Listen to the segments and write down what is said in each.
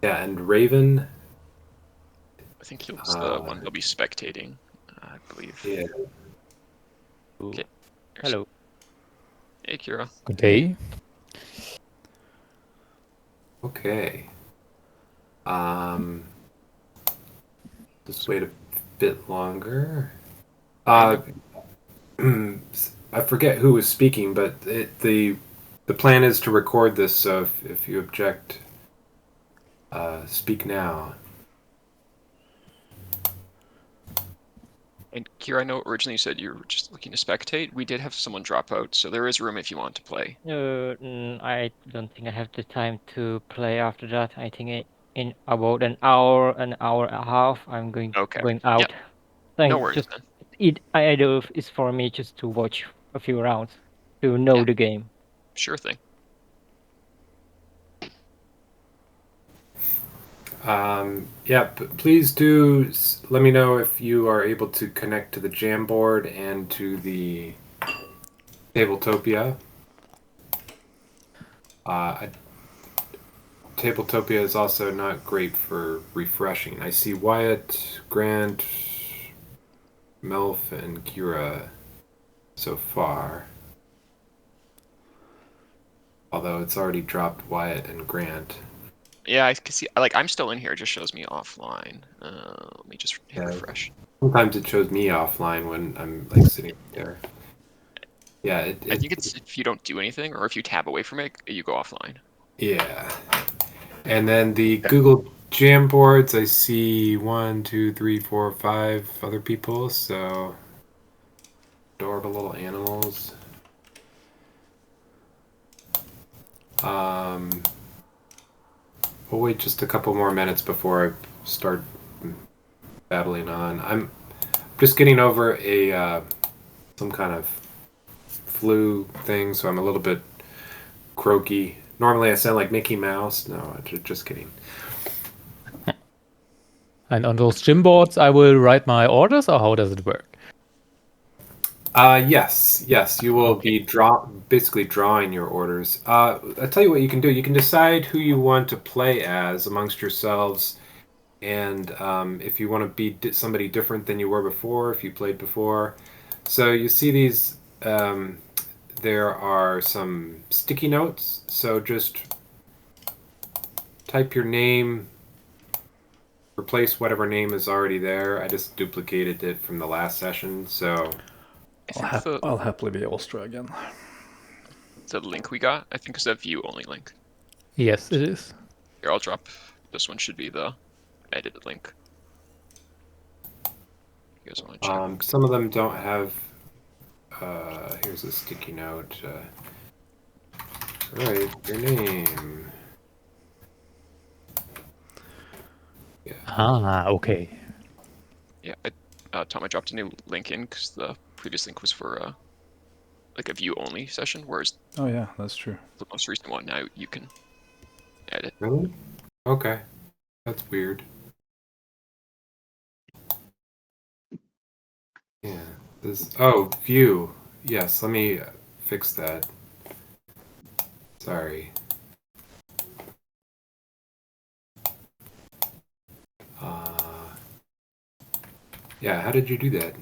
Yeah, and Raven. I think he was the one that'll be spectating, I believe. Yeah. Okay. Hello. Hey, Kira. Good day. Okay. Just wait a bit longer. I forget who was speaking, but the plan is to record this. So if you object, speak now. And Kira, I know originally you said you were just looking to spectate. We did have someone drop out, so there is room if you want to play. I don't think I have the time to play after that. I think in about an hour and a half, I'm going Okay. out. Yep. No Thank worries just then. either is for me just to watch a few rounds to know Yeah. the game. Sure thing. Yeah, please do let me know if you are able to connect to the Jamboard and to the Tabletopia. Tabletopia is also not great for refreshing. I see Wyatt, Grant, Melf, and Kira so far. Although it's already dropped Wyatt and Grant. Yeah, I can see. Like, I'm still in here. It just shows me offline. Let me just hit Yeah. refresh. Sometimes it shows me offline when I'm like sitting there. Yeah, I think it's if you don't do anything, or if you tab away from it, you go offline. yeah. And then the Google Jamboards, I see 1, 2, 3, 4, 5 other people. So adorable little animals. We'll wait just a couple more minutes before I start battling on. I'm just getting over a some kind of flu thing, so I'm a little bit croaky. Normally I sound like Mickey Mouse. No, just kidding. And on those gym boards, I will write my orders, or how does it work? Yes, you will be basically drawing your orders. I'll tell you what you can do. You can decide who you want to play as amongst yourselves, and if you want to be somebody different than you were before, if you played before. So you see these. There are some sticky notes. So just type your name, replace whatever name is already there. I just duplicated it from the last session, so. I'll happily be Austria again. The link we got, I think, is a view only link. Yes, it is. Here, I'll drop. This one should be the edited link. You guys want to check? Some of them don't have. Here's a sticky note. Write your name. Yeah. Ah, okay. Yeah, Tom, I dropped a new link in because the previous link was for like a view only session, whereas Oh yeah, that's true. the most recent one now you can edit. Really? Okay. That's weird. Yeah. View. Yes, let me fix that. Sorry. Yeah, how did you do that?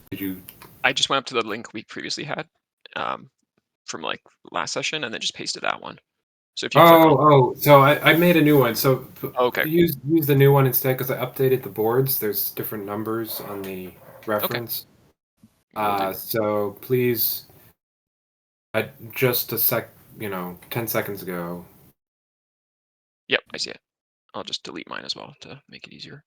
Did you? I just went up to the link we previously had from like last session and then just pasted that one. So if you click on So I made a new one. So okay. use the new one instead because I updated the boards. There's different numbers on the reference. So please, just a 10 seconds ago. Yep, I see it. I'll just delete mine as well to make it easier.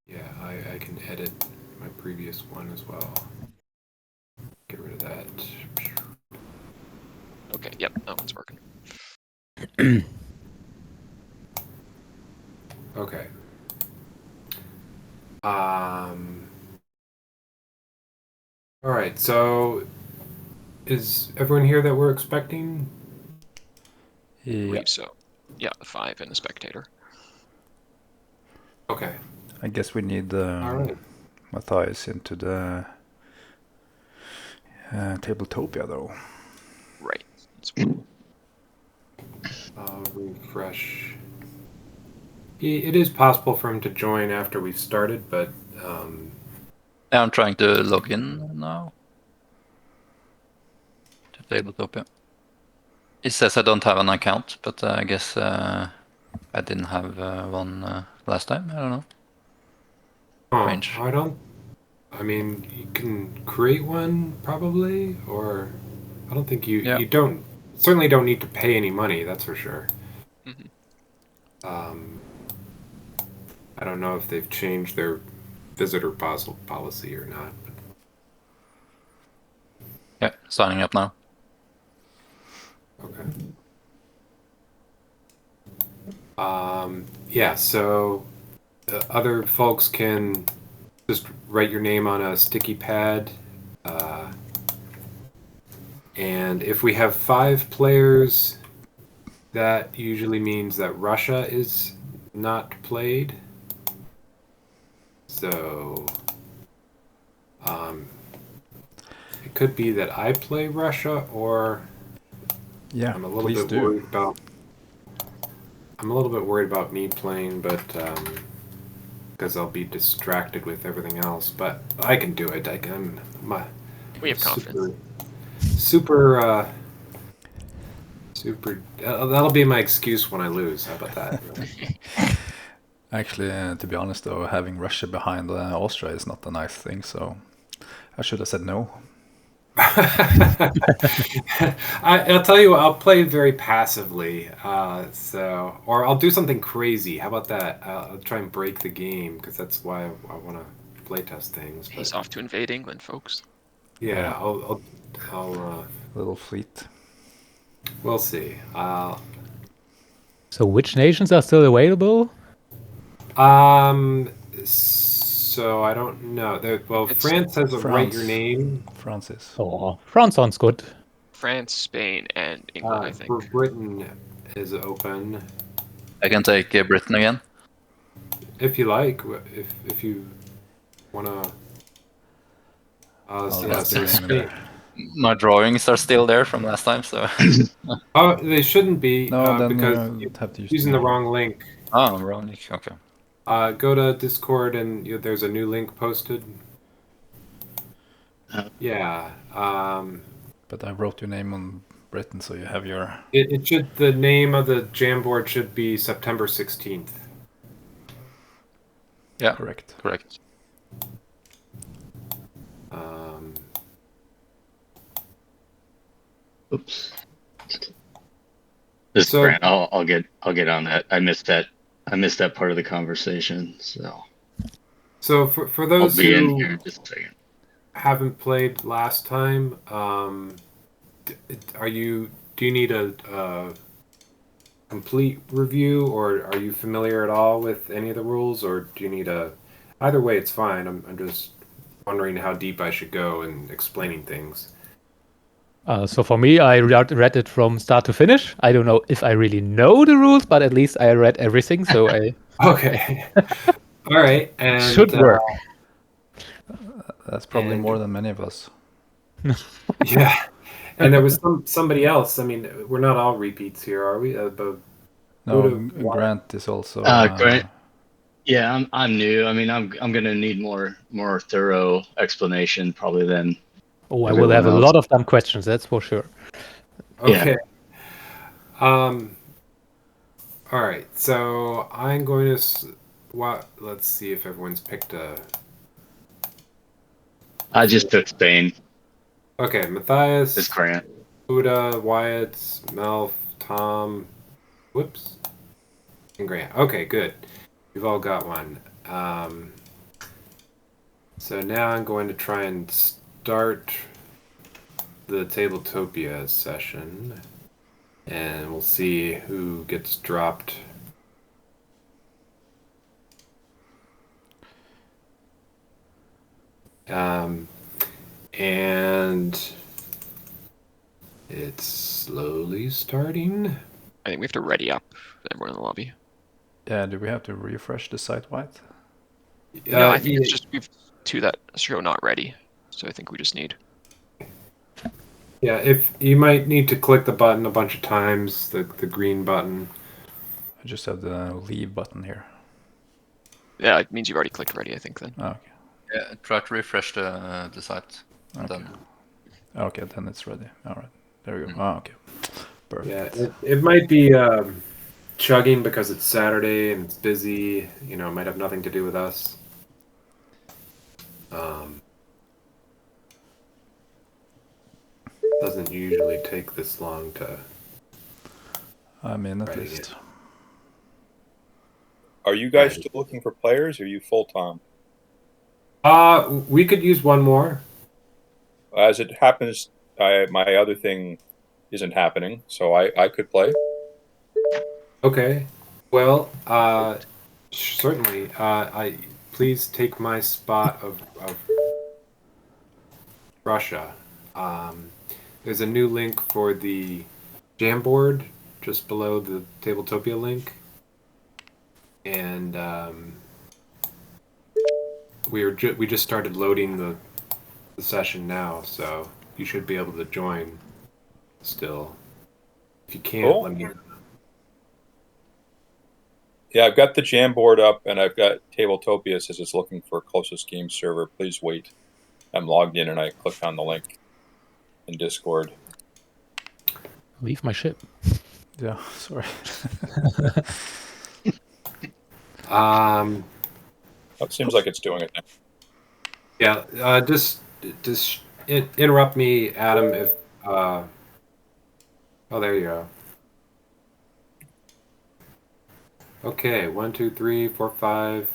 Yeah, I can edit my previous one as well. Get rid of that. Okay, yep, that one's working. Okay. All right. So, is everyone here that we're expecting? I Yeah. believe so. Yeah, the 5 and the spectator. Okay. I guess we need All right. Mathias into the Tabletopia though. Right. refresh. It is possible for him to join after we've started, but Yeah, I'm trying to log in now. To Tabletopia. It says I don't have an account, but I guess I didn't have one last time. I don't know. Strange. I mean, you can create one probably, or I don't think you certainly don't need to pay any money. That's for sure. I don't know if they've changed their visitor policy or not. Yeah, signing up now. Okay. Yeah, so other folks can just write your name on a sticky pad. And if we have 5 players, that usually means that Russia is not played. So it could be that I play Russia, or I'm a little bit worried about. I'm a little bit worried about me playing, but because I'll be distracted with everything else. But I can do it. We have confidence. Super. That'll be my excuse when I lose. How about that? Actually, to be honest, though, having Russia behind Austria is not a nice thing. So I should have said no. I'll tell you what, I'll play very passively. Or I'll do something crazy. How about that? I'll try and break the game, because that's why I want to play test things. He's off to invade England, folks. Yeah, I'll little fleet. We'll see. So which nations are still available? So I don't know. France has a write your name. Francis. Oh, France sounds good. France, Spain, and England, I think. For Britain is open. I can take Britain again. If you like, if you wanna. My drawings are still there from last time, so. Oh, they shouldn't be. No, then because you'd have to use using the wrong link. Oh, wrong link. Okay. Go to Discord and there's a new link posted. Yeah. But I wrote your name on Britain, so you have your. It should. The name of the Jamboard should be September 16th. Yeah. Correct. Oops. This So- Grant, I'll get on that. I missed that part of the conversation, so So for I'll those be in who here in just a second. haven't played last time, do you need a complete review, or are you familiar at all with any of the rules, or do you need either way it's fine. I'm just wondering how deep I should go in explaining things. So for me, I read it from start to finish. I don't know if I really know the rules, but at least I read everything, so I... Okay. All right. And should work. That's probably more than many of us. Yeah. And there was somebody else. I mean, we're not all repeats here, are we? No, Grant is also. Grant. Yeah, I'm new. I mean, I'm gonna need more thorough explanation probably than. Oh, I will have a lot of dumb questions, that's for sure. Okay. Yeah. All right. So I'm going to. Let's see if everyone's picked a. I just took Spain. Okay, Mathias. This Grant. Uda, Wyatt, Melf, Tom. Whoops. And Grant. Okay, good. You've all got one. So now I'm going to try and start the Tabletopia session, and we'll see who gets dropped. And it's slowly starting. I think we have to ready up everyone in the lobby. Yeah, do we have to refresh the site, White? No, I think it's just we've two that show not ready. So I think we just need. Yeah, if you might need to click the button a bunch of times, the green button. I just have the leave button here. Yeah, it means you've already clicked ready, I think, then. Oh, okay. Yeah, try to refresh the site. And Okay. then Okay, then it's ready. All right. There we go. Mm. Oh, okay. Perfect. Yeah, it might be chugging because it's Saturday and it's busy. You know, it might have nothing to do with us. Doesn't usually take this long to. I'm in at Writing least. Are you guys Right. still looking for players, or are you full time? We could use one more. As it happens, my other thing isn't happening, so I could play. Okay. Well, certainly. I please take my spot of Russia. There's a new link for the Jamboard just below the Tabletopia link, and we just started loading the session now, so you should be able to join still. If you can't, Cool. let me. Yeah, I've got the Jamboard up, and I've got Tabletopia says it's looking for closest game server. Please wait. I'm logged in, and I click on the link in Discord. Leave my ship. Yeah, sorry. It seems like it's doing it now. Yeah, just interrupt me, Adam. If oh, there you go. Okay, 1, 2, 3, 4, 5.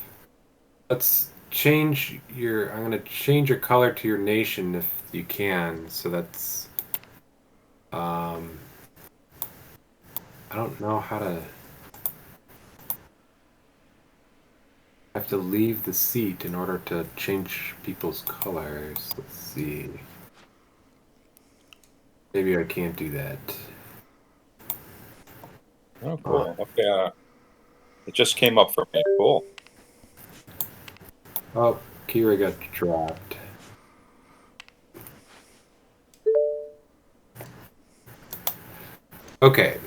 Let's change your. I'm gonna change your color to your nation if you can. So that's. I don't know how to. I have to leave the seat in order to change people's colors. Let's see. Maybe I can't do that. Oh, cool. Okay, it just came up for me. Cool. Oh, Kira got dropped. Okay.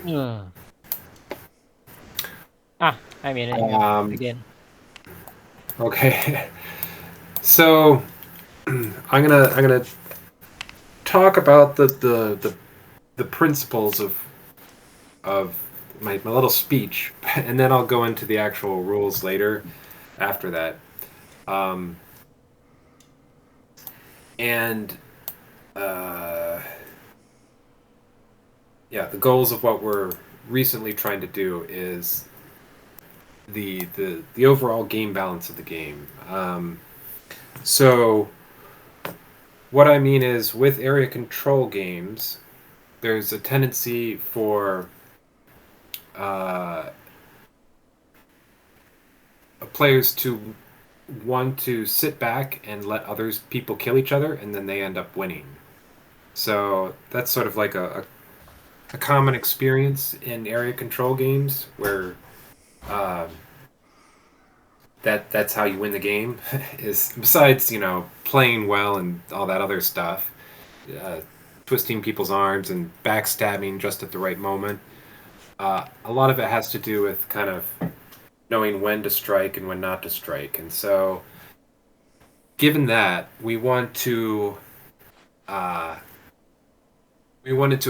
I mean, again. Okay. So I'm gonna talk about the principles of my little speech, and then I'll go into the actual rules later after that. And yeah, the goals of what we're recently trying to do is the overall game balance of the game. So what I mean is with area control games, there's a tendency for players to want to sit back and let people kill each other, and then they end up winning. So that's sort of like a common experience in area control games where that's how you win the game. Is besides playing well and all that other stuff, twisting people's arms and backstabbing just at the right moment. A lot of it has to do with kind of knowing when to strike and when not to strike. And so, given that, we wanted to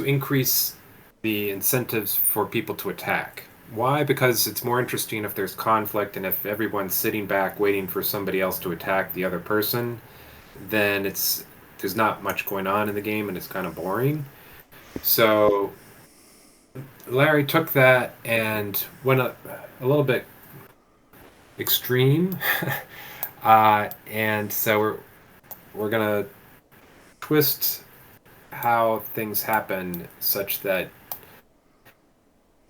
increase the incentives for people to attack. Why? Because it's more interesting if there's conflict and if everyone's sitting back waiting for somebody else to attack the other person, then there's not much going on in the game and it's kind of boring. So Larry took that and went a little bit extreme, and so we're gonna twist how things happen such that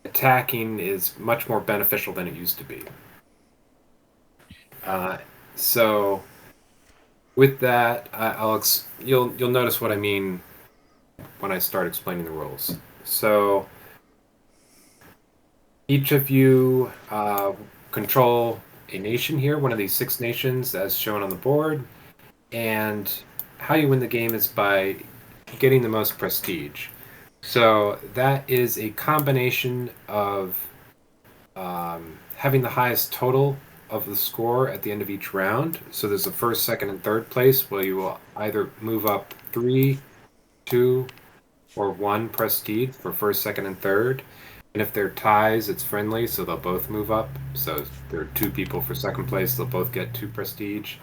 attacking is much more beneficial than it used to be. So with that, you'll notice what I mean when I start explaining the rules. So each of you control a nation here, one of these 6 nations as shown on the board, and how you win the game is by getting the most prestige. So that is a combination of having the highest total of the score at the end of each round. So there's the first, second, and third place where you will either move up 3, 2, or 1 prestige for first, second, and third. And if they're ties, it's friendly, so they'll both move up. So if there are 2 people for second place, they'll both get 2 prestige.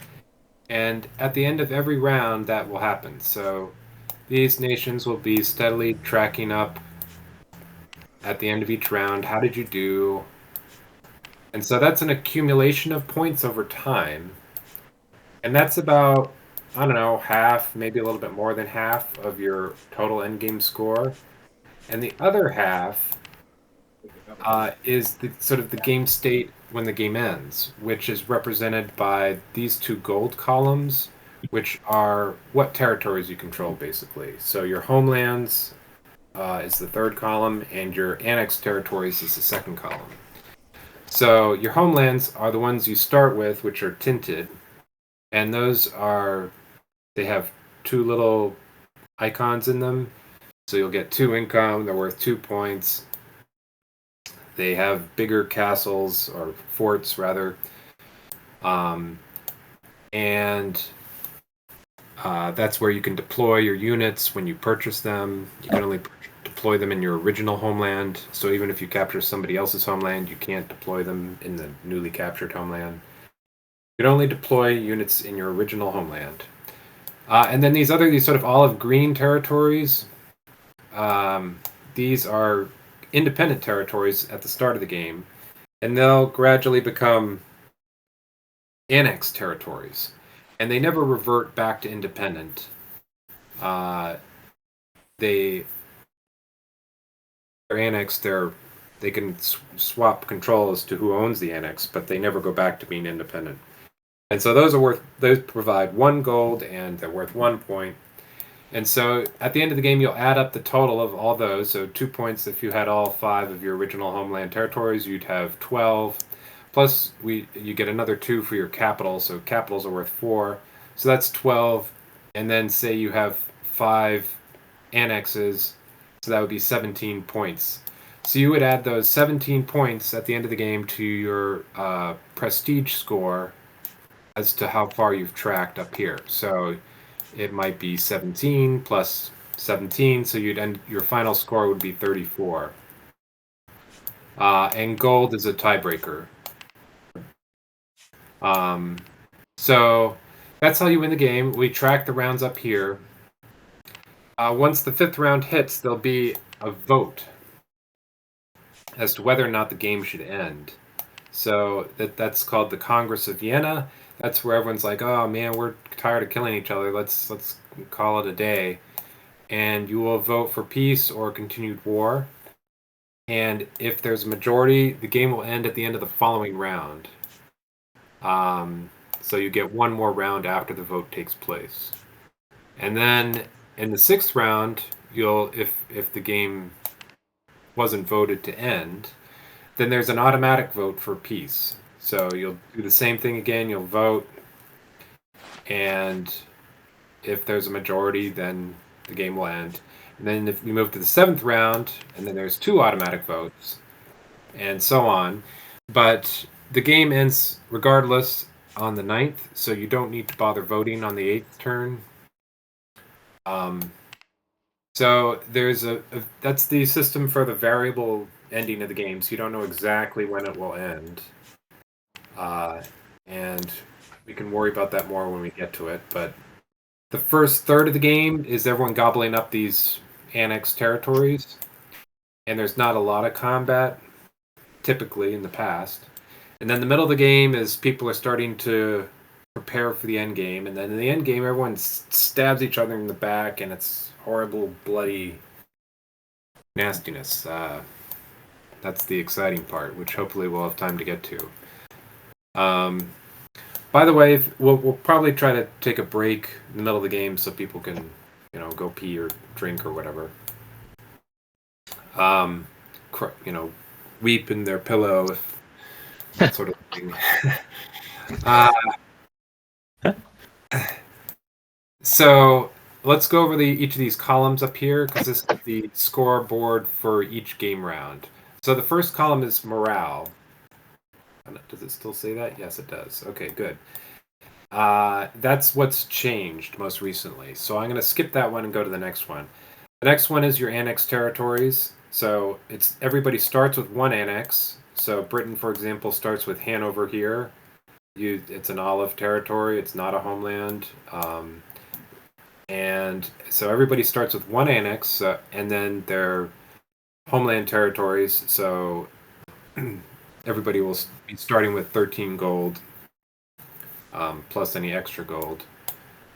And at the end of every round, that will happen. So these nations will be steadily tracking up at the end of each round. How did you do? And so that's an accumulation of points over time. And that's about, I don't know, half, maybe a little bit more than half of your total endgame score. And the other half is the sort of the game state when the game ends, which is represented by these 2 gold columns, which are what territories you control, basically. So your homelands is the 3rd column, and your annexed territories is the 2nd column. So your homelands are the ones you start with, which are tinted, and those are, they have 2 little icons in them. So you'll get 2 income, they're worth 2 points. They have bigger castles, or forts rather. And that's where you can deploy your units when you purchase them. You can only deploy them in your original homeland. So even if you capture somebody else's homeland, you can't deploy them in the newly captured homeland. You can only deploy units in your original homeland. And then these sort of olive green territories, these are independent territories at the start of the game, and they'll gradually become annexed territories, and they never revert back to independent. They're annexed. They can swap control as to who owns the annex, but they never go back to being independent. And so those provide 1 gold, and they're worth 1 point. And so at the end of the game, you'll add up the total of all those. So 2 points if you had all 5 of your original homeland territories, you'd have 12. Plus, you get another 2 for your capital, so capitals are worth 4. So that's 12. And then say you have 5 annexes, so that would be 17 points. So you would add those 17 points at the end of the game to your prestige score as to how far you've tracked up here. So it might be 17 plus 17, so your final score would be 34. And gold is a tiebreaker. So that's how you win the game. We track the rounds up here. Once the 5th round hits, there'll be a vote as to whether or not the game should end. So that's called the Congress of Vienna. That's where everyone's like, oh man, we're tired of killing each other. Let's call it a day. And you will vote for peace or continued war. And if there's a majority, the game will end at the end of the following round. So you get 1 more round after the vote takes place. And then in the 6th round, if the game wasn't voted to end, then there's an automatic vote for peace. So you'll do the same thing again, you'll vote, and if there's a majority, then the game will end. And then if we move to the 7th round, and then there's 2 automatic votes, and so on. But the game ends regardless on the 9th, so you don't need to bother voting on the 8th turn. So there's that's the system for the variable ending of the game, so you don't know exactly when it will end. And we can worry about that more when we get to it. But the first third of the game is everyone gobbling up these annexed territories, and there's not a lot of combat, typically in the past. And then the middle of the game is people are starting to prepare for the end game, and then in the end game, everyone stabs each other in the back, and it's horrible, bloody nastiness. That's the exciting part, which hopefully we'll have time to get to. By the way, we'll probably try to take a break in the middle of the game so people can, go pee or drink or whatever. Weep in their pillow, if that sort of thing. So let's go over each of these columns up here, because this is the scoreboard for each game round. So the first column is morale. Does it still say that? Yes, it does. Okay, good. That's what's changed most recently. So I'm going to skip that one and go to the next one. The next one is your annexed territories. So it's everybody starts with one annex. So Britain, for example, starts with Hanover here. It's an olive territory. It's not a homeland. And so everybody starts with one annex, and then their homeland territories. So everybody will be starting with 13 gold, plus any extra gold.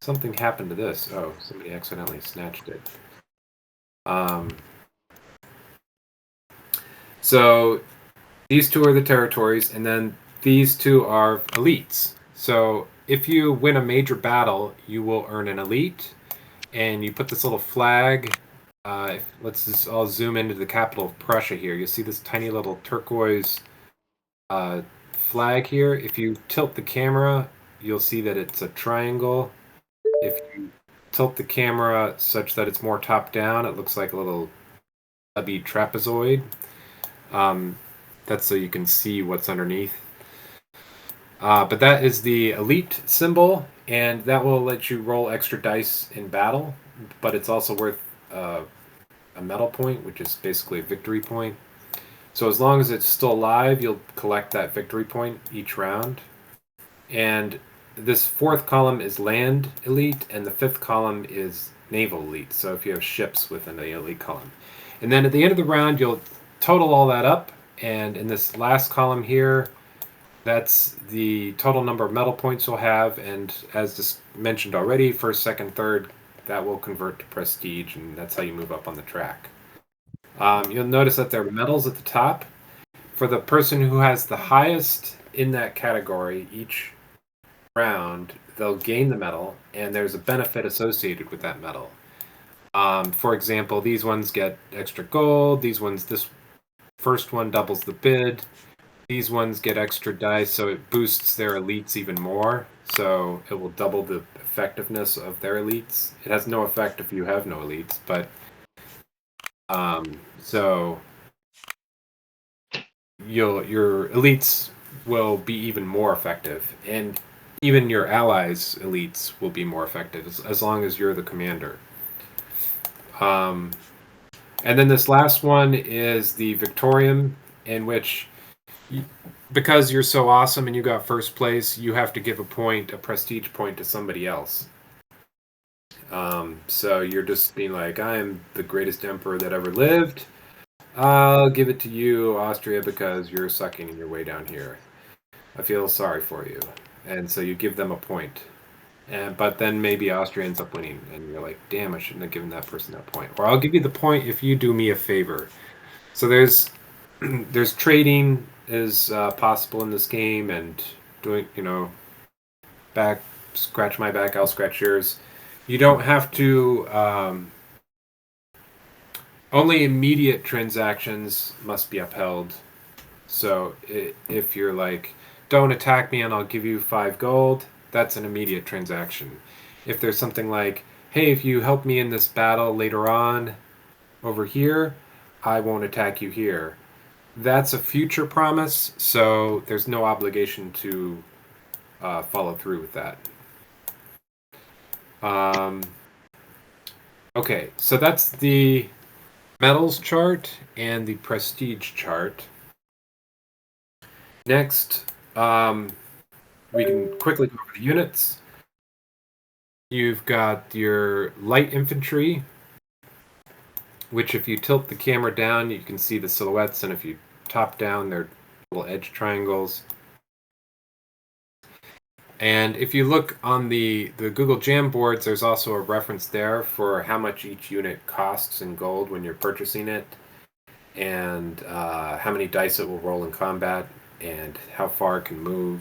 Something happened to this. Oh, somebody accidentally snatched it. So these two are the territories, and then these two are elites. So if you win a major battle, you will earn an elite, and you put this little flag. Let's just all zoom into the capital of Prussia here. You'll see this tiny little turquoise flag here. If you tilt the camera, you'll see that it's a triangle. If you tilt the camera such that it's more top down, it looks like a little stubby trapezoid. That's so you can see what's underneath. But that is the elite symbol, and that will let you roll extra dice in battle, but it's also worth a medal point, which is basically a victory point. So as long as it's still alive, you'll collect that victory point each round. And this fourth column is land elite, and the fifth column is naval elite. So if you have ships within the elite column. And then at the end of the round, you'll total all that up. And in this last column here, that's the total number of medal points you'll have. And as just mentioned already, first, second, third, that will convert to prestige. And that's how you move up on the track. You'll notice that there are medals at the top. For the person who has the highest in that category each round, they'll gain the medal, and there's a benefit associated with that medal. For example, these ones get extra gold. These ones, this first one doubles the bid. These ones get extra dice, so it boosts their elites even more. So it will double the effectiveness of their elites. It has no effect if you have no elites, but so your elites will be even more effective, and even your allies' elites will be more effective as long as you're the commander. And then this last one is the Victorium, in which, because you're so awesome and you got first place, you have to give a prestige point to somebody else. So you're just being like, I am the greatest emperor that ever lived. I'll give it to you, Austria, because you're sucking and you're way down here. I feel sorry for you. And so you give them a point. But then maybe Austria ends up winning, and you're like, damn, I shouldn't have given that person that point. Or I'll give you the point if you do me a favor. So there's trading is possible in this game, and doing, scratch my back, I'll scratch yours. You don't have to. Only immediate transactions must be upheld. So if you're like, don't attack me and I'll give you 5 gold, that's an immediate transaction. If there's something like, hey, if you help me in this battle later on over here, I won't attack you here. That's a future promise, so there's no obligation to follow through with that. Okay, so that's the medals chart and the prestige chart. Next, we can quickly go over the units. You've got your light infantry, which if you tilt the camera down, you can see the silhouettes, and if you top down, they're little edge triangles. And if you look on the Google Jam boards, there's also a reference there for how much each unit costs in gold when you're purchasing it, and how many dice it will roll in combat, and how far it can move.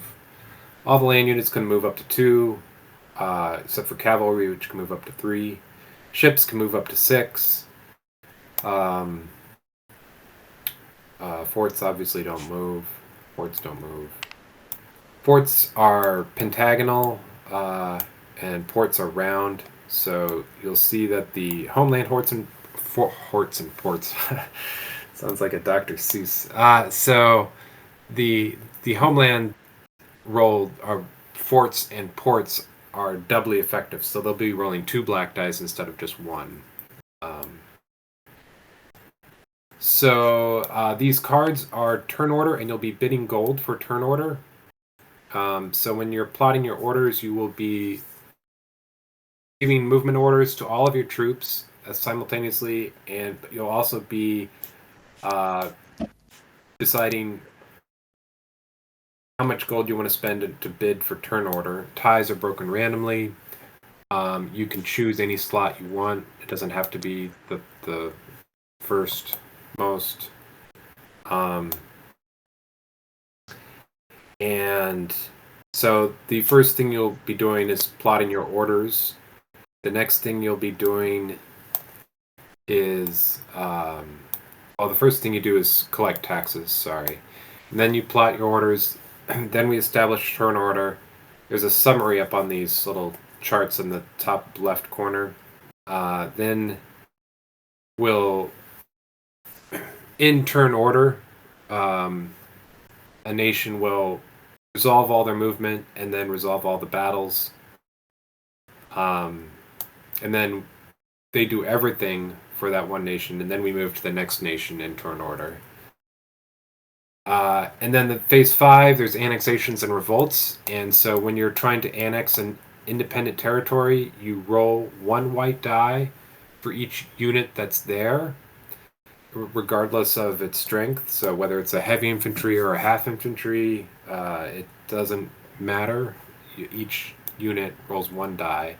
All the land units can move up to 2, except for cavalry, which can move up to 3. Ships can move up to 6. Forts obviously don't move. Forts don't move. Forts are pentagonal, and ports are round. So you'll see that the homeland horts and ports sounds like a Dr. Seuss. So the homeland roll are forts and ports are doubly effective, so they'll be rolling 2 black dice instead of just 1. So these cards are turn order, and you'll be bidding gold for turn order. So when you're plotting your orders, you will be giving movement orders to all of your troops simultaneously, and you'll also be deciding how much gold you want to spend to bid for turn order. Ties are broken randomly. You can choose any slot you want. It doesn't have to be the first most. And so the first thing you'll be doing is plotting your orders. The next thing you'll be doing is the first thing you do is collect taxes, sorry. And then you plot your orders. Then we establish turn order. There's a summary up on these little charts in the top left corner. Then we'll, in turn order, a nation will resolve all their movement and then resolve all the battles. And then they do everything for that one nation, and then we move to the next nation in turn order. And then the phase 5, there's annexations and revolts. And so when you're trying to annex an independent territory, you roll 1 white die for each unit that's there, regardless of its strength. So whether it's a heavy infantry or a half infantry, it doesn't matter. Each unit rolls 1 die.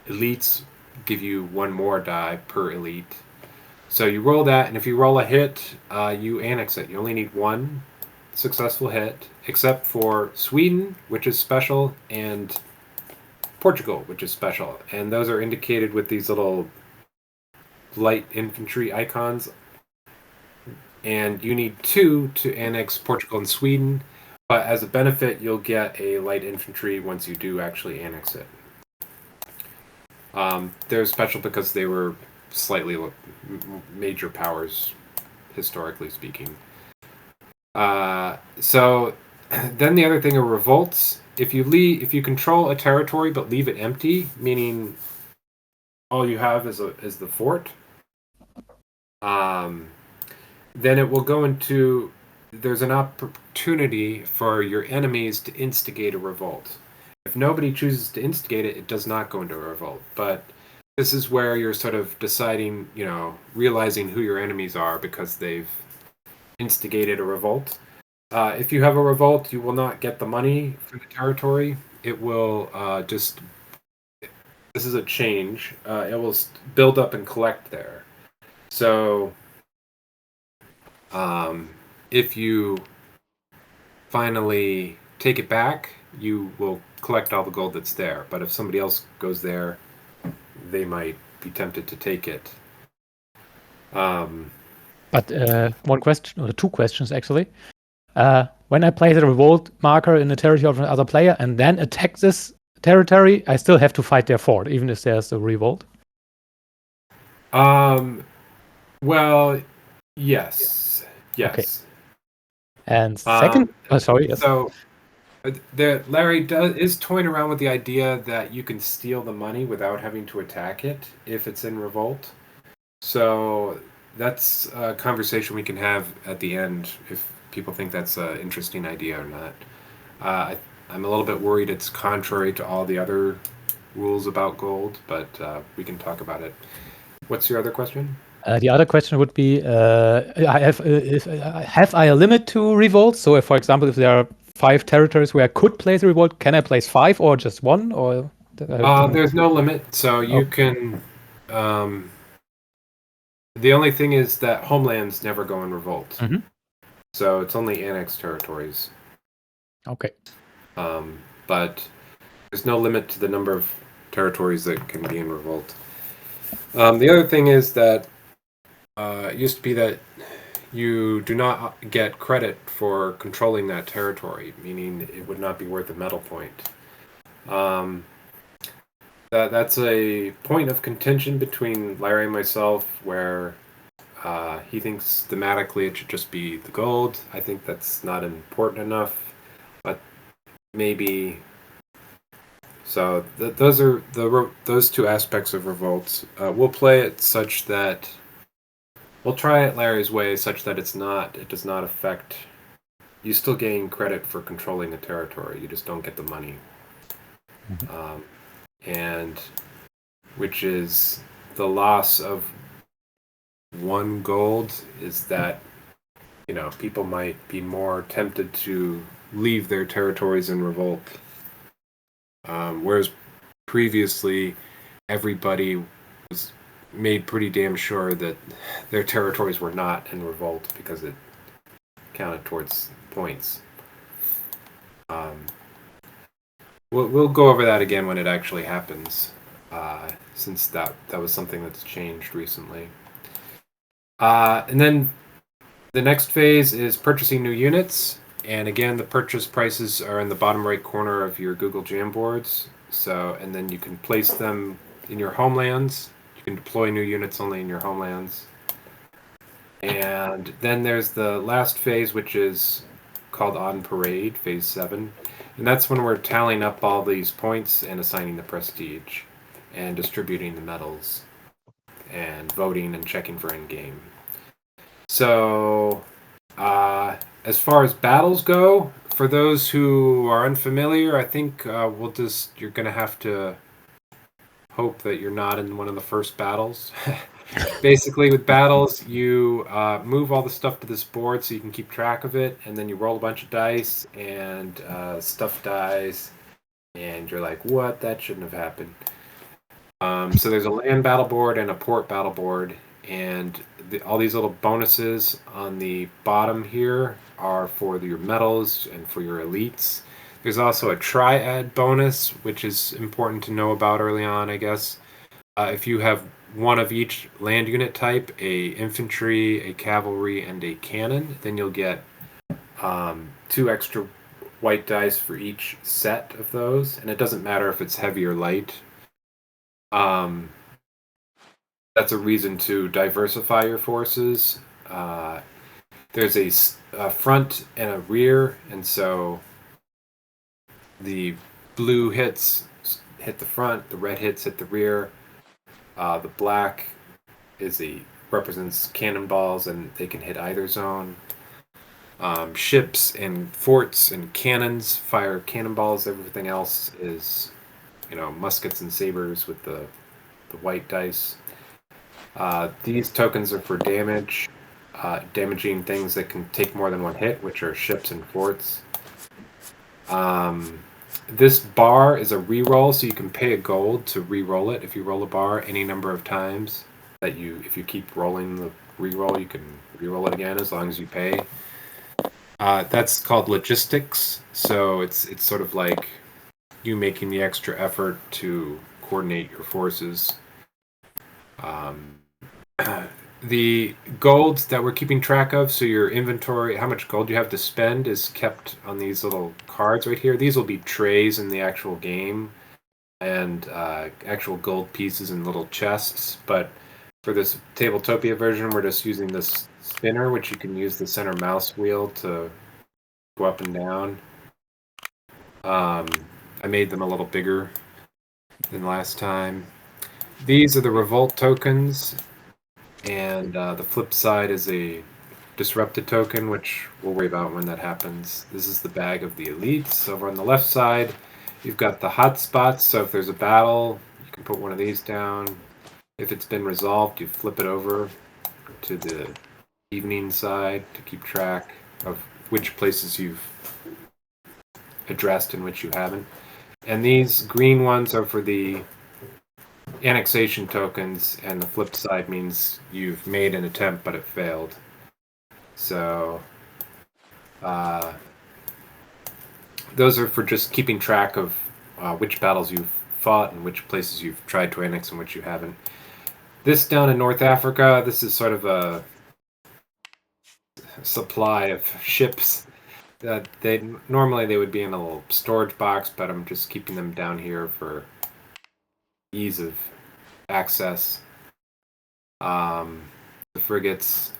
Elites give you 1 more die per elite. So you roll that, and if you roll a hit, you annex it. You only need 1 successful hit, except for Sweden, which is special, and Portugal, which is special. And those are indicated with these little light infantry icons. And you need 2 to annex Portugal and Sweden, but as a benefit, you'll get a light infantry once you do actually annex it. They're special because they were slightly major powers, historically speaking. So then the other thing are revolts. If you control a territory but leave it empty, meaning all you have is the fort, then it will go into. There's an opportunity for your enemies to instigate a revolt. If nobody chooses to instigate it, it does not go into a revolt. But this is where you're sort of deciding, realizing who your enemies are because they've instigated a revolt. If you have a revolt, you will not get the money for the territory. It will just. This is a change. It will build up and collect there. So, if you finally take it back, you will collect all the gold that's there. But if somebody else goes there, they might be tempted to take it. But 1 question, or 2 questions actually. When I place a revolt marker in the territory of another player and then attack this territory, I still have to fight their fort, even if there's a revolt? Well, yes. Yes. Okay. And second, sorry. Yes. So, Larry is toying around with the idea that you can steal the money without having to attack it if it's in revolt. So that's a conversation we can have at the end if people think that's an interesting idea or not. I'm a little bit worried it's contrary to all the other rules about gold, but we can talk about it. What's your other question? The other question would be, have I a limit to revolts? So, if, for example, if there are 5 territories where I could place a revolt, can I place 5 or just 1? Or there's no limit, so you can. The only thing is that homelands never go in revolt, so it's only annexed territories. Okay. But there's no limit to the number of territories that can be in revolt. The other thing is that it used to be that you do not get credit for controlling that territory, meaning it would not be worth a medal point. That's a point of contention between Larry and myself, where He thinks thematically it should just be the gold. I think that's not important enough, but maybe. So those are those two aspects of revolts. We'll play it such that we'll try it Larry's way, such that it does not affect. You still gain credit for controlling the territory. You just don't get the money, and which is the loss of 1 gold is that people might be more tempted to leave their territories in revolt. Whereas previously, everybody was made pretty damn sure that their territories were not in revolt because it counted towards points. We'll go over that again when it actually happens, since that was something that's changed recently. And then the next phase is purchasing new units. And again, the purchase prices are in the bottom right corner of your Google Jamboards. And then you can place them in your homelands. You can deploy new units only in your homelands. And then there's the last phase, which is called On Parade, phase 7. And that's when we're tallying up all these points and assigning the prestige and distributing the medals and voting and checking for in-game. So, as far as battles go, for those who are unfamiliar, I think you're going to have to hope that you're not in one of the first battles. Basically, with battles, you move all the stuff to this board so you can keep track of it, and then you roll a bunch of dice, and stuff dies, and you're like, what? That shouldn't have happened. So there's a land battle board and a port battle board, and all these little bonuses on the bottom here are for your medals and for your elites. There's also a triad bonus, which is important to know about early on, I guess. If you have one of each land unit type, a infantry, a cavalry, and a cannon, then you'll get 2 extra white dice for each set of those, and it doesn't matter if it's heavy or light. That's a reason to diversify your forces. There's a front and a rear, and so the blue hits hit the front, the red hits hit the rear. The black represents cannonballs, and they can hit either zone. Ships and forts and cannons fire cannonballs. Everything else is, muskets and sabers with the white dice. These tokens are for damage, damaging things that can take more than 1 hit, which are ships and forts. This bar is a reroll, so you can pay a gold to reroll it. If you roll a bar any number of times, if you keep rolling the reroll, you can reroll it again as long as you pay. That's called logistics. So it's sort of like you making the extra effort to coordinate your forces. The golds that we're keeping track of, so your inventory, how much gold you have to spend, is kept on these little cards right here. These will be trays in the actual game, and actual gold pieces in little chests. But for this Tabletopia version, we're just using this spinner, which you can use the center mouse wheel to go up and down. I made them a little bigger than last time. These are the revolt tokens. And the flip side is a disrupted token, which we'll worry about when that happens. This is the bag of the elites. Over on the left side, you've got the hot spots. So if there's a battle, you can put one of these down. If it's been resolved, you flip it over to the evening side to keep track of which places you've addressed and which you haven't. And these green ones are for the annexation tokens, and the flip side means you've made an attempt but it failed. So those are for just keeping track of which battles you've fought and which places you've tried to annex and which you haven't. This down in North Africa, this is sort of a supply of ships that normally they would be in a little storage box, but I'm just keeping them down here for ease of access. The frigates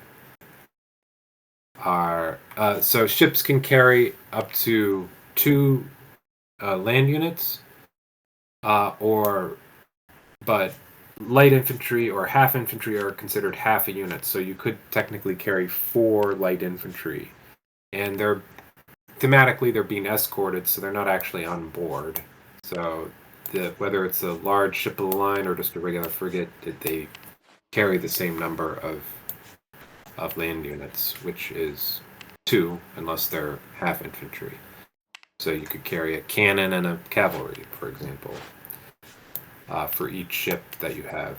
are so ships can carry up to 2 land units, but light infantry or half infantry are considered half a unit. So you could technically carry 4 light infantry, and thematically they're being escorted, so they're not actually on board. So whether it's a large ship of the line or just a regular frigate, they carry the same number of land units, which is 2, unless they're half infantry. So you could carry a cannon and a cavalry, for example, for each ship that you have.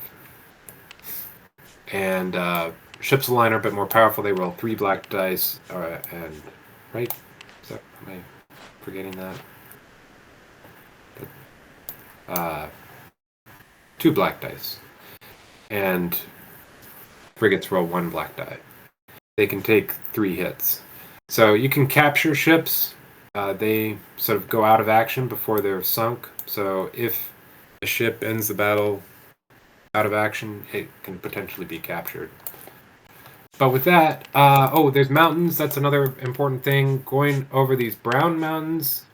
And ships of the line are a bit more powerful. They roll 3 black dice, and right? Am I forgetting that? 2 black dice, and frigates roll 1 black die. They can take 3 hits. So you can capture ships. They sort of go out of action before they're sunk. So if a ship ends the battle out of action, it can potentially be captured. But with that, there's mountains. That's another important thing. Going over these brown mountains.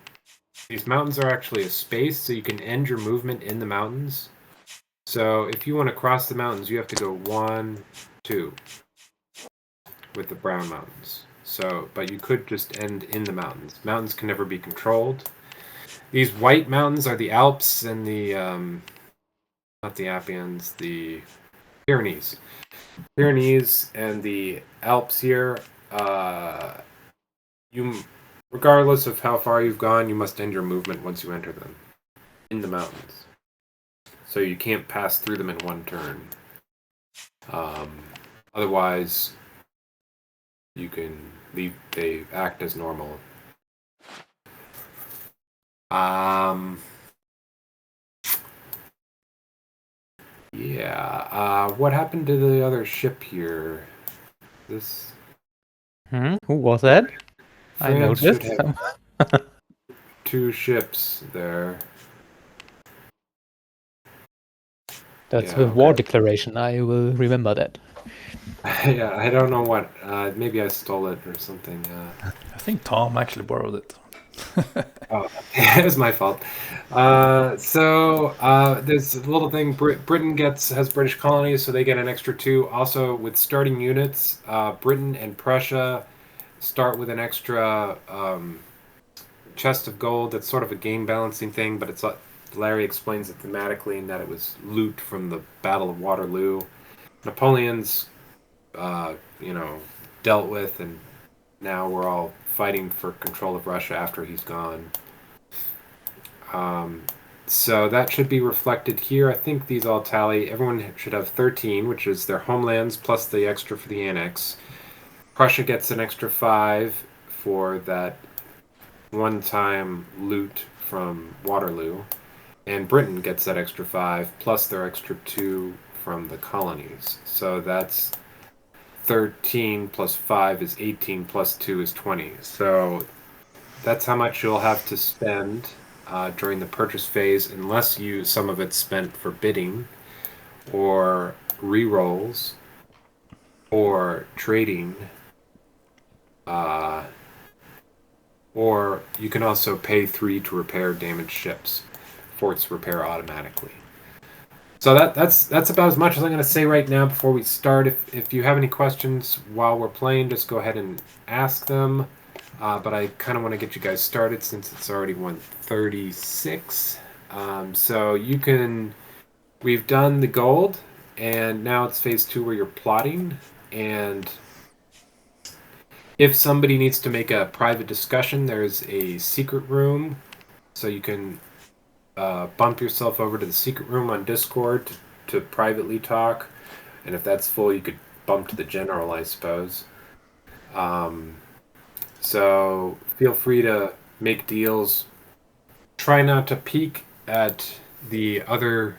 These mountains are actually a space, so you can end your movement in the mountains. So if you want to cross the mountains, you have to go 1, 2 with the brown mountains. So, but you could just end in the mountains. Mountains can never be controlled. These white mountains are the Alps and the not the Appians, the Pyrenees. Pyrenees and the Alps here. Regardless of how far you've gone, you must end your movement once you enter them in the mountains. So you can't pass through them in one turn. Otherwise, you can leave. They act as normal. What happened to the other ship here? This. Who was that? I France noticed. should have 2 ships there. That's Yeah, a war okay. declaration. I will remember that. Yeah, I don't know what. Maybe I stole it or something. I think Tom actually borrowed it. Oh, it was my fault. There's a little thing. Britain has British colonies, so they get an extra 2. Also, with starting units, Britain and Prussia start with an extra chest of gold. That's sort of a game balancing thing, but it's like Larry explains it thematically in that it was loot from the Battle of Waterloo. Napoleon's, dealt with, and now we're all fighting for control of Russia after he's gone. So that should be reflected here. I think these all tally. Everyone should have 13, which is their homelands plus the extra for the annex. Prussia gets an extra 5 for that one-time loot from Waterloo. And Britain gets that extra 5 plus their extra 2 from the colonies. So that's 13 plus 5 is 18 plus 2 is 20. So that's how much you'll have to spend during the purchase phase, unless some of it's spent for bidding or re-rolls or trading. Or you can also pay 3 to repair damaged ships. Forts repair automatically. So that's about as much as I'm going to say right now before we start. If you have any questions while we're playing, just go ahead and ask them. But I kind of want to get you guys started since it's already 1:36. So we've done the gold, and now it's phase 2 where you're plotting. And if somebody needs to make a private discussion, there's a secret room, so you can bump yourself over to the secret room on Discord to privately talk. And if that's full, you could bump to the general, I suppose. So feel free to make deals. Try not to peek at the other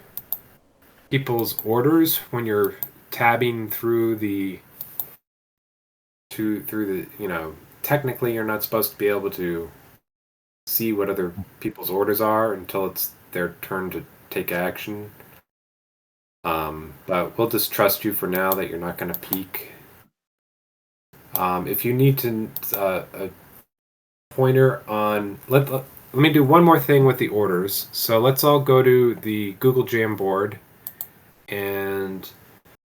people's orders when you're tabbing through the technically you're not supposed to be able to see what other people's orders are until it's their turn to take action. But we'll just trust you for now that you're not going to peek. If you need to a pointer on let me do one more thing with the orders. So let's all go to the Google Jamboard and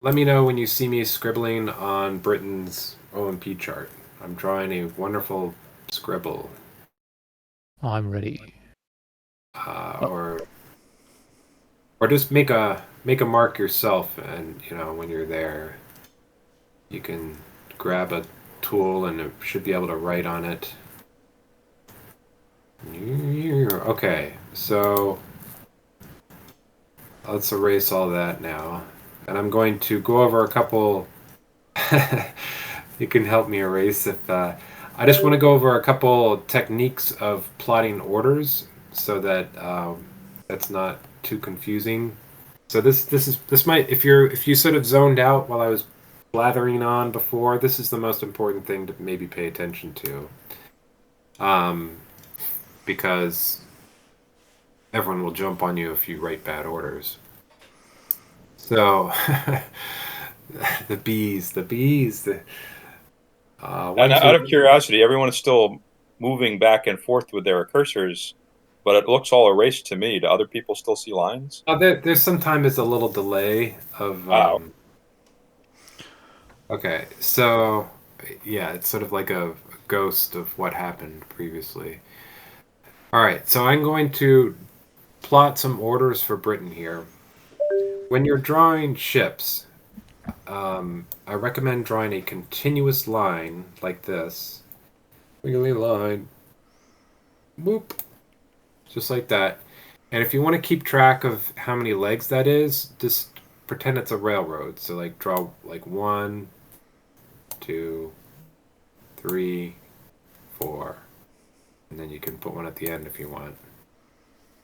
let me know when you see me scribbling on Britain's OMP chart. I'm drawing a wonderful scribble. I'm ready. Or just make a mark yourself, and when you're there, you can grab a tool and it should be able to write on it. Okay, so let's erase all that now. And I'm going to go over a couple. You can help me erase if. I just want to go over a couple techniques of plotting orders so that that's not too confusing. So this might if you sort of zoned out while I was blathering on before, this is the most important thing to maybe pay attention to. Because everyone will jump on you if you write bad orders. So the bees. And out of curiosity, everyone is still moving back and forth with their cursors, but it looks all erased to me. Do other people still see lines? There's sometimes a little delay of. Okay, so yeah, it's sort of like a ghost of what happened previously. All right, so I'm going to plot some orders for Britain here. When you're drawing ships, I recommend drawing a continuous line like this. Wiggly line. Boop. Just like that. And if you want to keep track of how many legs that is, just pretend it's a railroad. So like draw like 1, 2, 3, 4. And then you can put one at the end if you want.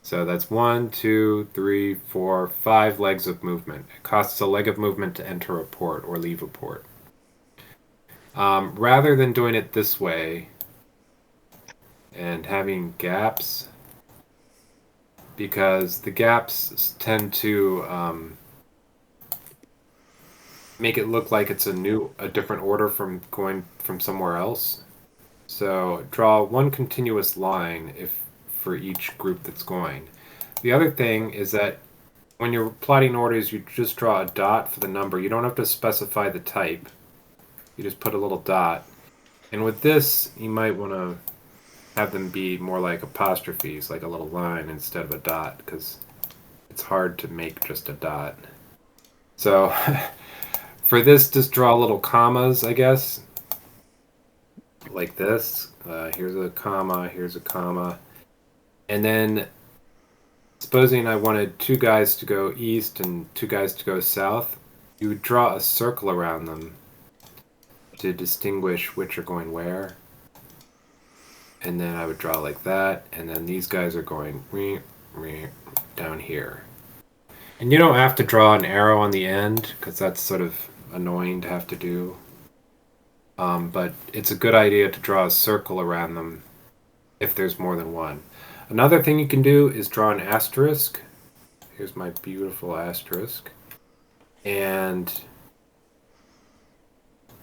So that's 1, 2, 3, 4, 5 legs of movement. It costs a leg of movement to enter a port or leave a port. Rather than doing it this way and having gaps, because the gaps tend to make it look like it's a different order from going from somewhere else. So draw one continuous line for each group that's going. The other thing is that when you're plotting orders, you just draw a dot for the number. You don't have to specify the type. You just put a little dot. And with this, you might want to have them be more like apostrophes, like a little line instead of a dot, because it's hard to make just a dot. So for this, just draw little commas, I guess, like this. Here's a comma, here's a comma. And then supposing I wanted 2 guys to go east and 2 guys to go south, you would draw a circle around them to distinguish which are going where. And then I would draw like that, and then these guys are going down here. And you don't have to draw an arrow on the end, because that's sort of annoying to have to do. But it's a good idea to draw a circle around them if there's more than one. Another thing you can do is draw an asterisk. Here's my beautiful asterisk. And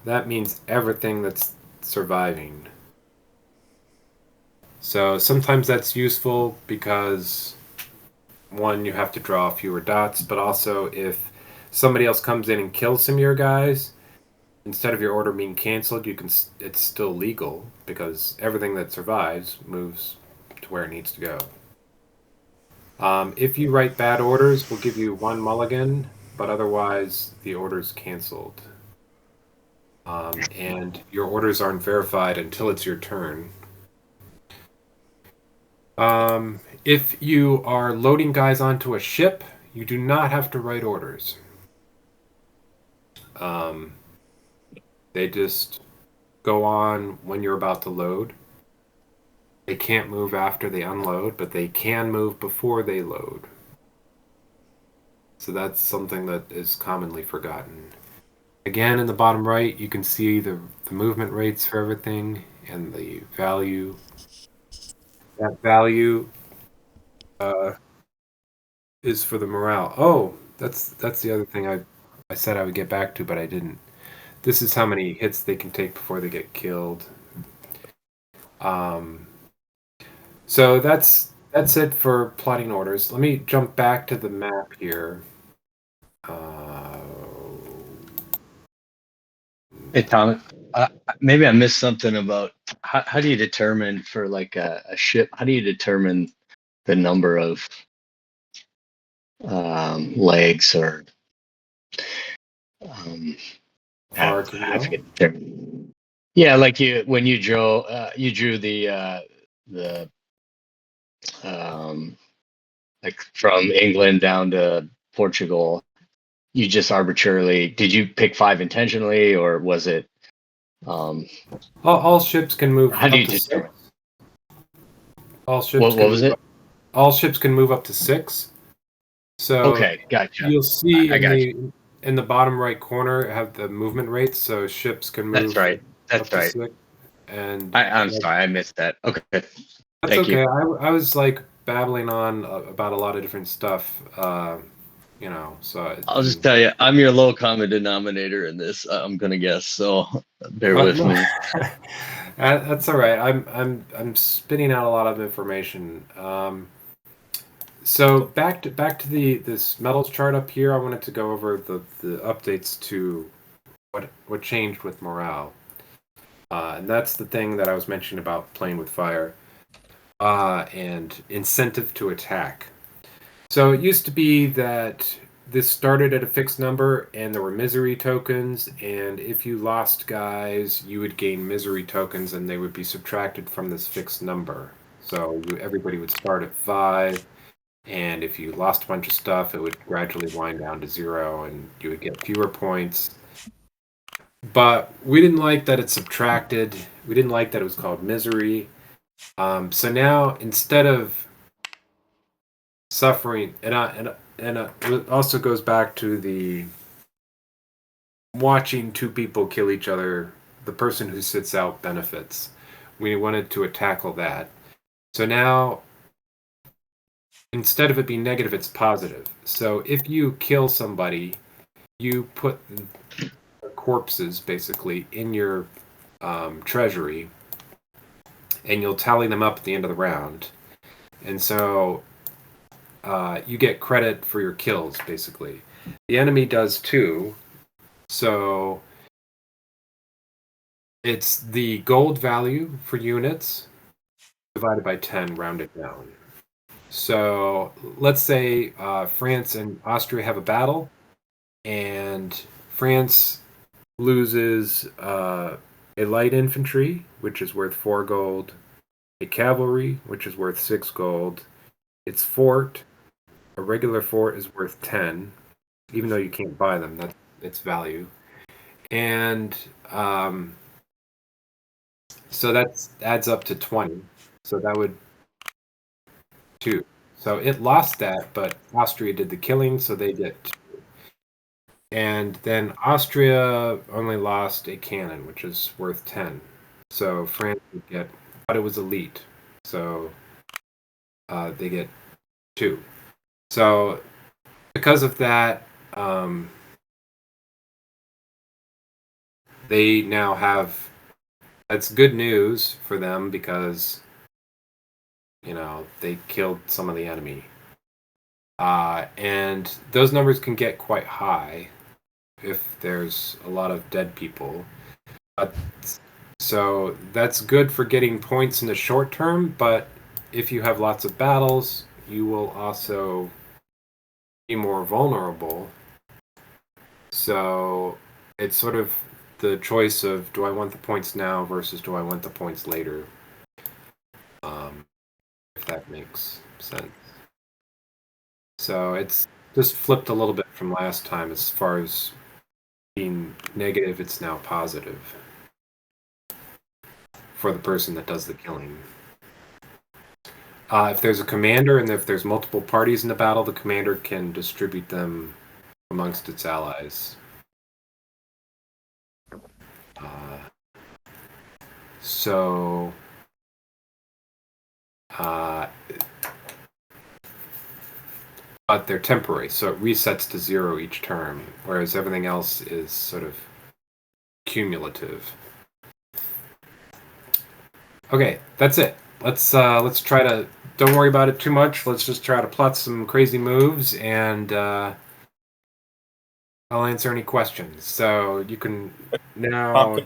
that means everything that's surviving. So sometimes that's useful because, one, you have to draw fewer dots, but also if somebody else comes in and kills some of your guys, instead of your order being canceled, it's still legal because everything that survives moves to where it needs to go. If you write bad orders, we'll give you 1 mulligan, but otherwise the order's canceled. And your orders aren't verified until it's your turn. If you are loading guys onto a ship, you do not have to write orders. They just go on when you're about to load. They can't move after they unload, but they can move before they load. So that's something that is commonly forgotten. Again, in the bottom right, you can see the movement rates for everything and the value. That value is for the morale. Oh, That's the other thing I said I would get back to, but I didn't. This is how many hits they can take before they get killed. So that's it for plotting orders. Let me jump back to the map here. Hey, Tom, maybe I missed something about how do you determine for like a ship? How do you determine the number of legs or Far can I go. forget the term. Yeah, like when you drew the like from England down to Portugal. You just arbitrarily did you pick 5 intentionally, or was it? All ships can move How do up you to 6. determine? All ships What can was move it? up. All ships can move up to 6. So Okay, gotcha. you'll see I got you. in the bottom right corner have the movement rates. So ships can That's move right. up That's to right. 6, and I'm sorry, I missed that. Okay, that's thank okay. you. I was like babbling on about a lot of different stuff, so I'll just tell you, I'm your low common denominator in this. I'm gonna guess, so bear with no, me. that's all right. I'm spitting out a lot of information. So back to this metals chart up here. I wanted to go over the updates to what changed with morale, and that's the thing that I was mentioning about playing with fire, and incentive to attack. So it used to be that this started at a fixed number and there were misery tokens, and if you lost guys, you would gain misery tokens and they would be subtracted from this fixed number. So everybody would start at 5, and if you lost a bunch of stuff, it would gradually wind down to 0 and you would get fewer points. But we didn't like that it subtracted. We didn't like that it was called misery. So now instead of suffering, and it also goes back to the watching two people kill each other. The person who sits out benefits. We wanted to tackle that. So now, instead of it being negative, it's positive. So if you kill somebody, you put the corpses basically in your treasury, and you'll tally them up at the end of the round. And so you get credit for your kills, basically. The enemy does too. So it's the gold value for units divided by 10, rounded down. So let's say France and Austria have a battle, and France loses a light infantry, which is worth 4 gold, a cavalry, which is worth 6 gold, its fort, a regular fort, is worth 10, even though you can't buy them, that's its value. And so that adds up to 20. So that would 2. So it lost that, but Austria did the killing, so they get 2. And then Austria only lost a cannon, which is worth 10. So France would get, but it was elite. So they get 2. So because of that, they now have, that's good news for them because, they killed some of the enemy. And those numbers can get quite high if there's a lot of dead people. So that's good for getting points in the short term, but if you have lots of battles, you will also be more vulnerable. So it's sort of the choice of, do I want the points now versus do I want the points later? If that makes sense. So it's just flipped a little bit from last time. As far as being negative, it's now positive for the person that does the killing. If there's a commander and if there's multiple parties in the battle, the commander can distribute them amongst its allies. So but they're temporary, so it resets to 0 each turn, whereas everything else is sort of cumulative. Okay, that's it. Let's try to, don't worry about it too much. Let's just try to plot some crazy moves, and I'll answer any questions. So you can now.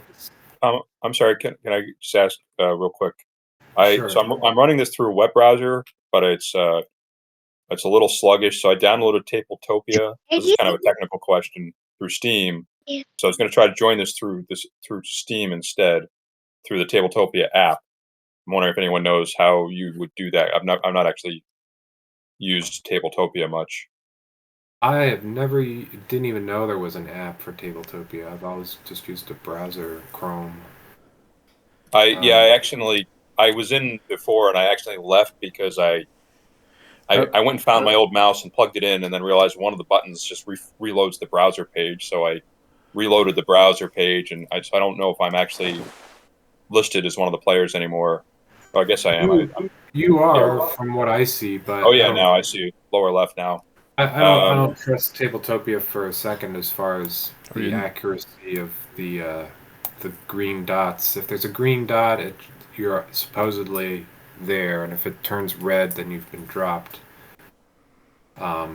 I'm sorry. Can I just ask real quick? Sure. So I'm running this through a web browser, but it's a little sluggish. So I downloaded Tabletopia. This is kind of a technical question through Steam. So I was going to try to join this through Steam instead, through the Tabletopia app. I'm wondering if anyone knows how you would do that. I've not actually used Tabletopia much. I have never, didn't even know there was an app for Tabletopia. I've always just used a browser, Chrome. I was in before, and I actually left because I went and found my old mouse and plugged it in, and then realized one of the buttons just reloads the browser page. So I reloaded the browser page, and I don't know if I'm actually listed as one of the players anymore. Well, I guess I am. You are, from what I see, but oh yeah, now I see lower left now. I don't trust Tabletopia for a second as far as the accuracy of the green dots. If there's a green dot, you're supposedly there, and if it turns red, then you've been dropped. Yeah,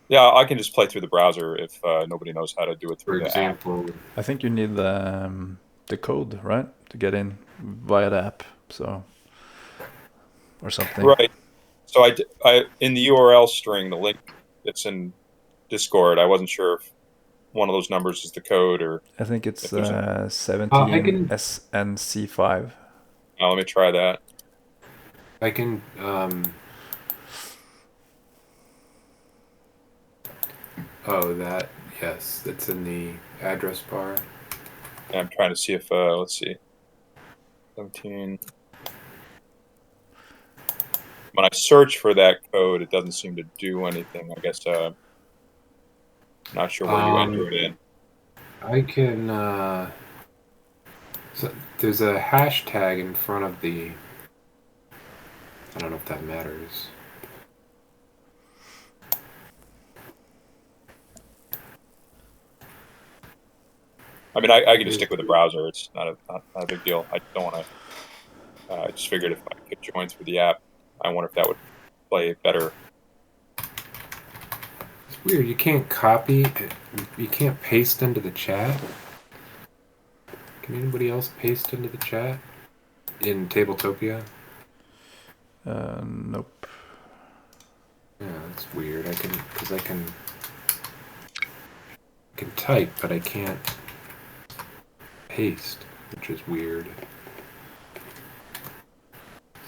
I can just play through the browser if nobody knows how to do it through For example, the app. I think you need the code, right, to get in via the app, so or something. Right. So I in the URL string, the link that's in Discord, I wasn't sure if one of those numbers is the code or. I think it's 17 SNC5. Oh, let me try that. I can. Oh, that, yes, it's in the address bar. And I'm trying to see if let's see, 17. When I search for that code, it doesn't seem to do anything. I guess not sure where you enter it in. I can. So there's a hashtag in front of the. I don't know if that matters. I mean, I can just stick with the browser. It's not a big deal. I don't want to. I just figured if I could join through the app, I wonder if that would play better. It's weird. You can't copy. You can't paste into the chat. Can anybody else paste into the chat in Tabletopia? Nope. Yeah, that's weird. I can type, but I can't paste, which is weird.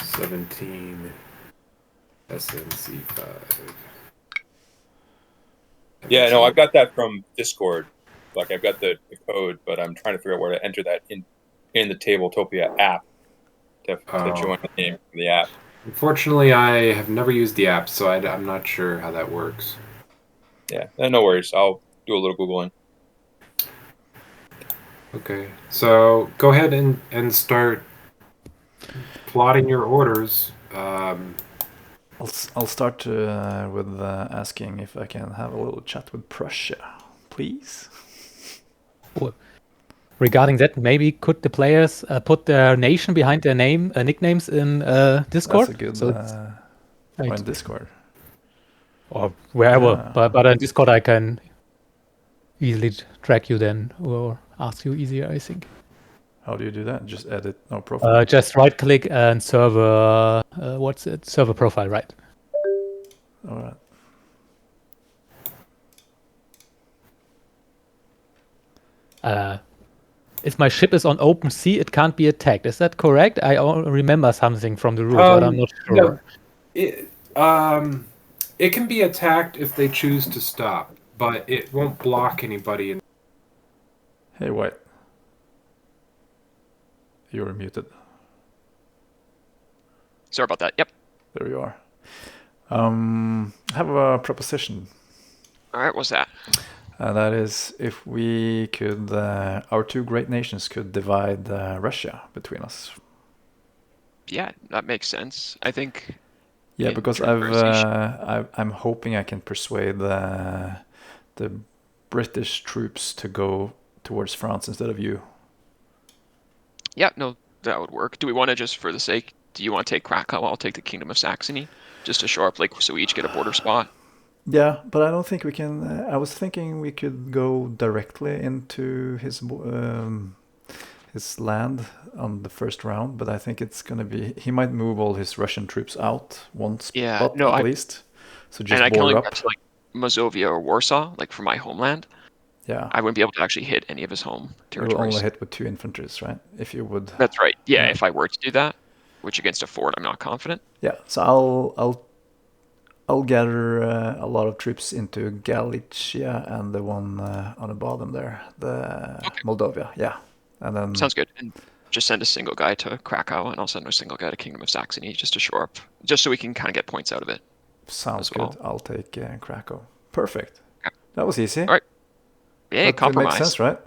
17 SNC5. Yeah, no, I've got that from Discord. Like I've got the code, but I'm trying to figure out where to enter that in the Tabletopia app to join the game from the app. Unfortunately, I have never used the app, so I'm not sure how that works. Yeah, no worries. I'll do a little Googling. Okay, so go ahead and start plotting your orders. I'll start with asking if I can have a little chat with Prussia, please. Regarding that, maybe could the players put their nation behind their nicknames in Discord? That's a good. Or in Discord. Or wherever, Yeah. but on Discord I can easily track you then, or ask you easier, I think. How do you do that? Just edit no profile. Just right click and server. What's it? Server profile, right? All right. If my ship is on open sea, it can't be attacked. Is that correct? I remember something from the rules, but I'm not sure. No, it can be attacked if they choose to stop, but it won't block anybody. Hey, Wyatt. You're muted. Sorry about that. Yep. There you are. I have a proposition. All right. What's that? That is, if we could, our two great nations could divide Russia between us. Yeah, that makes sense. I think Yeah, in because I'm hoping I can persuade the British troops to go towards France instead of you. Yeah, no, that would work. Do we want to just, for the sake, do you want to take Krakow? I'll take the Kingdom of Saxony, just to shore up, like, so we each get a border spot. Yeah, but I don't think we can. I was thinking we could go directly into his land on the first round, but I think it's gonna be he might move all his Russian troops out one Yeah, spot no, at I least. So and just I can only border get up. to like Mazovia or Warsaw, like from my homeland. Yeah, I wouldn't be able to actually hit any of his home you will only territories. hit with 2 infantries, right? If you would. That's right. Yeah, Yeah. if I were to do that, which against a fort, I'm not confident. Yeah. So I'll gather a lot of troops into Galicia and the one on the bottom there, the Moldavia. Yeah, and then Sounds good. And just send a single guy to Krakow, and I'll send a single guy to Kingdom of Saxony just to shore up, just so we can kind of get points out of it. sounds as well. good. I'll take Krakow. Perfect. Okay. That was easy. All right. Yeah, That compromise. makes sense, right?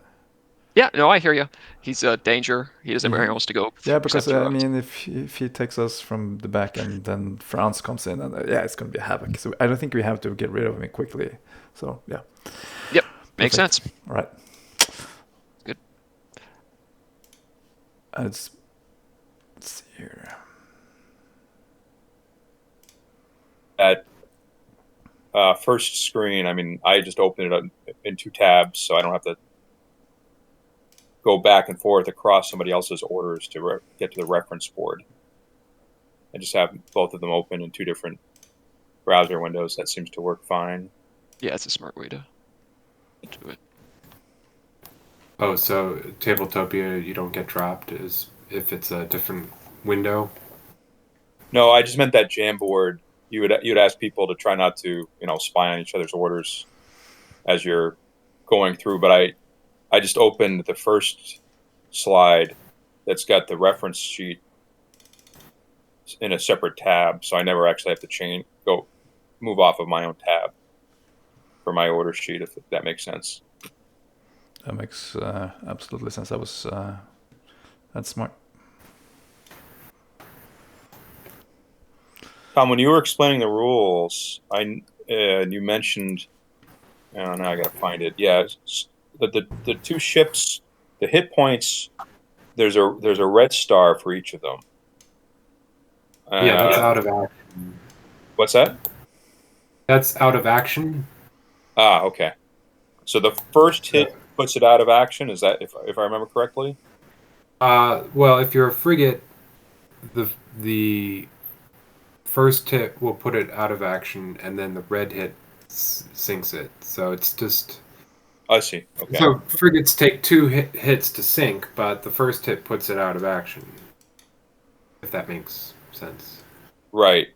Yeah, no, I hear you. He's a danger. He doesn't have Mhm. anywhere else to go. Yeah, except because through I us. mean, if he takes us from the back and then France comes in, and yeah, it's gonna be havoc. So I don't think we have to get rid of him quickly. So yeah. Yep, makes Perfect. sense. All right. Good. Let's see here. At first screen, I mean, I just opened it up in 2 tabs, so I don't have to go back and forth across somebody else's orders to get to the reference board. I just have both of them open in 2 different browser windows. That seems to work fine. Yeah, it's a smart way to do it. Oh, so Tabletopia, you don't get dropped is if it's a different window? No, I just meant that Jamboard. You'd ask people to try not to, spy on each other's orders as you're going through. But I just opened the first slide that's got the reference sheet in a separate tab, so I never actually have to move off of my own tab for my order sheet, if that makes sense. That makes absolutely sense. That's smart. Tom, when you were explaining the rules, you mentioned, oh, now I gotta find it. Yeah, the 2 ships, the hit points. There's a red star for each of them. Yeah, that's out of action. What's that? That's out of action. Ah, okay. So the first hit puts it out of action. Is that if I remember correctly? Well, if you're a frigate, the first hit will put it out of action, and then the red hit sinks it. So it's just. I see. Okay. So frigates take 2 hits to sink, but the first hit puts it out of action. If that makes sense. Right.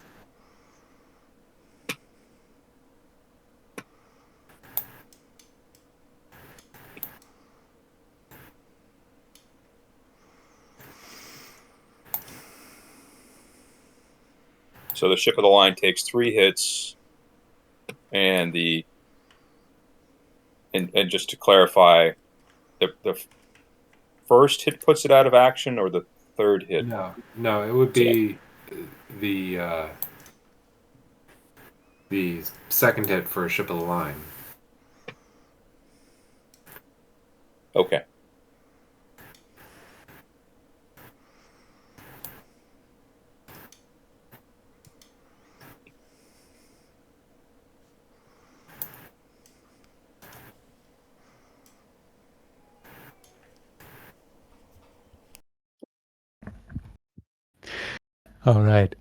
So the ship of the line takes 3 hits, and and just to clarify, the first hit puts it out of action, or the third hit? No, it would be the second hit for a ship of the line. Okay. All right.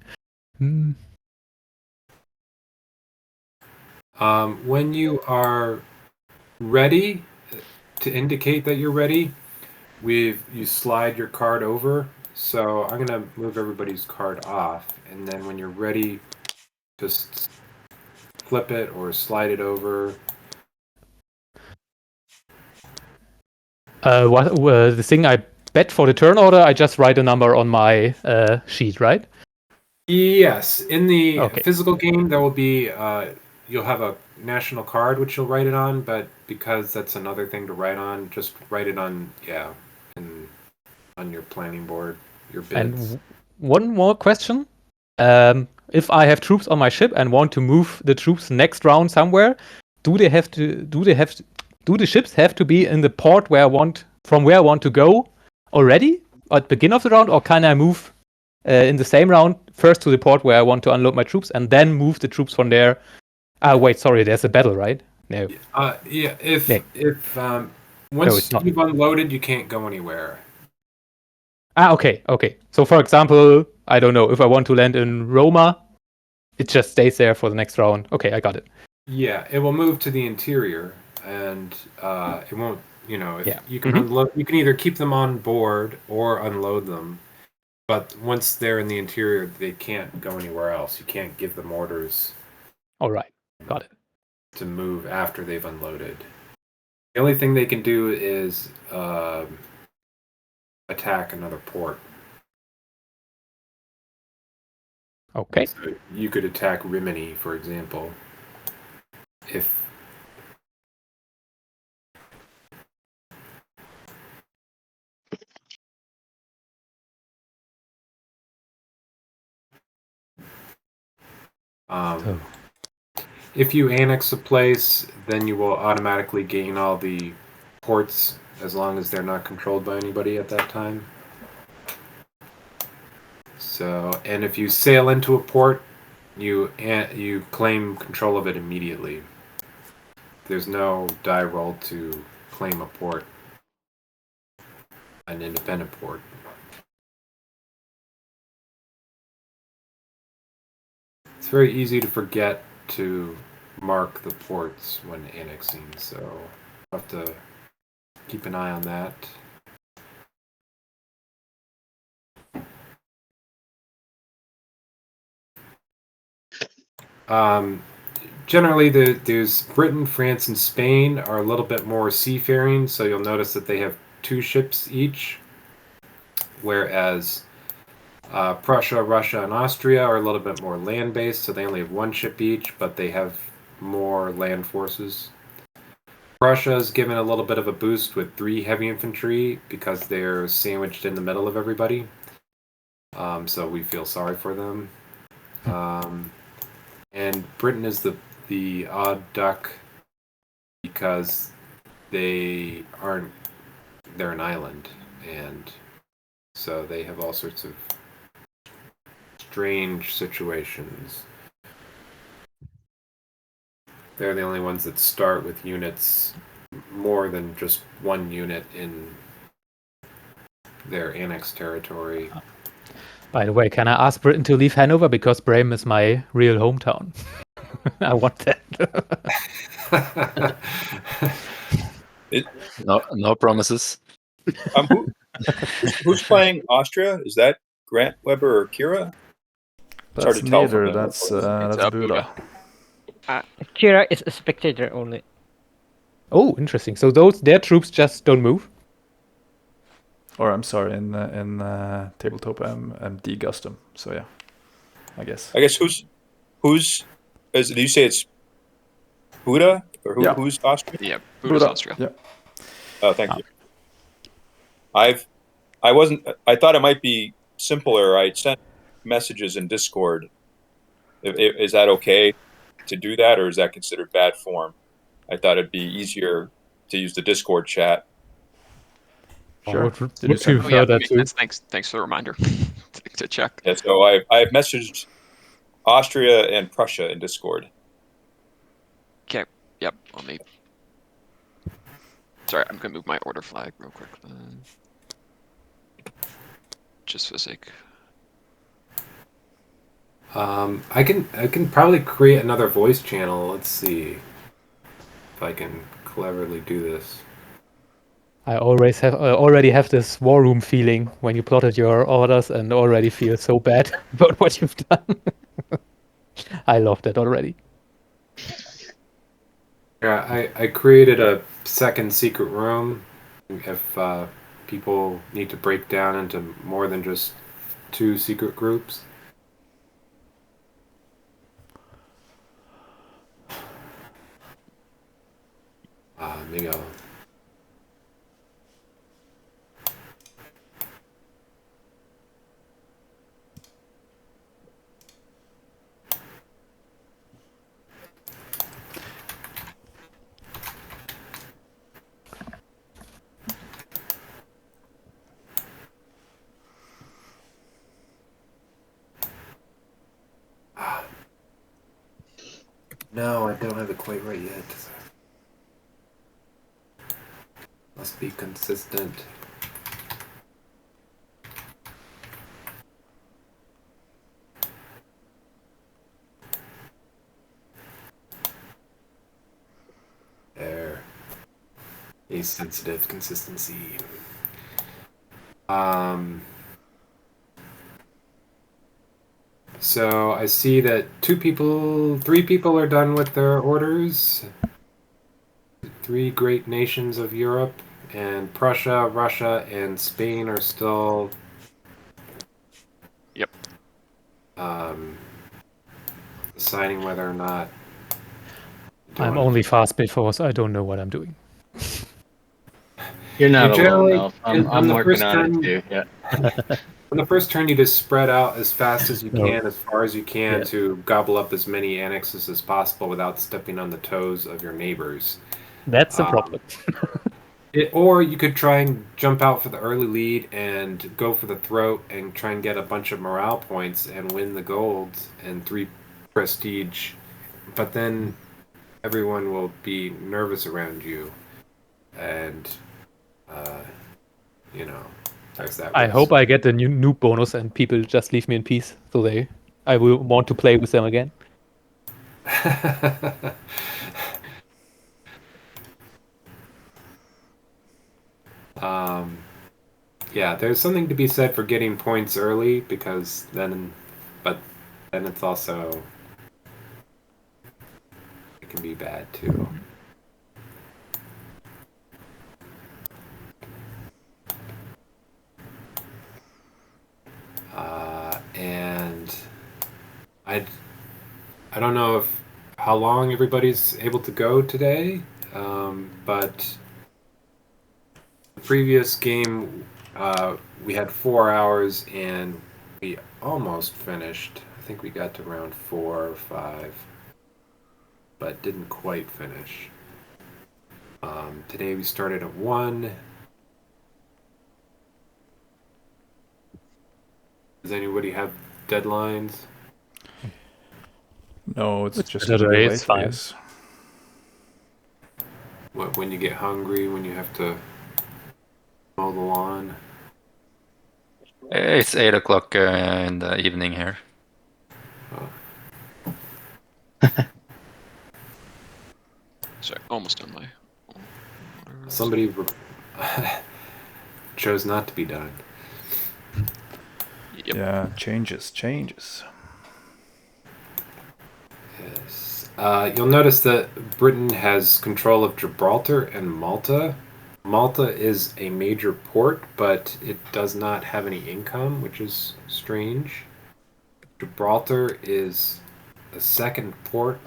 When you are ready, to indicate that you're ready, you slide your card over. So I'm gonna move everybody's card off, and then when you're ready, just flip it or slide it over. The thing I bet for the turn order, I just write a number on my sheet, right? Yes, in the Okay. physical game, there will be you'll have a national card which you'll write it on, but because that's another thing to write on, just write it on on your planning board, your bids. And one more question. if I have troops on my ship and want to move the troops next round somewhere, do the ships have to be in the port from where I want to go already at the beginning of the round, or can I move in the same round first to the port where I want to unload my troops and then move the troops from there? Wait, sorry, there's a battle, right? No. Yeah. If No. once it's not. you've unloaded, you can't go anywhere. Okay. So, for example, I don't know, if I want to land in Roma, it just stays there for the next round. Okay, I got it. Yeah, it will move to the interior, and it won't. If you can unload, you can either keep them on board or unload them. But once they're in the interior, they can't go anywhere else. You can't give them orders. All right, got it. To move after they've unloaded. The only thing they can do is attack another port. Okay. So you could attack Rimini, for example. If if you annex a place, then you will automatically gain all the ports as long as they're not controlled by anybody at that time. So, and if you sail into a port, you claim control of it immediately. There's no die roll to claim a port, an independent port. It's very easy to forget to mark the ports when annexing, so I'll have to keep an eye on that. Generally, there's Britain, France, and Spain are a little bit more seafaring, so you'll notice that they have 2 ships each, whereas Prussia, Russia, and Austria are a little bit more land-based, so they only have 1 ship each, but they have more land forces. Prussia is given a little bit of a boost with 3 heavy infantry because they're sandwiched in the middle of everybody. So we feel sorry for them. And Britain is the odd duck because they're an island, and so they have all sorts of strange situations. They're the only ones that start with units more than just 1 unit in their annexed territory. By the way, can I ask Britain to leave Hanover because Bremen is my real hometown? I want that. No promises. Who's playing Austria? Is that Grant, Weber, or Kira? It's hard That's to tell from neither. the That's Buddha. Kira is a spectator only. Oh, interesting. So their troops just don't move? Or I'm sorry, in tabletop I'm degustum. So yeah, I guess. Who's did you say it's Buddha or Yeah. who's Austria? Yeah, Buddha's Austria. Yeah. Oh, thank you. I thought it might be simpler. I sent messages in Discord. Is that okay to do that, or is that considered bad form? I thought it'd be easier to use the Discord chat. Sure. Would Did you send Oh, me? yeah, that makes too. sense. Thanks for the reminder to check. Yeah, so I have messaged Austria and Prussia in Discord. Okay. Yep. Let me. Sorry, I'm gonna move my order flag real quick. Just for the sake. I can probably create another voice channel. Let's see if I can cleverly do this. I already have this war room feeling when you plotted your orders and already feel so bad about what you've done. I love that already. Yeah, I created a second secret room. If people need to break down into more than just 2 secret groups. Maybe I'll. No, I don't have it quite right yet. Must be consistent. There. A sensitive consistency. So I see that 3 people are done with their orders. 3 great nations of Europe, and Prussia, Russia, and Spain are still Yep. deciding whether or not. I'm only fast before, so I don't know what I'm doing. You're not You alone, generally, Melf. on I'm the working first on it turn, too. Yeah. on the first turn, you just spread out as fast as you No. can, as far as you can, Yeah. to gobble up as many annexes as possible without stepping on the toes of your neighbors. That's the problem. Or you could try and jump out for the early lead and go for the throat and try and get a bunch of morale points and win the gold and 3 prestige. But then everyone will be nervous around you, and there's that I risk. hope I get the new noob bonus and people just leave me in peace, so I will want to play with them again. Yeah, there's something to be said for getting points early, because then it's also, it can be bad too. And I don't know how long everybody's able to go today, but the previous game we had 4 hours and we almost finished. I think we got to round 4 or 5, but didn't quite finish. Today we started at 1. Does anybody have deadlines? No, it's just better gonna be today, it's late, I fine. guess. When you get hungry, when you have to mow the lawn? It's 8 o'clock in the evening here. Sorry, almost done my. Somebody chose not to be done. Yep. Yeah, changes. Yes. You'll notice that Britain has control of Gibraltar and Malta. Malta is a major port, but it does not have any income, which is strange. Gibraltar is a second port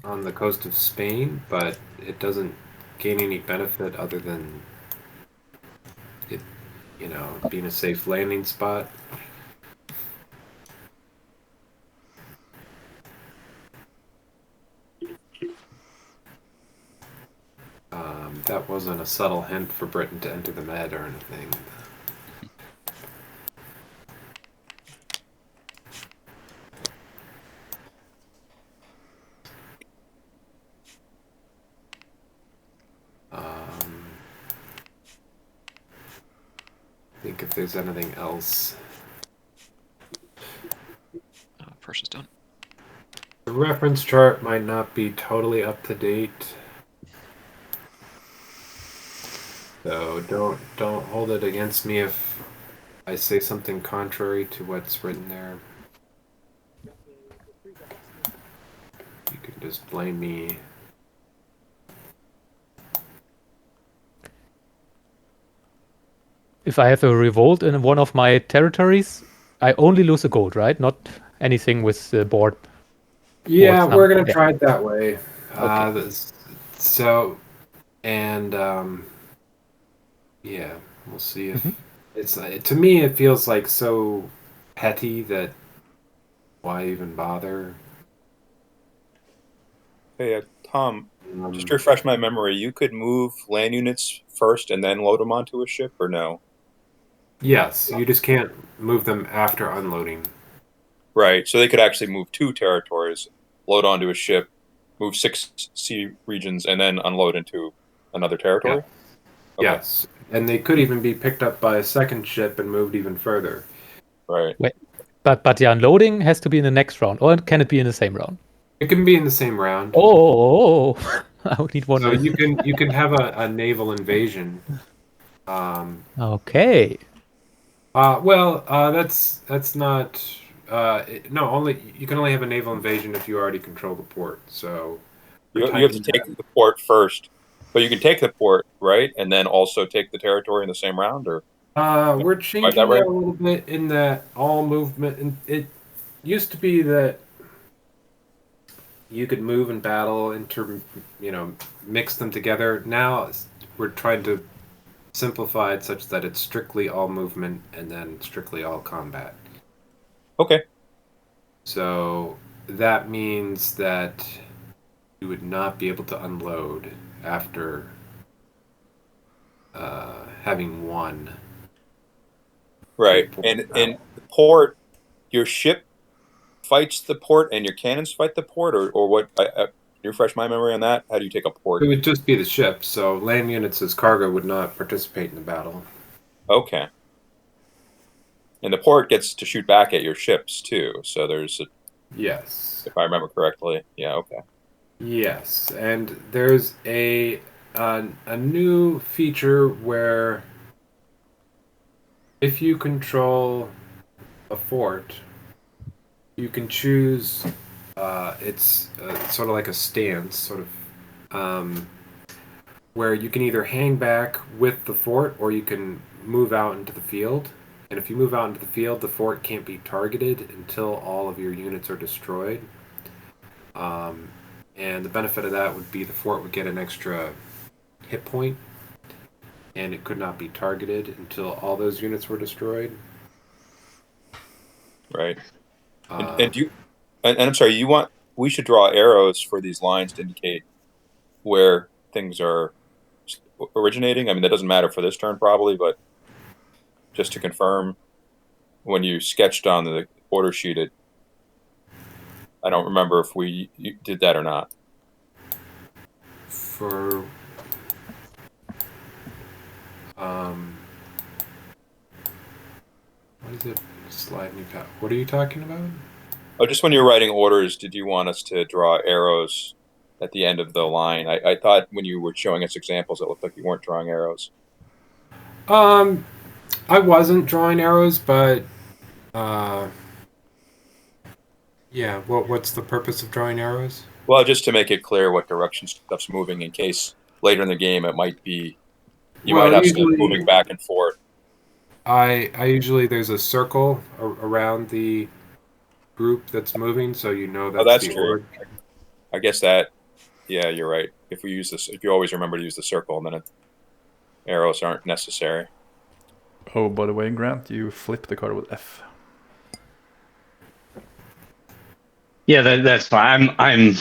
on the coast of Spain, but it doesn't gain any benefit other than it, being a safe landing spot. That wasn't a subtle hint for Britain to enter the Med or anything. Think if there's anything else. Prussia's done. The reference chart might not be totally up to date, so don't hold it against me if I say something contrary to what's written there. You can just blame me. If I have a revolt in one of my territories, I only lose a gold, right? Not anything with the board. Yeah, we're gonna Yeah. try it that way. Okay. So, and yeah, we'll see if it's. To me, it feels like so petty that why even bother? Hey, Tom, just to refresh my memory, you could move land units first and then load them onto a ship, or no? Yes, you just can't move them after unloading. Right. So they could actually move 2 territories, load onto a ship, move 6 sea regions, and then unload into another territory? Yeah. Okay. Yes, and they could even be picked up by a second ship and moved even further. Right. Wait, but the unloading has to be in the next round, or can it be in the same round? It can be in the same round. Oh, I would need one So more. you can have a naval invasion. Okay. That's not. No, only you can only have a naval invasion if you already control the port. So You have to take the port first, but you can take the port, right, and then also take the territory in the same round, or We're that changing right? it a little bit in that all movement. And it used to be that you could move in battle, mix them together. Now we're trying to simplify it such that it's strictly all movement and then strictly all combat. Okay. So that means that you would not be able to unload after having won. Right. And the port, your ship fights the port and your cannons fight the port, or what? Can you refresh my memory on that? How do you take a port? It would just be the ship, so land units as cargo would not participate in the battle. Okay. And the port gets to shoot back at your ships too. So there's Yes. if I remember correctly. Yeah, okay. Yes, and there's a new feature where if you control a fort, you can choose. It's sort of like a stance, where you can either hang back with the fort or you can move out into the field. And if you move out into the field, the fort can't be targeted until all of your units are destroyed. And the benefit of that would be the fort would get an extra hit point, and it could not be targeted until all those units were destroyed. Right. And I'm sorry, we should draw arrows for these lines to indicate where things are originating. I mean, that doesn't matter for this turn probably, but just to confirm, when you sketched on the order sheet, I don't remember if you did that or not. For what is it? Slide me past. What are you talking about? Oh, just when you're writing orders, did you want us to draw arrows at the end of the line? I thought when you were showing us examples, it looked like you weren't drawing arrows. I wasn't drawing arrows, but yeah. What's the purpose of drawing arrows? Well, just to make it clear what direction stuff's moving, in case later in the game it might be you might have stuff moving back and forth. I usually there's a circle around the group that's moving, so you know that's the true. order. I guess that, yeah, you're right. If we use this, if you always remember to use the circle, and then arrows aren't necessary. Oh, by the way, Grant, you flip the card with F. Yeah, that's fine. I'm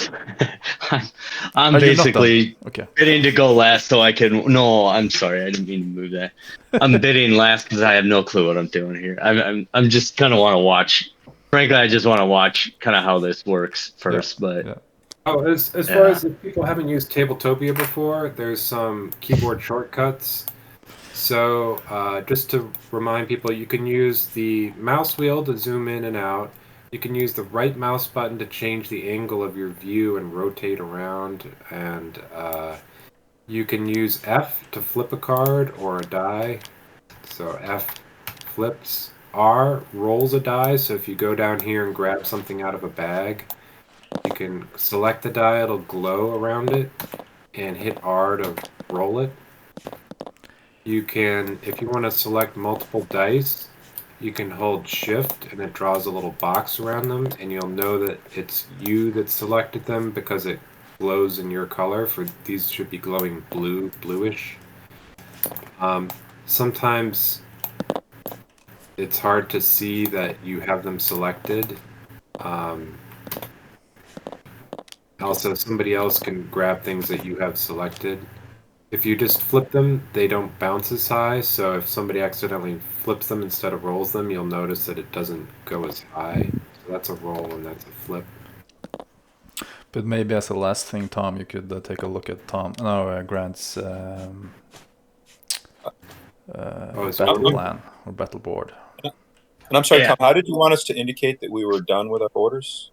basically bidding to go last so I can. No, I'm sorry, I didn't mean to move that. I'm bidding last because I have no clue what I'm doing here. I'm just kind of want to watch. Frankly, I just want to watch kind of how this works first. But oh, as far as if people haven't used Tabletopia before, there's some keyboard shortcuts. So just to remind people, you can use the mouse wheel to zoom in and out. You can use the right mouse button to change the angle of your view and rotate around. And you can use F to flip a card or a die. So F flips. R rolls a die. So if you go down here and grab something out of a bag, you can select the die, it'll glow around it, and hit R to roll it. You can, if you want to select multiple dice, you can hold shift and it draws a little box around them, and you'll know that it's you that selected them because it glows in your color. For these should be glowing bluish. Sometimes it's hard to see that you have them selected. Also, somebody else can grab things that you have selected. If you just flip them, they don't bounce as high, so if somebody accidentally flips them instead of rolls them, you'll notice that it doesn't go as high. So that's a roll and that's a flip. But maybe as a last thing, Tom, you could take a look at Grant's battle plan or battle board. And I'm sorry, Yeah. Tom, how did you want us to indicate that we were done with our orders?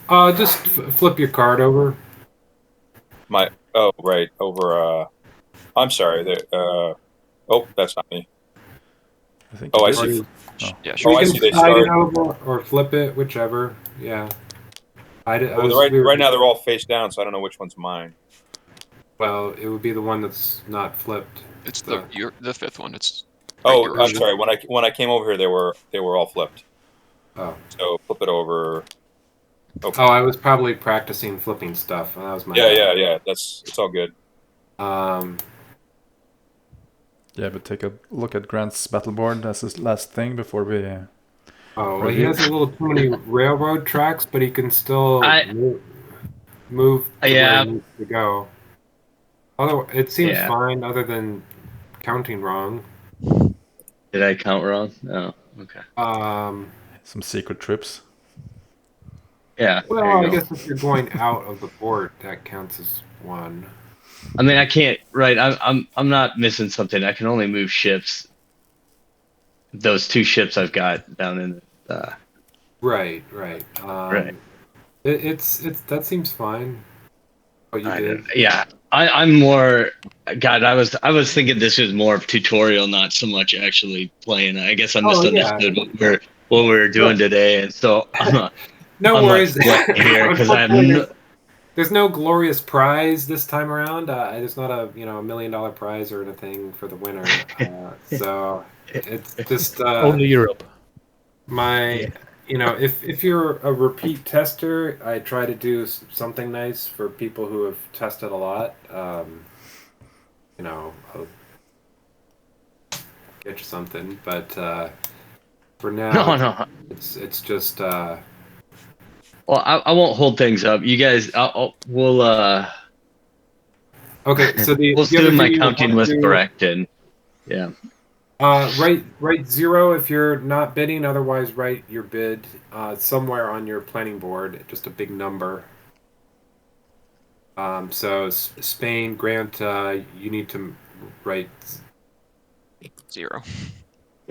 Just flip your card over. Over. I'm sorry. That's not me. I think. Oh, I you see. did. Yeah, Oh, sure. I You see. They can slide it start. over or flip it, whichever. Yeah. Right now they're all face down, so I don't know which one's mine. Well, it would be the one that's not flipped. It's the fifth one. It's Oh, your I'm version. sorry. When I came over here, they were all flipped. Oh. So flip it over. Okay. Oh, I was probably practicing flipping stuff. That was my. Yeah. It's all good. Yeah, but take a look at Grant's battle board as his last thing before we. Well, he has a little too many railroad tracks, but he can still move to where he needs to go. Although it seems fine, other than counting wrong. Did I count wrong? Oh, okay. Some secret trips. Yeah. Well, I guess if you're going out of the board, that counts as one. I mean, I can't. Right. I'm not missing something. I can only move ships. Those 2 ships I've got down in the. Right. Right. It's that seems fine. What you did. Yeah. I'm more. God, I was thinking this was more of tutorial, not so much actually playing. I guess I misunderstood what we were doing today, and so no worries. Here because there's no glorious prize this time around. There's not a $1 million prize or anything for the winner. So it's just only Europe. If you're a repeat tester, I try to do something nice for people who have tested a lot. I'll get you something, but for now, no. It's just. Well, I won't hold things up. You guys, we'll. Okay, so we'll assume my counting was correct, and yeah. Write 0 if you're not bidding. Otherwise, write your bid somewhere on your planning board. Just a big number. So Spain, Grant, you need to write 0.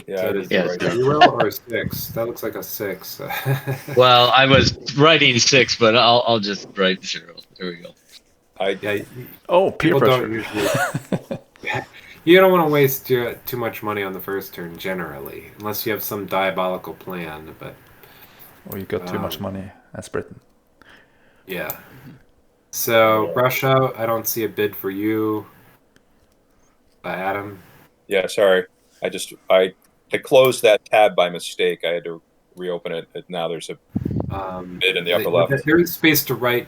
Yeah, is yeah, right. 0 or 6. That looks like a 6. Well, I was writing 6, but I'll just write 0. There we go. Peer pressure. Don't usually. You don't want to waste too much money on the first turn, generally, unless you have some diabolical plan. But or you got too much money as Britain. Yeah. So Prussia, I don't see a bid for you. Adam. Yeah, sorry. I closed that tab by mistake. I had to reopen it. But now there's a bid in the upper left. There is space to write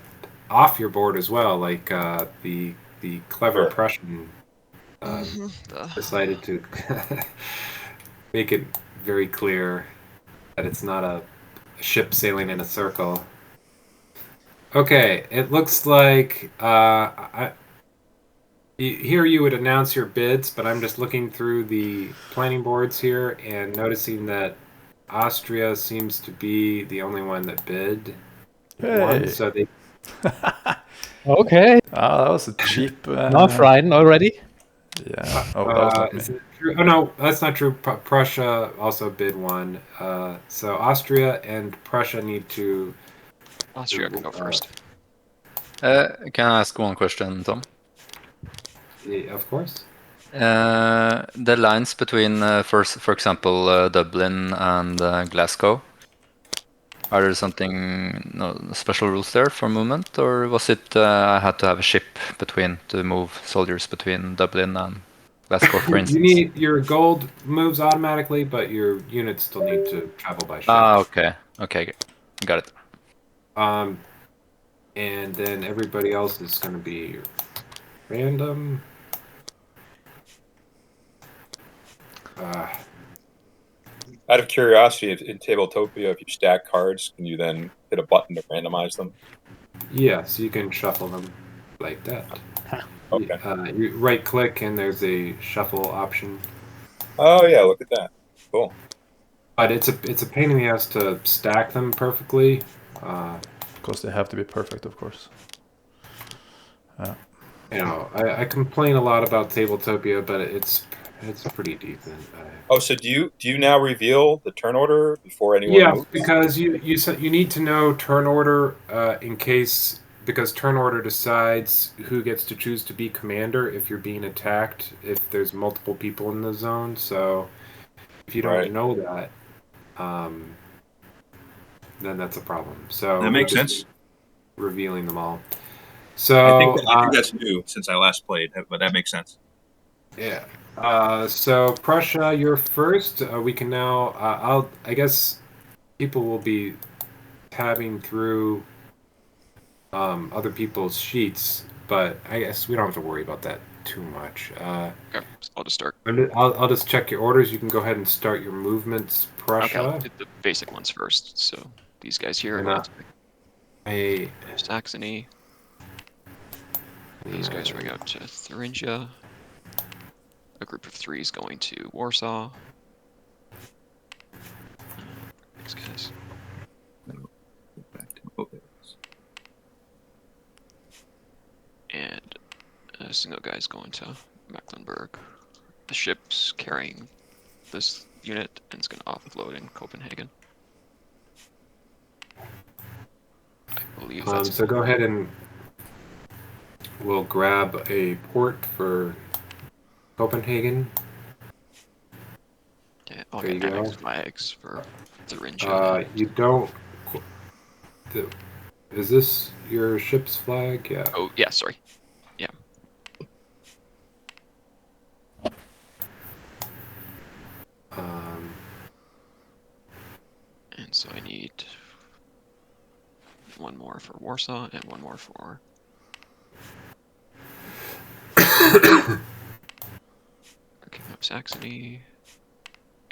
off your board as well, like the clever Prussian decided to make it very clear that it's not a ship sailing in a circle. Okay, it looks like here you would announce your bids, but I'm just looking through the planning boards here and noticing that Austria seems to be the only one that bid. Hey. So they. Okay. That was a cheap. Not frightened already. Yeah. That was not me. Is it true? Oh no, that's not true. Prussia also bid one. So Austria and Prussia need to. Austria can go first. Can I ask one question, Tom? Yeah, of course. The lines between, for example, Dublin and Glasgow. Are there special rules there for movement, or was it I had to have a ship to move soldiers between Dublin and Glasgow, for instance? Your gold moves automatically, but your units still need to travel by ship. Okay, got it. And then everybody else is going to be random. Out of curiosity, in Tabletopia, if you stack cards, can you then hit a button to randomize them? Yeah, so you can shuffle them like that. Okay. You right-click and there's a shuffle option. Oh yeah, look at that. Cool. But it's a pain in the ass to stack them perfectly. Because they have to be perfect, of course. You know, I complain a lot about Tabletopia, but it's pretty decent. Oh, so do you now reveal the turn order before anyone Yeah, moves? because you need to know turn order in case, because turn order decides who gets to choose to be commander if you're being attacked, if there's multiple people in the zone. So if you don't Right. know that, then that's a problem. So That we're makes just sense. revealing them all. I So think that's new since I last played, but that makes sense. yeah. So Prussia, you're first. We can now. I guess people will be tabbing through other people's sheets, but I guess we don't have to worry about that too much. Okay, I'll just start. I'll just check your orders. You can go ahead and start your movements, Okay, I'll Prussia. do the basic ones first. So these guys here are And going to I Saxony. These guys are going out to Thuringia. A group of 3 is going to Warsaw. These guys. And a single guy is going to Mecklenburg. The ship's carrying this unit and it's going to offload in Copenhagen. I believe that's so go ahead and we'll grab a port for Copenhagen. Okay, I'll There get you annex go. flags for Thuringia. You don't. Is this your ship's flag? Yeah. Oh, yeah, sorry. Yeah. And so I need 1 more for Warsaw and 1 more for Kingdom of Saxony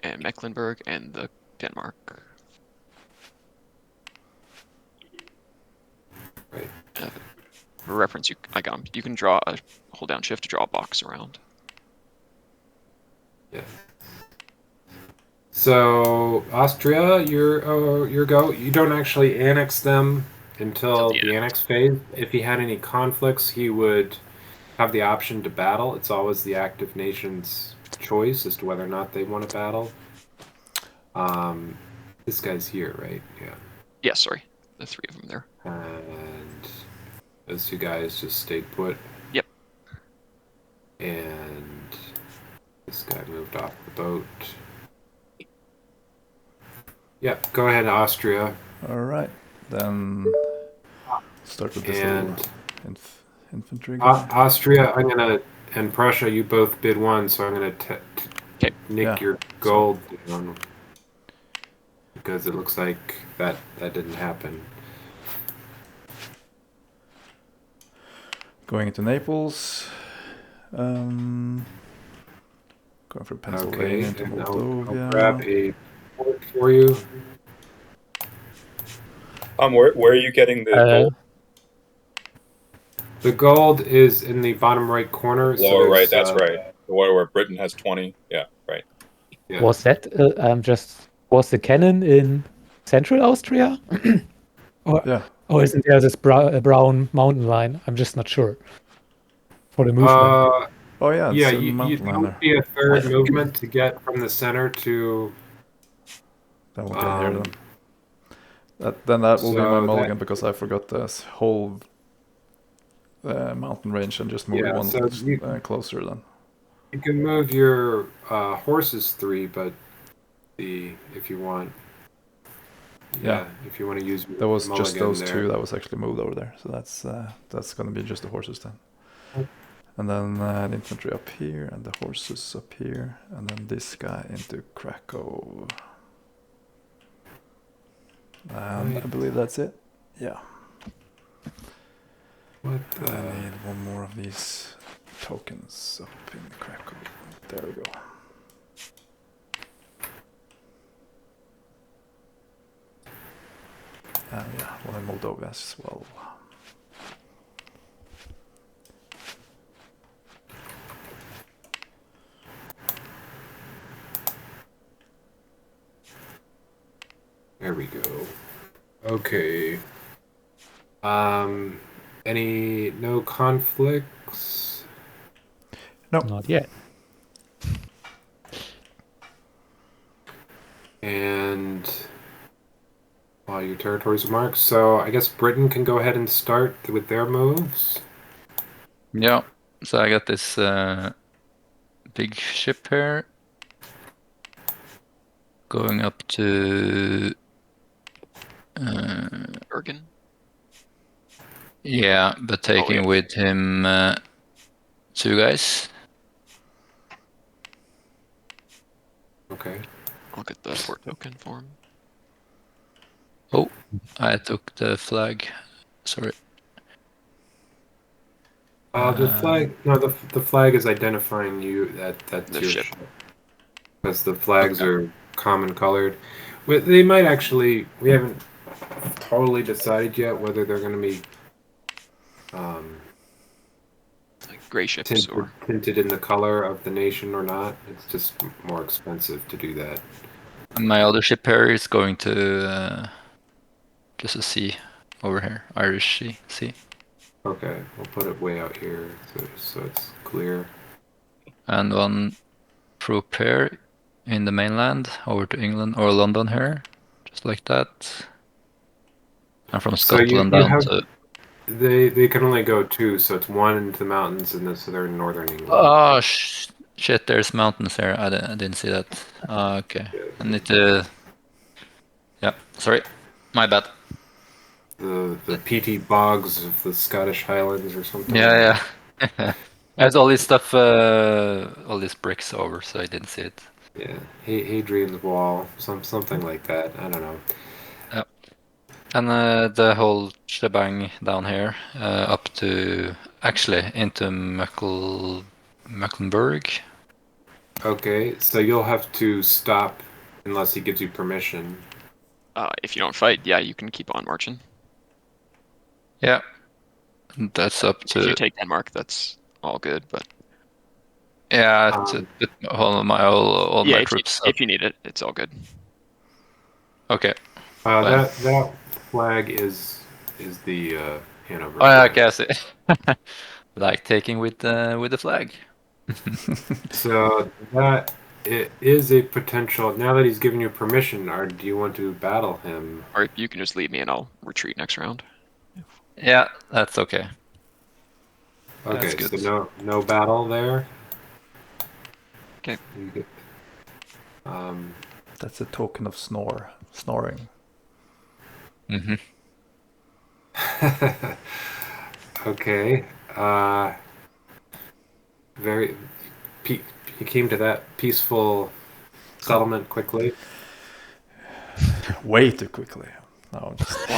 and Mecklenburg and the Denmark. Right. For reference, I got 'em. You can draw hold down shift to draw a box around. Yeah. So Austria, your go. You don't actually annex them until the annex phase. If he had any conflicts, he would have the option to battle. It's always the active nation's choice as to whether or not they want to battle. This guy's here, right? Yeah. Yeah, sorry. The 3 of them there. And those 2 guys just stayed put. Yep. And this guy moved off the boat. Yep, go ahead, Austria. All right, then start with this And little infantry guy. Austria, and Prussia, you both bid 1, so I'm gonna nick your gold down because it looks like that didn't happen. Going into Naples. Going from Pennsylvania into and Moldova. I'll grab a port for you. Where are you getting the gold? The gold is in the bottom right corner. Lower right, that's right. The one where Britain has 20. Yeah, right. Yeah. Was that was the cannon in central Austria? Or isn't there this brown mountain line? I'm just not sure. For the movement. Oh yeah, yeah. it's a You mountain line don't there. see a third movement to get from the center to. Then we can hear them. Then that will be my so mulligan because I forgot this whole mountain range and just moved Yeah, one so closer then. You can move your horses 3, but if you want. Yeah, if you want to use there was just those there. 2 that was actually moved over there, so that's gonna be just the horses then. And then the infantry up here and the horses up here, and then this guy into Krakow. And I believe that's it. Yeah. I need 1 more of these tokens up in Krakow. There we go. And yeah, 1 in Moldova as well. There we go. Okay. No conflicts? No. Not yet. And your territories are marked. So I guess Britain can go ahead and start with their moves. Yeah. So I got this big ship here. Going up to Bergen. yeah, but taking yeah. with him 2 guys. Okay. I'll get the port token for him. Oh, I took the flag. Sorry. The flag. No, the flag is identifying you. That's The your ship. ship. Because the flags Okay. are common colored. They might actually. We haven't totally decided yet whether they're going to be Like gray ships or tinted in the color of the nation or not. It's just more expensive to do that. And my other ship here is going to just a sea over here, Irish Sea. Okay, we'll put it way out here so it's clear. And one troop here in the mainland over to England or London here, just like that. And from So Scotland you down have to. they can only go 2, so it's 1 into the mountains in the southern northern England. Oh shit! There's mountains there. I didn't see that. Okay, I need to. Yeah, sorry, my bad. The peaty bogs of the Scottish Highlands or something. Yeah. There's all this stuff, all these bricks over, so I didn't see it. Yeah, Hadrian's Wall, something like that. I don't know. Yeah. And the whole shebang down here, up to actually into Mecklenburg. Okay, so you'll have to stop unless he gives you permission. if you don't fight, yeah, you can keep on marching. Yeah, that's up If you to. take Denmark, that's all good. But Yeah, to put all my troops up. if you need it, it's all good. Okay. That flag is the Hanover. Oh yeah, flag. okay, I see. Like taking with the flag. So that it is a potential. Now that he's given you permission, do you want to battle him? Or you can just leave me and I'll retreat next round. Yeah, that's okay. Okay, That's so good. no battle there. Okay. That's a token of snoring. Mm-hmm. Okay. He came to that peaceful settlement quickly. Way too quickly. No, just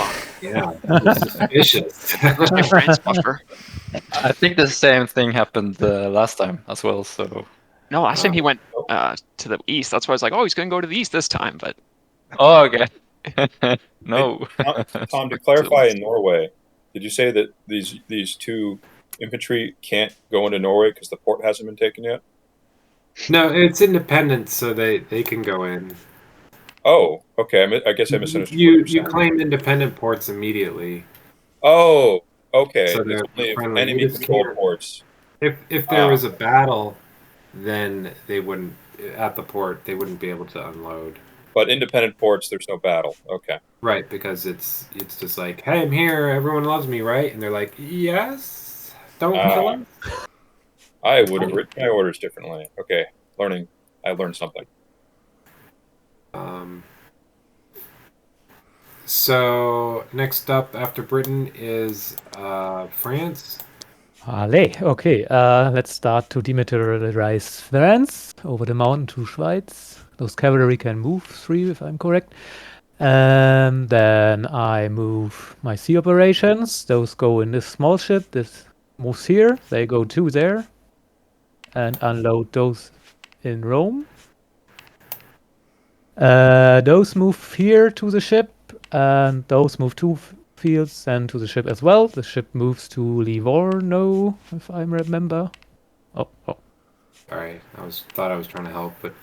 Yeah, that's suspicious. France buffer. I think the same thing happened last time as well. So. No, last time he went to the east. That's why I was like, oh, he's going to go to the east this time. But Oh, okay. No. Tom, to clarify, in Norway, did you say that these 2 infantry can't go into Norway because the port hasn't been taken yet? No, it's independent, so they can go in. Oh, okay. I guess I misunderstood what You you're saying. claim independent ports immediately. Oh, okay. So It's they're only if friendly. You enemy just controlled can't. ports. If there was a battle, then they wouldn't at the port. They wouldn't be able to unload. But independent ports, there's no battle. Okay. Right, because it's just like, hey, I'm here. Everyone loves me, right? And they're like, yes. Don't kill us. I would have written my orders differently. Okay, I learned something. So next up after Britain is France. Allez, okay. Let's start to demilitarize France over the mountain to Schweiz. Those cavalry can move 3, if I'm correct. And then I move my sea operations. Those go in this small ship. This moves here. They go 2 there. And unload those in Rome. Those move here to the ship. And those move 2 fields and to the ship as well. The ship moves to Livorno, if I remember. Oh. Sorry, thought I was trying to help, but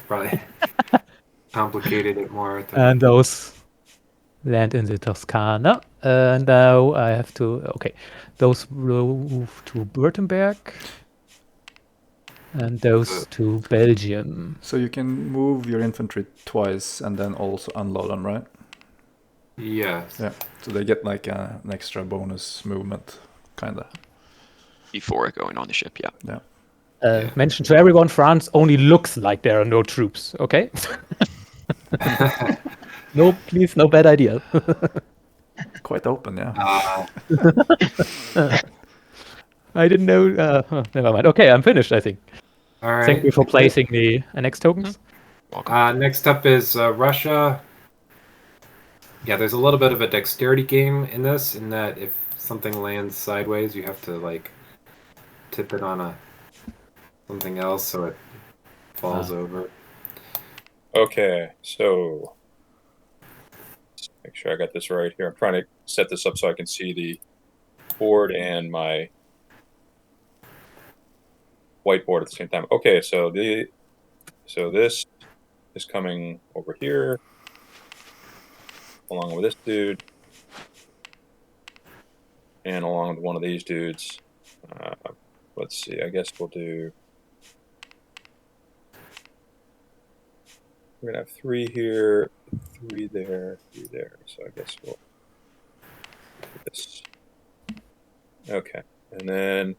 probably complicated it more. And those land in the Toscana. And now I have to... Okay, those will move to Württemberg. And those to Belgium. So you can move your infantry twice and then also unload them, right? Yes. Yeah. So they get like an extra bonus movement, kinda. Before going on the ship, yeah. Yeah. Yeah. Mention to everyone, France only looks like there are no troops, okay? No, please, no bad idea. Quite open, yeah. I didn't know. Never mind. Okay, I'm finished, I think. All right. Thank you for placing the annex tokens. Welcome. Next up is Russia. Yeah, there's a little bit of a dexterity game in this, in that if something lands sideways, you have to like tip it on something else so it falls over. Okay, so let's make sure I got this right here. I'm trying to set this up so I can see the board and my whiteboard at the same time. Okay, so this is coming over here along with this dude and along with one of these dudes. Let's see, I guess we'll do... We're gonna have 3 here, 3 there, 3 there. So I guess we'll do this. Okay, and then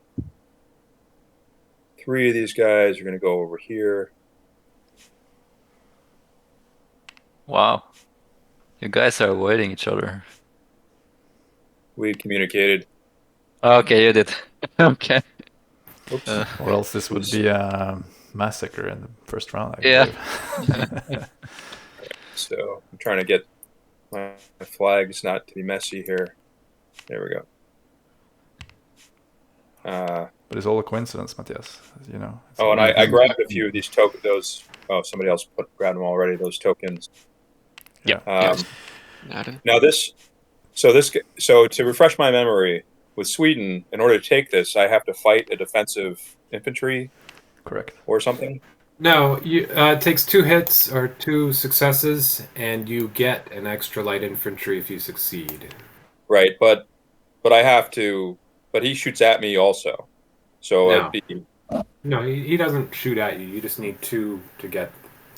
3 of these guys are gonna go over here. Wow. You guys are avoiding each other. We communicated. Okay, you did. Okay. Oops. Or else this would be a massacre in the first round, I Yeah. believe. So I'm trying to get my flags not to be messy here. There we go. But it's all a coincidence, Matthias. You know. It's Oh, and all- I grabbed a few of these tokens. Those. Oh, somebody else grabbed them already. Those tokens. Yeah. Added. Now so to refresh my memory, with Sweden, in order to take this, I have to fight a defensive infantry Correct. or something. No, it takes 2 hits or 2 successes, and you get an extra light infantry if you succeed. Right, but I have to. But he shoots at me also, so No. it'd be No, he doesn't shoot at you. You just need 2 to get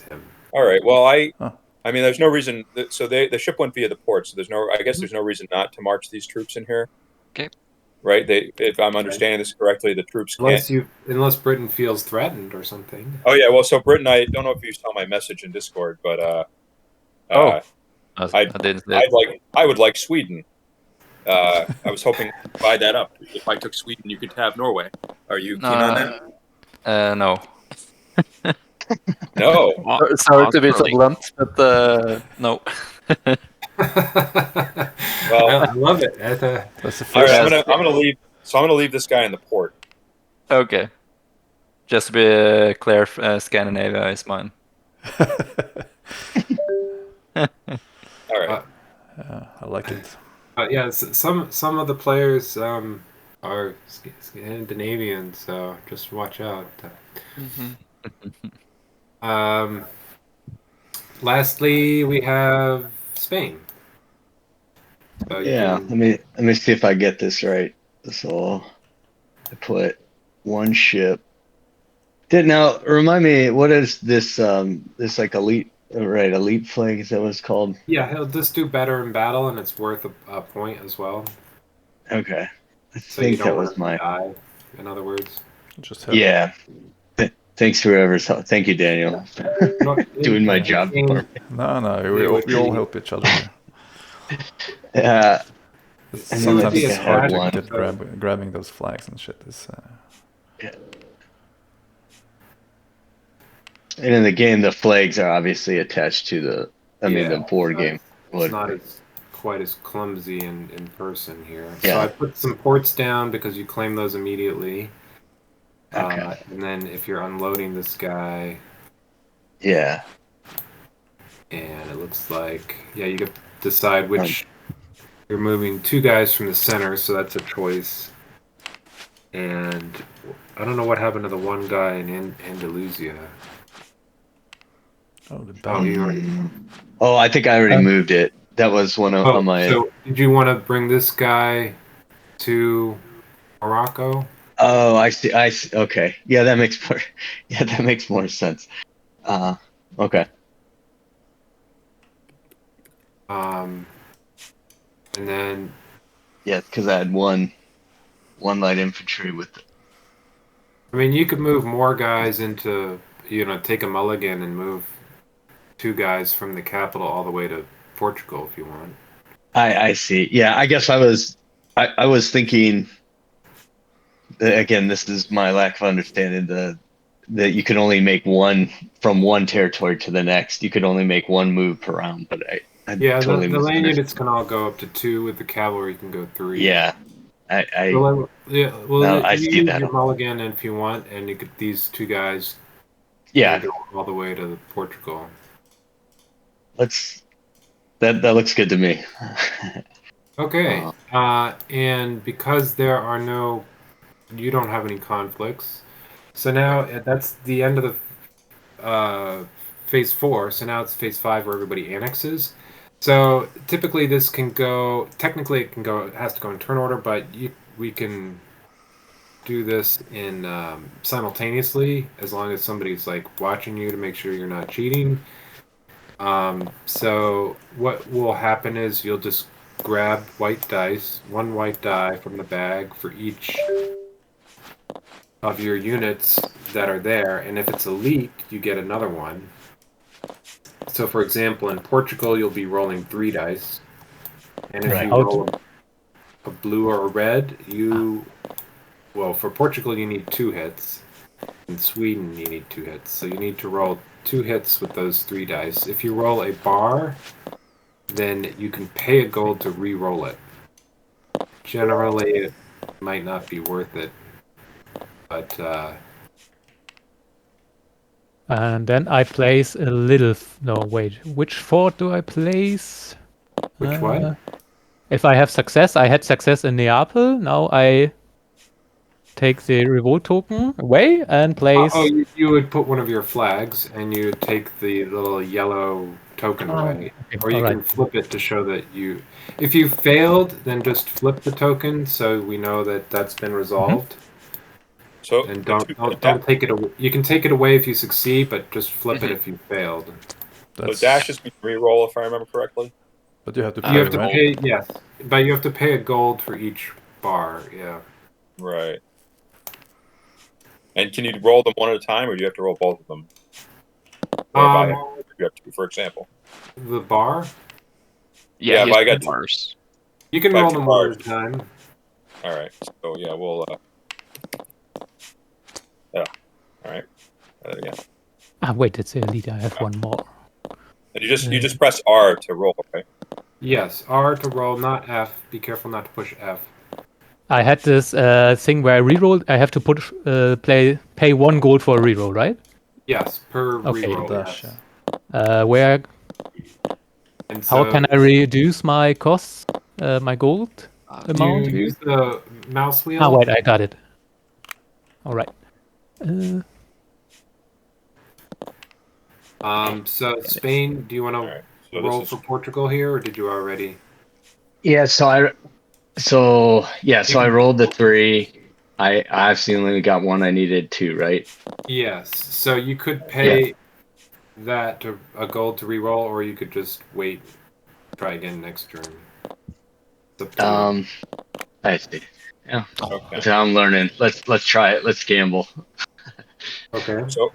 him. all right. Well, Huh. I mean, there's no reason. So the ship went via the port, so I guess there's no reason not to march these troops in here. Okay. Right. If I'm understanding this correctly, the troops can't. Unless Britain feels threatened or something. Oh yeah. Well, so Britain, I don't know if you saw my message in Discord, but I didn't. I would like Sweden. I was hoping to divide that up. If I took Sweden, you could have Norway. Are you keen on that? No. No. Sorry to be so blunt, but no. Well, I love it. That's the all first. right, I'm gonna leave. So I'm gonna leave this guy in the port. Okay. Just to be clear, Scandinavia is mine. All right. I like it. Yeah, some of the players are Scandinavian, so just watch out. Lastly, we have Spain. So Yeah, let me see if I get this right. So I put 1 ship. Now remind me, what is this? This like elite, right? Elite flag, is that what it's called? Yeah, he'll just do better in battle, and it's worth a point as well. Okay, I So you think don't that want was to my. die. In other words, Just have Yeah. Thanks for whoever's. Thank you, Daniel. Doing my job for me. No, we all help each other here. And then Sometimes I think it's I hard had to one. get grabbing those flags and shit. And in the game, the flags are obviously attached to the board game. It's not quite as clumsy in person here. So Yeah. I put some ports down because you claim those immediately. Okay. And then if you're unloading this guy, Yeah. and it looks like, yeah, you get to decide which. You're moving 2 guys from the center, so that's a choice. And I don't know what happened to the 1 guy in Andalusia. Oh, the Oh, battle. you already. Oh, I think I already moved it. That was one of Oh, my. so did you want to bring this guy to Morocco? Oh, I see. I see. Okay. Yeah, that makes more. Yeah, that makes more sense. Okay. And then Yeah, because I had one light infantry with. I mean, you could move more guys into, take a mulligan and move 2 guys from the capital all the way to Portugal if you want. I see. Yeah, I guess I was thinking. Again, this is my lack of understanding that you can only make one from one territory to the next. You could only make one move per round, but I Yeah, totally the land misunderstood. units can all go up to 2. With the cavalry, you can go 3. Yeah, Well, now I you see use that. your mulligan if you want, and you could these 2 guys Yeah, can go all the way to Portugal. that looks good to me. Okay, and because you don't have any conflicts, so now that's the end of the phase 4. So now it's phase 5 where everybody annexes. So typically technically it has to go in turn order, but we can do this in simultaneously as long as somebody's like watching you to make sure you're not cheating. So what will happen is you'll just grab white dice, 1 white die from the bag for each of your units that are there, and if it's elite, you get another one. So, for example, in Portugal, you'll be rolling 3 dice, and if Right. you roll a blue or a red, well, for Portugal, you need 2 hits. In Sweden, you need 2 hits. So you need to roll 2 hits with those 3 dice. If you roll a bar, then you can pay a gold to re-roll it. Generally, it might not be worth it, but And then I place a little. No, wait. Which fort do I place? which one? If I have success, I had success in Neapel. Now I take the revolt token away and place. You would put one of your flags, and you take the little yellow token away, okay. or you can flip it to show that you. If you failed, then just flip the token so we know that that's been resolved. So And don't take it away. You can take it away if you succeed, but just flip it if you failed. So dash is re-roll, if I remember correctly. But you have to pay, You have to right? pay, yes, but you have to pay a gold for each bar. Yeah. Right. And can you roll them one at a time, or do you have to roll both of them? You have to, for example. The bar. Yeah, but I got bars. You can Back roll to them one bars. at a time. All right. So yeah, we'll. Yeah. All right. Try that again. Wait, it's a elite. I have one more. And you just press R to roll, right? Yes, R to roll, not F. Be careful not to push F. I had this thing where I rerolled. I have to pay 1 gold for a reroll, right? Yes, per reroll. Dash, Yes. Where? And How so, can I reduce my costs? My gold do amount? you use the mouse wheel? Wait, I got it. All right. So Spain, do you want Right. to roll for Portugal here, or did you already? Yeah. So I rolled the 3. I obviously only got 1. I needed 2, right? Yes. So you could pay that to a gold to re-roll, or you could just wait, try again next turn. It's up to you. I see. Yeah. Okay. So I'm learning. Let's try it. Let's gamble. Okay. So.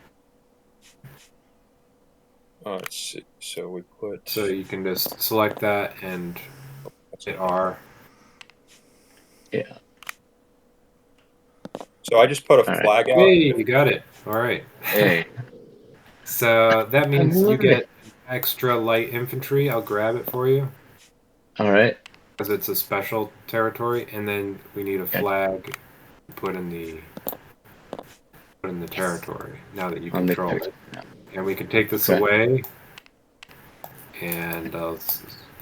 Let's see. So we put. So you can just select that and hit R. Yeah. So I just put a All right. flag out. Hey, you got it. All right. Hey. So that means you learning. get extra light infantry. I'll grab it for you All right. because it's a special territory, and then we need a flag to put in the territory now that you On the control it. yeah. And we can take this Okay. away, and I'll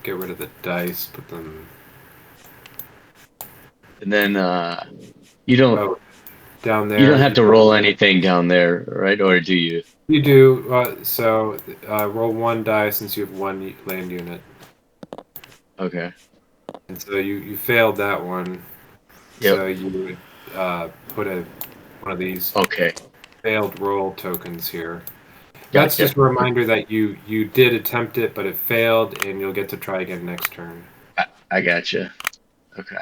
get rid of the dice. Put them. And then you don't Down there. you don't have to roll anything down there, right? Or do you? You do. So roll 1 die since you have 1 land unit. Okay. And so you failed that one. Yep. So you would put one of these Okay. failed roll tokens here. That's Gotcha. just a reminder that you did attempt it, but it failed, and you'll get to try again next turn. I gotcha. Okay.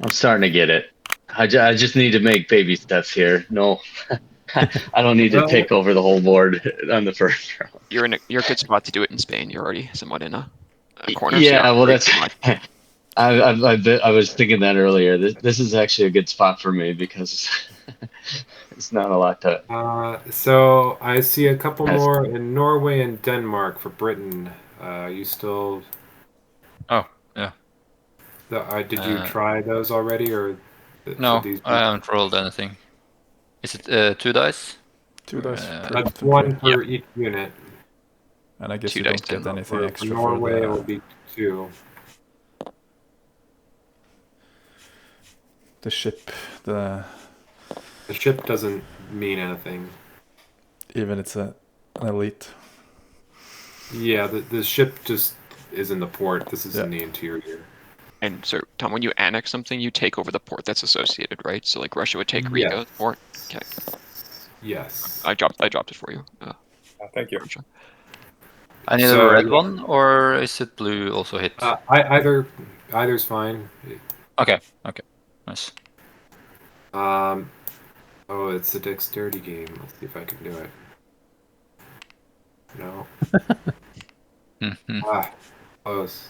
I'm starting to get it. I just need to make baby steps here. No, I don't need to Well, take over the whole board on the first round. You're a good spot to do it in Spain. You're already somewhat in a corner. So Yeah, well, great that's. spot. I was thinking that earlier. This is actually a good spot for me because it's not a lot to. So I see a couple That's- more in Norway and Denmark for Britain. You still? Oh, yeah. Did you try those already, or No, should these be? I haven't rolled anything. Is it 2 dice? 2 dice per That's infantry. one per each unit. And I guess 2 you dice don't get in. anything For extra Norway, it will for be 2. the ship. The ship doesn't mean anything. Even it's an elite. Yeah, the ship just is in the port. This is Yeah. in the interior. And so, Tom, when you annex something, you take over the port that's associated, right? So, like Russia would take Riga Yes. port. Okay, Yes. I dropped it for you. Thank you. Russia. I need So, a red yeah. one, or is it blue also hit? Either's fine. Okay, nice. Oh, it's a dexterity game. Let's see if I can do it. No. Close.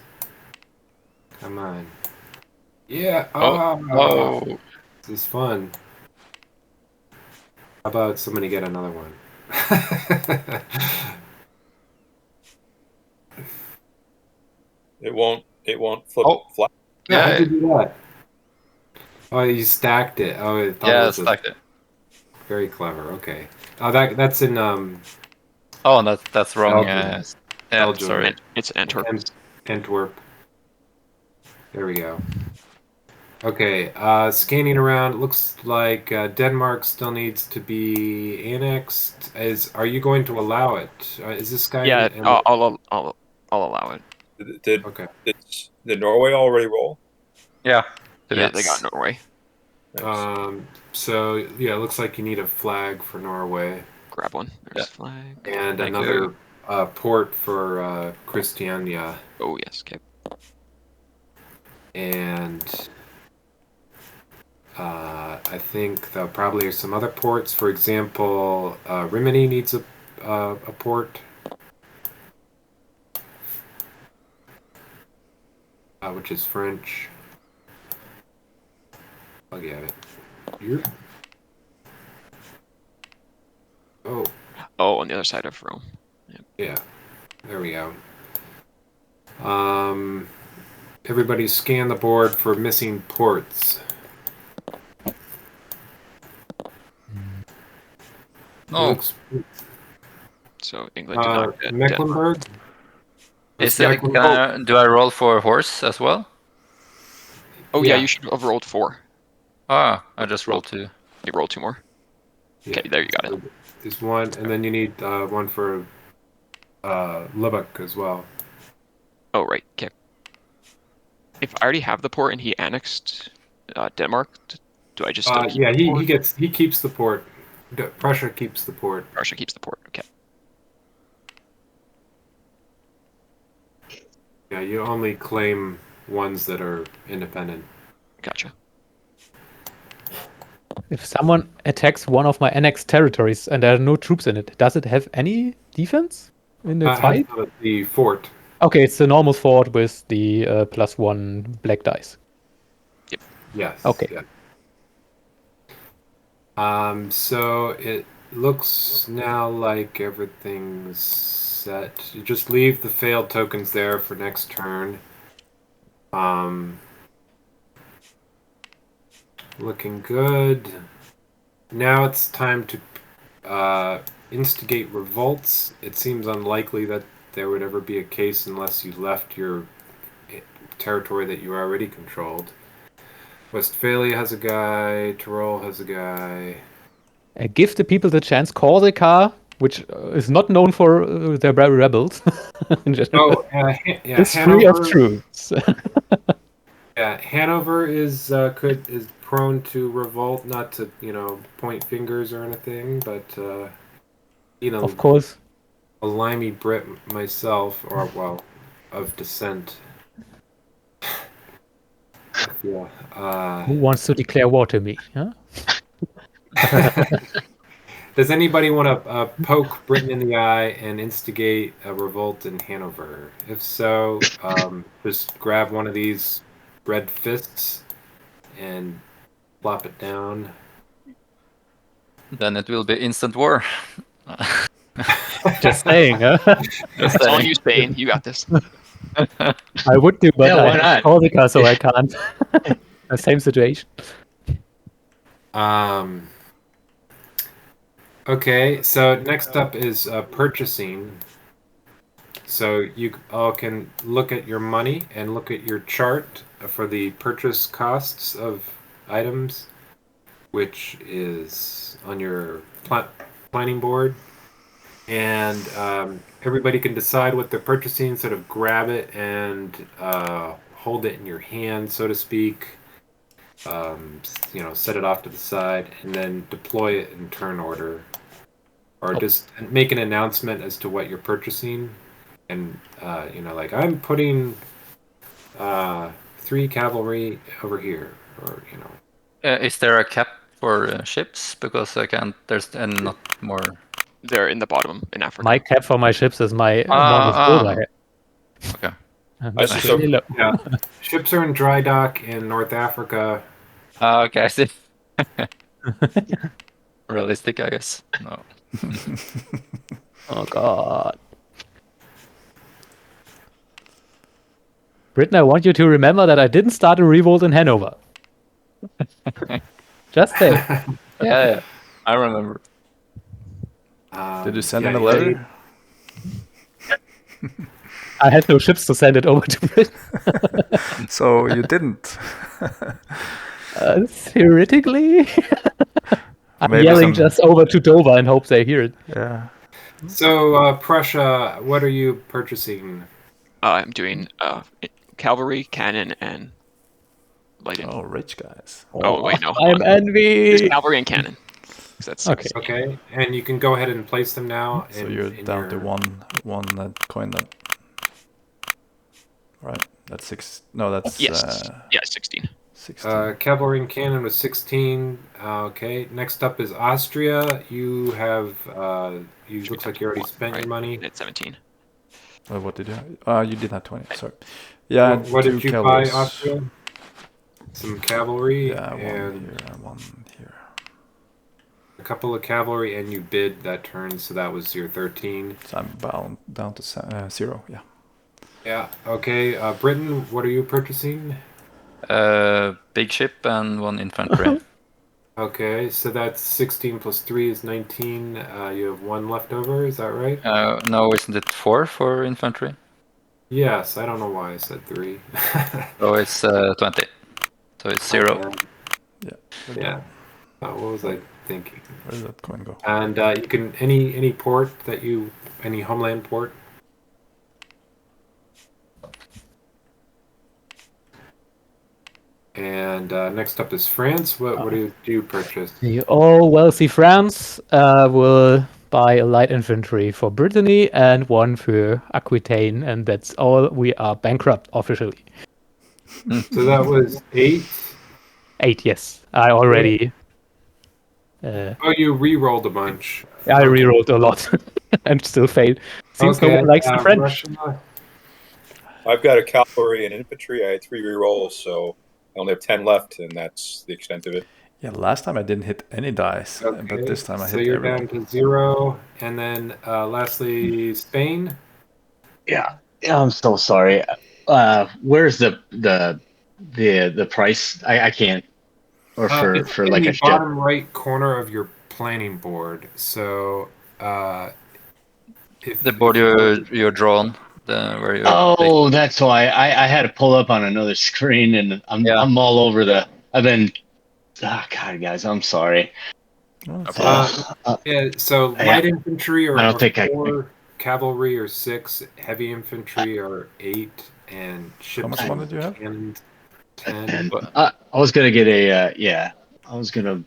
Come on. Yeah. Oh, This is fun. How about somebody get another one? It won't flip Oh. flat. Yeah, how'd yeah, you do that? Oh, you stacked it. Oh, I thought it yeah, was it's like it. very clever. Okay. Oh, that's in Oh, that's wrong. Belgium. Yeah, Belgium. sorry. It's Antwerp. Antwerp. There we go. Okay, scanning around. It looks like Denmark still needs to be annexed. Are you going to allow it? Is this guy? Yeah, I'll allow it. Okay. Did Norway already roll? Yeah. Yeah, they got Norway. Nice. So yeah, it looks like you need a flag for Norway Grab one. There's flag. and Thank another port for Christiania. Oh yes, okay. And I think there'll probably are some other ports. For example, Rimini needs a port, which is French. I'll get it. Here. Oh, On the other side of Rome. yeah. There we go. Everybody scan the board for missing ports. No. Looks, So England did not get Mecklenburg. Is Yeah, it, do I roll for horse as well? Oh yeah, you should have rolled 4. Ah, I just rolled 2. You rolled 2 more. Yeah. Okay, there you got it. There's one, and then you need one for Lubbock as well. Oh right, okay. If I already have the port and he annexed Denmark, do I just still keep Yeah, the port? he keeps the port. Prussia keeps the port. Prussia keeps the port. Okay. Yeah, you only claim ones that are independent. Gotcha. If someone attacks one of my annexed territories and there are no troops in it, does it have any defense in the fight? The fort. Okay, it's the normal fort with the +1 black dice. Yep. Yes. Okay. Yeah. So it looks now like everything's set. You just leave the failed tokens there for next turn. Looking good. Now it's time to instigate revolts. It seems unlikely that there would ever be a case unless you left your territory that you already controlled. Westphalia has a guy. Tyrol has a guy. Give the people the chance. Corsica which is not known for their rebels in general. Oh, yeah, It's free of Hanover. troops. Yeah, Hanover is prone to revolt, not to point fingers or anything, but Of course. a limey Brit myself, or well, of descent. Yeah. Who wants to declare war to me? Huh? Does anybody want to poke Britain in the eye and instigate a revolt in Hanover? If so, just grab one of these red fists and plop it down. Then it will be instant war. Just saying, huh? It's on you, Spain. You got this. I would do, but Yeah, why I have not? Corsica, so I can't. Same situation. Okay, so next up is purchasing. So you all can look at your money and look at your chart for the purchase costs of items, which is on your planning board. And everybody can decide what they're purchasing, sort of grab it and hold it in your hand, so to speak. Set it off to the side and then deploy it in turn order. Or just make an announcement as to what you're purchasing. And, like, I'm putting 3 cavalry over here. Or, Is there a cap for ships? Because I can't. There's not more. They're in the bottom in Africa. My cap for my ships is my amount of gold I have. Okay. I see. So, yeah. Ships are in dry dock in North Africa. Okay, I see. Realistic, I guess. No. Oh god. Britain, I want you to remember that I didn't start a revolt in Hanover. Just say. Yeah, I remember. Did you send him a letter? I had no ships to send it over to Britain. So you didn't. Theoretically. I'm Maybe yelling some- just over to Dover and hope they hear it. Yeah. So, Prussia, what are you purchasing? I'm doing cavalry, cannon, and light infantry. Oh, rich guys. Oh, wait, no. I'm envy. It's cavalry and cannon. 'Cause that's Okay. Okay, and you can go ahead and place them now. So you're down to one coin then. Right. That's 6. No, that's Yes. Yeah, 16. 16. Cavalry and cannon was 16. Okay, next up is Austria. You have, looks like you already spent your money. And it's 17. What did you have? You did have 20. Sorry. Yeah. What 2 did you cavalries. buy, Austria? Some cavalry Yeah, one and here and one here. a couple of cavalry, and you bid that turn, so that was your 13. So I'm bound down to 0. Yeah. Yeah, okay. Britain, what are you purchasing? Big ship and 1 infantry. Okay, so that's 16 plus 3 is 19. You have 1 left over, is that right? No, isn't it 4 for infantry? Yes, I don't know why I said 3. So it's 20. So it's 0. Yeah. What was I thinking? Where did that coin go? And you can any port that any homeland port. And next up is France. What do you purchase? The all wealthy France will buy a light infantry for Brittany and 1 for Aquitaine, and that's all. We are bankrupt officially. So that was 8. 8, yes. I already. Oh, you re-rolled a bunch. I rerolled a lot and still failed. Seems no one likes the French. Russia. I've got a cavalry and infantry. I had 3 rerolls, so I only have 10 left, and that's the extent of it. Yeah, last time I didn't hit any dice, but this time I hit So you're everyone. down to 0, and then lastly, Spain. Yeah, I'm so sorry. Where's the price? I can't. Or It's for in like the a ship. bottom right corner of your planning board. So if The board you're drawn, where you. Oh, that's why I had to pull up on another screen, and I'm all over the. I've been. Oh God, guys, I'm sorry. Yeah, so light infantry I don't are think 4, cavalry are 6, heavy infantry are 8, and How much ships money and do you have? cannons 10. And I was gonna get I was gonna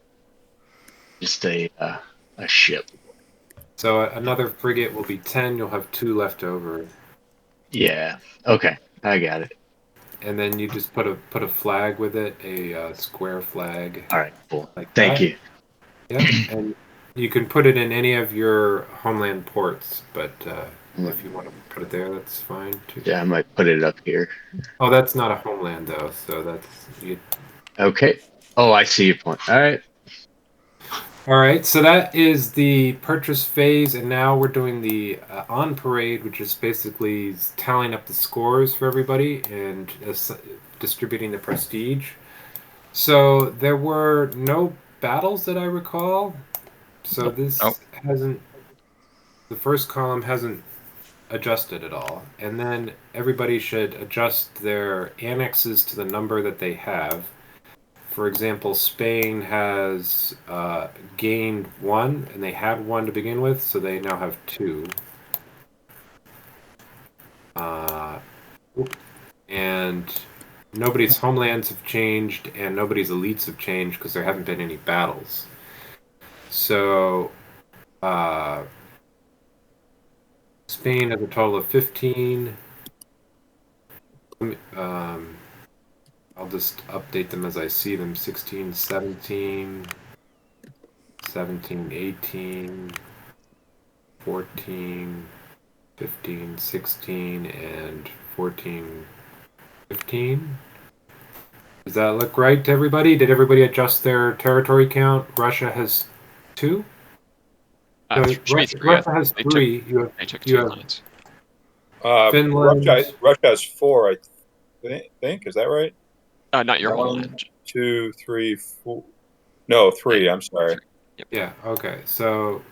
just a ship. So another frigate will be 10. You'll have 2 left over, Yeah. Okay. I got it. and then you just put a flag with it, a square flag. All right. Cool. Like Thank that. you. Yep, and you can put it in any of your homeland ports, but if you want to put it there, that's fine too. Yeah, I might put it up here. Oh, that's not a homeland though, so that's you. Okay. Oh, I see your point. All right. All right, so that is the purchase phase, and now we're doing the on parade, which is basically tallying up the scores for everybody and distributing the prestige. So there were no battles that I recall. So this hasn't. The first column hasn't adjusted at all, and then everybody should adjust their annexes to the number that they have. For example, Spain has gained 1, and they had 1 to begin with, so they now have 2. And nobody's homelands have changed, and nobody's elites have changed because there haven't been any battles. So Spain has a total of 15. I'll just update them as I see them. 16, 17, 17, 18, 14, 15, 16, and 14, 15. Does that look right to everybody? Did everybody adjust their territory count? Russia has 2? No, Russia has 3. They took 2 lines. Finland. Russia has 4, I think. Is that right? Not your 1, homeland. 2, 3, 4. No, 3. I'm sorry. Yep. Yeah. Okay. So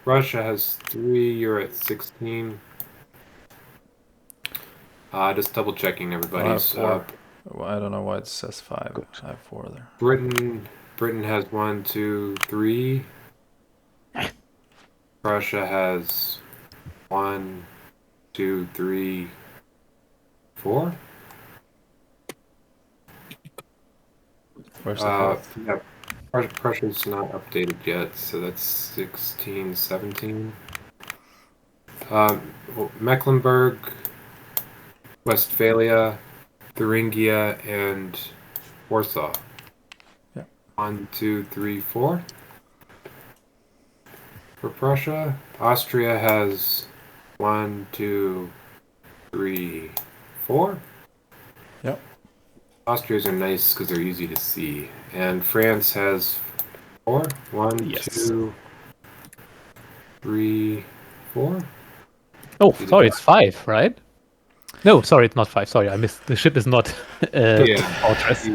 Russia has 3. You're at 16. Just double checking everybody's. I have 4. Well, I don't know why it says 5. Good. I have 4 there. Britain has 1, 2, 3. Prussia has 1, 2, 3, 4. Where's the 4th? Yeah, Prussia's not updated yet, so that's 16, 17. Mecklenburg, Westphalia, Thuringia, and Warsaw. Yeah. 1, 2, 3, 4. For Prussia, Austria has 1, 2, 3, 4. Yep. Austrias are nice because they're easy to see. And France has 4. 1, Yes. 2, 3, 4. Oh, sorry, it's 5, right? No, sorry, it's not 5. Sorry, I missed. The ship is not fortress.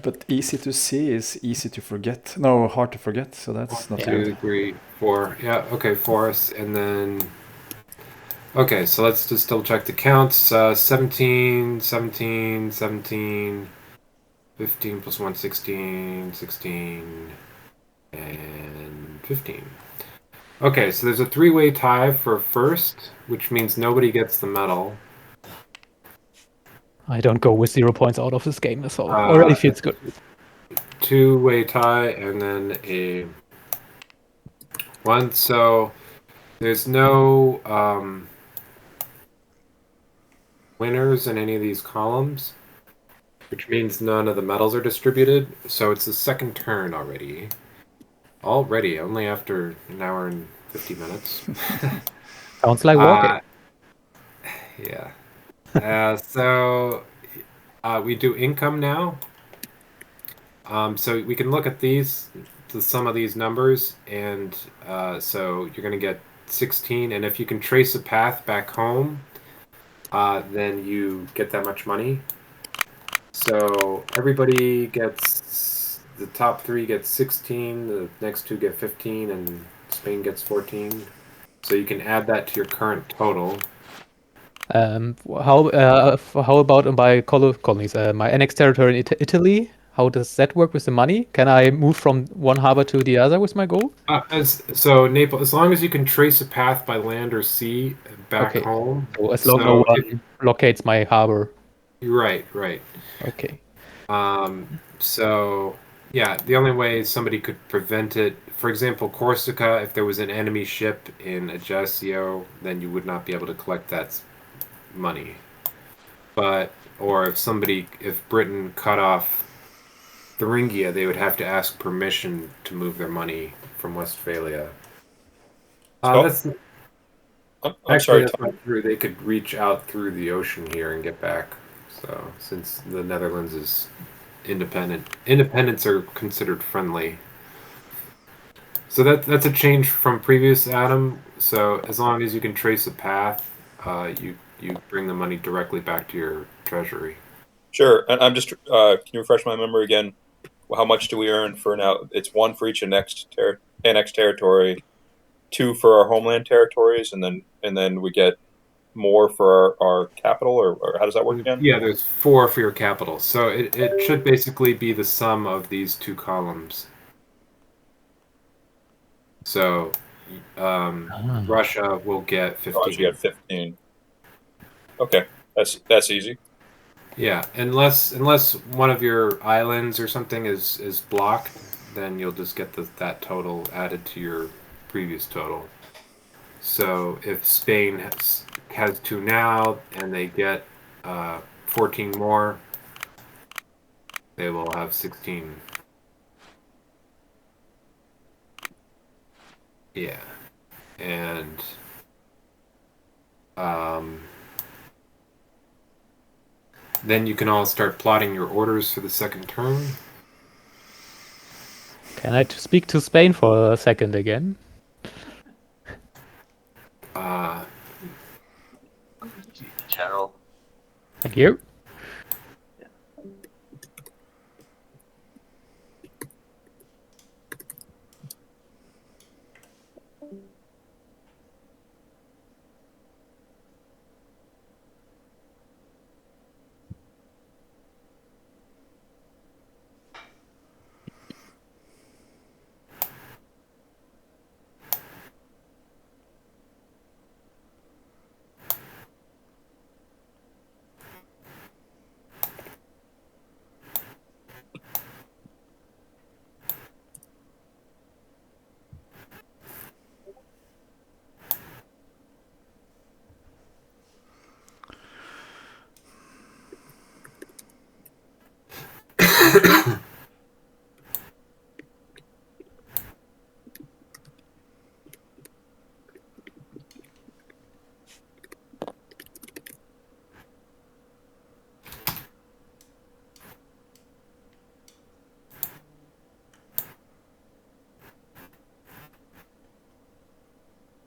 But easy to see is easy to forget. No, hard to forget. So that's not 1, good. 2, 3, 4. Yeah, okay, 4. And then... Okay, so let's just double check the counts. 17, 17, 17, 15 plus 1, 16, 16, and 15. Okay, so there's a 3-way tie for first, which means nobody gets the medal. I don't go with 0 points out of this game, so already feels good. 2-way tie, and then a 1. So there's no winners in any of these columns, which means none of the medals are distributed. So it's the second turn already. Only after an hour and 50 minutes. Sounds like walking. Yeah. So we do income now. So we can look at the sum of these numbers, and so you're going to get 16. And if you can trace a path back home, then you get that much money. So everybody gets, the top 3 get 16, the next 2 get 15, and Spain gets 14. So you can add that to your current total. How about my colonies? My annexed territory in Italy, How does that work with the money? Can I move from one harbor to the other with my gold? So Naples, as long as you can trace a path by land or sea back Okay. home. So as long as no one locates my harbor. Right. Okay. So yeah, the only way somebody could prevent it, for example, Corsica, if there was an enemy ship in Ajaccio, then you would not be able to collect that money. Or if Britain cut off Thuringia, they would have to ask permission to move their money from Westphalia. That's I'm sorry, that's Tom. not true. They could reach out through the ocean here and get back. So since the Netherlands is independent, independents are considered friendly. So that's a change from previous, Adam. So as long as you can trace a path, you bring the money directly back to your treasury. Sure. And I'm just can you refresh my memory again? How much do we earn for now? It's 1 for each annexed territory, 2 for our homeland territories, and then we get more for our capital, or how does that work again? Yeah, there's 4 for your capital. So it should basically be the sum of these 2 columns. So Russia will get 15. Russia get 15. Okay, that's easy. Yeah, unless one of your islands or something is blocked, then you'll just get that total added to your previous total. So if Spain has 2 now and they get 14 more, they will have 16. Yeah, and then you can all start plotting your orders for the second turn. Can I speak to Spain for a second again? General. Thank you.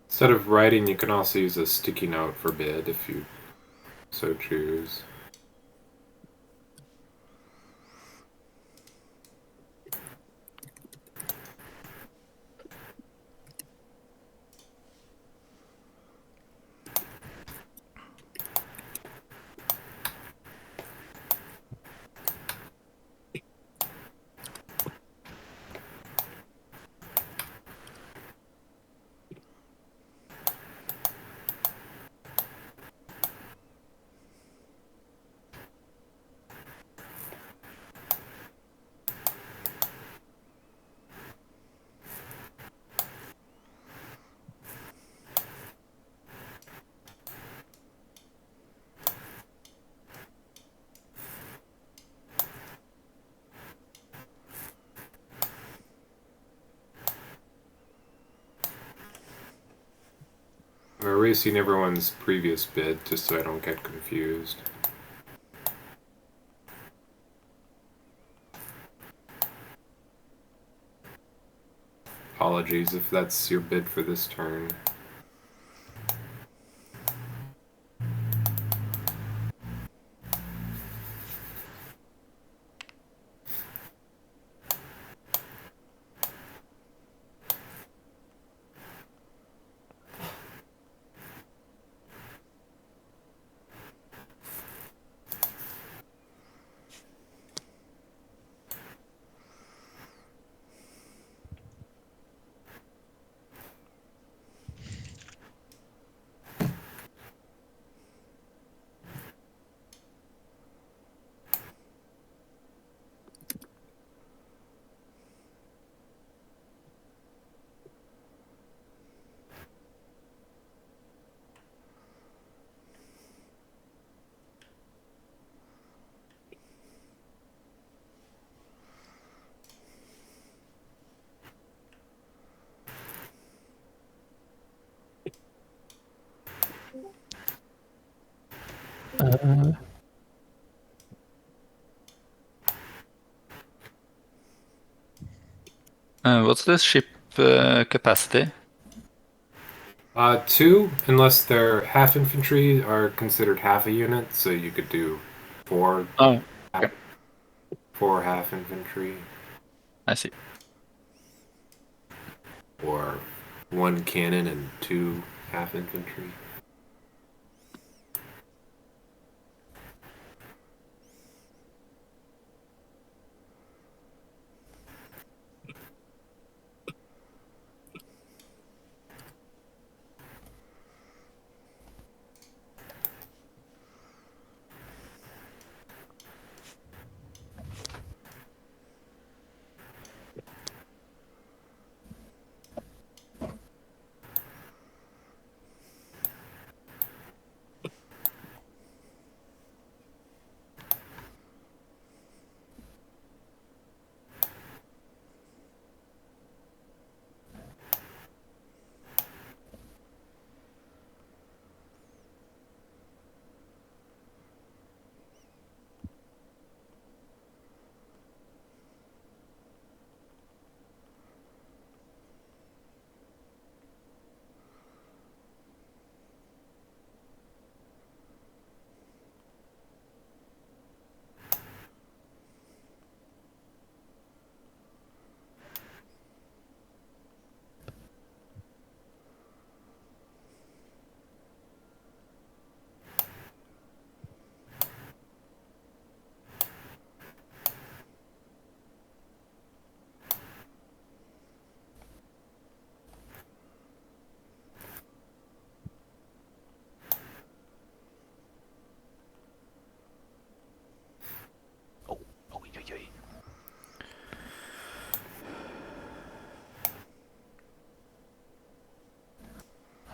Instead of writing, you can also use a sticky note for bid if you so choose. I'm erasing everyone's previous bid just so I don't get confused. Apologies if that's your bid for this turn. What's the ship capacity? 2, unless they're half infantry, are considered half a unit, so you could do 4, Oh, okay. 4 half infantry, I see. or 1 cannon and 2 half infantry.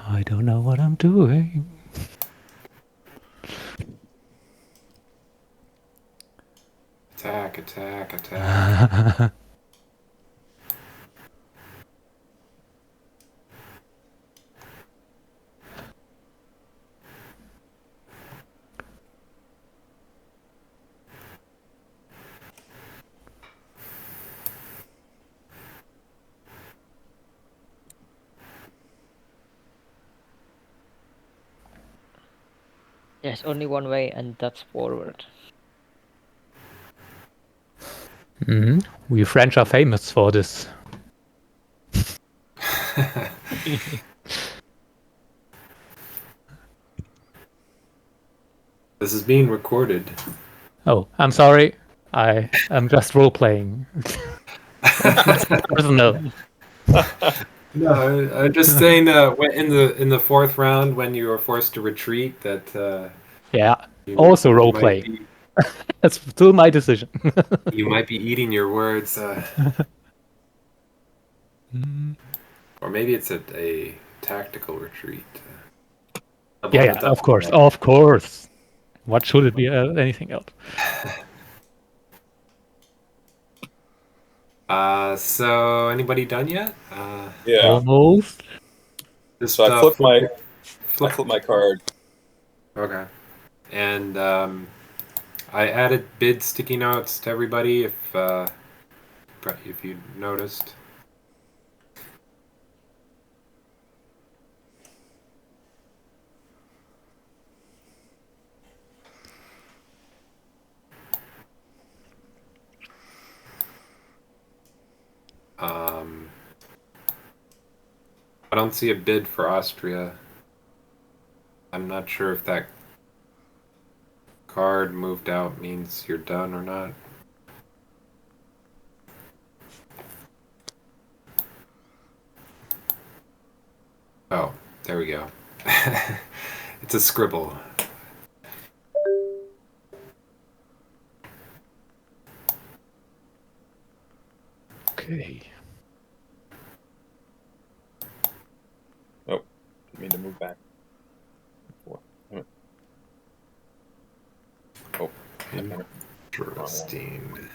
I don't know what I'm doing. Attack, attack, attack. There's only one way, and that's forward. We French are famous for this. This is being recorded. Oh, I'm sorry. I am just role playing. Personal. No, I'm just saying. In the 4th round, when you were forced to retreat, that Yeah. you, Also you role might playing. be, That's still my decision. you might be eating your words, or maybe it's a tactical retreat. Yeah, of course, of course. What should it be? Anything else? So anybody done yet? Yeah. Almost. Just So I flipped my flip. card. Okay. And I added bid sticky notes to everybody if you noticed. I don't see a bid for Austria. I'm not sure if that card moved out means you're done or not. Oh, there we go. It's a scribble. Okay. Nope. Didn't mean to move back. Oh. Interesting.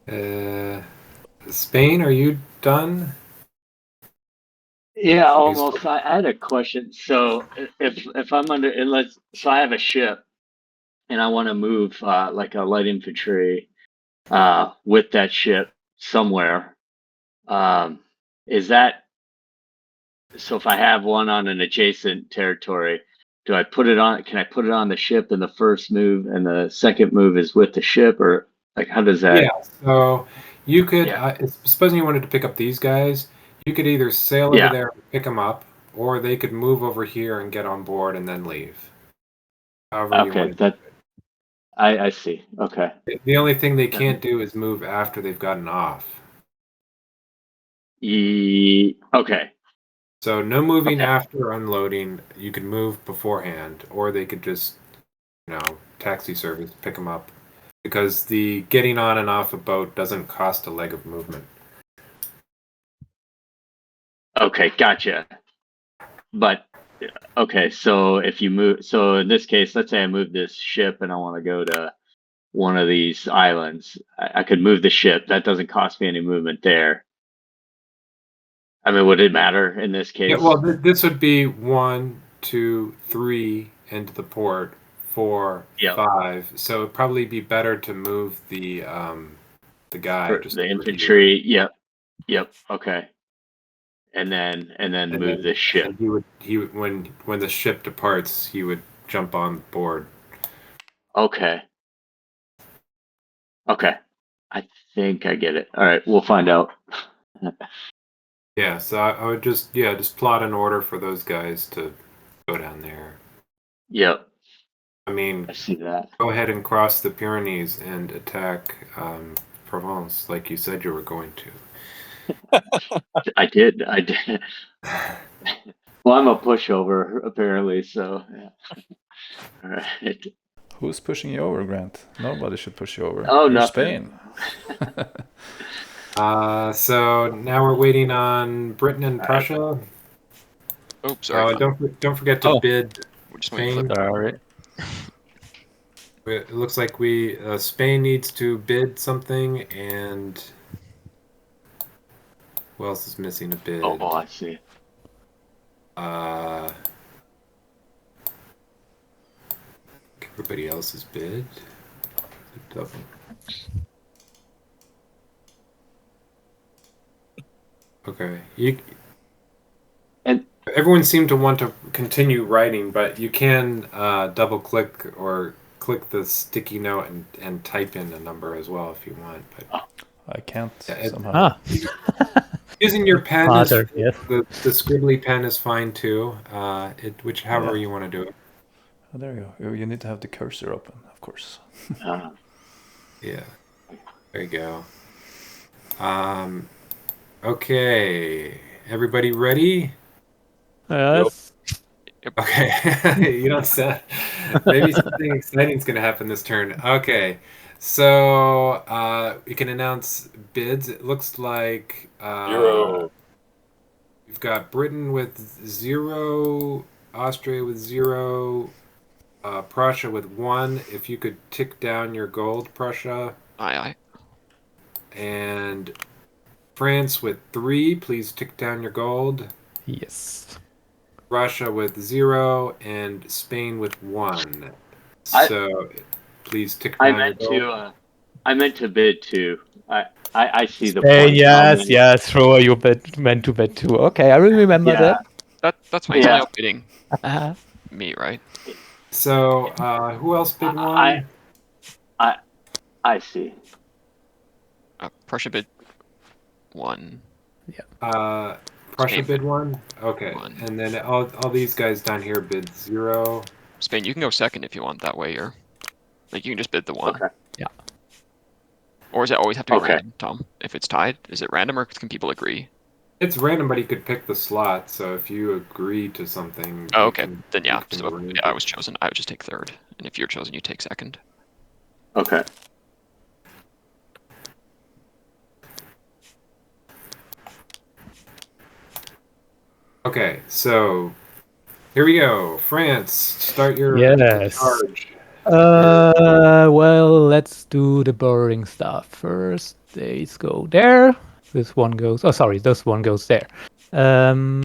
Spain, are you done? Yeah, almost. I had a question. So if I'm under, so I have a ship and I want to move like a light infantry with that ship somewhere. Is that so? If I have one on an adjacent territory, do I put it on? Can I put it on the ship in the first move, and the second move is with the ship, or like how does that? Yeah, so you could, Yeah. supposing you wanted to pick up these guys, you could either sail over Yeah. there and pick them up, or they could move over here and get on board and then leave. However you Okay. want to That I see. Okay. do it. The only thing they can't do is move after they've gotten off. Okay. So no moving Okay. after unloading. You could move beforehand, or they could just, taxi service, pick them up. Because the getting on and off a boat doesn't cost a leg of movement. Okay. Gotcha. But okay, so if you move, so in this case, let's say I move this ship and I want to go to one of these islands. I could move the ship. That doesn't cost me any movement there. I mean, would it matter in this Yeah, case? well, this would be 1, 2, 3 into the port, 4, Yep. 5. So it'd probably be better to move the guy For just the over here. infantry. Yep. Okay. And then And move the ship. and he would when the ship departs, he would jump on board. Okay. I think I get it. All right, we'll find out. Yeah, so I would just plot an order for those guys to go down there. Yep. I mean, I see that. go ahead and cross the Pyrenees and attack Provence like you said you were going to. I did. Well, I'm a pushover apparently, so yeah. All right. Who's pushing you over, Grant? Nobody should push you over. Oh, You're nothing. Spain. So now we're waiting on Britain and Prussia. Oh, sorry. Don't forget to bid We're just waiting Spain. for Sorry. It looks like Spain needs to bid something, and who else is missing a bid? Oh, I see. Everybody else's bid. Double. Okay. And everyone seemed to want to continue writing, but you can double click or click the sticky note and type in a number as well if you want. But I can't somehow. using your pen, Smarter, yes. the scribbly pen is fine too. However you want to do it. Oh, there you go. You need to have the cursor open, of course. Yeah. There you go. Okay. Everybody ready? Yes. Okay. You don't sound. Maybe something exciting is going to happen this turn. Okay. So we can announce bids. It looks like 0. we've got Britain with 0, Austria with 0, Prussia with 1. If you could tick down your gold, Prussia. Aye. And France with 3. Please tick down your gold. Yes. Russia with 0 and Spain with 1. So please tick down your gold. I meant to bid too. I see the Spain, point. yes, sure. You meant to bet too. Okay, I will remember that. That's fine. Yeah. Bidding me, right? So who else bid 1? I see. Prussia bid 1. Prussia bid 1? Okay. 1. And then all these guys down here bid 0. Spain, you can go second if you want that way, or like you can just bid the 1. Okay. Yeah. Or does it always have to be random, Tom? If it's tied, is it random or can people agree? It's random, but you could pick the slot. So if you agree to something, Oh, okay. Then yeah. you can So arrange I it. was chosen. I would just take third, and if you're chosen, you take second. Okay. Okay, so here we go. France, start your Yes. charge. Well, let's do the boring stuff first. These go there. This one goes. Oh, sorry, this one goes there. Then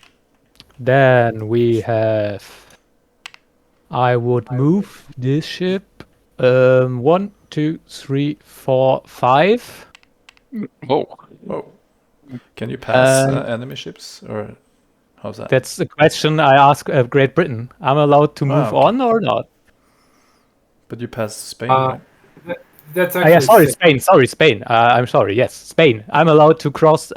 we have. I would move this ship. 1, 2, 3, 4, 5. Whoa. Whoa. Can you pass And enemy ships, or how's that? that's the question I ask Great Britain. I'm allowed to move okay. on or not? But you passed Spain, right? That's Yeah, actually sorry, six. Spain. Sorry, Spain. I'm sorry. Yes, Spain. I'm allowed to cross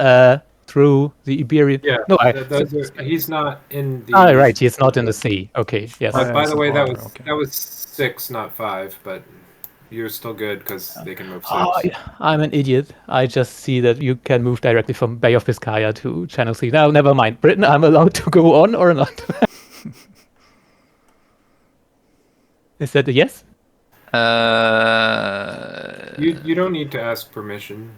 through the Iberian. Yeah, No, those are, he's not in the. Ah, right. He's not in the sea. Okay. Yes. Oh, yeah, By it's the an way, that harbor, was okay. 6, not 5, but you're still good because they can move 6. Oh, I'm an idiot. I just see that you can move directly from Bay of Biscaya to Channel Sea. Now, never mind. Britain, I'm allowed to go on or not? Is that a yes? You don't need to ask permission.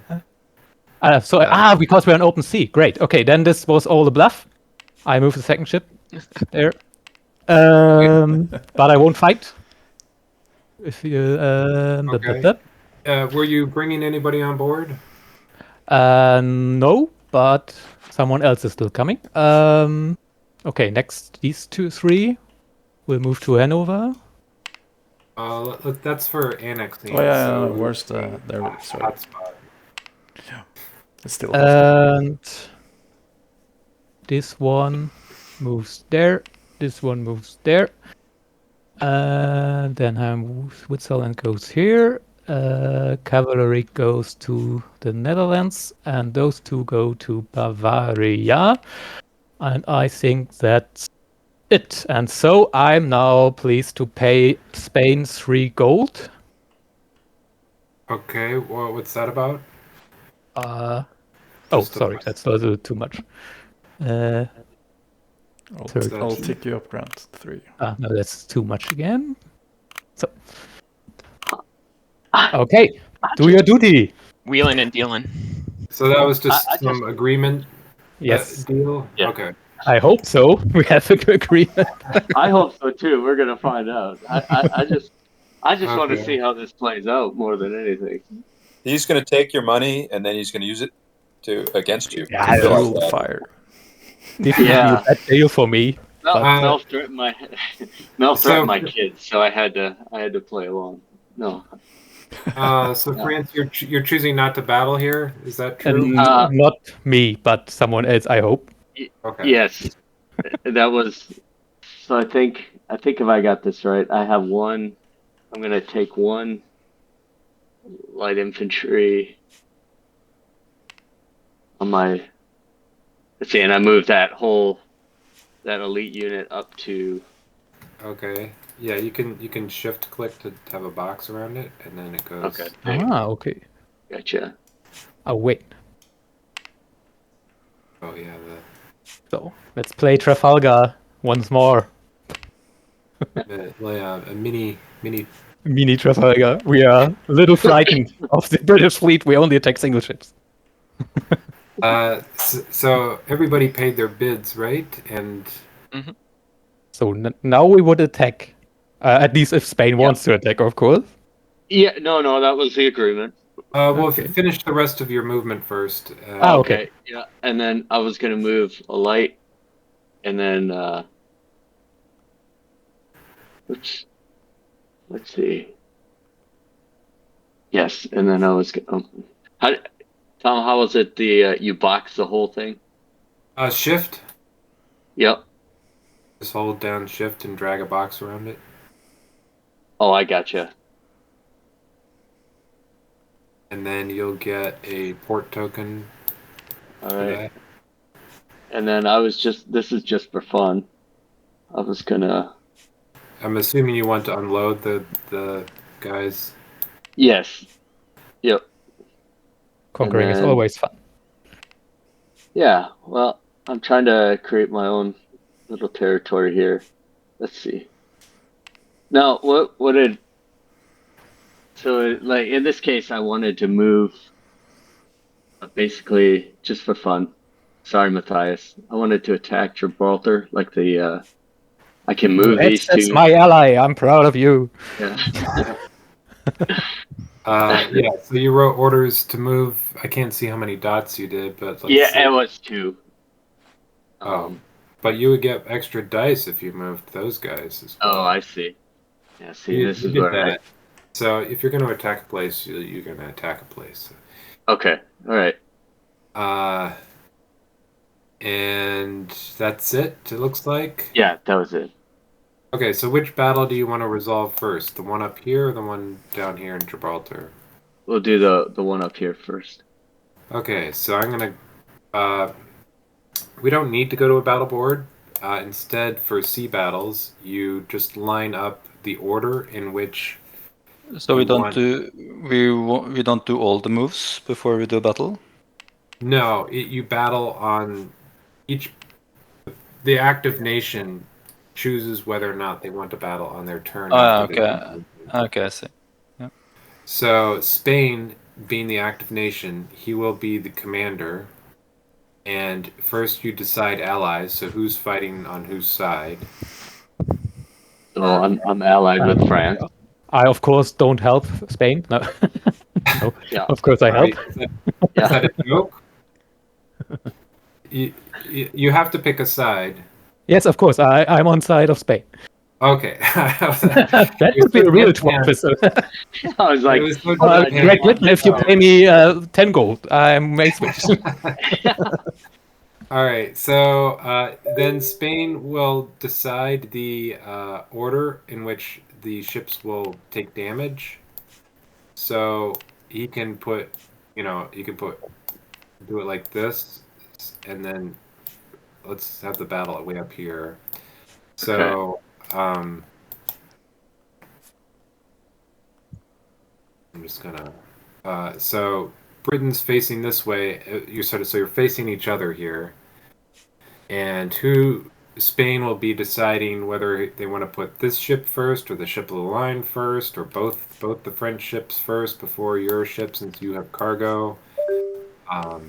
Because we're on open sea. Great. Okay, then this was all a bluff. I move the second ship there. But I won't fight. If you Okay. Were you bringing anybody on board? No, but someone else is still coming. Okay, next these 2, 3 will move to Hanover. That's for annexing. Oh yeah, so where's the there? Sorry, hotspot. it's still hostile. And this one moves there. This one moves there. Then Switzerland goes here. Cavalry goes to the Netherlands, and those two go to Bavaria. And I think that's it. And so I'm now pleased to pay Spain 3 gold. Okay, well, what's that about? Oh, Just a- sorry, that's a little too much. I'll tick you up, Grant. 3. No, that's too much again. So, okay, do your duty. Wheeling and dealing. So that was just some agreement Yes, deal? Yeah. Okay. I hope so. We have an agreement. I hope so too. We're gonna find out. I just want to Okay. see how this plays out more than anything. He's going to take your money and then he's going to use it against you. Yeah, I Realize Fueled that. fire. Definitely Yeah. a bad deal for me. Melf threatened my kids, so I had to play along. No. So France, you're choosing not to battle here. Is that true? And not me, but someone else, I hope. Okay. Yes, that was. So I think if I got this right, I have one. I'm gonna take one light infantry on my. Let's see, and I moved that elite unit up to. Okay. Yeah, you can shift click to have a box around it, and then it goes. Okay. Okay. Gotcha. Oh, wait. Oh yeah. So, let's play Trafalgar once more. A mini. Mini Trafalgar. We are a little frightened of the British fleet. We only attack single ships. So everybody paid their bids, right? And So now we would attack. At least if Spain wants to attack, of course. Yeah. No, that was the agreement. we'll Okay. finish the rest of your movement first. Okay. Yeah, and then I was gonna move a light, and then let's see. Yes, and then I was. Tom, how was it? You box the whole thing? Shift. Yep. Just hold down shift and drag a box around it. Oh, I gotcha. And then you'll get a port token. All for right. that. And then this is just for fun. I was gonna. I'm assuming you want to unload the guys. Yes. Yep. Conquering is then- always fun. Yeah. Well, I'm trying to create my own little territory here. Let's see. Now, what did? So, like in this case, I wanted to move. Basically, just for fun. Sorry, Matthias. I wanted to attack Gibraltar, like the I can move these That's two. my ally. I'm proud of you. Yeah. Yeah, so you wrote orders to move. I can't see how many dots you did, but let's see. It was 2. But you would get extra dice if you moved those guys as well. Oh, I see. Yeah, see, You this is did where that. So if you're going to attack a place, you're going to attack a place. Okay, all right. And that's it, it looks like? Yeah, that was it. Okay, so which battle do you want to resolve first? The one up here or the one down here in Gibraltar? We'll do the one up here first. Okay, so I'm going to... we don't need to go to a battle board. Instead, for sea battles, you just line up the order in which... So we don't do all the moves before we do battle? No, you battle on each... The active nation chooses whether or not they want to battle on their turn. Okay, I see. Yeah. So Spain, being the active nation, he will be the commander. And first you decide allies, so who's fighting on whose side. So I'm allied with France. I, of course, don't help Spain. No, no. Yeah. Of course I help. Is that a joke? You have to pick a side. Yes, of course. I'm on side of Spain. Okay. That would be a real episode. I was like, Greg Litton, if you pay me 10 gold, I may switch. All right, so then Spain will decide the order in which the ships will take damage. So he can put, do it like this, and then let's have the battle way up here. So, I'm just gonna, so Britain's facing this way. So you're facing each other here. And Spain will be deciding whether they want to put this ship first or the ship of the line first or both the French ships first before your ship since you have cargo. So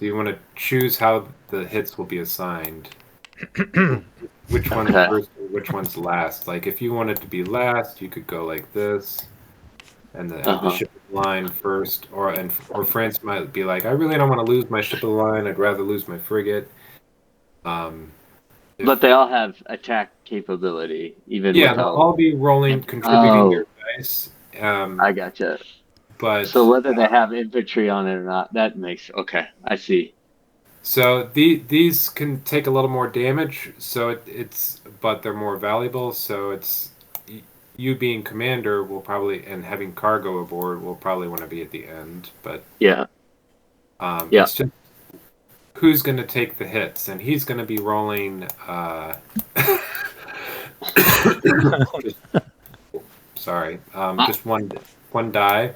you want to choose how the hits will be assigned. Which one's first or which one's last. Like if you want it to be last, you could go like this. And the ship of the line first, or France might be like, I really don't want to lose my ship of the line. I'd rather lose my frigate. But they all have attack capability, even they'll without... all be contributing their dice. I gotcha. But so whether they have infantry on it or not, that makes I see. So these can take a little more damage. So but they're more valuable. So it's you being commander will probably and having cargo aboard will probably want to be at the end. But it's just who's going to take the hits, and he's going to be rolling. Sorry, just one die,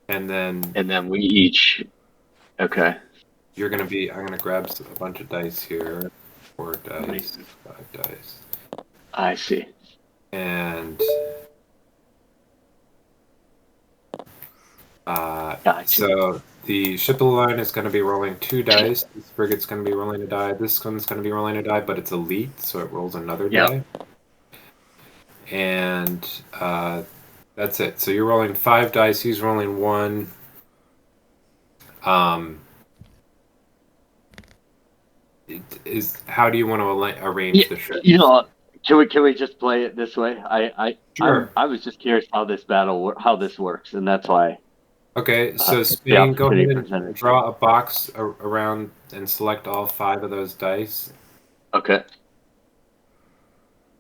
and then we each. Okay. You're going to be. I'm going to grab a bunch of dice here. 4 dice, nice. 5 dice. I see. And gotcha. So the ship of the line is going to be rolling 2 dice. This frigate's going to be rolling a die. This one's going to be rolling a die, but it's elite, so it rolls another die. And that's it. So you're rolling 5 dice. He's rolling 1. How do you want to arrange the ship? Can we just play it this way? Sure. I was just curious how this works, and that's why. Okay, so Spain, go ahead and draw a box around and select all 5 of those dice. Okay.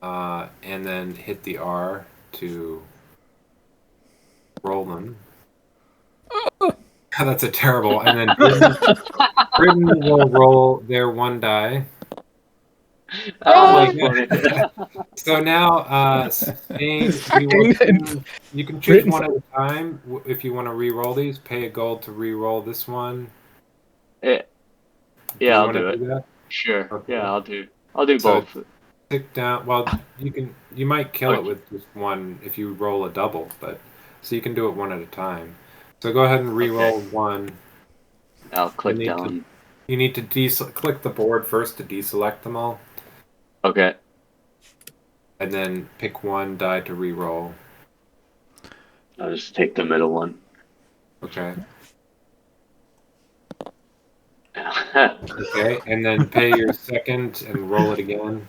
And then hit the R to roll them. That's a terrible. And then Britain will roll their 1 die. So now, Spain, you can choose one at a time. If you want to re-roll these, pay a gold to re-roll this one. Yeah, I'll do it. That? Sure. Okay. Yeah, I'll do both. Tick down. Well, you might kill it with just one if you roll a double, but so you can do it one at a time. So go ahead and re-roll 1. I'll click down. You need to click the board first to deselect them all. Okay. and then pick one die to re-roll. I'll just take the middle one. Okay. All Okay, and then pay your second and roll it again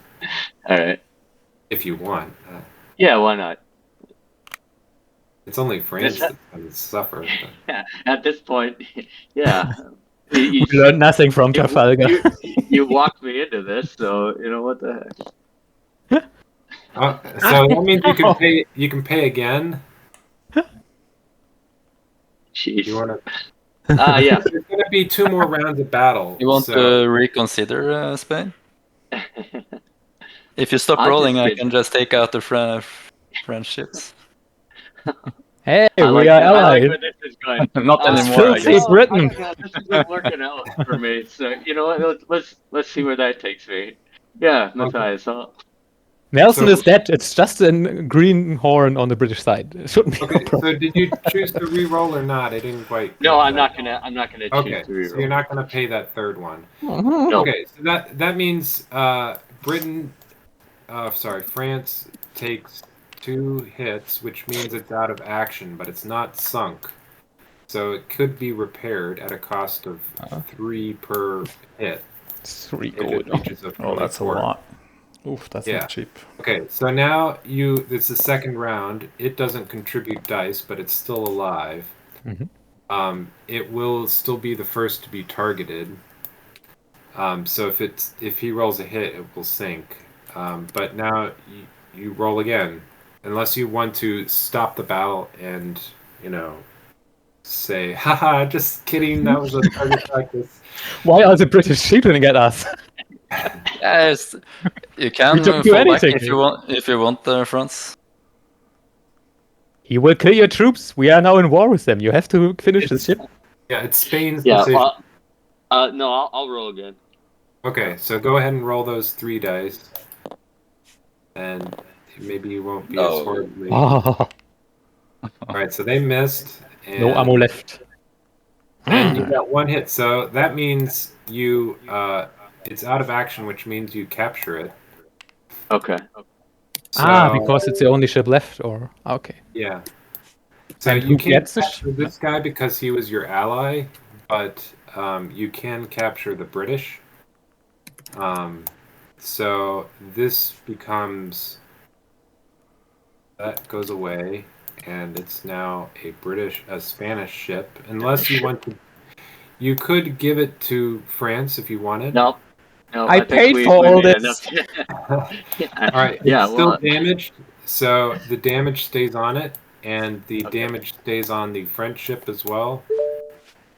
right. if you want. Yeah, why not? It's only France This- that's going to suffer. But... Yeah, at this point, yeah. We learned nothing from Trafalgar. You walked me into this, so you know what the heck. So that means you can pay. You can pay again. Jeez. You want to? Yeah. There's going to be 2 more rounds of battle. You want so... to reconsider Spain? If you stop I'm rolling, just I kidding. can just take out the French ships. Hey, I we are I like allied. where this is going. Not anymore, still I say guess. Britain. I don't know. This isn't working out for me. So you know what? Let's see where that takes me. Yeah, Mathias. Nelson So- is dead. It's just a green horn on the British side. It shouldn't be a Okay, problem. so did you choose to re-roll or not? I didn't quite. No, get I'm that. not gonna choose Okay, to reroll. so you're not going to pay that third one. No. Okay, so that means Britain, France takes 2 hits, which means it's out of action, but it's not sunk. So it could be repaired at a cost of 3 per hit. 3 If gold. it reaches a Oh, friendly that's a port. lot. Oof, that's Yeah. not cheap. Okay, so now it's the second round. It doesn't contribute dice, but it's still alive. Mhm. It will still be the first to be targeted. So if he rolls a hit, it will sink. But now you roll again, unless you want to stop the battle and say, "Haha, just kidding. That was a target practice." Why are the British shooting at us? Yes, you can don't do fall back anything. if you want, France. He will kill your troops. We are now in war with them. You have to finish the ship. Yeah, it's Spain's Yeah. decision. No, I'll roll again. Okay, so go ahead and roll those 3 dice, and maybe you won't be as No. horribly. Oh, All right, so they missed. And, no ammo left. And you got 1 hit, so that means you it's out of action, which means you capture it. Okay. So, Because it's the only ship left, or okay. yeah. So And you who can't gets the capture this guy because he was your ally, but you can capture the British. So this becomes that goes away, and it's now a Spanish ship. Unless you want to, you could give it to France if you wanted. No. I think paid we for all made this. enough. All right, Yeah. it's still Well. damaged, so the damage stays on it, and the Okay. damage stays on the French ship as well.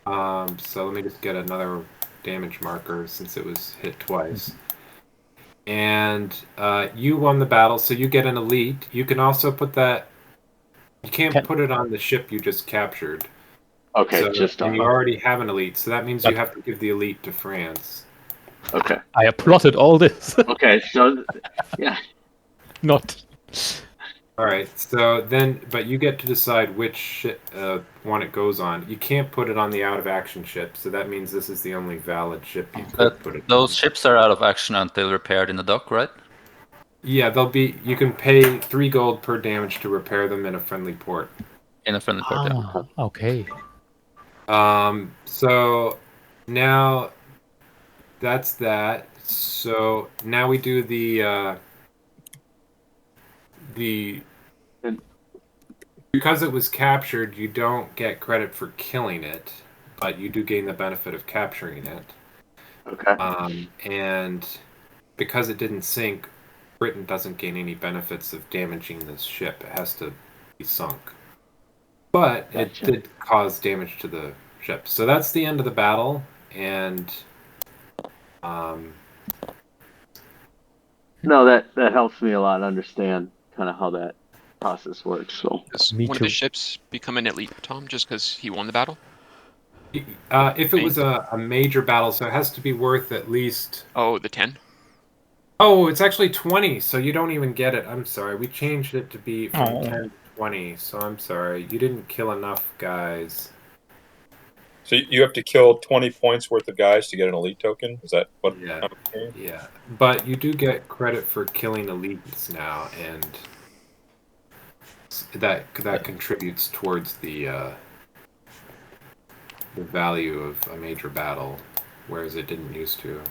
So let me just get another damage marker since it was hit twice. And you won the battle, so you get an elite. You can also put that. You can't put it on the ship you just captured. Okay. So, Just and on. you already have an elite, so that means you have to give the elite to France. Okay. I plotted all this. Okay. So. Yeah. Not. All right. So then, but you get to decide which one it goes on. You can't put it on the out of action ship, so that means this is the only valid ship you could But put it those on. ships are out of action until repaired in the dock, right? Yeah, they'll be. You can pay 3 gold per damage to repair them in a friendly port. In a friendly port, yeah. Okay. So now that's that. So now we do the because it was captured, you don't get credit for killing it, but you do gain the benefit of capturing it. Okay. And because it didn't sink, Britain doesn't gain any benefits of damaging this ship. It has to be sunk. But Gotcha. it did cause damage to the ship. So that's the end of the battle, and No, that helps me a lot understand kind of how that process works. So. Does Me one too. of the ships become an elite, Tom, just because he won the battle? if it was a major battle, so it has to be worth at least... Oh, the 10? Oh, it's actually 20, so you don't even get it. I'm sorry. We changed it to be from Oh. 10 to 20, so I'm sorry. You didn't kill enough guys. So you have to kill 20 points worth of guys to get an elite token? Is that what Yeah. I'm hearing? Yeah, but you do get credit for killing elites now, and that contributes towards the value of a major battle, whereas it didn't used to.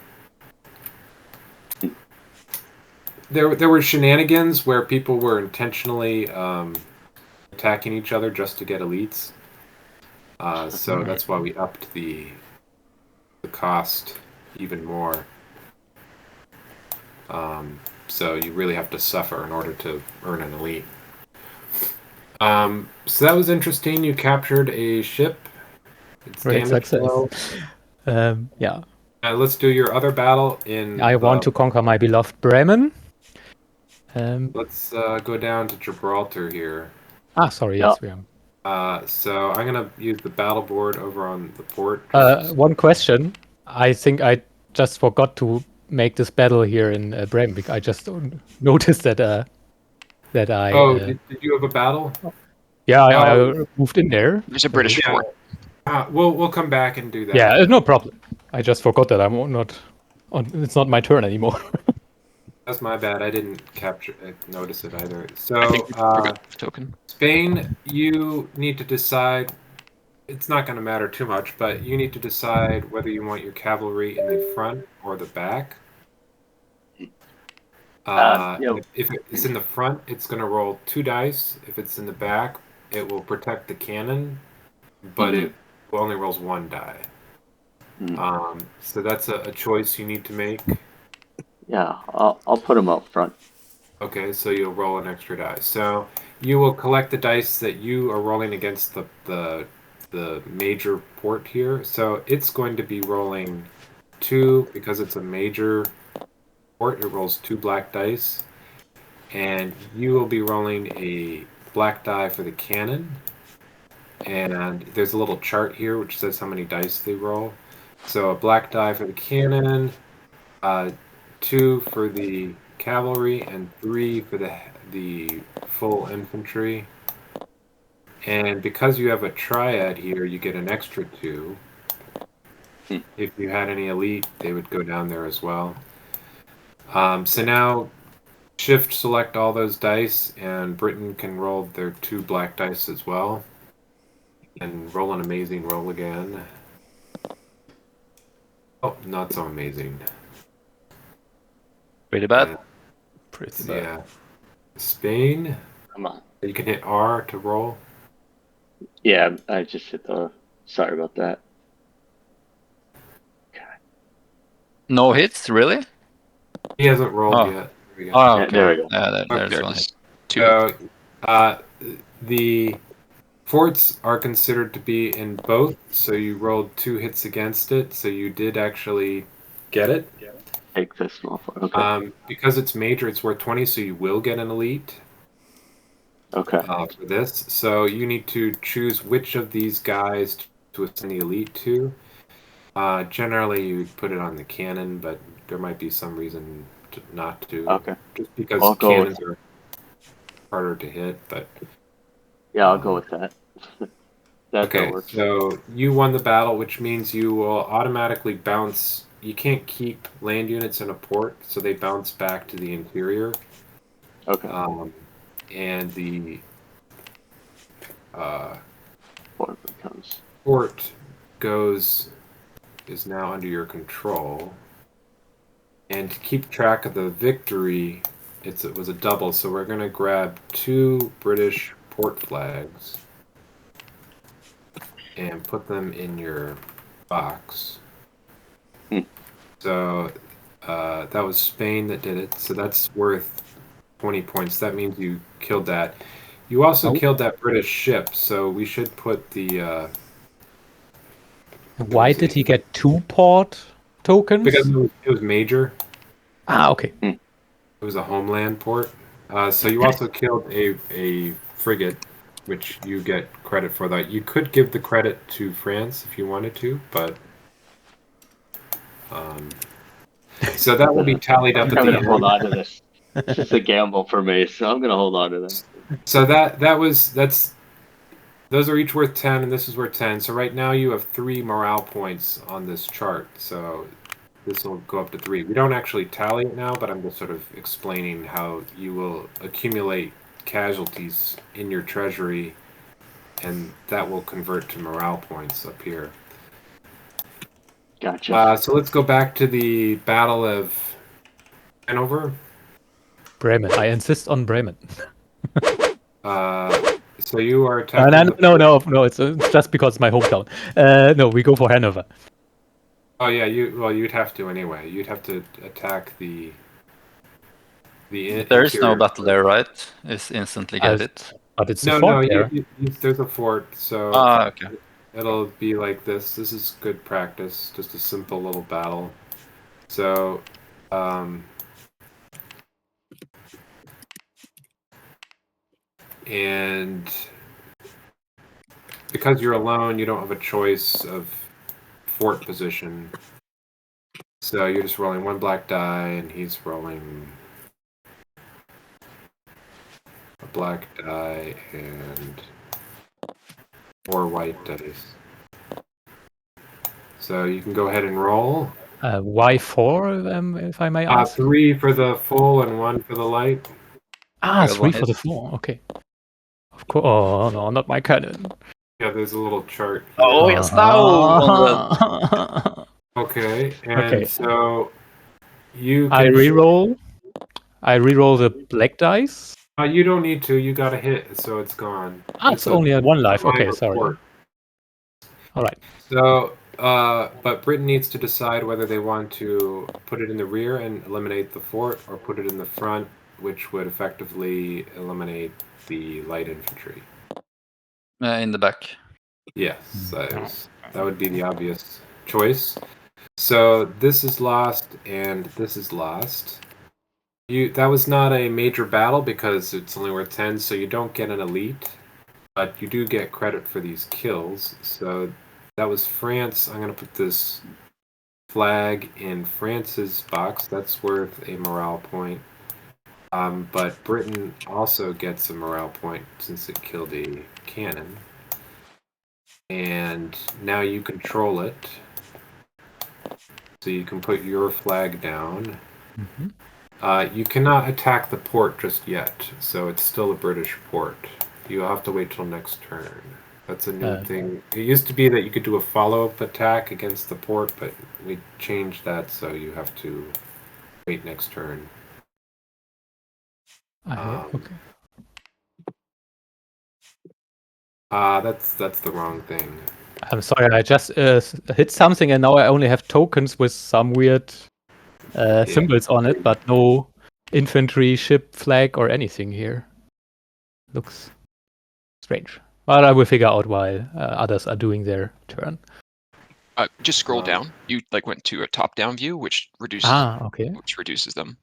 There were shenanigans where people were intentionally attacking each other just to get elites. So that's why we upped the cost even more. So you really have to suffer in order to earn an elite. So that was interesting. You captured a ship. It's Great damage success. low. Yeah. Let's do your other battle in. I want to conquer my beloved Bremen. Let's go down to Gibraltar here. Sorry, yes, we are. So I'm gonna use the battle board over on the port. One question. I think I just forgot to make this battle here in Bremen. Because I just noticed that I. Did you have a battle? Yeah, I moved in there. There's a British fort. We'll come back and do that. Yeah, no problem. I just forgot that I'm not. It's not my turn anymore. That's my bad. I didn't notice it either. I So think we forgot the token. Spain, you need to decide. It's not going to matter too much, but you need to decide whether you want your cavalry in the front or the back. If it's in the front, it's going to roll 2 dice. If it's in the back, it will protect the cannon, but it only rolls 1 die. So that's a choice you need to make. Yeah, I'll put them up front. Okay, so you'll roll an extra die. So you will collect the dice that you are rolling against the major port here. So it's going to be rolling 2 because it's a major port. It rolls 2 black dice, and you will be rolling a black die for the cannon. And there's a little chart here which says how many dice they roll. So a black die for the cannon, 2 for the cavalry, and 3 for the full infantry. And because you have a triad here, you get an extra 2. If you had any elite, they would go down there as well. So now shift select all those dice, and Britain can roll their 2 black dice as well. And roll an amazing roll again. Oh, not so amazing. Pretty bad. Pretty bad. Yeah. Spain. Come on. You can hit R to roll. Yeah, I just hit the. Sorry about that. No hits, really? He hasn't rolled Oh. yet. There we go. Oh, Yeah, okay. there we go. Yeah, there's There one it hit. is. 2. So, the forts are considered to be in both, so you rolled 2 hits against it, so you did actually get it. Take this small fort. Okay. Because it's major, it's worth 20, so you will get an elite Okay. for this. So you need to choose which of these guys to assign the elite to. Generally, you put it on the cannon, but there might be some reason not to. Okay. Just because I'll go cannons are harder to hit, but. Yeah, I'll go with that. That Okay, works. so you won the battle, which means you will automatically bounce. You can't keep land units in a port, so they bounce back to the interior. Okay. And the Fort becomes. port is now under your control. And to keep track of the victory, it was a double, so we're going to grab 2 British port flags and put them in your box. So that was Spain that did it, so that's worth 20 points. That means you killed that. You also killed that British ship, so we should put the... Why did he get 2 port tokens? Because it was major. Okay. It was a homeland port. So you also killed a frigate, which you get credit for that. You could give the credit to France if you wanted to, but... so that will be tallied up I'm at the gonna end. hold on to this. It's just a gamble for me, so I'm gonna hold on to that. So that's Those are each worth 10, and this is worth 10. So right now you have 3 morale points on this chart. So this will go up to 3. We don't actually tally it now, but I'm just sort of explaining how you will accumulate casualties in your treasury, and that will convert to morale points up here. Gotcha. So let's go back to the Battle of Hanover. Bremen. I insist on Bremen. So you are attacking. No. It's just because it's my hometown. No, we go for Hanover. Oh yeah, you'd have to anyway. You'd have to attack the. There is no battle there, right? It's instantly get it. But it's a No, fort there. there's a fort, so Okay. it'll be like this. This is good practice. Just a simple little battle. So, and because you're alone, you don't have a choice of fort position. So you're just rolling 1 black die, and he's rolling a black die and 4 white dice. So you can go ahead and roll. Why 4, if I may ask? 3 for the full and 1 for the light. Ah, 3 for the 4. Okay. Of course. Oh no, not my cannon. Yeah, there's a little chart. Here. Oh yes, now. Okay, and so you. I reroll. I reroll the black dice. You don't need to. You got a hit, so it's gone. It's only at 1 life. Okay, sorry. All right. So, but Britain needs to decide whether they want to put it in the rear and eliminate the fort, or put it in the front, which would effectively eliminate the light infantry. In the back. Yes, that would be the obvious choice. So this is lost, and this is lost. That was not a major battle because it's only worth 10, so you don't get an elite, but you do get credit for these kills. So that was France. I'm going to put this flag in France's box. That's worth a morale point. But Britain also gets a morale point since it killed a cannon. And now you control it. So you can put your flag down. Mm-hmm. You cannot attack the port just yet, so it's still a British port. You'll have to wait till next turn. That's a new thing. It used to be that you could do a follow-up attack against the port, but we changed that, so you have to wait next turn. Okay. That's the wrong thing. I'm sorry, I just hit something and now I only have tokens with some weird symbols on it, but no infantry, ship, flag, or anything here. Looks strange. But I will figure out why others are doing their turn. Just scroll down. You went to a top-down view, which reduces. Which reduces them.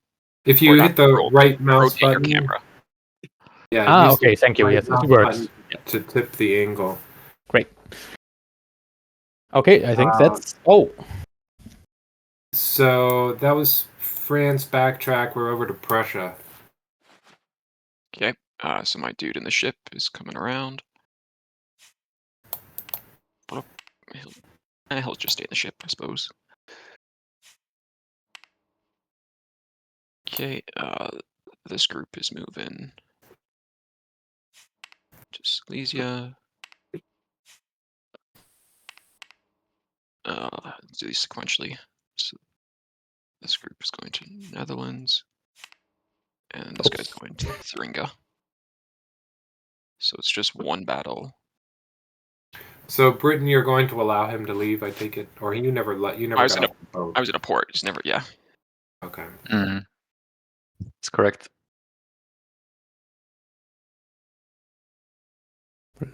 If you hit the right mouse button. Your camera. Yeah. Okay. Thank you. Yes, it works. To tip the angle. Great. Okay, I think that's. So that was France. Backtrack. We're over to Prussia. Okay. So my dude in the ship is coming around. He'll just stay in the ship, I suppose. Okay. This group is moving to Silesia. Let's do these sequentially. So this group is going to Netherlands, and this guy's going to Thuringia. So it's just one battle. So Britain, you're going to allow him to leave, I take it, or you never let you never. I was in a port. Just never. Yeah. Okay. Mm-hmm. That's correct.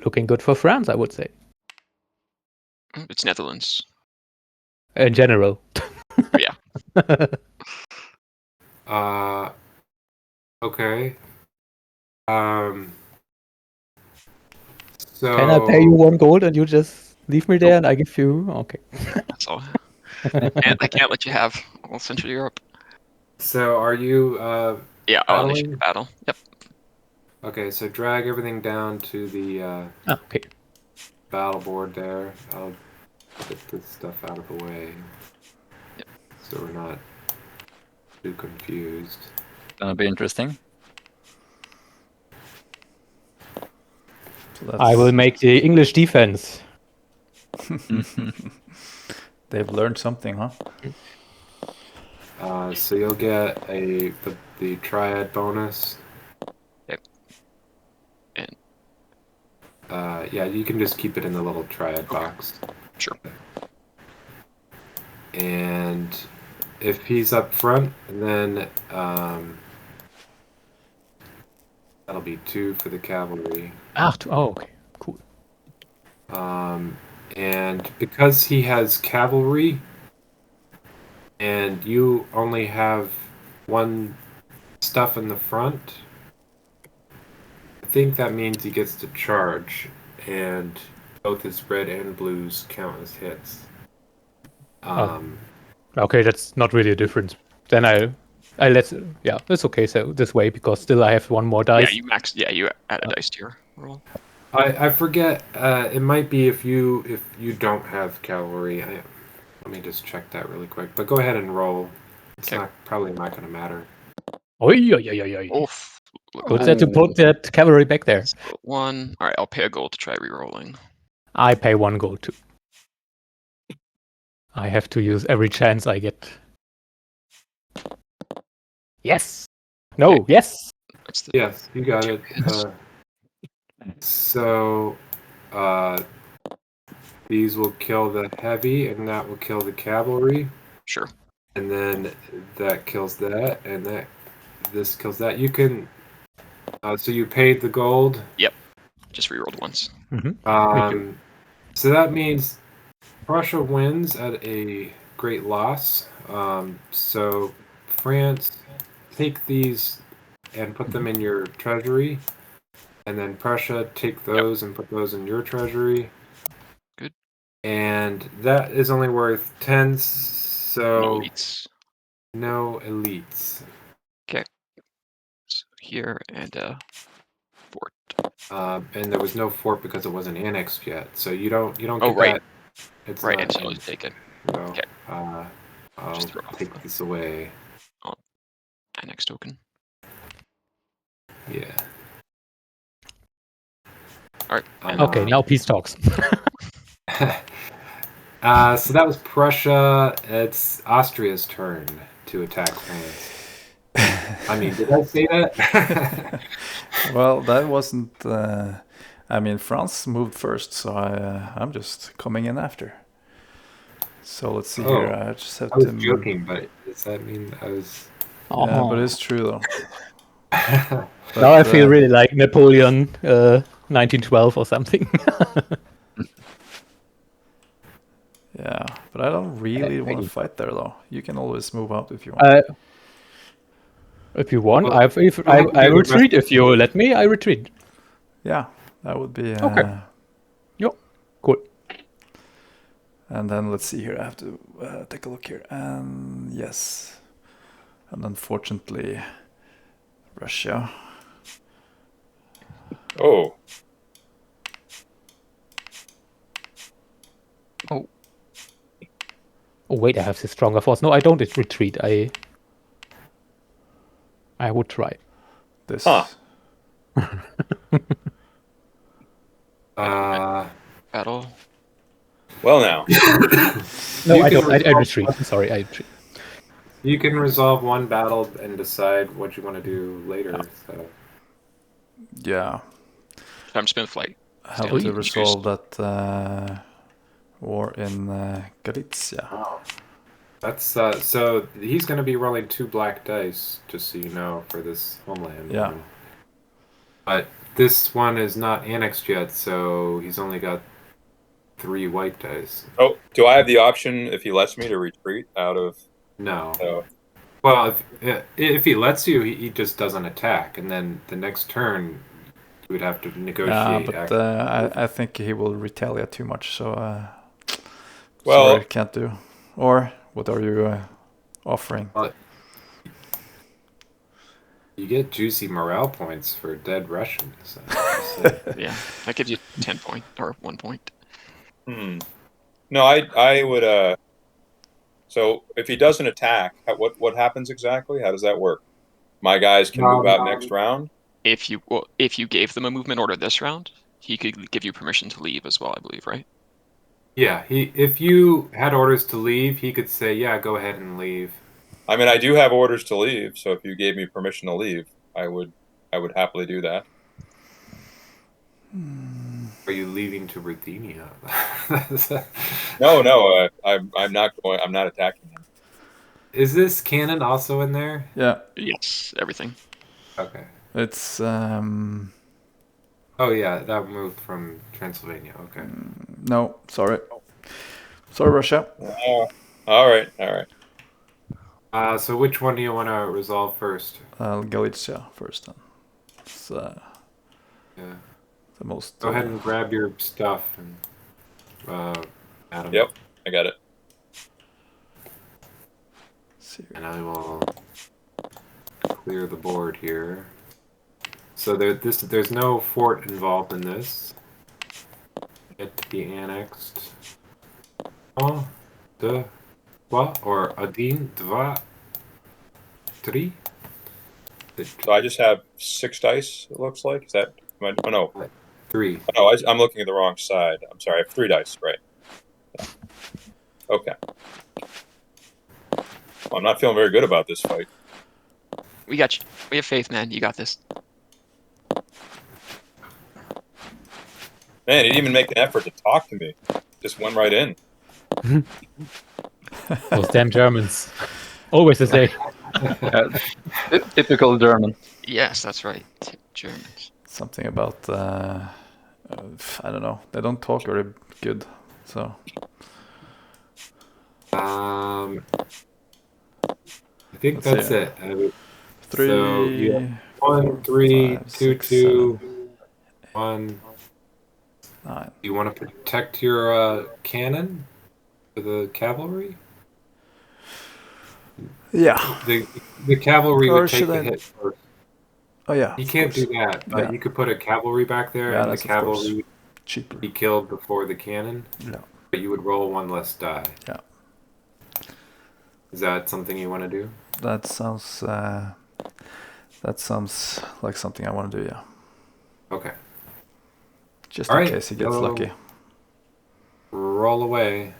Looking good for France, I would say. It's Netherlands. In general. Yeah. Okay. So can I pay you 1 gold and you just leave me there and I give you? Okay. That's all. I can't let you have all Central Europe. So are you? Yeah, I'll initiate the battle. Yep. Okay, so drag everything down to the. Okay. battle board there. I'll get this stuff out of the way. Yep. So we're not too confused. Gonna be interesting. So I will make the English defense. They've learned something, huh? So you'll get the triad bonus. Yep. And yeah, you can just keep it in the little triad box. sure. And if he's up front, then that'll be 2 for the cavalry. Okay, cool. And because he has cavalry, and you only have 1 stuff in the front, I think that means he gets to charge, and both his red and blues count as hits. Okay, that's not really a difference. Then I let it's okay. So this way, because still I have 1 more Yeah, dice. you add a dice to your roll. I forget. It might be if you don't have cavalry. Let me just check that really quick. But go ahead and roll. It's probably not going to matter. Oi. Oof. Good that you put that cavalry back there. So 1. All right, I'll pay a gold to try re-rolling. I pay 1 gold too. I have to use every chance I get. Yes. No. Okay. Yes. Yes, you got it. So these will kill the heavy, and that will kill the cavalry. Sure. And then that kills that, and this kills that. You can. So you paid the gold. Yep. Just re-rolled once. So that means Prussia wins at a great loss. So France, take these and put them in your treasury, and then Prussia, take those and put those in your treasury. Good. And that is only worth 10. So No elites. No elites. Okay. So here and fort. And there was no fort because it wasn't annexed yet. So you don't get right. that. It's right, not and so let's take it. So, Okay. I'll Just throw off take this away. Annex token. Yeah. All right. Okay, now peace talks. So that was Prussia. It's Austria's turn to attack France. I mean, did I say that? Well, that wasn't. I mean, France moved first, so I'm just coming in after. So let's see here. I just have I was to. joking, but does that mean I was? Yeah, but it's true though. Now I feel really like Napoleon, 1912 or something. Yeah, but I don't really want to fight there though. You can always move out if you want. If you want, Well, I retreat. If you let me, I retreat. Yeah, that would be okay. Yep, cool. And then let's see here. I have to take a look here. And yes, and unfortunately, Russia. Oh. Oh wait, I have the stronger force. No, I don't retreat. I would try. This. Huh. Battle. Well, now. No, I don't. I retreat. Sorry, I retreat. You can resolve one battle and decide what you want to do later. So. Yeah. Time spent flight. I have to resolve that war in Galicia. Wow. That's so he's going to be rolling 2 black dice, just so you know, for this homeland. Yeah. One. But this one is not annexed yet, so he's only got 3 white dice. Oh, do I have the option, if he lets me, to retreat out of? No. No. Well, if he lets you, he just doesn't attack, and then the next turn you would have to negotiate. Yeah, but I think he will retaliate too much, so well, sorry, can't do. Or what are you offering? You get juicy morale points for dead Russians. Yeah, that gives you 10 point or 1 point. No, I would. So if he doesn't attack, what happens exactly? How does that work? My guys can move out next round. If you gave them a movement order this round, he could give you permission to leave as well, I believe, right? Yeah, if you had orders to leave, he could say, "Yeah, go ahead and leave." I mean, I do have orders to leave, so if you gave me permission to leave, I would happily do that. Are you leaving to Ruthenia? No, I'm not going. I'm not attacking him. Is this cannon also in there? Yeah. Yes, everything. Okay. It's Oh yeah, that moved from Transylvania. Okay. no, sorry, Russia. All right. So which one do you want to resolve first? Galicia first then. It's Yeah. the most. Go ahead and grab your stuff and Adam. Yep, I got it. And I will clear the board here. So there's no fort involved in this. Yet to be annexed. Un, deux, trois, or один, два, три. So I just have 6 dice. It looks like. Is that? Oh no. 3. Oh, I'm looking at the wrong side. I'm sorry. I have 3 dice. Right. Yeah. Okay. Well, I'm not feeling very good about this fight. We got you. We have faith, man. You got this. Man, he didn't even make an effort to talk to me. Just went right in. Those damn Germans. Always the same. Typical German. Yes, that's right. Germans. Something about I don't know. They don't talk very good, so. I think that's it. 3. So you have 1, 3, 5, 2, 6, 2, 7, 1. 9. You want to protect your cannon for the cavalry? Yeah. The cavalry Or would take should the I- hit first. Oh yeah. You of can't do course. that. Yeah. You could put a cavalry back there, Yeah, and the that's of course cavalry cheaper. would be killed before the cannon. Yeah. But you would roll 1 less die. Yeah. Is that something you want to do? That sounds like something I want to do. Yeah. Okay. Just All in right, case he gets so- lucky. Roll away.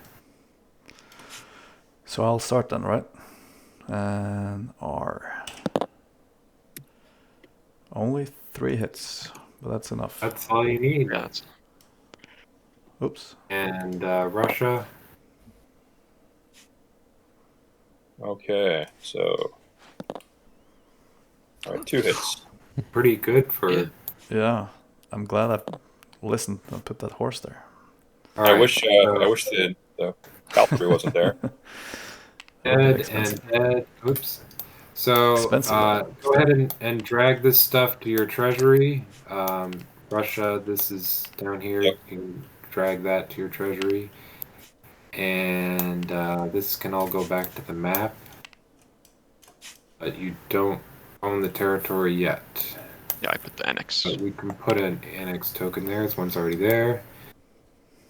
So I'll start then, right? And R. Only 3 hits, but that's enough. That's all you need. Yeah, that's... Oops. And Russia. Okay, so all right, 2 hits. Pretty good for. Yeah. Yeah. I'm glad I listened and put that horse there. All I right, wish so the cavalry wasn't there. Ed Expensive. and Ed. Oops. So Expensive, go ahead and drag this stuff to your treasury. Russia, this is down here. Yep. You can drag that to your treasury. And this can all go back to the map. But you don't own the territory yet. Yeah, I put the annex. But we can put an annex token there. This one's already there.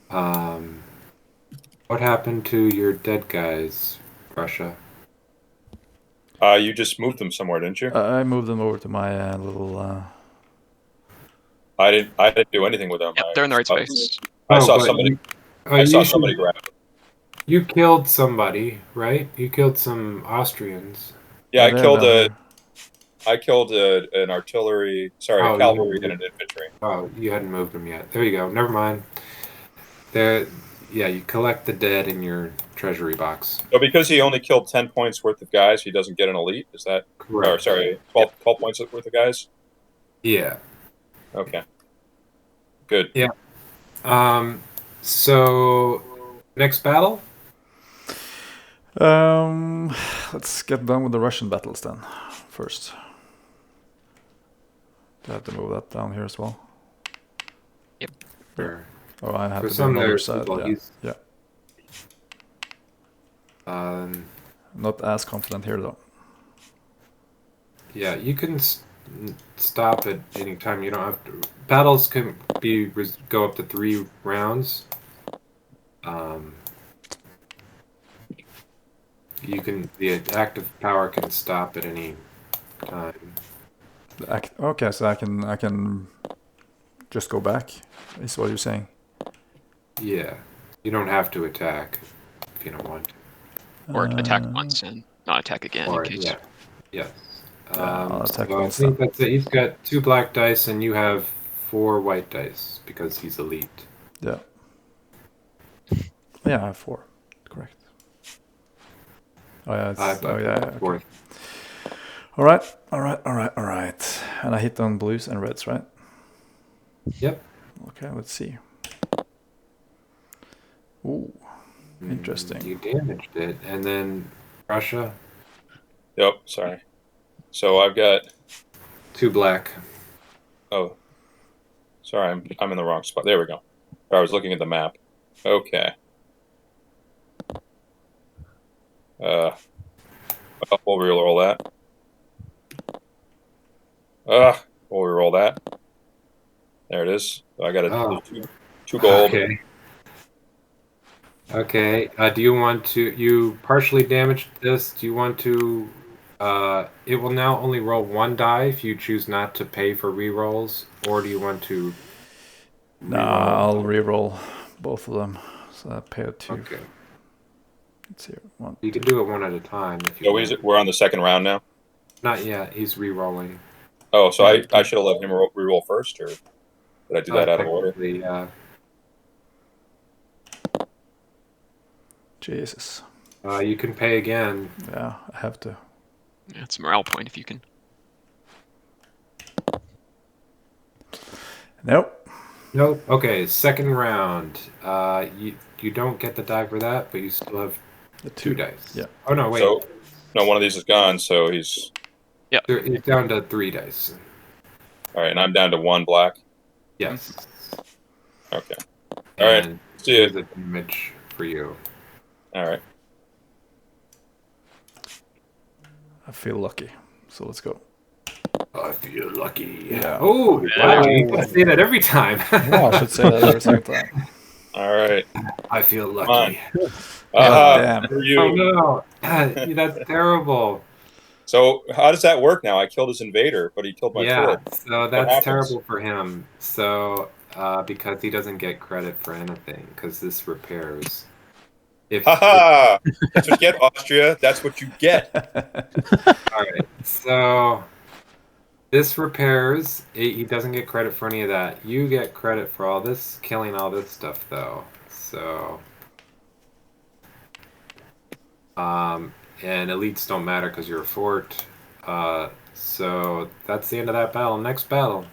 What happened to your dead guys, Russia? You just moved them somewhere, didn't you? I moved them over to my little. I didn't do anything with them. Yep, they're in the right space. I saw but somebody. you- I saw you should- somebody grab it. You killed somebody, right? You killed some Austrians. Yeah, They're I killed an artillery. Sorry, Oh, a cavalry you- and an infantry. Oh, you hadn't moved them yet. There you go. Never mind. There, yeah, you collect the dead in your treasury box. So because he only killed 10 points worth of guys, he doesn't get an elite. Is that? Or Correct. sorry, 12 points worth of guys. Yeah. Okay. Good. Yeah. So next battle. Let's get done with the Russian battles then. First. Do I have to move that down here as well? Sure. Oh, I have For to do some another there's side. people Yeah. he's- Yeah. Not as confident here though. Yeah, you can stop at any time. You don't have to. Battles can go up to 3 rounds. The active power can stop at any time. Okay, so I can just go back. Is what you're saying? Yeah, you don't have to attack if you don't want to. Or attack once and not attack again Or in case. yeah, yes. I'll attack So I once think then. that's it. He's got 2 black dice, and you have 4 white dice because he's elite. Yeah. Yeah, I have 4. Correct. Oh yeah. Okay. 4. All right. And I hit on blues and reds, right? Yep. Okay, let's see. Ooh, interesting. You damaged it, and then Prussia. Yep. Sorry. So I've got 2 black. Oh, sorry, I'm in the wrong spot. There we go. I was looking at the map. Okay. We'll re-roll that. We'll re-roll that. There it is. I got two gold. Okay. Okay. Do you want to? You partially damaged this. Do you want to? It will now only roll 1 die if you choose not to pay for rerolls, or do you want to? Nah, I'll re-roll both of them. So I pay a 2. Okay. Let's see. 1. You can do it one at a time if you. So we're on the second round now. Not yet. He's re-rolling. Oh, so I should have let him re-roll first, or did I do that out of order? Yeah. Jesus. You can pay again. Yeah, I have to. Yeah, it's a morale point if you can. Nope. Nope. Okay, second round. You don't get the die for that, but you still have The 2 dice. Yeah. Oh no, wait. So, no, one of these is gone, so he's He's down to 3 dice. all right, and I'm down to 1 black. Yes. Okay. All right. And See ya. here's the damage for you. All right. I feel lucky. So let's go. I feel lucky. Yeah. Oh, wow. You can say that every time. Yeah, I should say that every single time. All right. I feel lucky. Damn. For you. Oh no. That's terrible. So how does that work now? I killed his invader, but he killed my Yeah, fort. so that's terrible for him. So, because he doesn't get credit for anything, because this repairs. Haha! That's what you get, Austria. That's what you get. All right, so this repairs. He doesn't get credit for any of that. You get credit for all this, killing all this stuff, though. So, and elites don't matter because you're a fort. So that's the end of that battle. Next battle.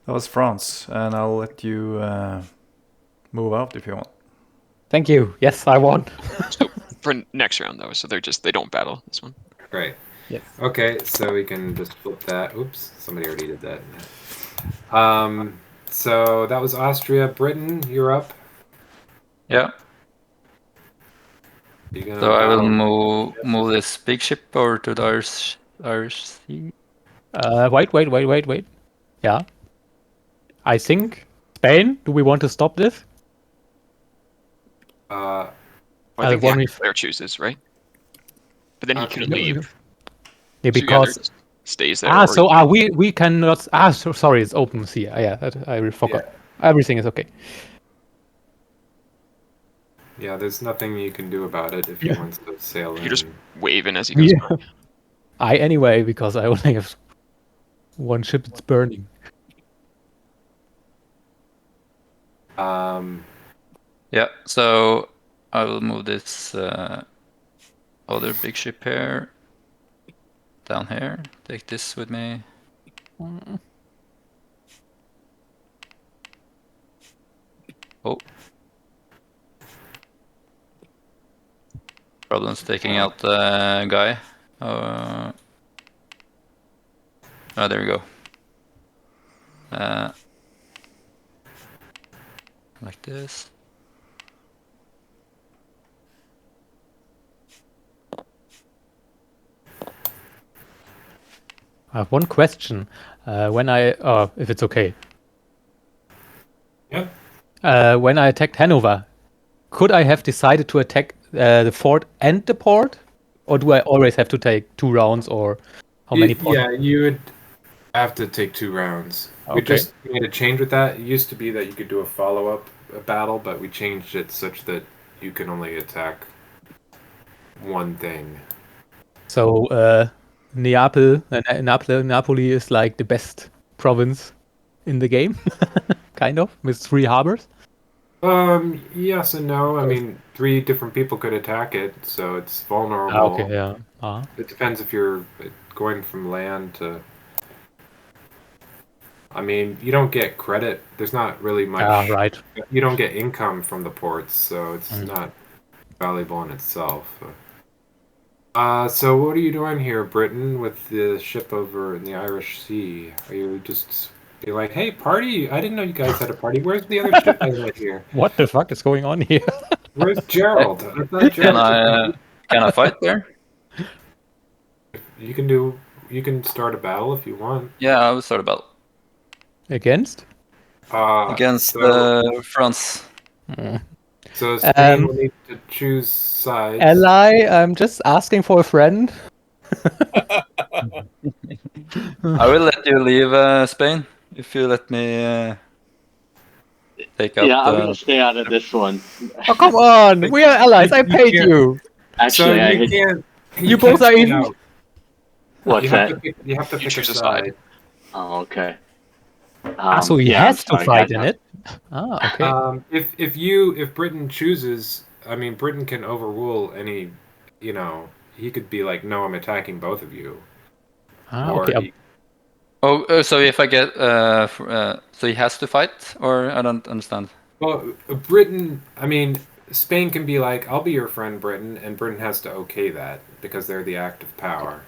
That was France, and I'll let you move out if you want. Thank you. Yes, I won. So for next round though, so they don't battle this one. Great. Yes. Okay, so we can just flip that. Oops, somebody already did that. So that was Austria. Britain, you're up. Yeah. So I will move this big ship over to the Irish Sea. Wait. Yeah. I think Spain. Do we want to stop this? Well, I think one the player chooses, right? But then he can leave. Yeah, So because stays there. so we cannot. Sorry, it's open sea. Yeah, I forgot. Yeah. Everything is okay. Yeah, there's nothing you can do about it if he wants to sail in. You're just waving as he goes by. Anyway, because I only have 1 ship that's burning. Yeah, so I will move this other big ship here down here. Take this with me. Oh. Problems taking out the guy. Oh, there we go. Like this. I have 1 question. When if it's okay. Yeah. When I attacked Hanover, could I have decided to attack the fort and the port, or do I always have to take 2 rounds, or how many ports? Yeah, you would have to take 2 rounds. We Okay. just made a change with that. It used to be that you could do a follow-up battle, but we changed it such that you can only attack one thing. So Napoli is like the best province in the game, kind of, with 3 harbors. Yes and no. I mean, 3 different people could attack it, so it's vulnerable. Okay, yeah. It depends if you're going from land to... I mean, you don't get credit. There's not really much... right. You don't get income from the ports, so it's not valuable in itself. So what are you doing here, Britain, with the ship over in the Irish Sea? Are you just be like, hey, party? I didn't know you guys had a party. Where's the other ship I had here? What the fuck is going on here? Where's Gerald? I thought Gerald... Can I fight there? You can start a battle if you want. Yeah, I will start a battle Against? against France. So Spain will need to choose sides. Ally, I'm just asking for a friend. I will let you leave Spain if you let me take out. Yeah, I'm gonna stay out of this one. Oh, come on! We are allies. I paid you. Actually, So I you can't. You both are can't even- out. what's You that? have to pick a choose a side. side. Oh, okay. So he yeah, has I'm to sorry, fight guys. in it. Okay. If Britain chooses, I mean, Britain can overrule any. He could be like, no, I'm attacking both of you. Or Okay. he- So if I get, so he has to fight, or I don't understand. well, Britain. I mean, Spain can be like, I'll be your friend, Britain, and Britain has to okay that because they're the active power.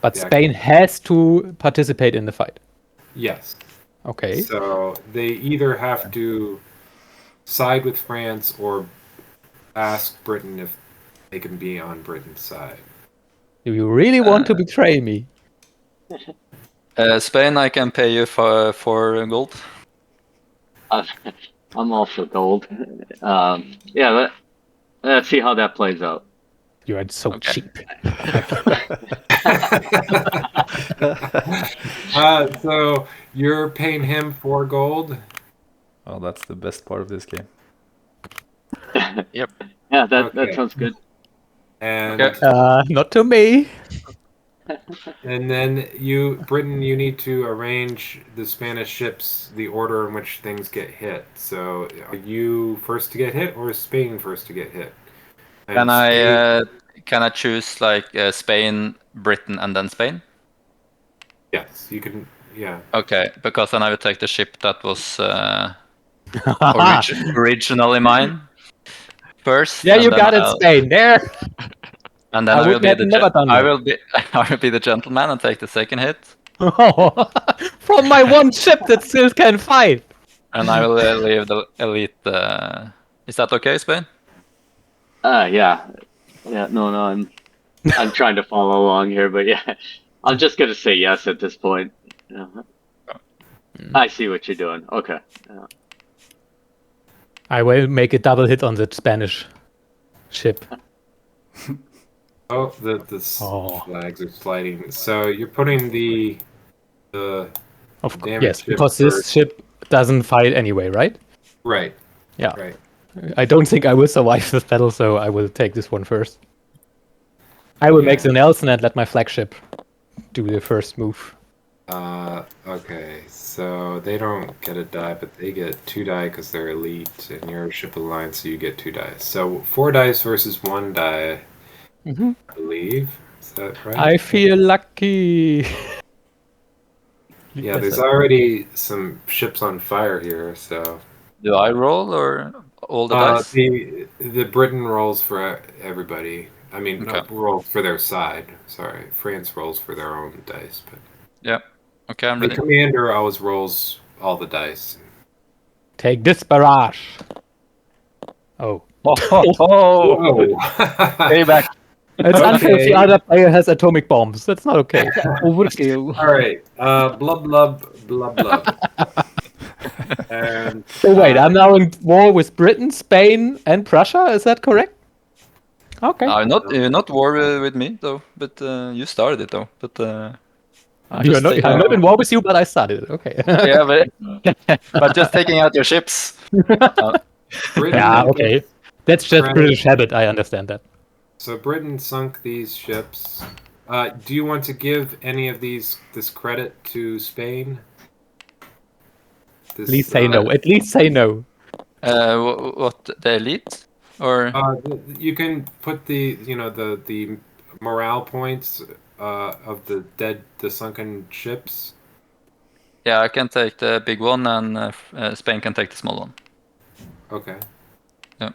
But Yeah. Spain has to participate in the fight. Yes. Okay. So they either have to side with France or ask Britain if they can be on Britain's side. Do you really want to betray me? Spain, I can pay you for gold. I'm all for gold. Yeah, let's see how that plays out. You are so Okay. cheap. So you're paying him 4 gold. Well, that's the best part of this game. Yeah, that Okay. sounds good. And Okay. Not to me. and then Britain, you need to arrange the Spanish ships, the order in which things get hit. So are you first to get hit, or is Spain first to get hit? And Can I choose like Spain, Britain, and then Spain? Yes, you can. Yeah. Okay, because then I would take the ship that was originally mine first. Yeah, and you then got it, I'll- Spain. There. And then I I will would be have never done I that. will be I will be the gentleman and take the second hit, From my one ship that still can fight. and I will leave the elite. Is that okay, Spain? Yeah. No, I'm trying to follow along here, but yeah, I'm just gonna say yes at this point. I see what you're doing. Okay. I will make a double hit on the Spanish ship. Oh, the flags are sliding. So you're putting the Of course, damage yes, ship because this first. ship doesn't fight anyway, right? Right. Yeah. Right. I don't think I will survive this battle, so I will take this one first. I will make the Nelson and let my flagship do the first move. Okay. So they don't get a die, but they get 2 die because they're elite, and you're a ship alliance, so you get 2 die. So 4 dice versus 1 die, Mm-hmm. I believe. Is that right? I feel lucky. Yeah, there's already some ships on fire here, so Do I roll or all the dice? the Britain rolls for everybody. I mean, Okay. rolls for their side. Sorry, France rolls for their own dice, but Yeah. Okay, I'm the ready. commander always rolls all the dice. Take this barrage. Oh. Whoa! Payback. It's unfair if Okay. the other player has atomic bombs. That's not okay. Overkill. All right, blub blub blub blub. And And So wait, I'm now in war with Britain, Spain, and Prussia. Is that correct? Okay. You're not war with me though, but you started it though. But I'm just not in war with you, but I started it. Okay. yeah, but just taking out your ships. Britain Yeah, okay. That's just Right. British habit. I understand that. So Britain sunk these ships. Do you want to give any of this credit to Spain? Please say no. At least say no. What, the elite or? You can put the the morale points of the sunken ships. Yeah, I can take the big one, and Spain can take the small one. Okay. Yeah.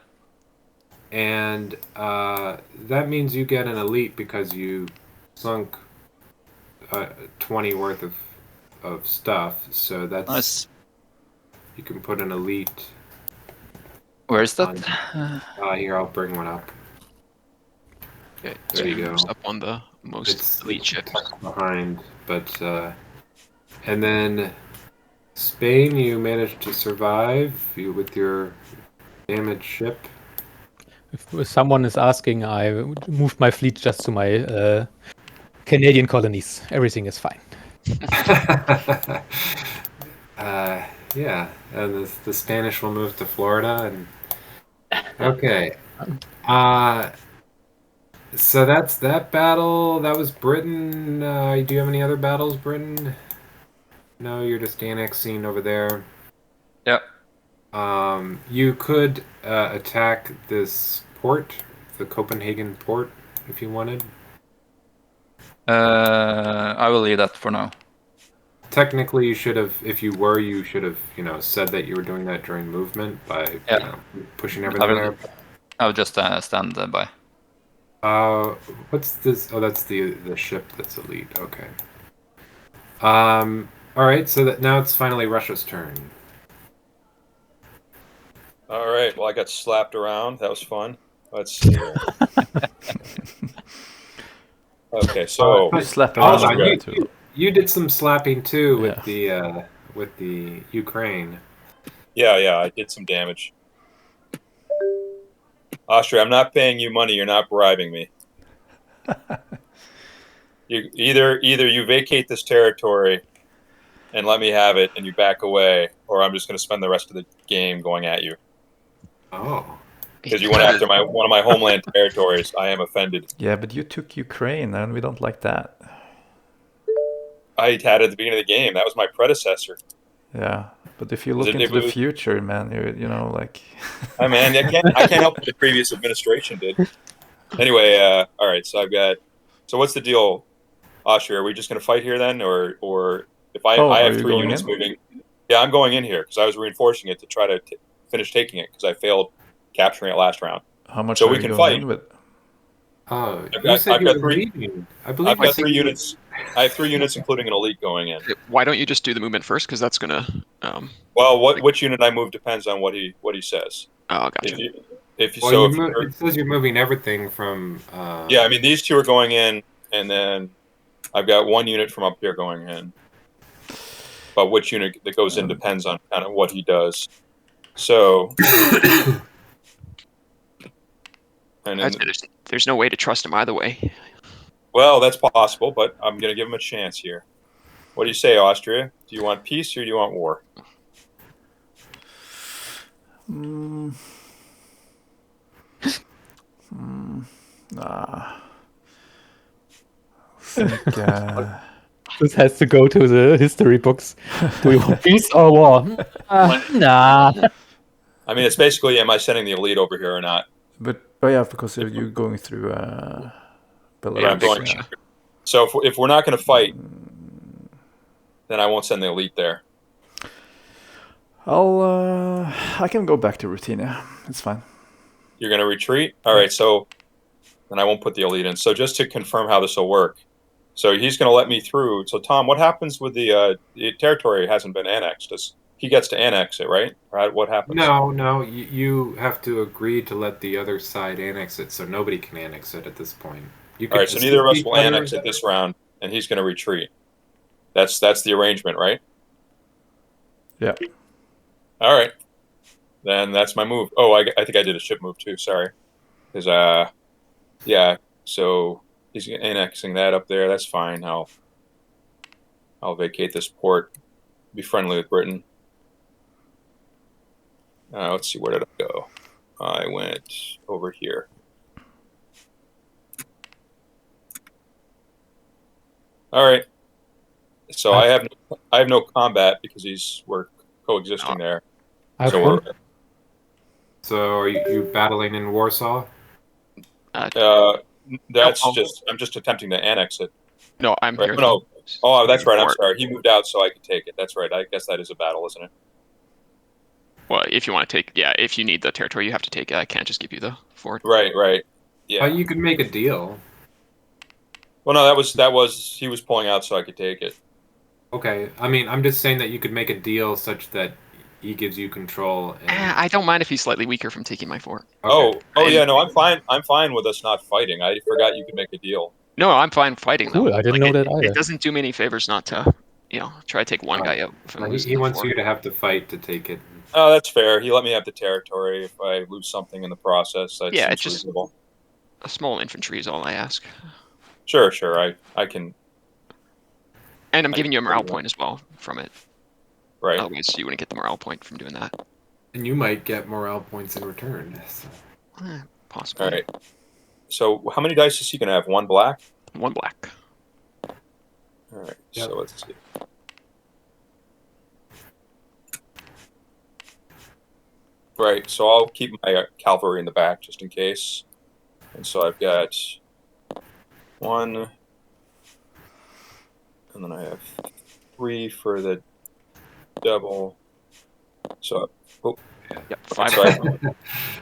And that means you get an elite because you sunk 20 worth of stuff. So that's Nice. You can put an elite. Where is that? Here, I'll bring one up. Okay, There you go. Up on the most elite ship. Behind, but and then Spain, you managed to survive with your damaged ship. If someone is asking, I moved my fleet just to my Canadian colonies. Everything is fine. Yeah, and the Spanish will move to Florida, and okay. So that's that battle. That was Britain. Do you have any other battles, Britain? No, you're just annexing over there. Yeah. You could attack this port, the Copenhagen port, if you wanted. I will leave that for now. Technically, you should have, if you were, you should have, said that you were doing that during movement by, pushing everything there. I'll just stand by. What's this? Oh, that's the ship that's elite. Okay. All right. So that now it's finally Russia's turn. All right. Well, I got slapped around. That was fun. Let's see here. Okay, so you did some slapping too with the Ukraine. Yeah, I did some damage. Austria, I'm not paying you money. You're not bribing me. You either you vacate this territory and let me have it, and you back away, or I'm just going to spend the rest of the game going at you. Oh, because you went after one of my homeland territories. I am offended. Yeah, but you took Ukraine, and we don't like that. I had it at the beginning of the game. That was my predecessor. Yeah, but if you look into the future, man, you know, like. Hey, man, I can't help what the previous administration did. Anyway, all right. So I've got. So what's the deal, Austria? Are we just going to fight here then, or if I have 3 units moving? Yeah, I'm going in here because I was reinforcing it to try to finish taking it because I failed capturing it last round. How much? So are we you can going fight. with? Oh, I've got 3. I believe I've got 3 units. I have 3 units, including an elite, going in. Why don't you just do the movement first? Because that's gonna. Well, which unit I move depends on what he says. Oh, gotcha. It says you're moving everything from. Yeah, I mean these 2 are going in, and then I've got 1 unit from up here going in. But which unit that goes in depends on kind of what he does. So. And then, there's no way to trust him either way. Well, that's possible, but I'm going to give him a chance here. What do you say, Austria? Do you want peace or do you want war? I think, this has to go to the history books. Do you want peace or war? Nah. I mean, it's basically, am I sending the elite over here or not? But yeah, because you're going through Belarus. Yeah, I'm going. So if we're not going to fight, then I won't send the elite there. I can go back to Rutina. It's fine. You're going to retreat? All right, so then I won't put the elite in. So just to confirm how this will work. So he's going to let me through. So Tom, what happens with the territory hasn't been annexed? He gets to annex it, right? Right? What happens? No. You have to agree to let the other side annex it, so nobody can annex it at this point. All right, so neither of us will annex it this round, and he's going to retreat. That's the arrangement, right? Yeah. All right. Then that's my move. Oh, I think I did a ship move too. Sorry. Because yeah. So he's annexing that up there. That's fine. I'll vacate this port. Be friendly with Britain. Let's see. Where did I go? I went over here. All right. So I have no combat because we're coexisting there. So are you battling in Warsaw? That's I'm just attempting to annex it. No, I'm right? here. No. Oh, that's right. I'm sorry. He moved out so I could take it. That's right. I guess that is a battle, isn't it? Well, if you want to take, yeah, if you need the territory, you have to take it. I can't just give you the fort. Right. Yeah. You could make a deal. Well, no, that was he was pulling out so I could take it. Okay. I mean, I'm just saying that you could make a deal such that he gives you control. And... I don't mind if he's slightly weaker from taking my fort. Okay. Oh yeah, no, I'm fine. I'm fine with us not fighting. I forgot you could make a deal. No, I'm fine fighting Cool, though. I didn't know that either. It doesn't do me any favors not to, try to take one guy out. He wants you to have to fight to take it. Oh, that's fair. He let me have the territory if I lose something in the process. That yeah, seems just reasonable. a small infantry is all I ask. Sure. I can. And I'm giving you a morale point as well from it. Right. Otherwise, you wouldn't get the morale point from doing that. And you might get morale points in return. So. Possibly. All right. So how many dice is he going to have? One black? One black. All right. Yep. So let's see. Right. So I'll keep my cavalry in the back just in case. And so I've got 1, and then I have 3 for the double. So, yep, 5.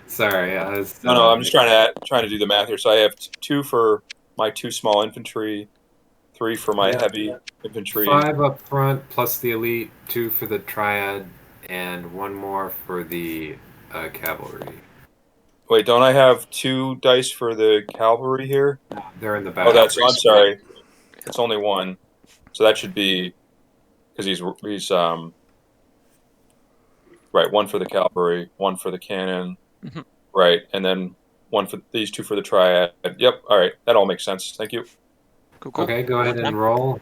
Sorry, no. I'm just trying to do the math here. So I have 2 for my 2 small infantry, 3 for my heavy infantry. 5 up front plus the elite, 2 for the triad, and 1 more for the cavalry. Wait, don't I have 2 dice for the cavalry here? They're in the back. Oh, I'm sorry. It's only 1. So that should be because he's right. 1 for the cavalry, 1 for the cannon, right, and then 1 for these 2 for the triad. Yep. All right, that all makes sense. Thank you. Cool. Okay, go ahead and roll.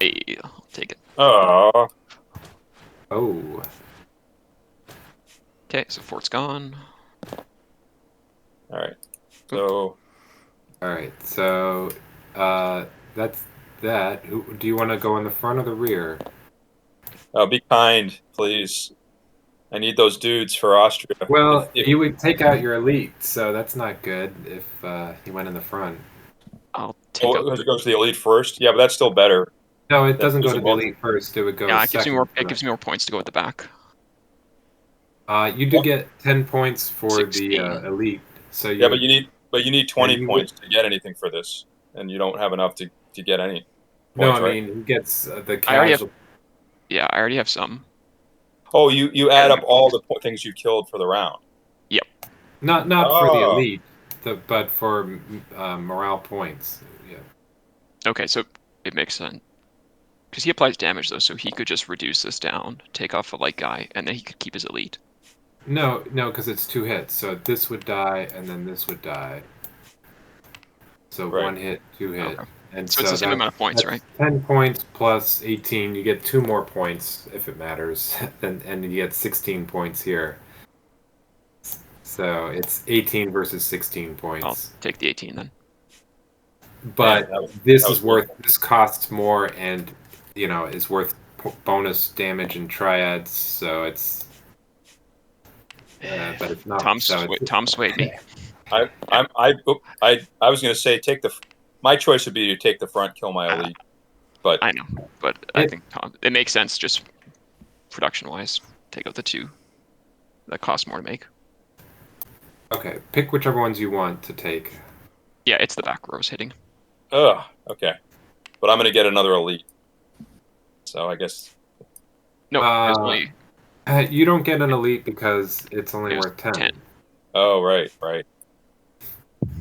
Hey, I'll take it. Oh. Okay, so fort's gone. All right. So. All right. So, that's that. Do you want to go in the front or the rear? Be kind, please. I need those dudes for Austria. Well, you would take out your elite, so that's not good if you went in the front. I'll take out... It goes to the elite first? Yeah, but that's still better. No, it doesn't go to the elite first. It would go second. It gives me more points to go at the back. You do get 10 points for 16. The elite. So yeah, but you need 20 points to get anything for this, and you don't have enough to get any. Points, no, I mean he gets the casual. I already have some. Oh, you add up all the things you killed for the round. Yep. Not for the elite, but for morale points. Yeah. Okay, so it makes sense. Because he applies damage, though, so he could just reduce this down, take off a light guy, and then he could keep his elite. No, because it's 2 hits. So this would die, and then this would die. So right. 1 hit, 2 hit. Okay. And so it's the same amount of points, right? 10 points plus 18. You get 2 more points, if it matters. and you get 16 points here. So it's 18 versus 16 points. I'll take the 18 then. But this costs more and, is worth bonus damage and triads, so it's... but it's not. Tom swayed me. I was going to say my choice would be to take the front, kill my elite. But I know, but I think it makes sense just production-wise. Take out the 2 that cost more to make. Okay, pick whichever ones you want to take. Yeah, it's the back rows hitting. Ugh, okay. But I'm going to get another elite. So I guess... No, only... you don't get an elite because it's only worth 10. Oh, right.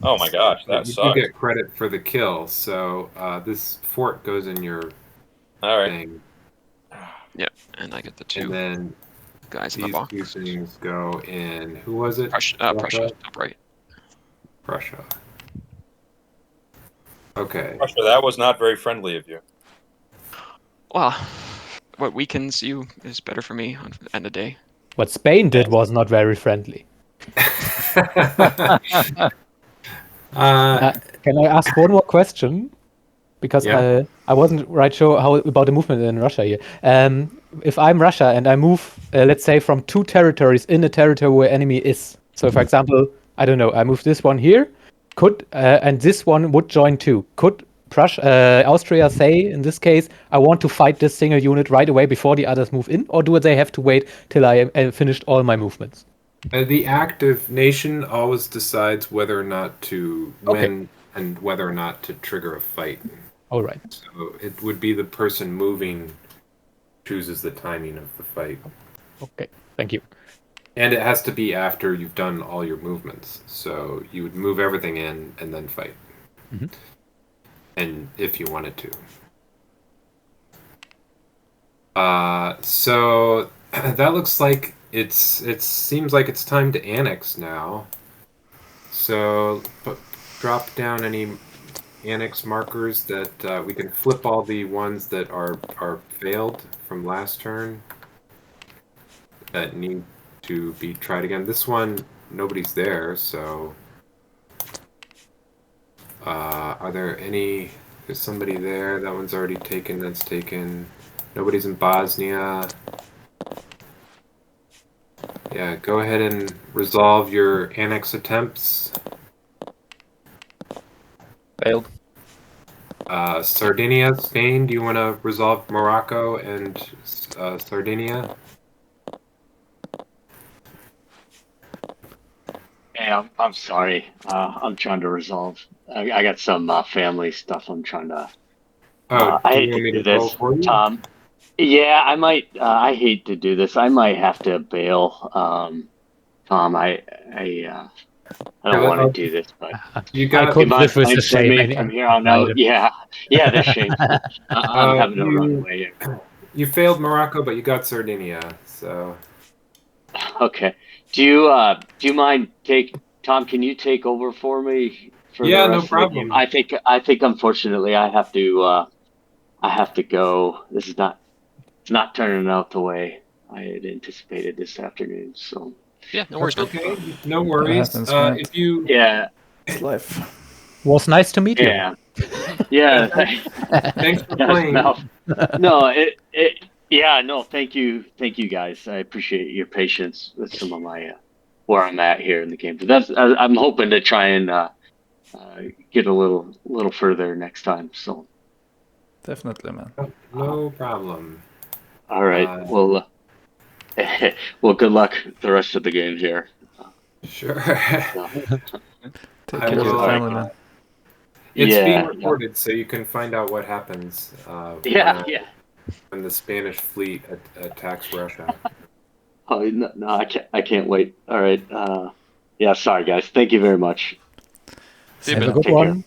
Oh my gosh, that sucks. You get credit for the kill, so this fort goes in your thing. Yeah, and I get the and 2 then guys in the these box. 2 things go in. Who was it? Prussia, top right. Prussia. Okay. Prussia, that was not very friendly of you. Well, what weakens you is better for me on the end of the day. What Spain did was not very friendly. Can I ask one more question? Because Yeah. I wasn't right sure how about the movement in Russia here. If I'm Russia and I move, let's say, from 2 territories in a territory where enemy is. So, for example, I don't know, I move this one here. And this one would join too. Could Austria say, in this case, I want to fight this single unit right away before the others move in? Or do they have to wait till I finished all my movements? The active nation always decides whether or not to win and whether or not to trigger a fight. All right. So it would be the person moving chooses the timing of the fight. Okay, thank you. And it has to be after you've done all your movements. So you would move everything in and then fight. Mm-hmm. And if you wanted to. So that looks like it seems like it's time to annex now. So drop down any annex markers that we can flip all the ones that are failed from last turn that need to be tried again. This one, nobody's there, so are there any? There's somebody there. That one's already taken. That's taken. Nobody's in Bosnia. Yeah, go ahead and resolve your annex attempts. Failed. Sardinia, Spain, do you want to resolve Morocco and Sardinia? Hey, I'm sorry. I'm trying to resolve. I got some family stuff I'm trying to. Oh, I do hate you to want me do to roll this, for you? Tom. Yeah, I might. I hate to do this. I might have to bail. Tom, I don't want to do this, but You I got could live with the from shame. from here on out. Yeah, that's shameful. I'm having to run away here. You failed Morocco, but you got Sardinia, so. Okay. Do you mind Tom, can you take over for me for Yeah, the no rest of the game? problem. I think unfortunately I have to go. This is not turning out the way I had anticipated this afternoon. So Yeah, no worries, man. Okay, no worries. happens, man. If you yeah, It's life. Was nice to meet you. yeah. thanks for Yes, playing. Melf. No, yeah, no, thank you guys. I appreciate your patience with some of my where I'm at here in the game. But I'm hoping to try and get a little further next time. So Definitely, man. No problem. all right, well, good luck the rest of the game here. Sure. Take I care of will, the family, man. It's being Yeah, recorded, so you can find out what happens yeah. when the Spanish fleet attacks Russia. Oh no, I can't wait. All right. Yeah, sorry guys. Thank you very much. See you, Have a man. good Take care. one.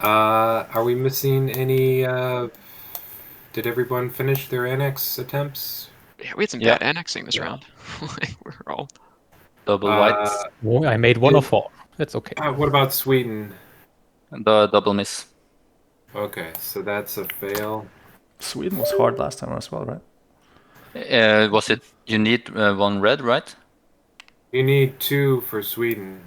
Are we missing any? Did everyone finish their annex attempts? Yeah, we had some Yeah. bad annexing this round. We're all. Double white. Oh, I made 1 of 4. That's okay. What about Sweden? The double miss. Okay, so that's a fail. Sweden was hard last time as well, right? Was it? You need 1 red, right? You need 2 for Sweden.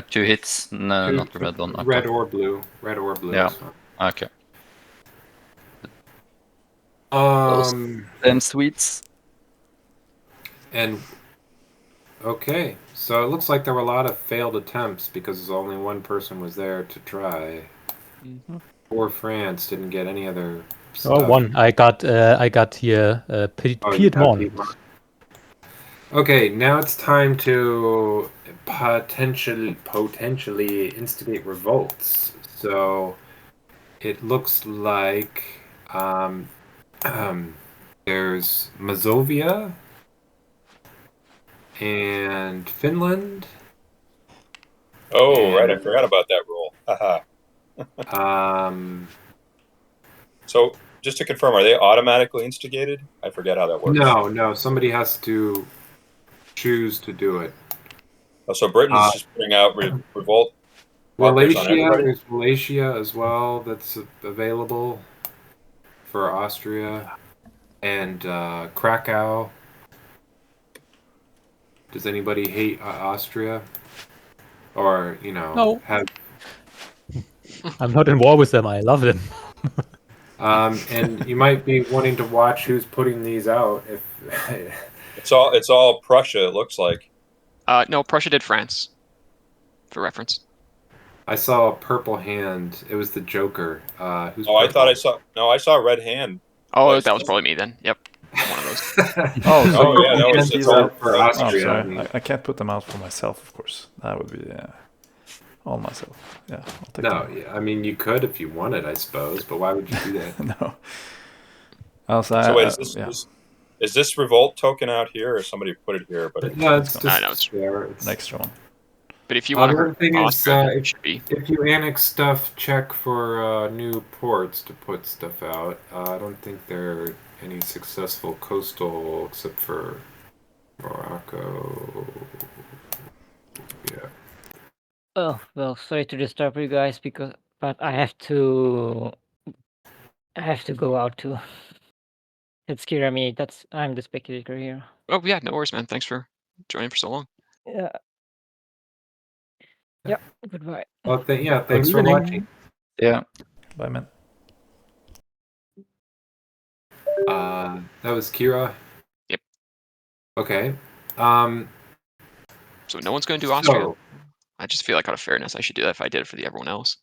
2 hits. No, Two- not the red one. Okay. Red or blue. Red or blue. Yeah. is fine. Okay. Them sweets. And okay, so it looks like there were a lot of failed attempts because only one person was there to try. Mm-hmm. Poor France didn't get any other Oh, stuff. 1. I got here Oh, you got Piedmont. Piedmont. Okay, now it's time to potentially instigate revolts. So it looks like there's Mazovia and Finland. Oh, right. I forgot about that rule. Haha. Um, So just to confirm, are they automatically instigated? I forget how that works. No. Somebody has to choose to do it. Oh, so Britain's just putting out revolt markers on everybody? There's Wallachia as well that's available for Austria, and Krakow. Does anybody hate Austria? Or, No. have... I'm not in war with them. I love them. And you might be wanting to watch who's putting these out. If It's all Prussia, it looks like. No, Prussia did France. For reference. I saw a purple hand. It was the Joker. Who's I thought I saw. No, I saw a red hand. Oh, that was probably me then. Yep, one of those. Oh, so yeah, that was these out for Oh, Austria. sorry. I can't put them out for myself, of course. That would be all myself. Yeah, I'll take them. I mean, you could if you wanted, I suppose, but why would you do that? No. Also, So wait, is this revolt token out here, or somebody put it here? But No, it's gone. just No, it's there. an extra one. But if you want to Other hurt thing is, Austria, it should be. if you annex stuff, check for new ports to put stuff out. I don't think there are any successful coastal except for Morocco. Yeah. Oh well, sorry to disturb you guys but I have to go out too. It's Kirami. I'm the spectator here. Oh yeah, no worries, man. Thanks for joining for so long. Yeah. Yeah. Goodbye. Well, thanks Good for evening. watching. Yeah. Bye, man. That was Kira. Yep. Okay. So no one's going to do Austria. I just feel like out of fairness, I should do that if I did it for everyone else.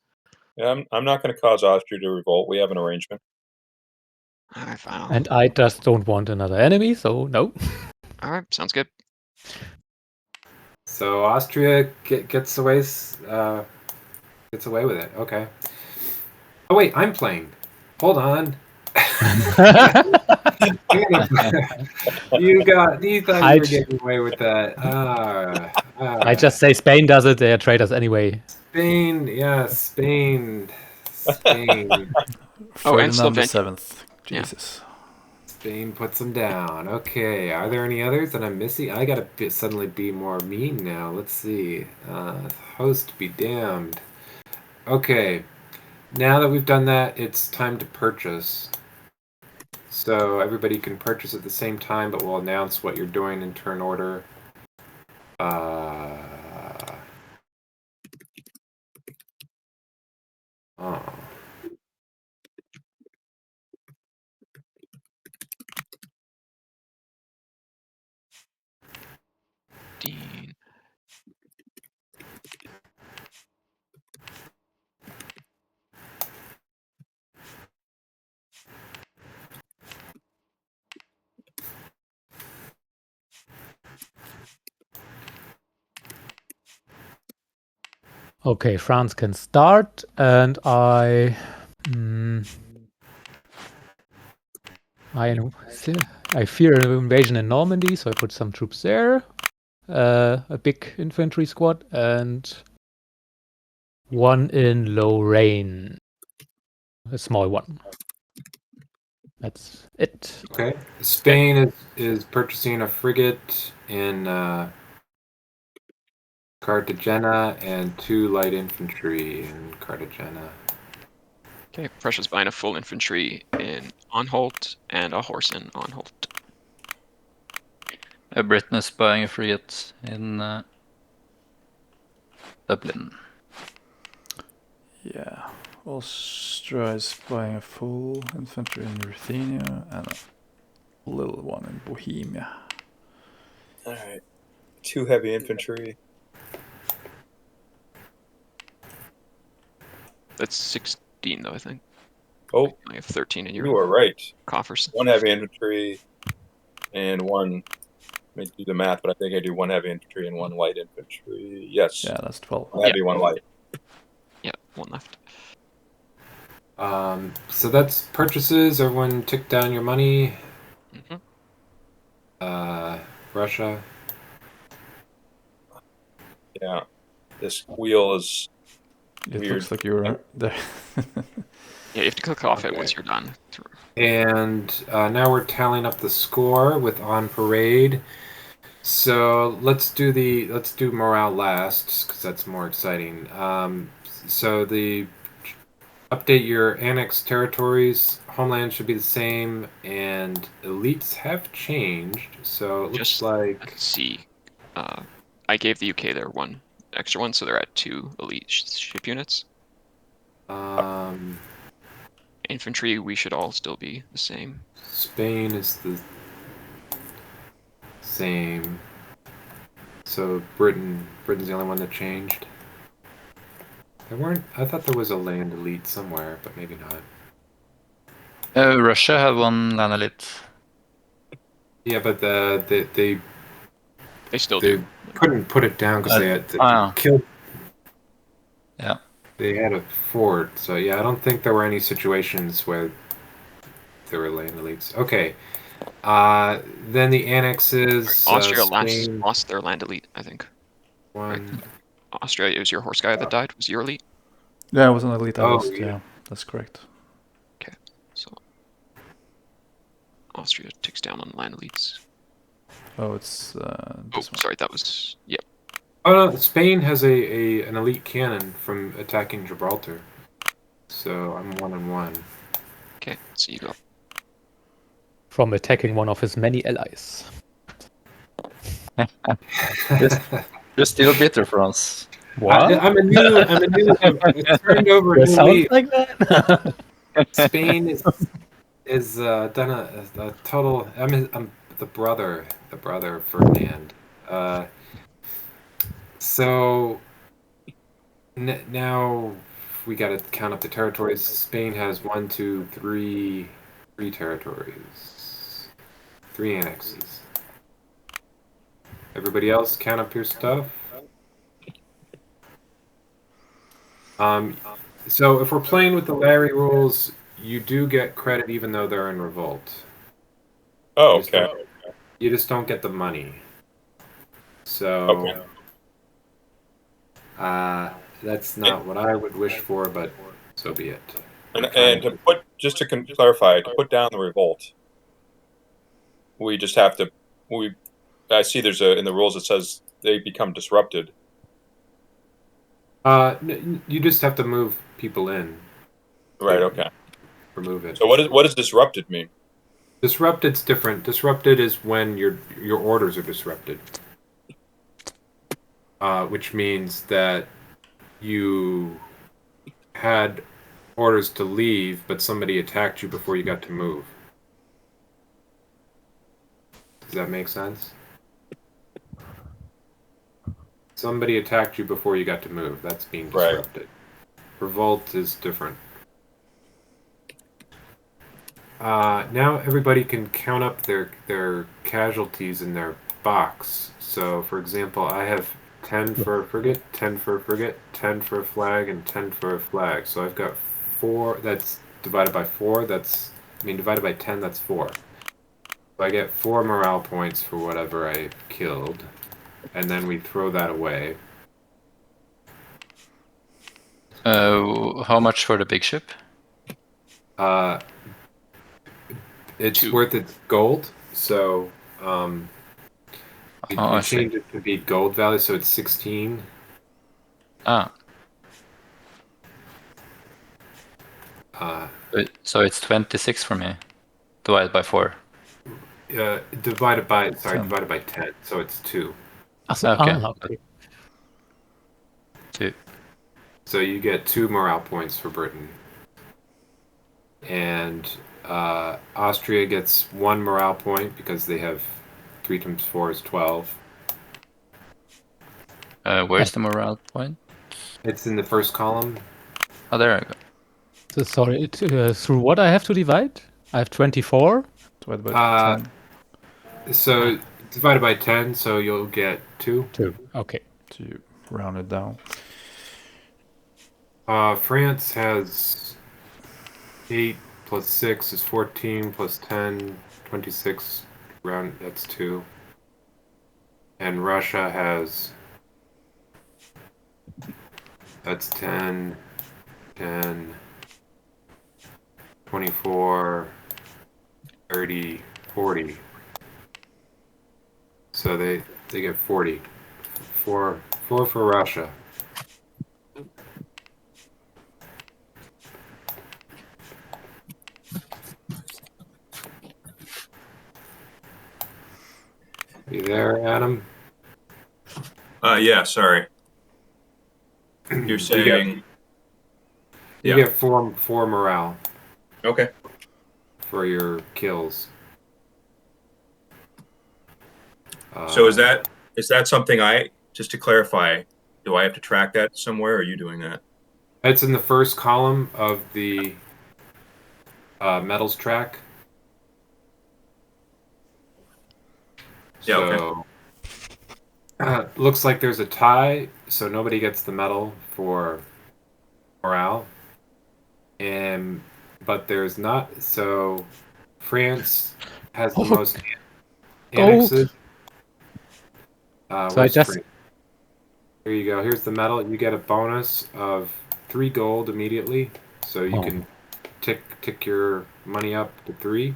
yeah, I'm not going to cause Austria to revolt. We have an arrangement. All right, fine. And I just don't want another enemy, so no. All right, sounds good. So Austria gets away with it. Okay. Oh wait, I'm playing. Hold on. You thought you were getting away with that. I just say Spain does it. They are traitors anyway. Spain, yeah, Spain. And Ferdinand the Slovenia. 7th. Jesus. Spain puts them down. Okay, are there any others that I'm missing? I gotta suddenly be more mean now. Let's see. Host be damned. Okay, now that we've done that, it's time to purchase. So everybody can purchase at the same time, but we'll announce what you're doing in turn order. Dean. Okay, France can start, and I fear an invasion in Normandy, so I put some troops there. A big infantry squad and one in Lorraine. A small one. That's it. Okay. Spain is purchasing a frigate in Cartagena and 2 light infantry in Cartagena. Okay, Prussia's buying a full infantry in Anhalt and a horse in Anhalt. Britain is buying a frigate in Dublin. Yeah. Austria is buying a full infantry in Ruthenia and a little one in Bohemia. All right. 2 heavy infantry. That's 16 though, I think. Oh, I have 13 in you your are right. coffers. 1 heavy infantry and 1. Let me do the math, but I think I do 1 heavy infantry and 1 light infantry. Yes. Yeah, that's 12. 1 heavy, 1 light. Yeah, 1 left. So that's purchases. Everyone tick down your money. Russia. Yeah. This wheel is It Weird. looks like you're there. Yeah, you have to click off it once you're done. And now we're tallying up the score with On Parade. So let's do morale last because that's more exciting. So the update your annexed territories. Homeland should be the same, and elites have changed. So it looks Just like let's see. I gave the UK their one extra one, so they're at 2 elite ship units. um, Infantry, we should all still be the same. Spain is the same. So Britain's the only one that changed. There weren't. I thought there was a land elite somewhere, but maybe not. Russia have one land elite. Yeah, but They still they do. couldn't put it down because they Ah. killed. Yeah. They had a fort, so yeah, I don't think there were any situations where there were land elites. Okay, then the annexes. Austria Spain lost their land elite, I think. one. Austria, it was your horse guy that died. Was your elite? Yeah, it was an elite I Oh, lost. yeah. Yeah, that's correct. Okay, so Austria ticks down on land elites. Oh, it's Oh, this one. sorry, that was yep. Oh no, Spain has an elite cannon from attacking Gibraltar. So I'm 1-1. Okay, so you go. From attacking one of his many allies. You're still bitter, France. I'm a new. I've turned over a That new sounds leaf. like that. Spain is done a total. I'm the brother of Ferdinand. So now we got to count up the territories. Spain has 1, 2, 3 territories, 3 annexes. Everybody else, count up your stuff. So if we're playing with the Larry rules, you do get credit even though they're in revolt. Oh, okay. You just don't get the money. So that's not what I would wish for, but so be it. And to put clarify, to put down the revolt, we just have to. I see there's in the rules it says they become disrupted. You just have to move people in. Right. Okay. Remove it. So what does disrupted mean? Disrupted's different. Disrupted is when your orders are disrupted, which means that you had orders to leave, but somebody attacked you before you got to move. Does that make sense? Somebody attacked you before you got to move. That's being disrupted. Right. Revolt is different. Now everybody can count up their casualties in their box. So, for example, I have 10 for a frigate, 10 for a frigate, 10 for a flag, and 10 for a flag. So I've got 4. That's divided by 4. Divided by 10. That's 4. So I get 4 morale points for whatever I killed, and then we throw that away. How much for the big ship? It's 2. Worth its gold, so you change it to be gold value, so it's 16. So it's 26 for me, divided by 4. Divided by 10, so it's 2. Okay. 2. So you get 2 morale points for Britain, and Austria gets 1 morale point because they have 3 times 4 is 12. Where's the morale point? It's in the first column. Oh, there I go. So sorry, through what I have to divide? I have 24. Divided by 10. So divided by 10, so you'll get 2. 2. Okay. So you round it down. France has 8 plus 6 is 14 plus 10, 26. Round, that's 2. And Russia has That's 10, 10, 24, 30, 40. So they get 40. Four for Russia. You there, Adam? Yeah, sorry. You're saying You get four morale okay. for your kills. So is that something just to clarify, do I have to track that somewhere, or are you doing that? It's in the first column of the medals track. Yeah, So looks like there's a tie, so nobody gets the medal for morale. But there's not. So France has the most annexes. So I just France? Here you go. Here's the medal. You get a bonus of 3 gold immediately, so you can tick your money up to 3.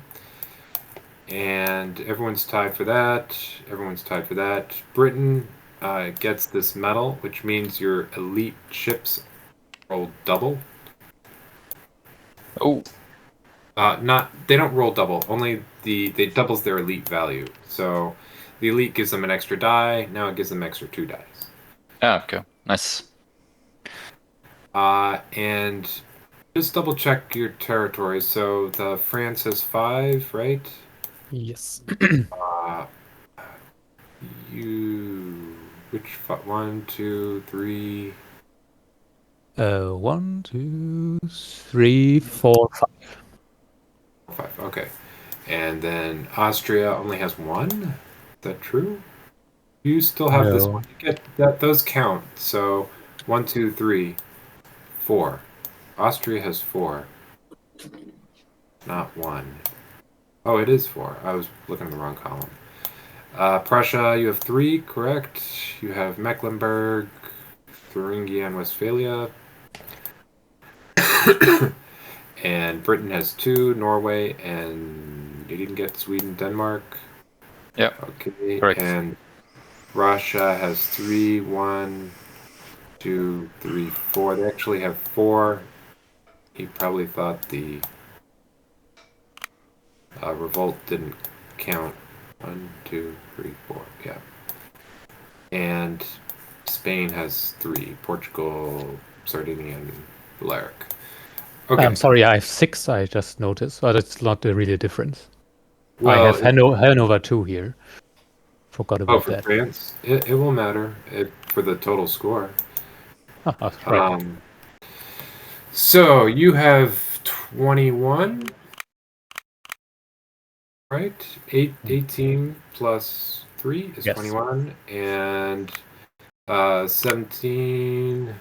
And everyone's tied for that. Everyone's tied for that. Britain gets this medal, which means your elite ships roll double. Oh, They don't roll double. Only they doubles their elite value. So the elite gives them an extra die. Now it gives them extra 2 dice. yeah, okay, nice. And just double check your territories. So the France has 5, right? yes. Which 1, 2, 3. 1, 2, 3, 4, 5. 5. Okay. And then Austria only has 1. Is that true? You still have this one. You get that. Those count. So 1, 2, 3, 4. Austria has 4. Not 1. Oh, it is 4. I was looking at the wrong column. Prussia, you have 3, correct? You have Mecklenburg, Thuringia, and Westphalia. And Britain has 2, Norway, and you didn't get Sweden, Denmark. Yeah. Okay. Correct. And Russia has 3, 1, 2, 3, 4. They actually have 4. He probably thought the revolt didn't count. 1, 2, 3, 4. Yeah. And Spain has 3. Portugal, Sardinia, and Balearic. Okay. I'm sorry, I have 6. I just noticed, but it's not really a difference. Well, I have Hanover 2 here. Forgot about for that. France, it will matter for the total score. Right. So you have 21, right? 18 plus 3 is Yes. 21, and 17,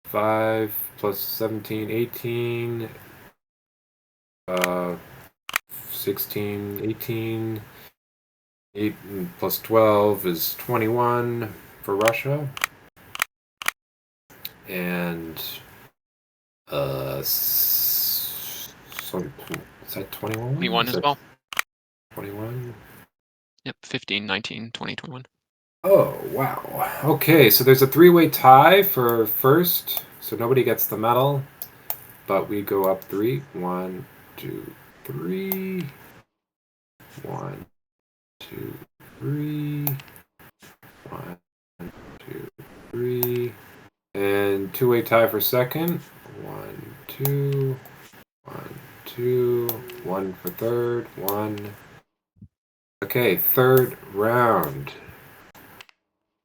5 plus 17, 18, 16, 18, 8 plus 12 is 21 for Russia. And is that 21? 21 as well. 21. Yep, 15, 19, 20, 21. Oh, wow. Okay, so there's a 3-way tie for first, so nobody gets the medal, but we go up 3. 1, 2, 3. 1, 2, 3. 1, 2, 3. And 2-way tie for second. 1, 2. 1, 2. 1 for third. 1. Okay, third round.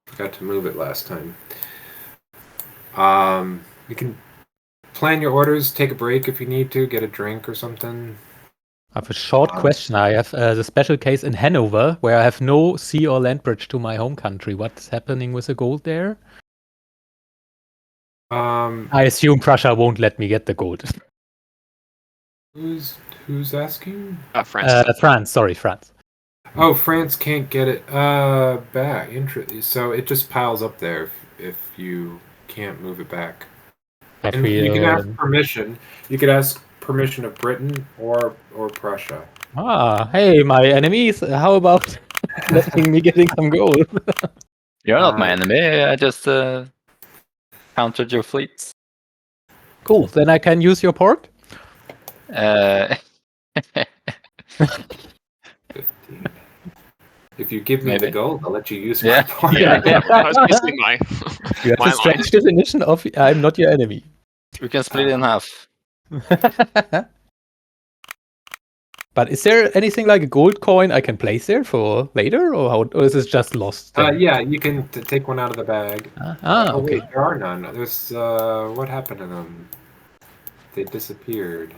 Forgot to move it last time. You can plan your orders, take a break if you need to, get a drink or something. I have a short question. I have the special case in Hanover where I have no sea or land bridge to my home country. What's happening with the gold there? I assume Prussia won't let me get the gold. Who's asking? France. France, sorry, France. Oh, France can't get it back. So it just piles up there if you can't move it back. Have And we, you can ask permission. You could ask permission of Britain or Prussia. hey, my enemies, how about letting me getting some gold? You're not my enemy. I just countered your fleets. Cool, then I can use your port? 15. If you give me the Maybe. gold, I'll let you use Yeah. my port. Yeah, that was basically my You have my a strange definition of I'm not your enemy. We can split it in half. But is there anything like a gold coin I can place there for later, or is this just lost? Yeah, you can take one out of the bag. Okay. Wait, there are none. There's what happened to them? They disappeared.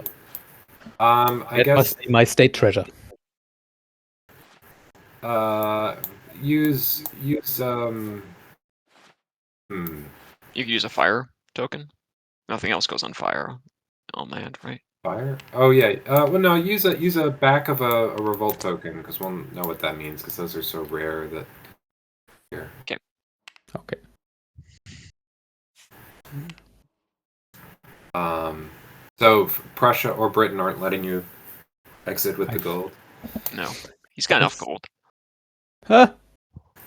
I That guess must be my state treasure. use You could use a fire token. Nothing else goes on fire on land, right? fire. Oh yeah. Well, no. Use a back of a revolt token because we'll know what that means because those are so rare that. Here. Okay. Okay. So Prussia or Britain aren't letting you exit with the gold. No, he's got enough gold. Huh?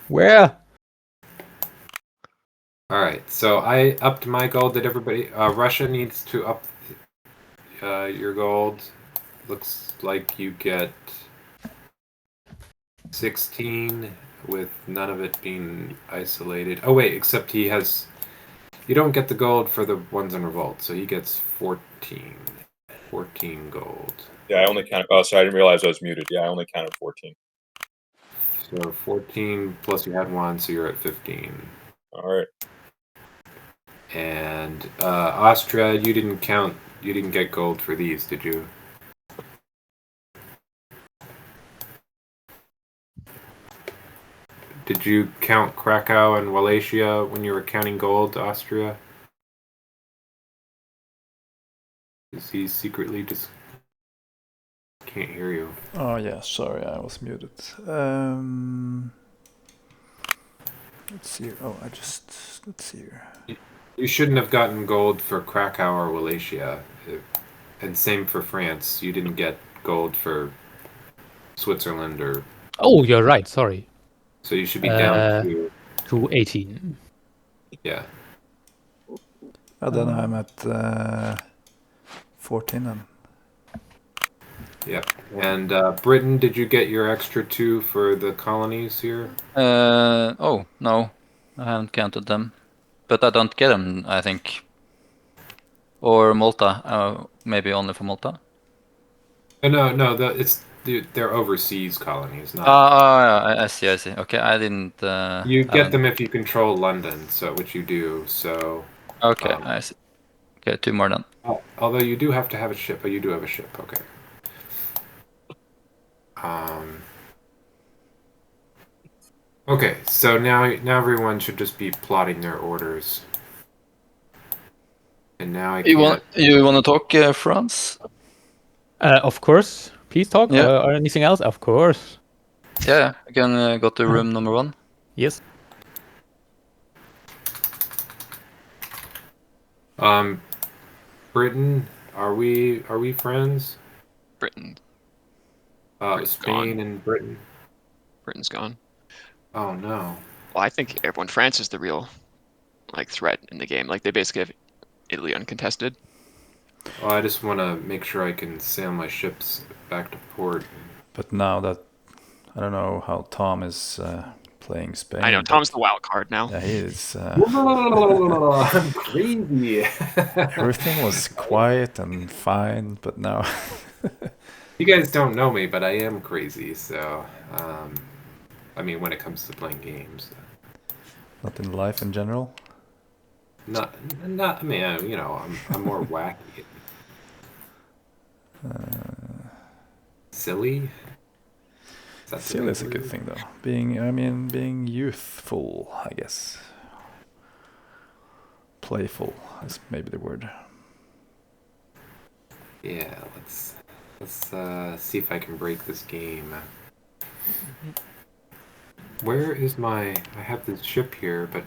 Where? All right. So I upped my gold. Did everybody? Russia needs to up your gold. Looks like you get 16 with none of it being isolated. Oh wait, except he has. You don't get the gold for the ones in revolt, so he gets 14. 14 gold. Yeah, I only counted. Oh, sorry, I didn't realize I was muted. Yeah, I only counted 14. So 14 plus you had one, so you're at 15. All right. And Austria, you didn't count. You didn't get gold for these, did you? Did you count Krakow and Wallachia when you were counting gold, Austria? Is he secretly just can't hear you? Oh yeah, sorry, I was muted. Let's see. Oh, let's see here. You shouldn't have gotten gold for Krakow or Wallachia, and same for France. You didn't get gold for Switzerland or. Oh, you're right. Sorry. So you should be down to 18. Yeah. Then I'm at 14 then. Yeah. And Britain, did you get your extra 2 for the colonies here? Oh, no. I haven't counted them. But I don't get them, I think. Or Malta. Maybe only for Malta. No. They're overseas colonies, not. I see. Okay, I didn't. You get them if you control London, which you do. So. Okay, I see. Okay, 2 more then. Although you do have to have a ship, but you do have a ship. Okay. Okay, so now everyone should just be plotting their orders. And now You want to talk France? Of course. Peace talk Yeah. or anything else? Of course. Yeah, I can go to room number 1. Yes. Britain, are we friends? Britain. Spain gone. and Britain. Britain's gone. Oh no. Well, I think everyone. France is the real, threat in the game. Like they basically have Italy uncontested. Well, I just want to make sure I can sail my ships back to port. But now that I don't know how Tom is playing Spain. I know Tom's the wild card now. Yeah, he is. I'm crazy. Everything was quiet and fine, but now. You guys don't know me, but I am crazy. So, I mean, when it comes to playing games. Not in life in general. Not. I mean, I'm more wacky. Silly. Silly is a good thing, though. Being youthful, I guess. Playful is maybe the word. Yeah, let's see if I can break this game. Where is my? I have this ship here, but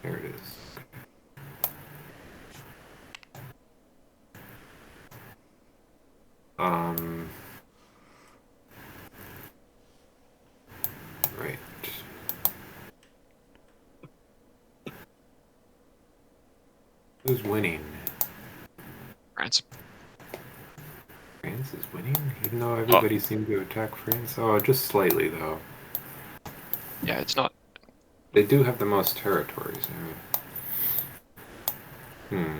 There it is. Right. Who's winning? France. France is winning, even though everybody seemed to attack France. Oh, just slightly though. Yeah, it's not. They do have the most territories. Hmm.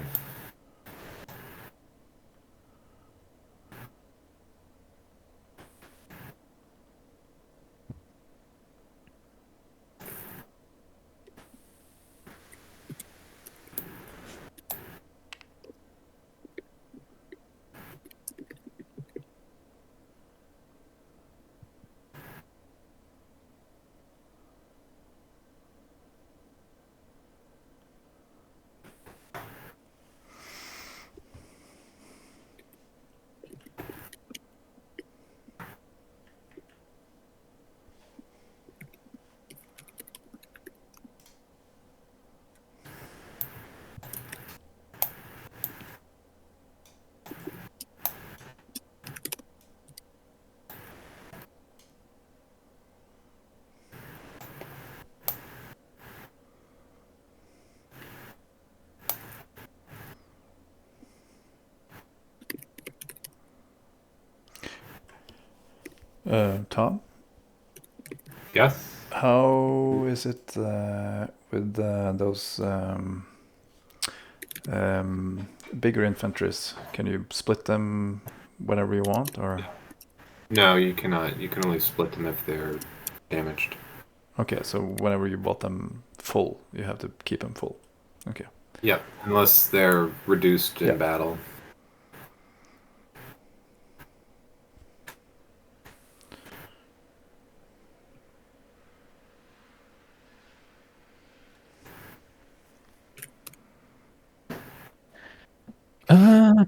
Tom, Yes. how is it with those bigger infantries? Can you split them whenever you want, or? No, you cannot. You can only split them if they're damaged. Okay, so whenever you bought them full, you have to keep them full. Okay. Yep, unless they're reduced in Yeah. battle.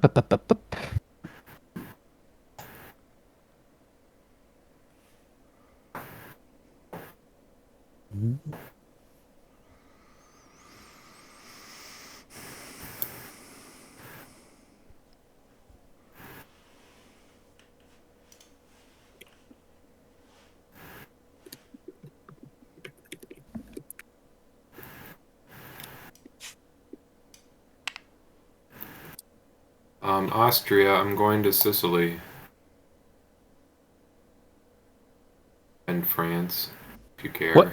Bup, bup, bup, bup. Austria, I'm going to Sicily. And France, if you care. What?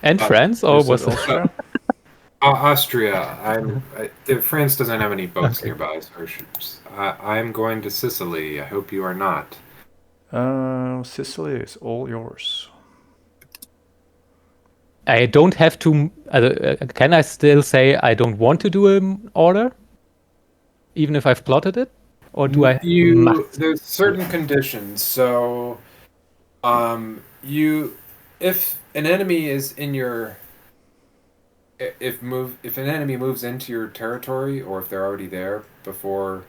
And France, or You said was Austria? Austria. France doesn't have any boats nearby, so I'm going to Sicily. I hope you are not. Sicily is all yours. I don't have to. Can I still say I don't want to do an order, even if I've plotted it, or do I? There's certain conditions. So, if an enemy is in your, if an enemy moves into your territory, or if they're already there before,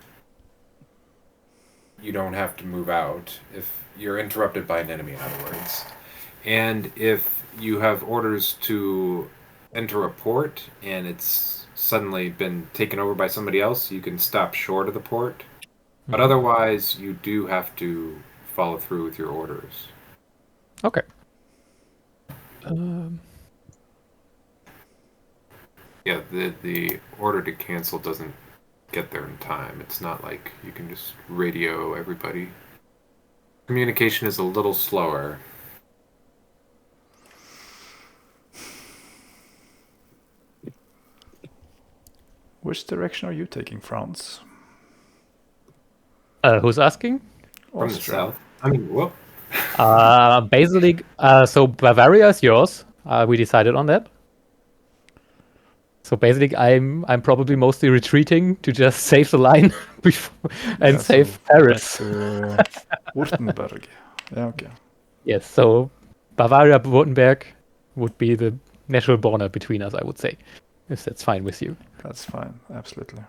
you don't have to move out. If you're interrupted by an enemy, in other words. And if you have orders to enter a port and it's suddenly been taken over by somebody else, you can stop short of the port. But otherwise, you do have to follow through with your orders. Okay. Yeah, the order to cancel doesn't get there in time. It's not like you can just radio everybody. Communication is a little slower. Which direction are you taking, France? Who's asking? From the Austria. south. I mean, whoop. Basically, so Bavaria is yours. We decided on that. So basically, I'm probably mostly retreating to just save the line and save Paris. Back to Württemberg. Yeah, okay. Yes, so Bavaria, Württemberg would be the natural border between us, I would say, if that's fine with you. That's fine, absolutely.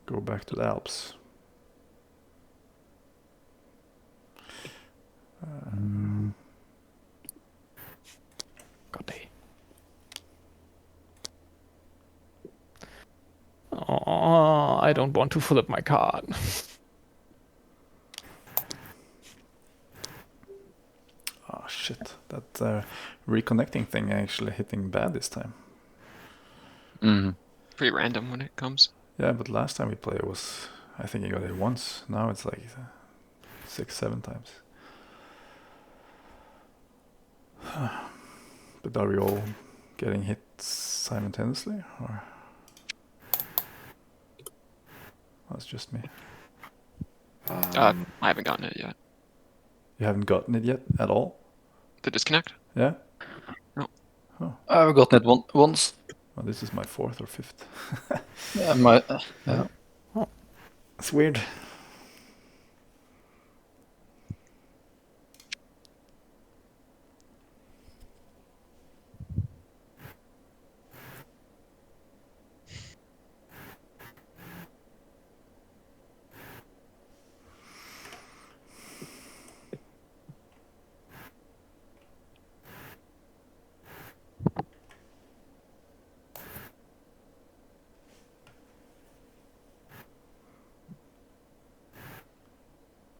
Go back to the Alps. I don't want to fill up my card. Oh shit, that reconnecting thing actually hitting bad this time. Pretty random when it comes. Yeah, but last time we played it was, I think I got it once. Now it's like 6-7 times. But are we all getting hit simultaneously, or that's just me? I haven't gotten it yet. You haven't gotten it yet at all? The disconnect? Yeah? No. Oh. I've gotten it once. Well, this is my 4th or 5th. Yeah, yeah. It's weird.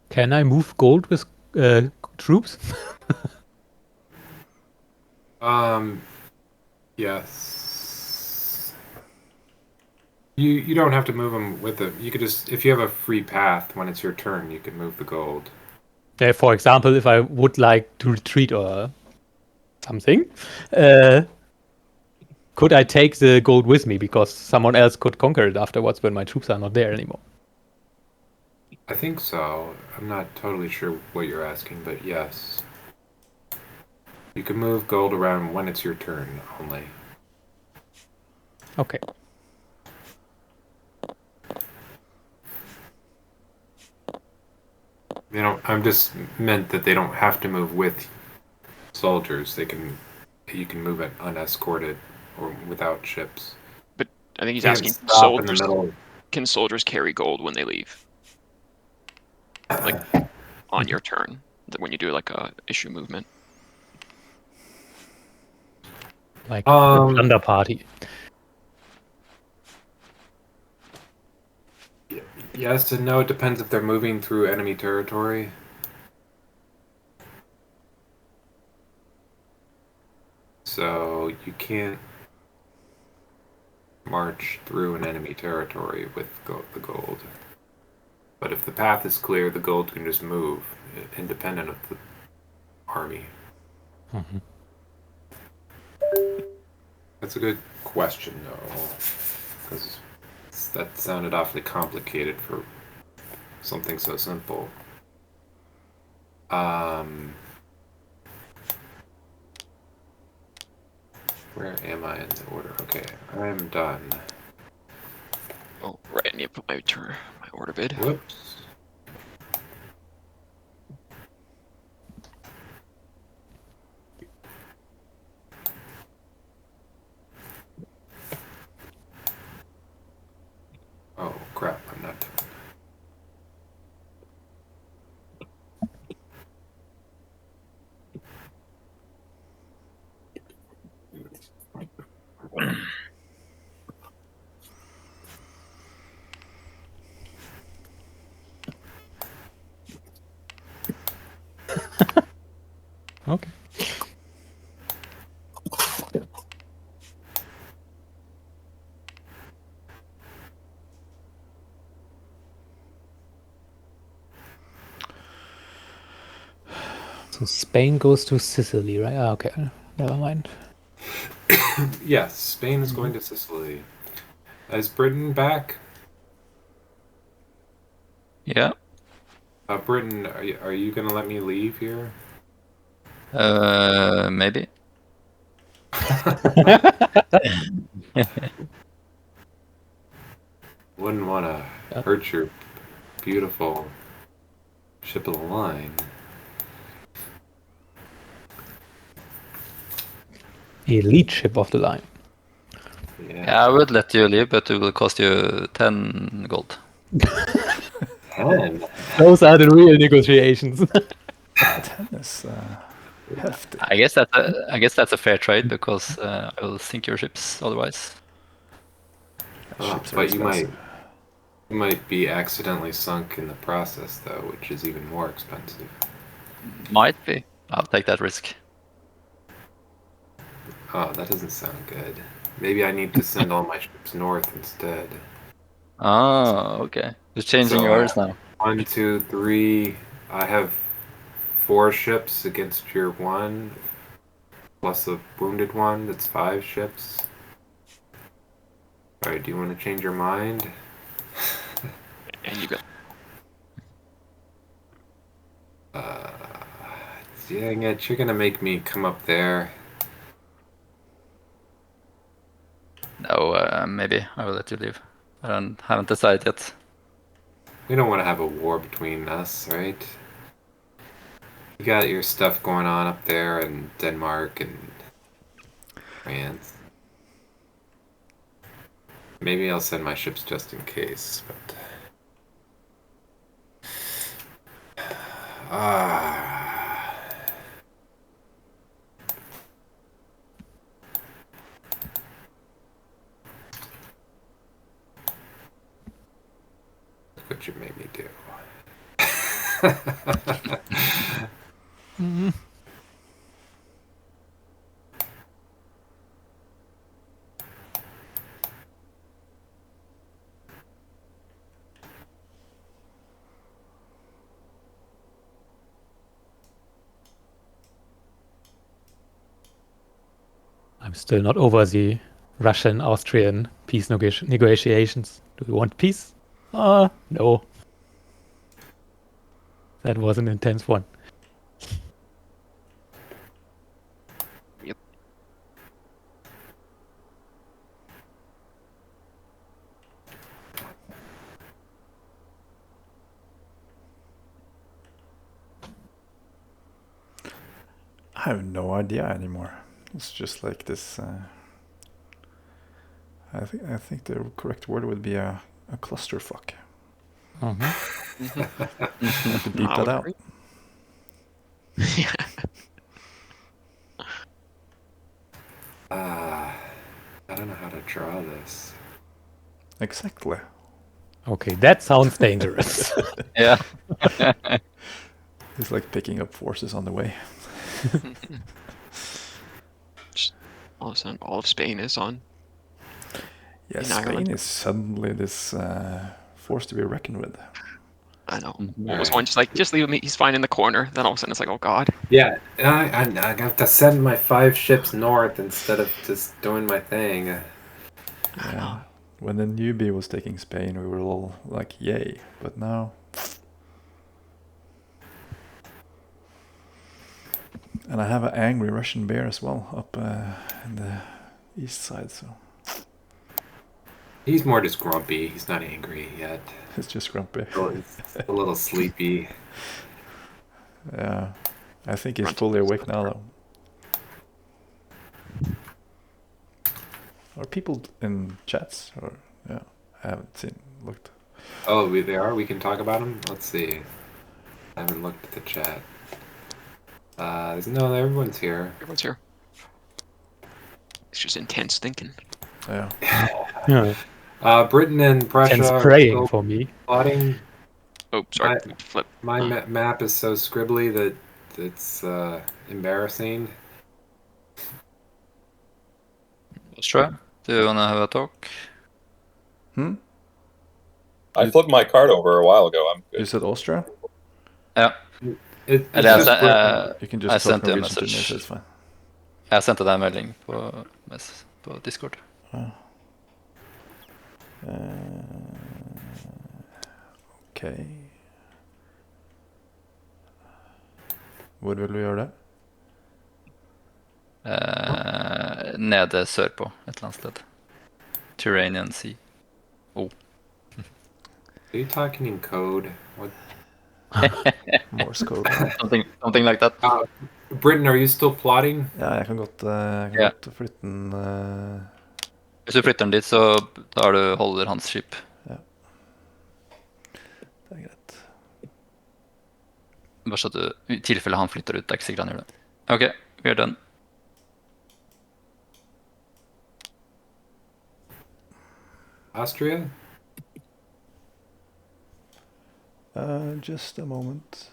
Can I move gold with troops? Yes. You don't have to move them with them. You could just, if you have a free path when it's your turn, you can move the gold. For example, if I would like to retreat or something, could I take the gold with me because someone else could conquer it afterwards when my troops are not there anymore? I think so. I'm not totally sure what you're asking, but yes. You can move gold around when it's your turn only. Okay. They don't. I'm just meant that they don't have to move with soldiers. You can move it unescorted or without ships. But I think he's Can't asking stop in the soldiers. middle. Can soldiers carry gold when they leave? Like on your turn, when you do like a issue movement. Like a plunder party. Yes and no. It depends if they're moving through enemy territory. So you can't march through an enemy territory with the gold. But if the path is clear, the gold can just move, independent of the army. Mm-hmm. That's a good question, though, because that sounded awfully complicated for something so simple. Where am I in the order? Okay, I'm done. Oh, right. I need to put my order bid. Whoops. Oh, crap, I'm not done. Okay. So Spain goes to Sicily, right? Ah, okay, never mind. Yes, Spain is going to Sicily. Is Britain back? Yeah. Britain, are you going to let me leave here? Maybe. Wouldn't want to hurt your beautiful ship of the line. Elite ship of the line. Yeah, I would let you leave, but it will cost you 10 gold. 10? Those are the real negotiations. 10 is hefty. I guess that's a fair trade because I will sink your ships otherwise. But you might You might be accidentally sunk in the process, though, which is even more expensive. Might be. I'll take that risk. Oh, that doesn't sound good. Maybe I need to send all my ships north instead. Oh, okay. You're changing yours now. 1, 2, 3. I have 4 ships against your 1, plus a wounded one. That's 5 ships. Alright, do you want to change your mind? And you got Dang it, you're gonna make me come up there. No, maybe I will let you leave. I haven't decided yet. We don't want to have a war between us, right? You got your stuff going on up there in Denmark and France. Maybe I'll send my ships just in case, but... Look what you made me do. I'm still not over the Russian-Austrian peace negotiations. Do we want peace? No. That was an intense one. Yep. I have no idea anymore. It's just like this. I think the correct word would be a clusterfuck. Mhm. I have to beat I that would out. agree. Yeah. I don't know how to draw this. Exactly. Okay, that sounds dangerous. Yeah. It's like picking up forces on the way. Just all of a sudden, all of Spain is on. Yeah, In Spain Ireland. is suddenly this force to be reckoned with. I know. Mhm. What was one just like, just leave him, he's fine in the corner. Then all of a sudden it's like, oh god. Yeah, I have to send my 5 ships north instead of just doing my thing. Yeah. When the newbie was taking Spain, we were all like, yay. But now... And I have an angry Russian bear as well up in the east side, so... He's more just grumpy. He's not angry yet. It's just grumpy. He's a little sleepy. Yeah. I think he's fully awake now, though. Are people in chats? Or yeah, I haven't looked. Oh, they are? We can talk about them? Let's see. I haven't looked at the chat. No, everyone's here. Everyone's here. It's just intense thinking. Yeah. Yeah. Britain and Prussia Tense are praying still for me. plotting. Oh, sorry. Flip. My map is so scribbly that it's embarrassing. Austria, do you wanna have a talk? I flipped my card over a while ago. I'm good. You said Austria? Ja. It's Eller just Britain. You can jeg just talk sendte en Norwegian to me, message. so it's fine. Jeg sendte deg en melding på Discord. Ok. Hvor vil du gjøre det? Nede sørpå, et eller annet sted. Turanian Sea. Oh. Are you talking in code? What? Morse code. Something like that. Britain, are you still plotting? Ja, jeg kan godt flytte den Hvis du flytter den dit, så holder hans skip. Ja. Det er greit. Bare så at i tilfelle han flytter ut, det er ikke sikkert han gjør det. Ok, vi gjør den. Austria? Just a moment.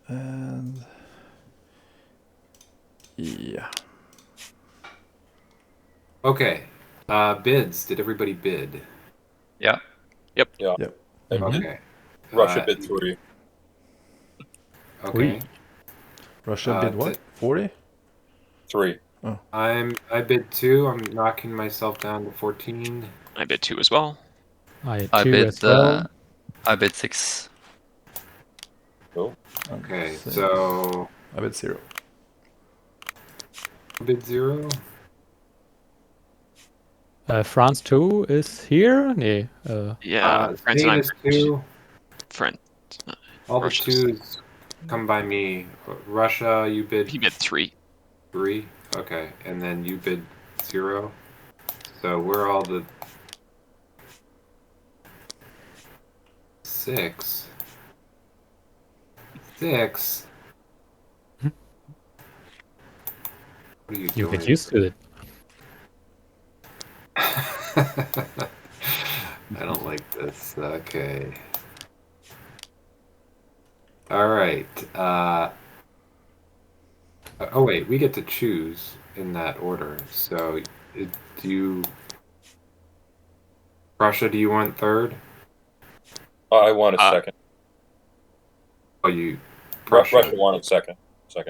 And yeah. Okay. Bids. Did everybody bid? Yeah. Yep. Yeah. Yep. Okay. Russia bid 3. Okay. Russia bid what? 40? 3. I bid 2. I'm knocking myself down to 14. I bid 2 as well. I I 2 bid as well. I bid 6. Cool. Okay, Same. so I bid 0. bid 0. France 2 is here. Nee, Yeah, France Spain and is 2. France. All the Russia's 2s come by me. Russia, you bid He bid 3. 3. Okay, and then you bid 0. So we're all the 6. 6. What are you you doing? get used to it. I don't like this. Okay. All right. Oh wait, we get to choose in that order. So, do you, Prussia? Do you want third? I wanted second. Oh, you, Prussia. Russia wanted second.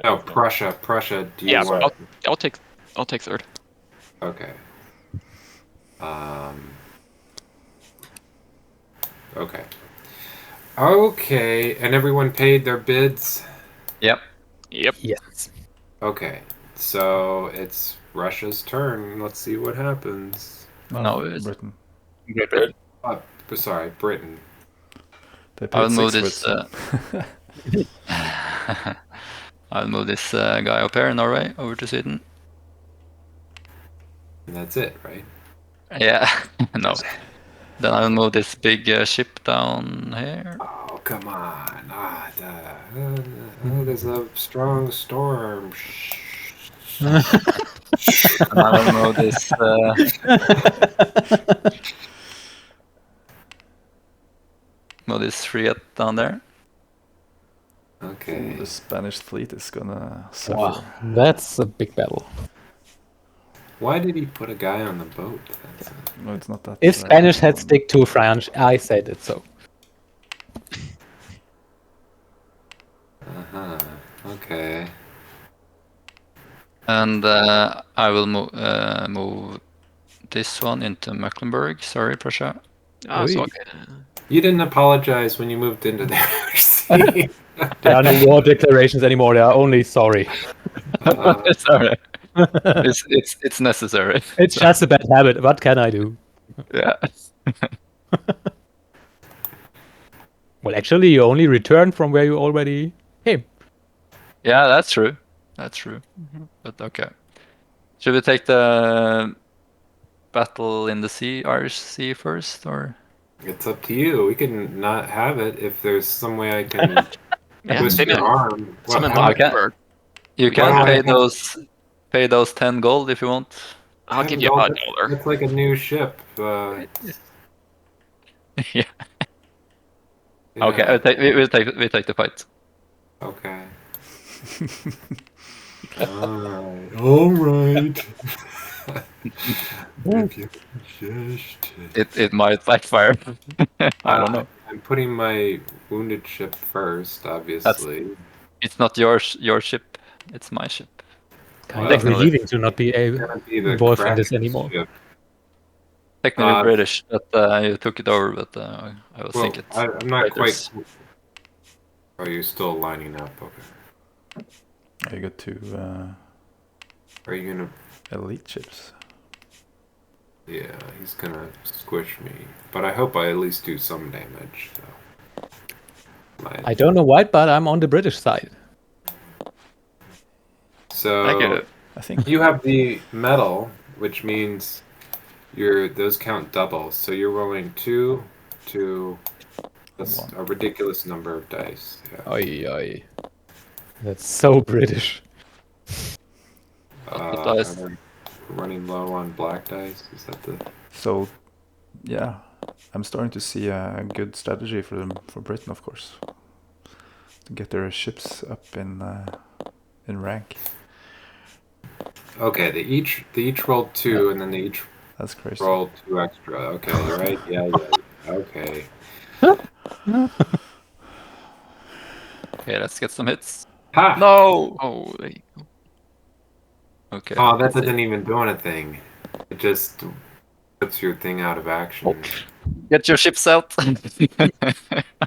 Oh, Prussia. Prussia. Do you Yeah, want? I'll take 3rd. Okay. Okay. Okay, and everyone paid their bids? Yep. Yep. Yes. Okay, so it's Russia's turn. Let's see what happens. No, it's Britain. Great Britain. Sorry, Britain. They I'll paid move 6 for this. it. I'll move this guy up here in Norway over to Sweden. And that's it, right? Yeah. No. Then I'll move this big ship down here. Oh, come on. There's a strong storm. And I'll move this. Move this frigate down there. Okay. The Spanish fleet is gonna suffer. Wow, that's a big battle. Why did he put a guy on the boat? No, it's not that. If Spanish had stick to French, I said it so. Okay. And I will move this one into Mecklenburg. Sorry, Prussia. Oh, it's okay. You didn't apologize when you moved into their sea. There are no war declarations anymore. They are only sorry. Sorry. It's necessary. It's just a bad habit. What can I do? Yeah. Well, actually, you only returned from where you already came. Yeah, that's true. That's true. But okay. Should we take the battle in the sea, Irish Sea first, or? It's up to you. We can not have it if there's some way I can Yeah, twist your arm. Some in how- Luxembourg. You can Wow. pay those 10 gold if you want. I'll give you $1. It's like a new ship. Yeah. Okay, we'll take the fight. Okay. All right. It might backfire. I don't know. I'm putting my wounded ship first, obviously. It's not your ship. It's my ship. Kind of relieving to not be involved in this anymore. Ship. Technically British, but you took it over. But I will think it's. I'm not traitors. quite. Oh, you're still lining up. Okay. I got 2 Are you gonna? elite ships. Yeah, he's gonna squish me, but I hope I at least do some damage. So. I don't know why, but I'm on the British side. So I think you have the medal, which means those count double. So you're rolling 2 to a ridiculous number of dice. Yeah. Oy. That's so British. Dice. Running low on black dice. Is that the? so. Yeah, I'm starting to see a good strategy for them, for Britain, of course, to get their ships up in rank. Okay, they each rolled 2, and then they each That's crazy. rolled 2 extra. Okay, right? Yeah. Okay. Okay, let's get some hits. Ha! No! Oh, there you go. Okay. Oh, that let's see. doesn't even do anything. It just puts your thing out of action. Get your ships out. Sorry.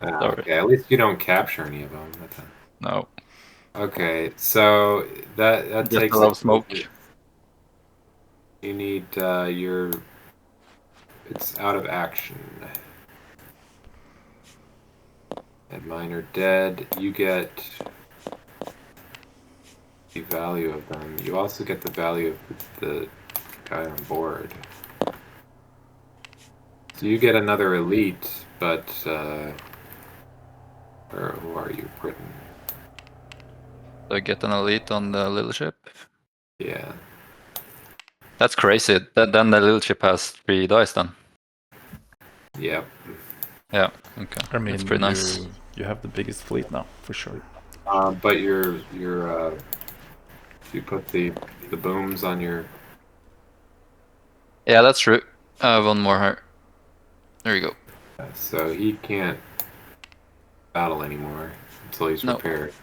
Okay, at least you don't capture any of them. No, Okay, so that just takes a lot it. of smoke. You need your. It's out of action. And mine are dead. You get the value of them. You also get the value of the guy on board. So you get another elite, but who are you, Britain? So I get an elite on the little ship. Yeah. That's crazy. Then the little ship has 3 dice then. Yep. Yeah. Okay. I mean, That's pretty nice. you have the biggest fleet now, for sure. But you put the booms on your. Yeah, that's true. One more here. There you go. So he can't battle anymore until he's No. repaired.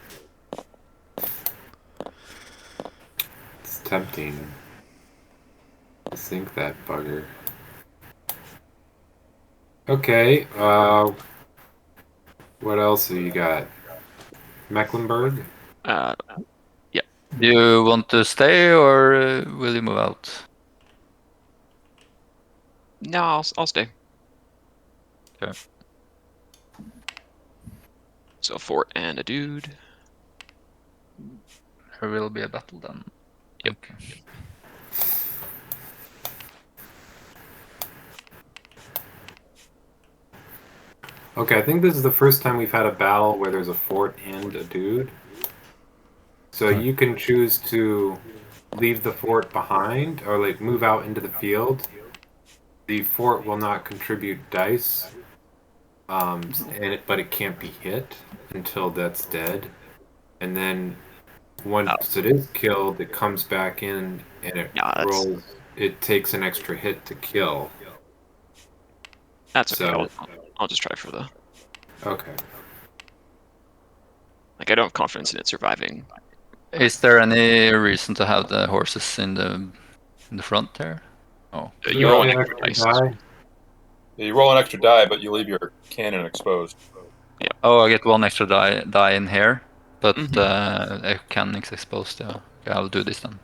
It's tempting to sink that bugger. Okay, what else have you got? Mecklenburg? Do you want to stay or will you move out? No, I'll stay. Okay. So a fort and a dude. There will be a battle then. Yep. Okay. Okay, I think this is the first time we've had a battle where there's a fort and a dude. So you can choose to leave the fort behind or like move out into the field. The fort will not contribute dice, but it can't be hit until that's dead. And then once it is killed, it comes back in and it rolls. It takes an extra hit to kill. That's okay. So, I'll just try for the. Okay. Like I don't have confidence in it surviving. Is there any reason to have the horses in the front there? Oh, You roll an extra dice. Yeah, you roll an extra die, but you leave your cannon exposed. Yeah. Oh, I get 1 extra die in here, but a cannon is exposed. Yeah. Okay, I'll do this then.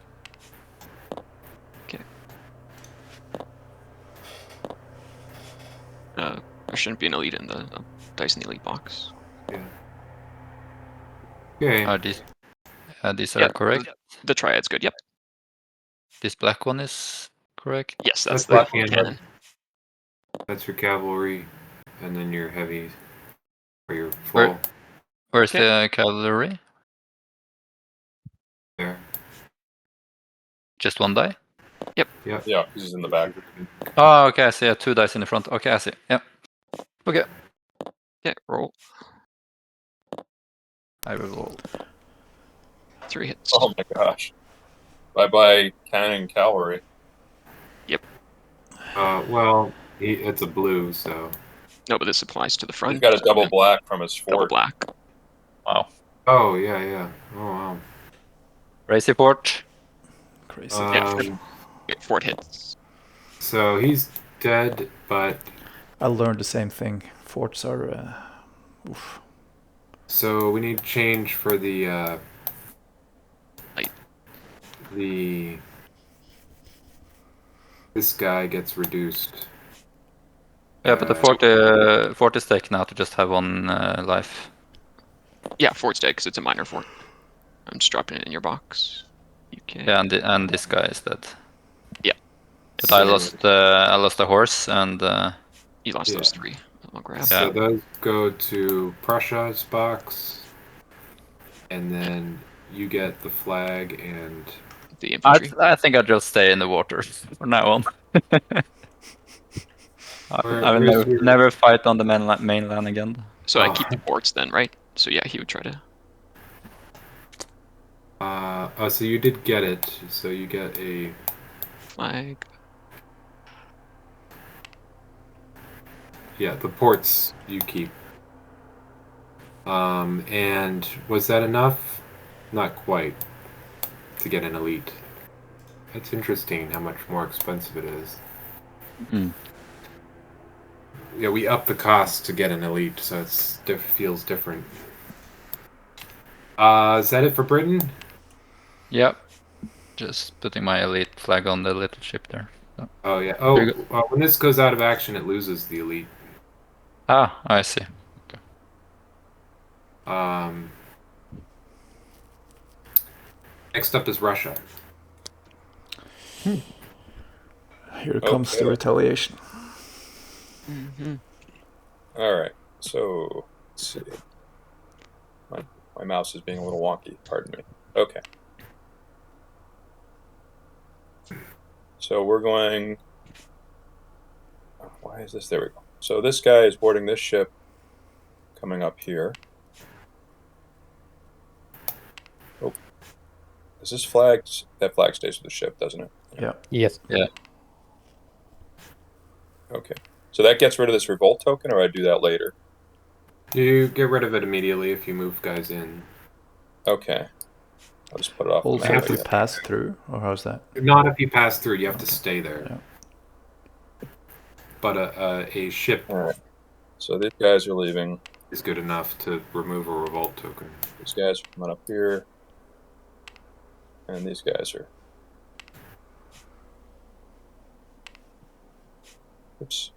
Okay. There shouldn't be an elite in the dice in the elite box. Yeah. Okay. These are correct. The triad's good. Yep. This black one is correct. Yes, that's the black cannon. That's your cavalry, and then your heavy, or your full. Where's the cavalry? There. Just 1 die? Yep. Yeah, this is in the back. Oh, okay. I see. 2 dice in the front. Okay, I see. Yep. Okay. Yeah, roll. I will roll. 3 hits. Oh my gosh. Bye-bye cannon and cavalry. Yep. Well, it's a blue, so. No, but this applies to the front. He's got a double black from his fort. Double black. Wow. Oh, yeah. Oh, wow. Raise report. Crazy. Yeah, fort hits. So he's dead, but. I learned the same thing. Forts are. Oof. So we need change for the. This guy gets reduced. Yeah, but the fort is taken out to just have 1 life. Yeah, fort's dead because it's a minor fort. I'm just dropping it in your box. You can. Yeah, and this guy is dead. Yeah. But I lost a horse and. You lost those 3. I'll grab. So those go to Prussia's box, and then you get the flag and the infantry. I think I'll just stay in the water from now on. I will never fight on the mainland again. So I keep the ports then, right? So yeah, he would try to. Oh, so you did get it. So you get a flag. Yeah, the ports you keep. And was that enough? Not quite. To get an elite. That's interesting how much more expensive it is. Yeah, we up the cost to get an elite, so it feels different. Is that it for Britain? Yep. Just putting my elite flag on the little ship there. So. Oh yeah. Oh, when this goes out of action, it loses the elite. Ah, I see. Okay. Next up is Russia. Here comes the retaliation. All right. So let's see. My mouse is being a little wonky. Pardon me. Okay. So we're going. Oh, why is this? There we go. So this guy is boarding this ship, coming up here. Oh, is this flag? That flag stays with the ship, doesn't it? Yeah. Yes. Yeah. Okay. So that gets rid of this revolt token, or I do that later? You get rid of it immediately if you move guys in. Okay. I'll just put it off. Also, if you pass through, or how's that? Not if you pass through. You have to stay there. Yeah. But a ship. All right. So these guys are leaving. Is good enough to remove a revolt token. These guys are coming up here, and these guys are. Oops.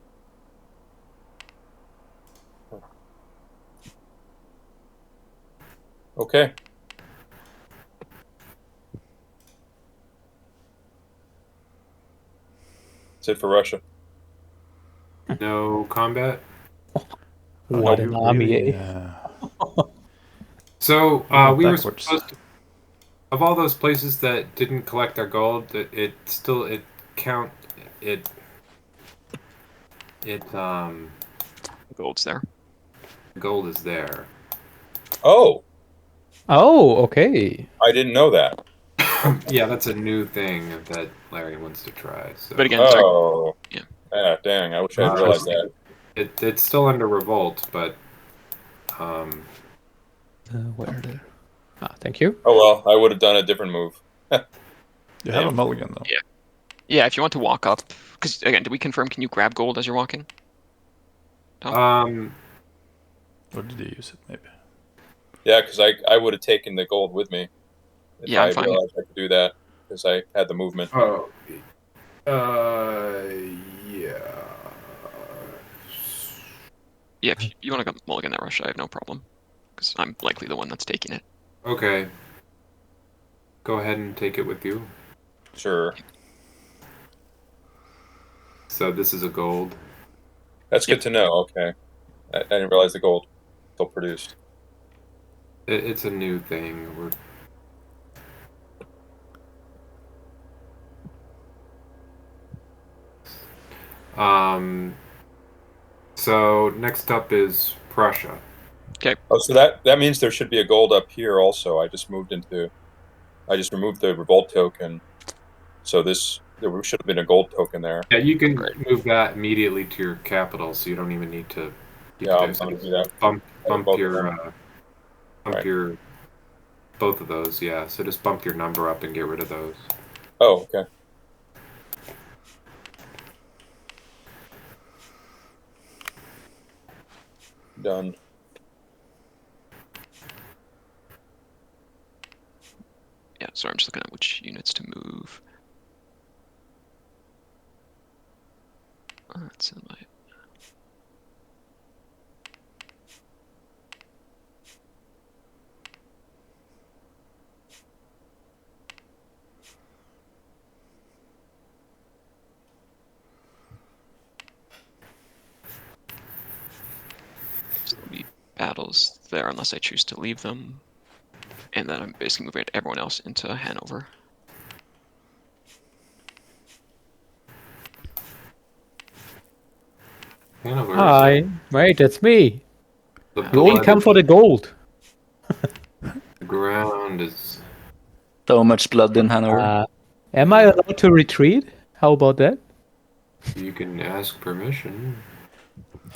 Okay. That's it for Russia. No combat. What an army, So we were supposed to, of all those places that didn't collect their gold, it Gold's there. Gold is there. Oh. Oh, okay. I didn't know that. Yeah, that's a new thing that Larry wants to try. So. But again, yeah. Ah, dang! I wish I had realized that. It's still under revolt, but where the? Ah, thank you. Oh well, I would have done a different move. You have a mulligan though. Yeah. Yeah, if you want to walk up, because again, did we confirm? Can you grab gold as you're walking? Tom? Or did you use it? Maybe. Yeah, because I would have taken the gold with me. If Yeah, I I'm fine. realized I could do that because I had the movement. Oh. Yeah. Yeah, if you want to go mulligan that Russia, I have no problem, because I'm likely the one that's taking it. Okay. Go ahead and take it with you. Sure. So this is a gold. That's good to know. Okay. I didn't realize the gold still produced. It's a new thing. So next up is Prussia. Okay. Oh, so that means there should be a gold up here also. I just removed the revolt token. So there should have been a gold token there. Yeah, you can move that immediately to your capital, so you don't even need to. I'm going to do that. Bump your both of those. Yeah, so just bump your number up and get rid of those. Oh, okay. Done. Yeah, sorry, I'm just looking at which units to move. That's in my. So there'll be battles there unless I choose to leave them. And then I'm basically moving everyone else into Hanover. Hanover. Hi. Wait, that's me. The You only blood come is- for the gold. The ground is. So much blood in Hanover. Am I allowed to retreat? How about that? You can ask permission.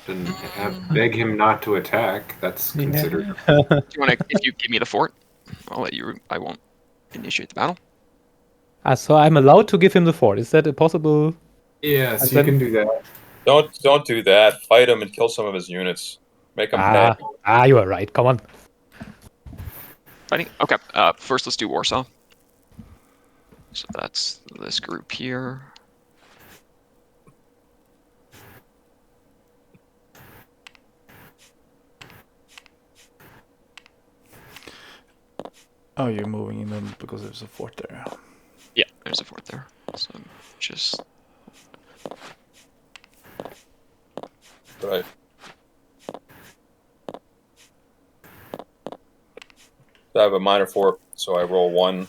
And beg him not to attack. That's considered. Yeah. Do you want to? If you give me the fort, I'll let you. I won't initiate the battle. So I'm allowed to give him the fort. Is that a possible? Yes, And you then- can do that. Don't do that. Fight him and kill some of his units. Make him pay. You are right. Come on. Fighting. Okay. First, let's do Warsaw. So that's this group here. Oh, you're moving in them because there's a fort there. Yeah, there's a fort there. So just Right. I have a minor fort, so I roll 1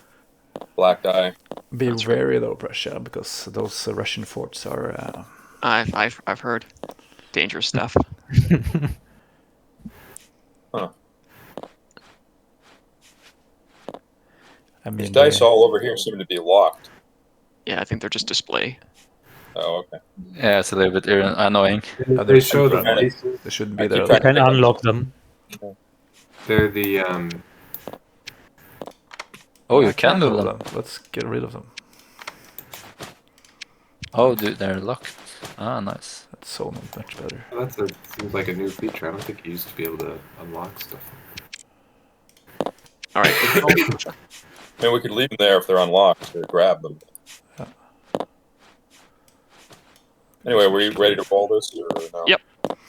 black die. Be That's right. wary though, Prussia, because those Russian forts are. I've heard dangerous stuff. I mean, These dice all over here seem to be locked. Yeah, I think they're just display. Oh, okay. Yeah, it's a little bit annoying. they're They show super the annoying. faces. They shouldn't I be there. keep You trying can unlock them. They're the Oh, I you can move move them. Let's get rid of them. Oh, dude, they're locked. Ah, nice. That's so much better. seems like a new feature. I don't think you used to be able to unlock stuff. All right. I mean, we could leave them there if they're unlocked to grab them. Yeah. Anyway, were you ready to roll this or no? Yep.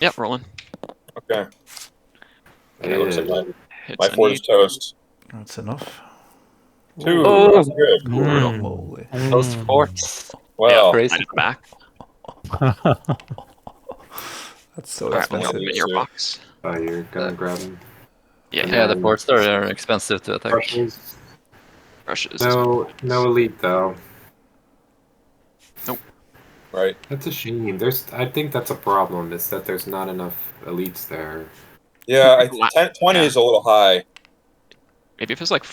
Yep, rolling. Okay. Okay, looks like Hits my a fort is need. toast. That's enough. 2. Oh. That's good. Holy moly. Those forts. Well, crazy. Right at the back. That's so All right, we'll expensive. open in your box. You're gonna grab them. Yeah, Yeah, the forts are expensive to attack. Russians. Russia's. No elite though. right. That's a shame. I think that's a problem. Is that there's not enough elites there. Yeah, 20 Yeah. is a little high. Maybe if it's like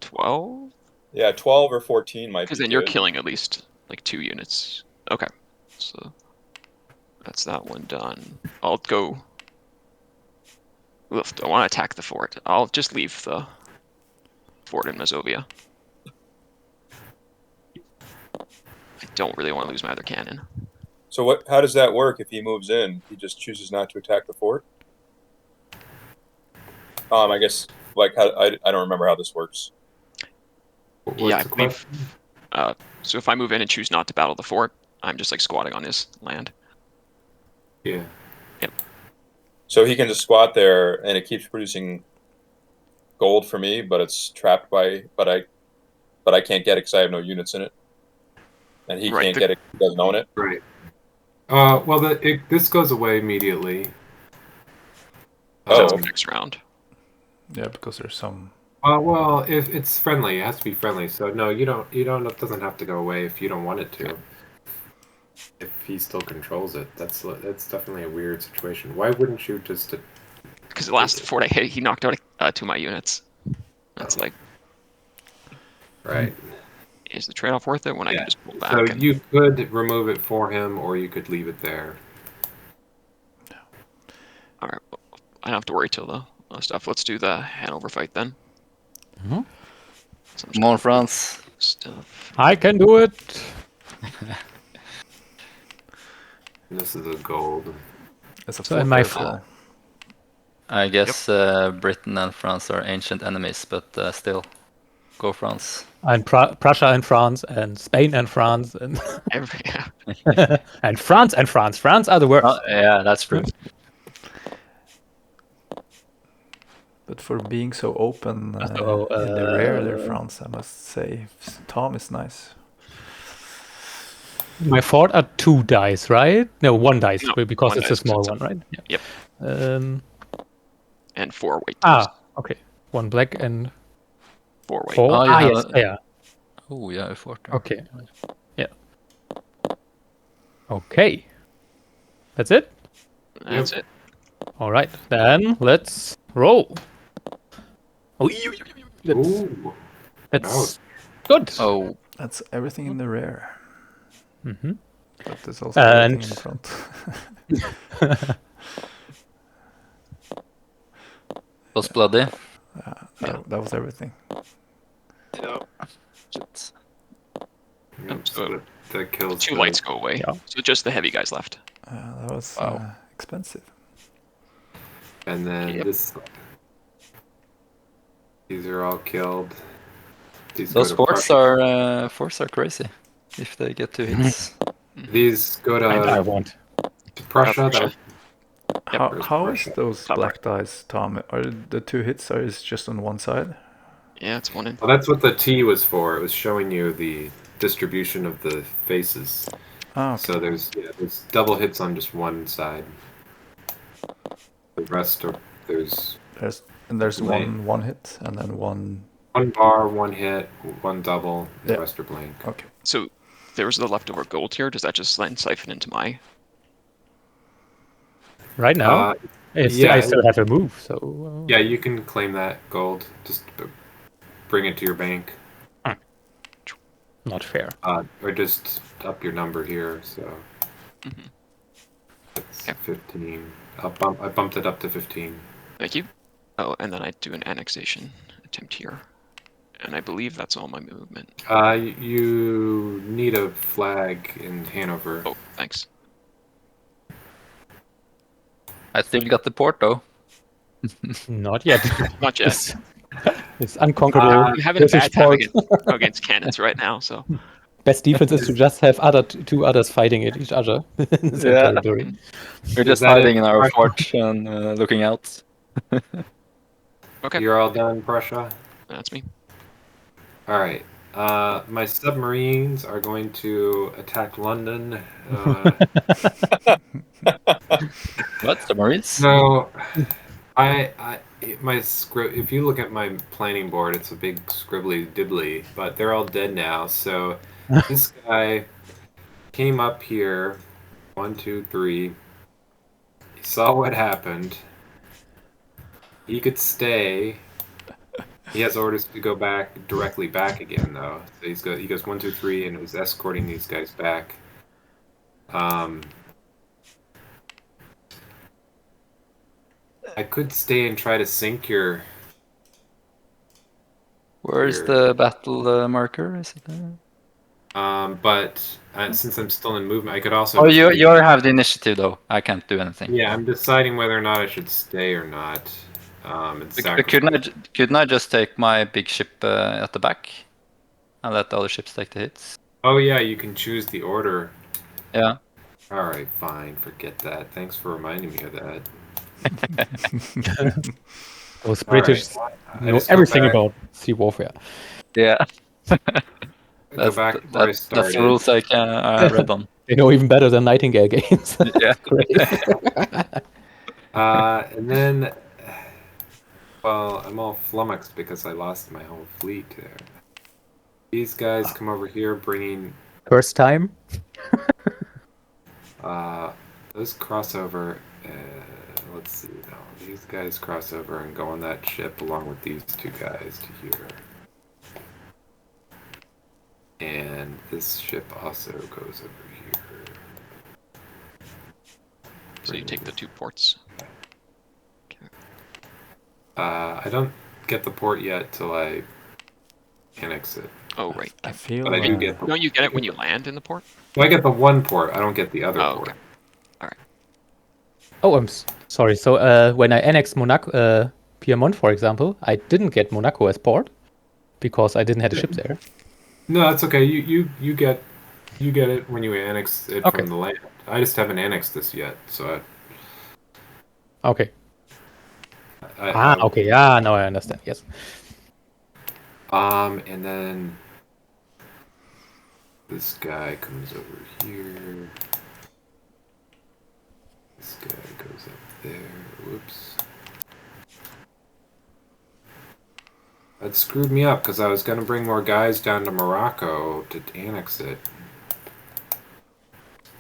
12, Yeah, 12 or 14 might be because then you're killing at least like 2 units. Okay, so that's that one done. I'll go. Oof, I want to attack the fort. I'll just leave the fort in Mazovia. I don't really want to lose my other cannon. So how does that work if he moves in? He just chooses not to attack the fort? I guess, like, I don't remember how this works. Yeah, I believe. So if I move in and choose not to battle the fort, I'm just like squatting on his land. Yeah. Yep. So he can just squat there and it keeps producing gold for me, but it's trapped by, but I can't get it because I have no units in it. And he can't get it, he doesn't own it. Right. Well, this goes away immediately. That's next round. Yeah, because there's some. Well, if it's friendly, it has to be friendly. So no, you don't. It doesn't have to go away if you don't want it to. If he still controls it, that's definitely a weird situation. Why wouldn't you just? Because the last fort I hit, he knocked out 2 of my units. That's like. Right. Is the trade-off worth it when I can just pull back? So you could remove it for him, or you could leave it there. All right, I don't have to worry till the stuff. Let's do the Hanover fight then. Come on, France. Stuff. I can do it. And this is a gold. It's a So am I fort. I guess Britain and France are ancient enemies, but still, go France. And Prussia and France and Spain and France and Yeah. and France and France. France are the worst. Yeah, that's true. But for being so open in So, the rear there, France, I must say, Tom is nice. My fort are 2 dice, right? No, 1 dice No, because 1 it's a dice, small it's one, right? Yeah. Yep. And 4 white. Okay. 1 black and 4 white. 4. Oh, you Yes, have yeah. Oh, yeah, a fort. Okay. Yeah. Okay. That's it? That's it. All right, then let's roll. Oh, Ooh. that's good. Oh, That's everything in the rear. Mm-hmm. But there's also everything in the And front. was bloody. That was everything. Yeah. Shit. Yep, So so that kills two the- lights go away. Yeah. So just the heavy guys left. That was Wow. expensive. And then Yep. these are all killed. These Those go to forts are crazy if they get 2 hits. These go and I to, want. to Prussia. Prussia. How There's is Prussia. those Top black dice, Tom? Are the 2 hits is just on one side? Yeah, it's one in. Well, that's what the T was for. It was showing you the distribution of the faces. Ah, okay. So there's double hits on just one side. The rest are there's There's Blank. one hit and then one. one bar, one hit, one double. The Yeah. rest are blank. Okay. So there was the leftover gold here. Does that just then siphon into my? Right now, I yeah. still have a move, so Yeah, you can claim that gold. Just bring it to your bank, not fair. or just up your number here. So Mhm. it's Yep. 15. I bumped it up to 15. Thank you. Oh, and then I do an annexation attempt here, and I believe that's all my movement. You need a flag in Hanover. Oh, thanks. I still got the port though. Not yet. Not yet. It's unconquerable. I'm having a British bad time port. against cannons right now. So Best defense is to just have two others fighting at each other in the same Yeah. territory. We're just that hiding it? in our Prussia? fort and looking out. okay, You're all done, Prussia? that's me. All right. My submarines are going to attack London. What? Submarines? No, my script. If you look at my planning board, it's a big scribbly dibbly, but they're all dead now. So this guy came up here, 1, 2, 3. He saw what happened. He could stay. He has orders to go directly back again, though. So he goes 1, 2, 3, and was escorting these guys back. I could stay and try to sink your. Where's the battle marker? Is it there? But since I'm still in movement, I could also. Oh, you have the initiative though. I can't do anything. Yeah, I'm deciding whether or not I should stay or not. Couldn't I just take my big ship at the back and let the other ships take the hits? Oh yeah, you can choose the order. Yeah. All right, fine. Forget that. Thanks for reminding me of that. Those British I know just go everything back. about sea warfare. Yeah. Go back to where I That's the started. rules I read on. They know even better than Nightingale games. Yeah. Great. And then, well, I'm all flummoxed because I lost my whole fleet there. These guys come over here bringing. First time. Those crossover. Let's see now. These guys cross over and go on that ship along with these two guys to here. And this ship also goes over here. So you take the 2 ports. I don't get the port yet till I annex it. Oh, right. I feel. But I do get. Don't you get it when you land in the port? Well, I get the one port. I don't get the other Oh, port. okay. Oh, I'm sorry. So when I annexed Monaco, Piedmont, for example, I didn't get Monaco as port because I didn't have a ship there. No, that's okay. You get it when you annex it Okay. from the land. I just haven't annexed this yet, so Okay. I Okay. Yeah, now I understand. Yes. and then this guy comes over here. This guy goes up there. Whoops. That screwed me up because I was going to bring more guys down to Morocco to annex it.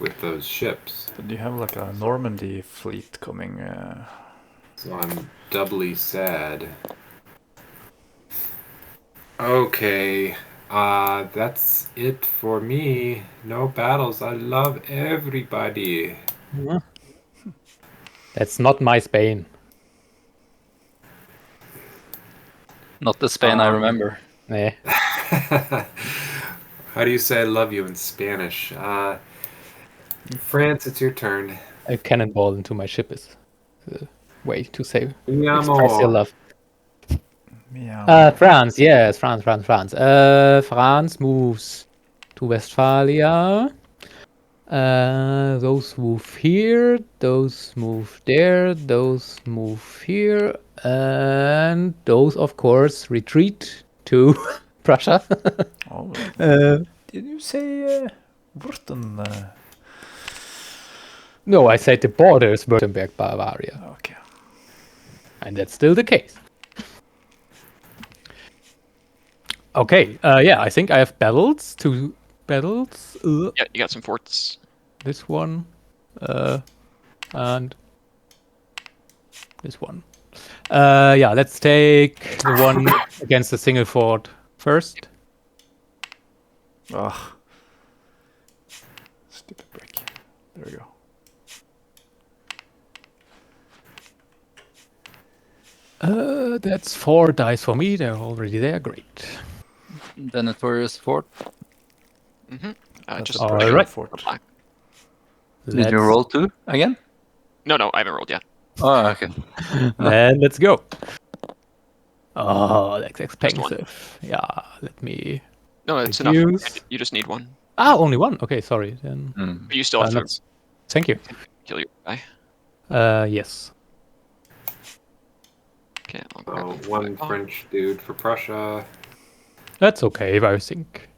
with those ships. But you have like a Normandy fleet coming. So I'm doubly sad. Okay, that's it for me. No battles. I love everybody. That's not my Spain. Not the Spain I remember. Eh. How do you say I love you in Spanish? France, it's your turn. A cannonball into my ship is the way to say Mi express your amor. love. Meow. France, yes, France. France moves to Westphalia. Those move here, those move there, those move here, and those, of course, retreat to Prussia. Oh, Uh, did you say Württemberg? no, I said the border is Württemberg, Bavaria, Okay. and that's still the case. Okay, yeah, I think I have battles, 2 battles. Yeah, you got some forts. This one, and this one. Yeah, let's take the one against the single fort first. Ugh. Stupid brick. There we go. That's 4 dice for me. They're already there. Great. The notorious fort. Mm-hmm. That's Just a all Prussian right. fort. black. Did you roll 2 again? No, I haven't rolled yet. Oh, okay. Then let's go. Oh, that's Just one. expensive. Yeah, let me. No, it's reduce. enough. You just need one. Ah, only one. Okay, sorry. Then. Mm. But you still have to that's- Thank you. kill your guy. Yes. Okay, I'll So grab him from one my pawn. French dude for Prussia. That's okay, I think.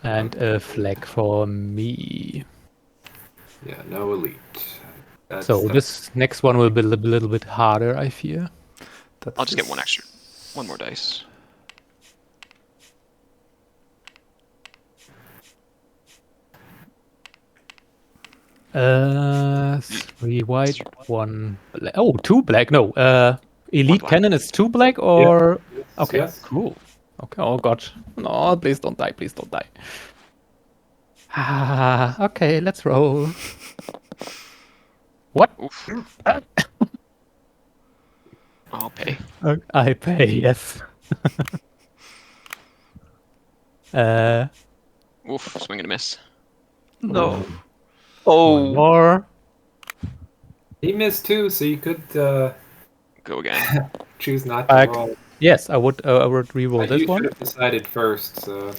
And a flag for me. Yeah, no elite. So this next one will be a little bit harder, I fear. That's I'll just get one extra. One more dice. Three white, one black. Oh, 2 black. No, elite black. cannon is 2 black or okay, Yes. cool. Okay, oh god, no, please don't die, please don't die. Ah, okay, let's roll. What? Oof. I'll pay. I pay, yes. Oof, swing and a miss. No. One Oh. more. He missed too, so you could Go again. choose not to Back. roll. Yes, I would re-roll You this should one. have decided first. So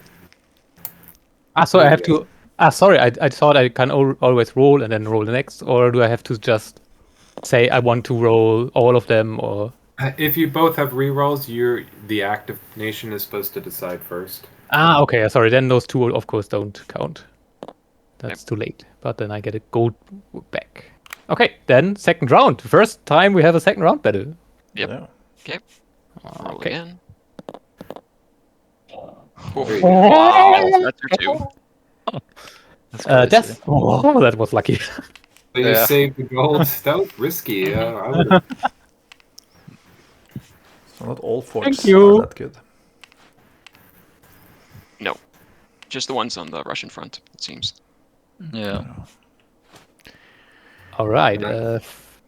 So I There have you to. Sorry, I thought I can always roll and then roll the next, or do I have to just say I want to roll all of them, or? if you both have rerolls, the active nation is supposed to decide first. Okay. Sorry, then those 2, of course, don't count. That's too late. But then I get a gold back. Okay, then second round. First time we have a second round battle. Yep. Yeah. Okay. Roll Okay. again. There you Oof. go. Wow, that's your 2. That's crazy. Death. Oh, that was lucky. So you Yeah. saved the gold. That was risky. I would have. So not all forts you. are that good. No. Just the ones on the Russian front, it seems. Yeah. All right.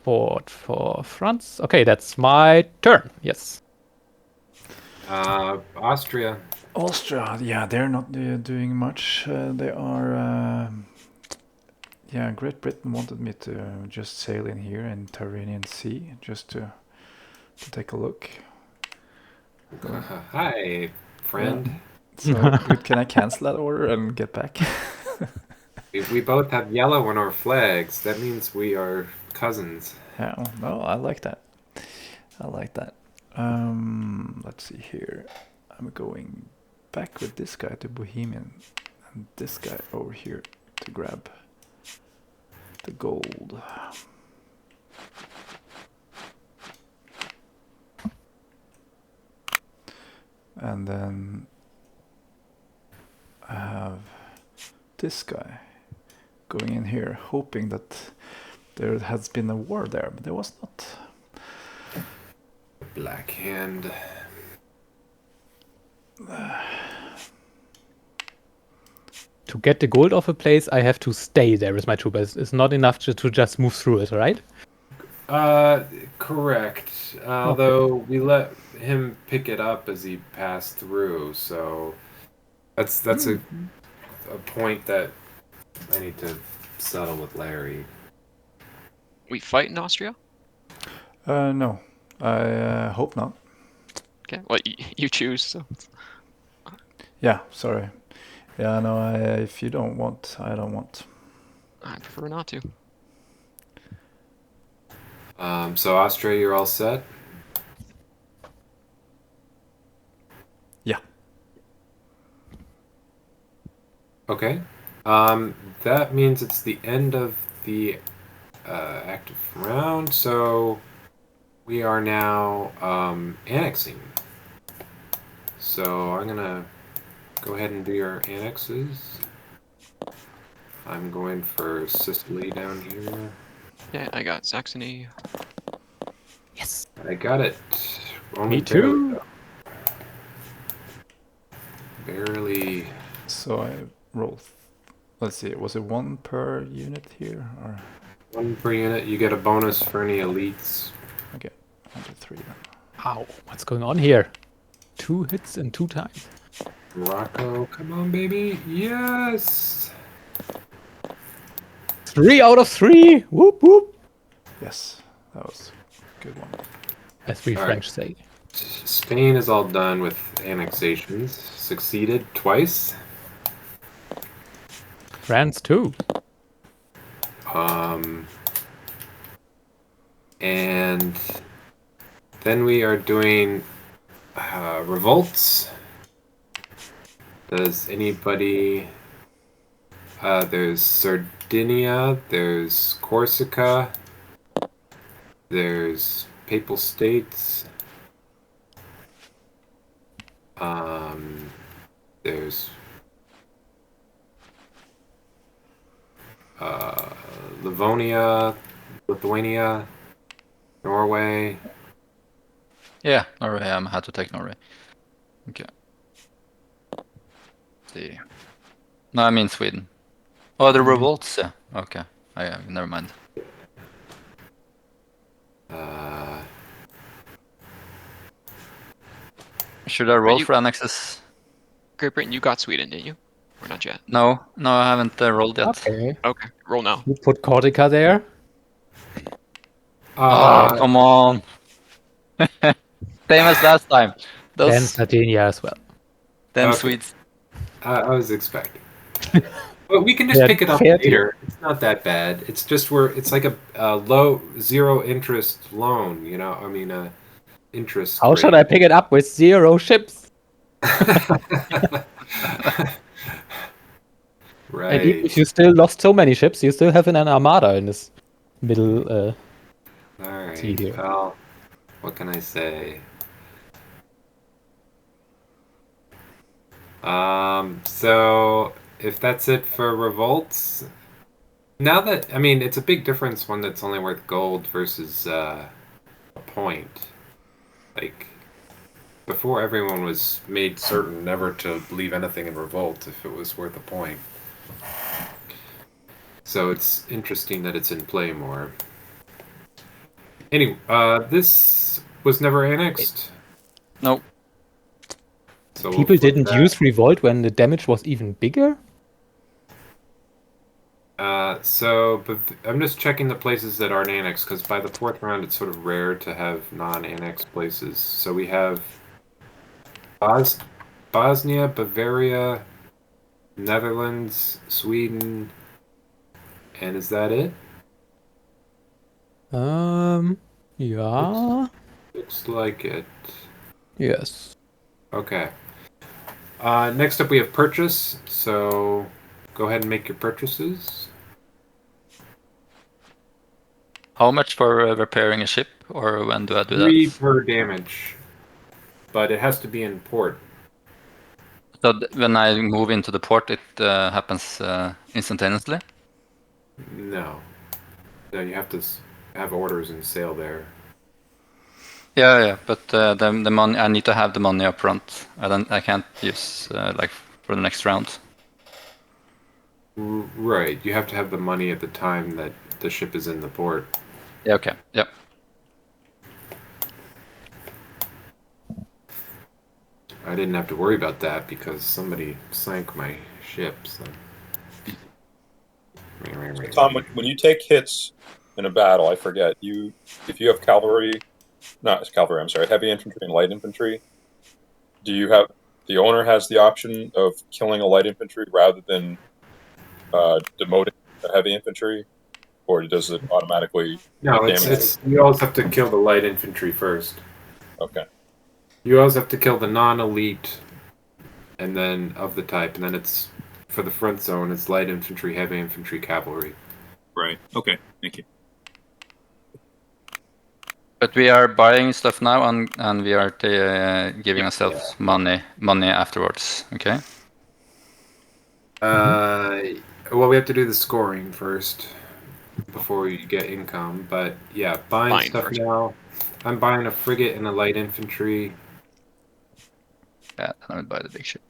Fort for France. Okay, that's my turn. Yes. Austria. Austria, yeah, they're not doing much. They are. Yeah, Great Britain wanted me to just sail in here in Tyrrhenian Sea just to take a look. Hi, friend. So can I cancel that order and get back? We both have yellow on our flags. That means we are cousins. Yeah, no, I like that. I like that. Let's see here. I'm going back with this guy to Bohemian and this guy over here to grab the gold. And then I have this guy going in here, hoping that there has been a war there, but there was not. Black hand. To get the gold off a place, I have to stay there with my troop. It's not enough to just move through it, right? Correct. Although we let him pick it up as he passed through, so that's a point that I need to settle with Larry. We fight in Austria? No, I hope not. Okay, well, you choose. So. Yeah, sorry. Yeah, no, if you don't want, I don't want. I prefer not to. So Austria, you're all set? Yeah. Okay. That means it's the end of the active round, so we are now annexing. So I'm gonna go ahead and do your annexes. I'm going for Sicily down here. Yeah, I got Saxony. Yes. I got it. Only Me too. Barely. So I roll. Let's see. Was it 1 per unit here, or 1 per unit. You get a bonus for any elites. okay, 103 then. Ow, what's going on here? 2 hits in 2 times. Morocco, come on, baby. Yes. 3 out of 3. Whoop whoop. Yes, that was a good one. As we All French right. say. Spain is all done with annexations. Succeeded twice. France too. And then we are doing revolts. Does anybody? There's Sardinia. There's Corsica. There's Papal States. There's Livonia, Lithuania, Norway. Yeah, Norway. I had to take Norway. Okay. Let's see. No, I mean Sweden. Oh, the revolts. Yeah. Okay. Never mind. Should I roll for annexes? Great Britain, you got Sweden, didn't you? Or not yet? No, I haven't rolled yet. Okay. Okay, roll now. You put Corsica there. Oh, come on. Same as last time. Then Those Sardinia as well. damn Okay. Swedes. I was expecting. But we can just Yeah, pick it up fair later. It's not that bad. It's just it's like a low 0 interest loan, you know? I mean, interest How should I pick it up with 0 ships? Right. And even if you still lost so many ships, you still have an armada in this middle All sea right. here. Well, what can I say? So if that's it for revolts, now that I mean it's a big difference one that's only worth gold versus a point. Like before, everyone was made certain never to leave anything in revolt if it was worth a point. So it's interesting that it's in play more. Anyway, this was never annexed. Nope. So we'll People flip didn't that. use revolt when the damage was even bigger? But I'm just checking the places that aren't annexed, because by the 4th round it's sort of rare to have non-annexed places. So we have Bosnia, Bavaria, Netherlands, Sweden, and is that it? Yeah. Looks like it. Yes. Okay. Next up we have purchase, so go ahead and make your purchases. How much for repairing a ship, or when do I do 3 that? per damage, but it has to be in port. So when I move into the port, it happens instantaneously? No. No, you have to have orders and sail there. Yeah, but the money, I need to have the money up front. I can't use like for the next round. Right. You have to have the money at the time that the ship is in the port. Yeah, okay. Yep. I didn't have to worry about that because somebody sank my ship. So. Tom, when you take hits in a battle, I forget if you have cavalry, not cavalry. I'm sorry, heavy infantry and light infantry. Do you have the owner has the option of killing a light infantry rather than demoting a heavy infantry, or does it automatically? No, damage? it's you always have to kill the light infantry first. Okay. You always have to kill the non-elite, and then of the type, and then it's for the front zone. It's light infantry, heavy infantry, cavalry. Right. Okay. Thank you. But we are buying stuff now, and we are giving ourselves money afterwards. Okay. Well, we have to do the scoring first before you get income. But yeah, buying stuff first. Now. I'm buying a frigate and a light infantry. Yeah, I would buy the big ship.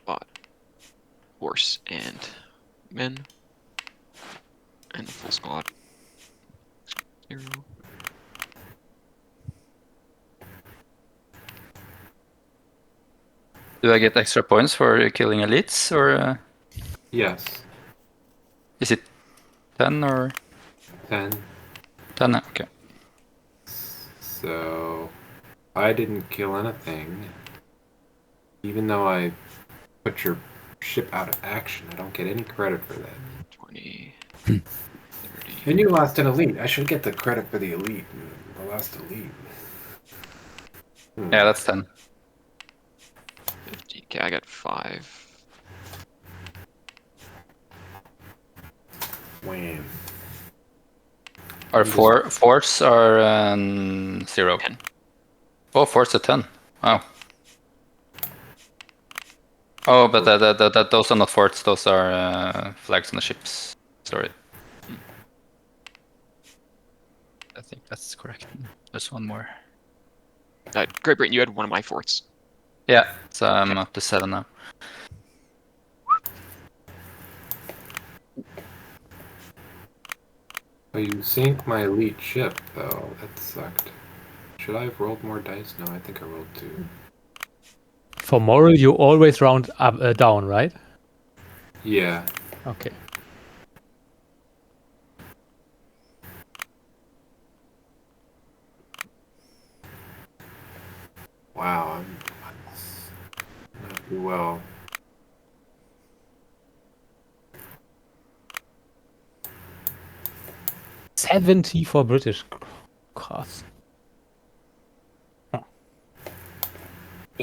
Bought horse and men and the full squad. 0. Do I get extra points for killing elites, or? Yes. Is it 10 or? 10. 10, okay. So, I didn't kill anything. Even though I put your ship out of action, I don't get any credit for that. 20, 30. And you lost an elite. I should get the credit for the elite. The last elite. Yeah, that's 10. 50. Okay, I got 5. Wham. Our forts are 0. 10. Oh, forts at 10. Wow. Oh, but those are not forts. Those are flags on the ships. Sorry. I think that's correct. There's one more. Great Britain, you had one of my forts. Yeah, so I'm up to 7 now. Oh, you sank my elite ship, though. That sucked. Should I have rolled more dice? No, I think I rolled 2. For moral, you always round up down, right? Yeah. Okay. Wow, I'm not too well. $70 for British. Krass. So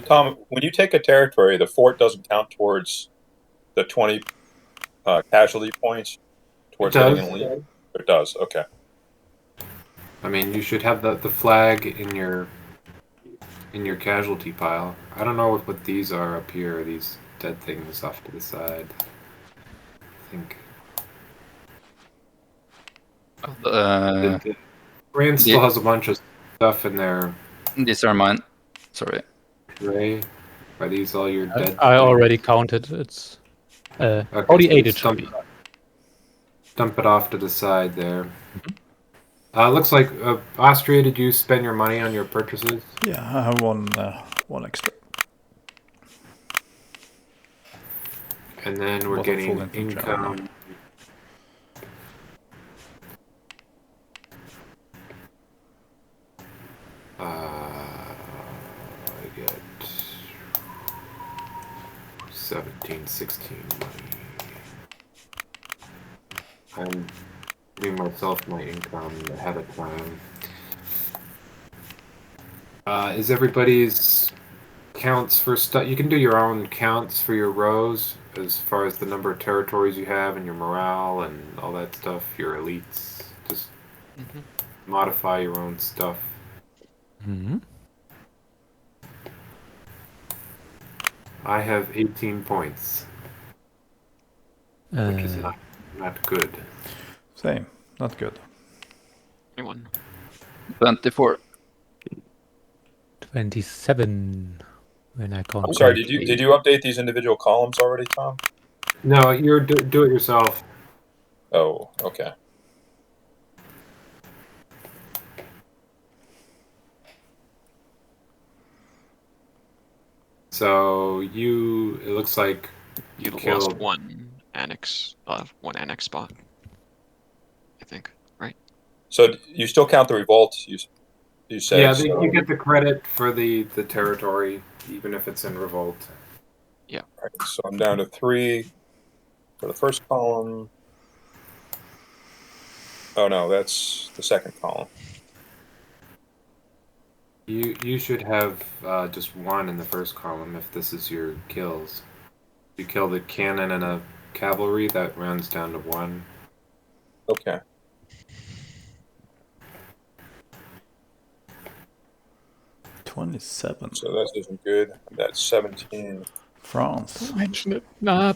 Tom, when you take a territory, the fort doesn't count towards the 20 casualty points towards getting an elite? It does, okay. I mean, you should have the flag in your casualty pile. I don't know what these are up here, these dead things off to the side. I think. France still has a bunch of stuff in there. These are mine. Sorry. Ray, are these all your dead? I already counted. It's 48 it should be. Dump it off to the side there. Looks like Austria. Did you spend your money on your purchases? Yeah, I have one extra. And then we're getting income. I get 17, 16 money. I'm giving myself my income ahead of time. Is everybody's counts for stuff? You can do your own counts for your rows as far as the number of territories you have and your morale and all that stuff, your elites. Just modify your own stuff. Hmm. I have 18 points, which is not good. Same. Not good. 21. 24. 27 when I count. I'm sorry. correctly. Did you update these individual columns already, Tom? No, you're do it yourself. Oh, okay. So it looks like You lost killed one annex spot. I think, right? So you still count the revolt? You said Yeah, so. you get the credit for the territory, even if it's in revolt. Yeah. Right, so I'm down to 3 for the first column. Oh no, that's the second column. You should have just 1 in the first column if this is your kills. You kill the cannon and a cavalry, that rounds down to 1. Okay. $27. So that isn't good. That's 17. France. Mention it. Nah.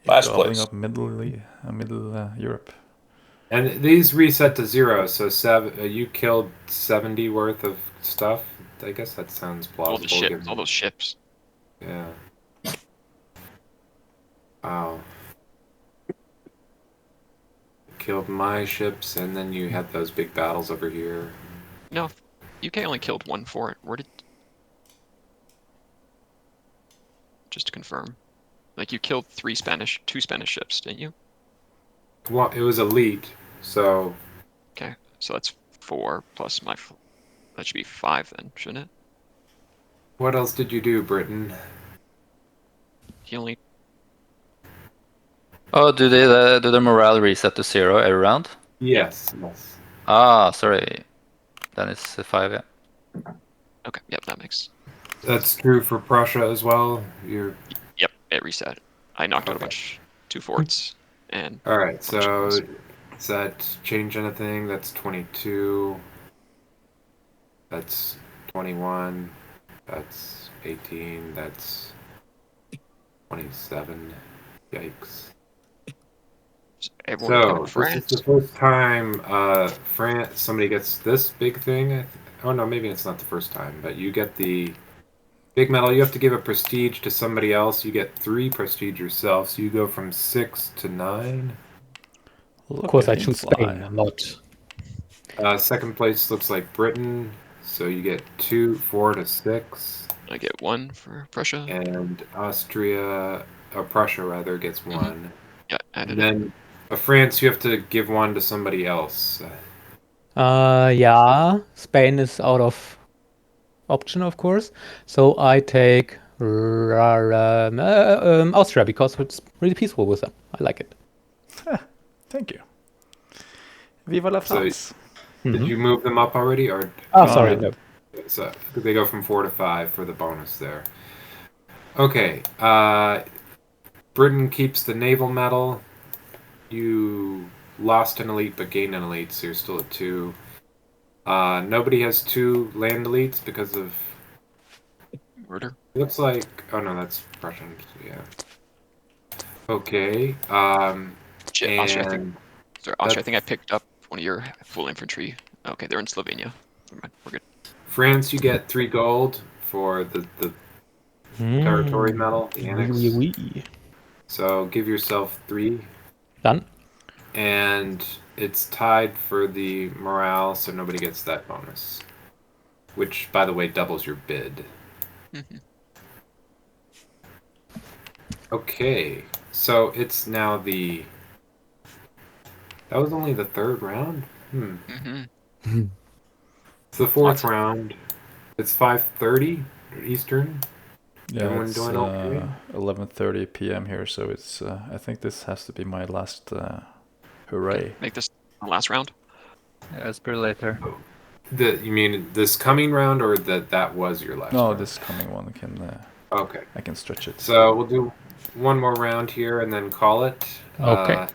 Last Gobbling place. up middle Europe. And these reset to 0, so you killed 70 worth of stuff. I guess that sounds plausible. All the ships, all those ships. Yeah. Wow. Killed my ships, and then you had those big battles over here. No, UK only killed 1 for it. Where did? Just to confirm, like you killed 2 Spanish ships, didn't you? Well, it was elite, so Okay, so that's 4 plus that should be 5 then, shouldn't it? what else did you do, Britain? He only. Oh, do the morale reset to 0 every round? Yes. Ah, sorry. Then it's 5, yeah. Okay, yep, that makes. That's true for Prussia as well. Yep, it reset. I knocked out a bunch, 2 forts, and. All right. So does that change anything? That's 22. That's 21. That's 18. That's 27. Yikes. Everyone So France. this is the first time France somebody gets this big thing. Oh no, maybe it's not the first time, but you get the big medal. You have to give a prestige to somebody else. You get 3 prestige yourself, so you go from 6 to 9. Of course, I choose Spain. I'm not. Second place looks like Britain, so you get 2, 4 to 6. I get 1 for Prussia. And Austria, or Prussia rather, gets 1. Yeah, added And then France, you have to give 1 to somebody else. Yeah, Spain is out of option, of course. So I take Austria because it's really peaceful with them. I like it. Thank you. Viva la France. Did you move them up already, or? Oh, sorry. No. So they go from 4 to 5 for the bonus there. Okay. Britain keeps the naval medal. You lost an elite but gained an elite, so you're still at 2. Nobody has 2 land elites because of murder. It looks like that's Prussian. Yeah. Okay. Shit, Austria, I think I picked up one of your full infantry. Okay, they're in Slovenia. Never mind, we're good. France, you get 3 gold for the territory medal, the annex. So give yourself 3. Done. And it's tied for the morale, so nobody gets that bonus. Which, by the way, doubles your bid. Okay, so it's now that was only the 3rd round? It's the 4th round. It's 5:30 Eastern. Yeah, Everyone it's doing okay? 11:30 p.m. here, so it's. I think this has to be my last hooray. Make this the last round. Yeah, it's pretty late here. You mean this coming round, or that was your last? No, round? this coming one can. Okay. I can stretch it. So we'll do one more round here and then call it. Okay.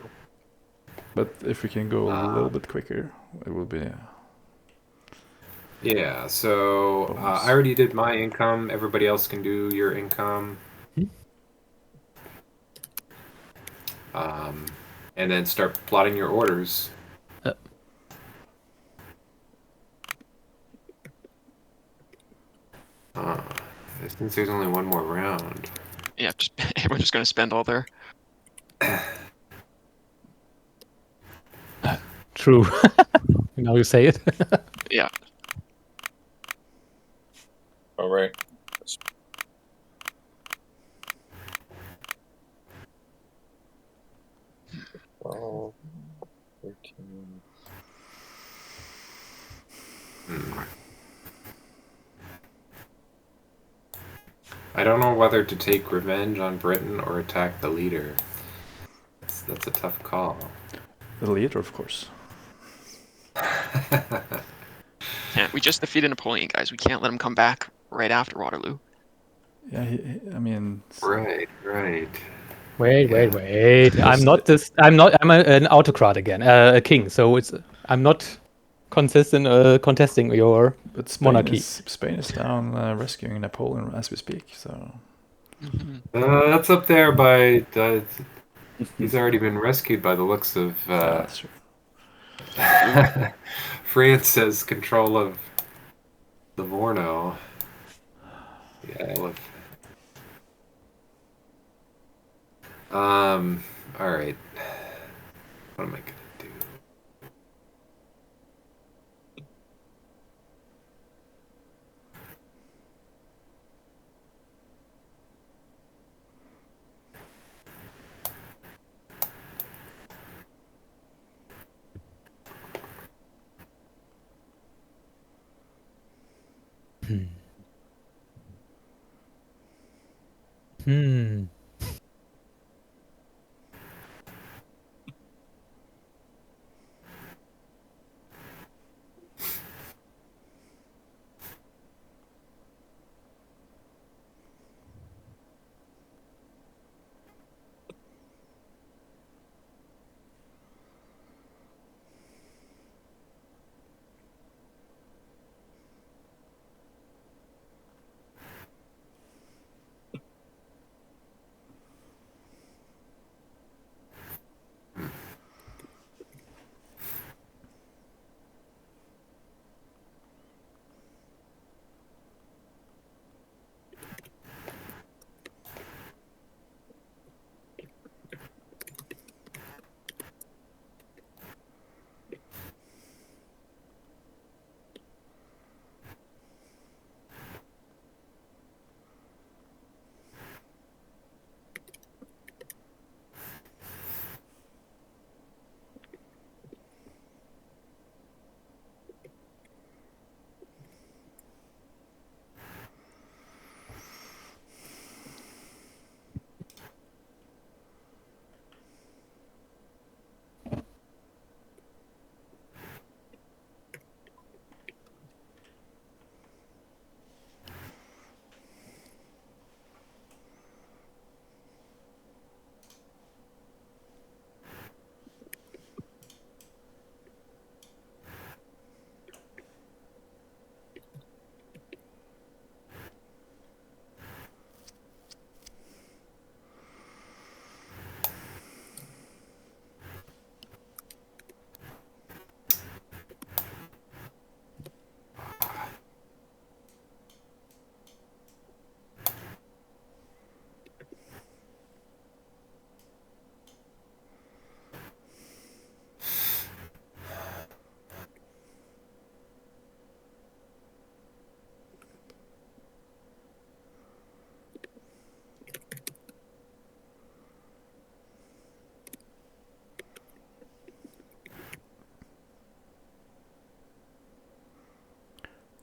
But if we can go a little bit quicker, it will be. Yeah, so Bonus. I already did my income. Everybody else can do your income. And then start plotting your orders. Since there's only one more round. Yeah, just everyone's just gonna spend all their. True. Now you say it. Yeah. All right. 12, 13. I don't know whether to take revenge on Britain or attack the leader. That's a tough call. The leader, of course. Yeah, we just defeated Napoleon, guys. We can't let him come back right after Waterloo. Yeah, I mean. Right. Wait. I'm not this. I'm an autocrat again, a king. So I'm not contesting your But Spain monarchy. Spain is down rescuing Napoleon as we speak. So. That's up there by. He's already been rescued by the looks of. That's true. France has control of Livorno. Yeah, look. All right. What am I gonna do?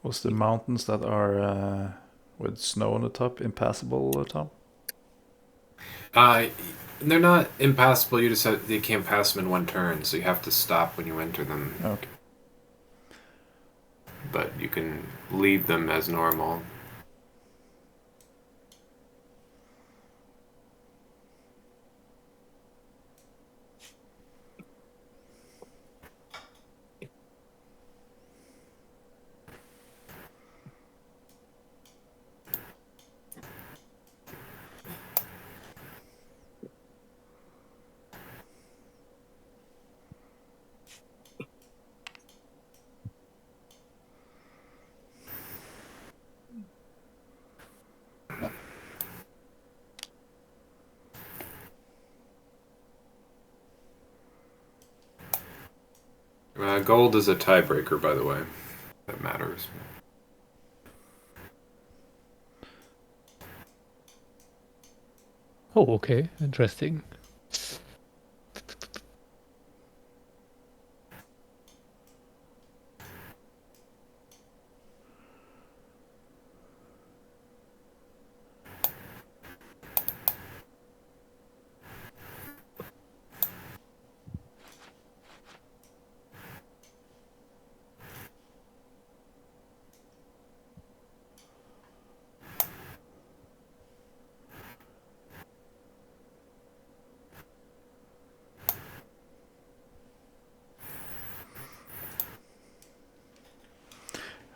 Was the mountains that are with snow on the top impassable, Tom? They're not impassable. You can't pass them in one turn, so you have to stop when you enter them. Okay. But you can leave them as normal. Gold is a tiebreaker, by the way. That matters. Oh, okay. Interesting.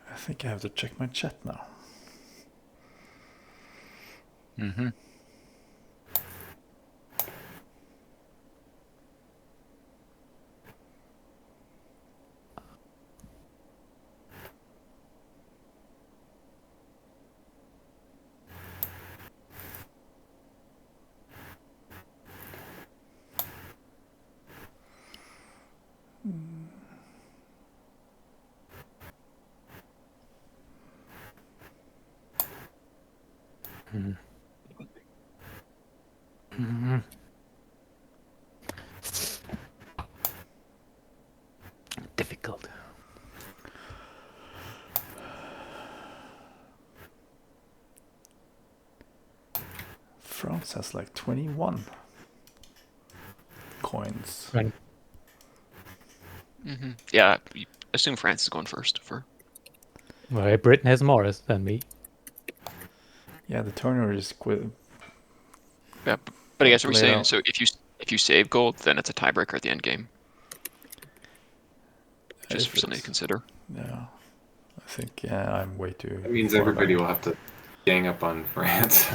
I think I have to check my chat now. Mm-hmm. Difficult. France has like 21 coins. Right. Yeah, you assume France is going first for. Well, Britain has more than me. Yeah, the turnover is Yeah, but I guess we're laid saying out. so if you save gold, then it's a tiebreaker at the end game. Just If for something to it's- consider. Yeah, I think I'm way too. That means far everybody back. will have to gang up on France.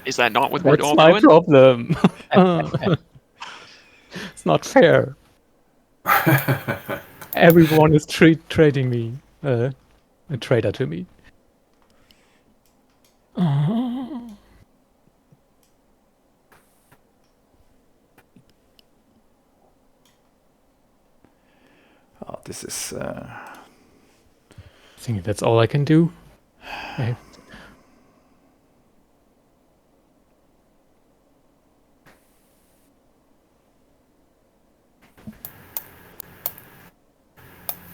Is that not what we're That's all my doing? problem. It's not fair. Everyone is trading me, a traitor to me. Oh, this is. I think that's all I can do. Okay.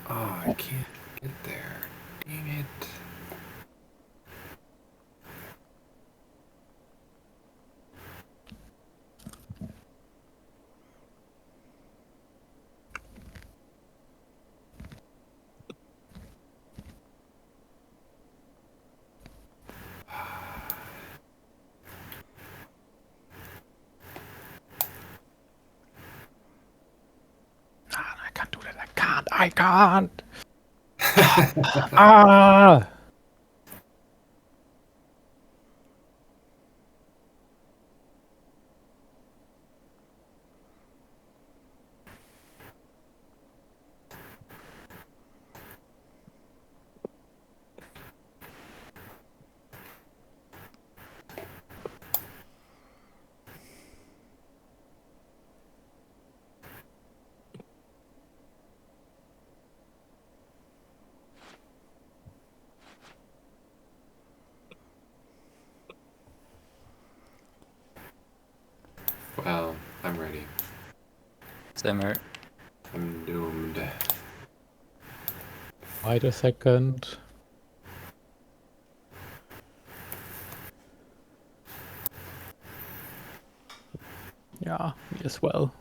Oh, I can't get there. Dang it. I can't do that. I can't. Ah! Well, I'm ready. Same here. I'm doomed. Wait a second. Yeah, me as well.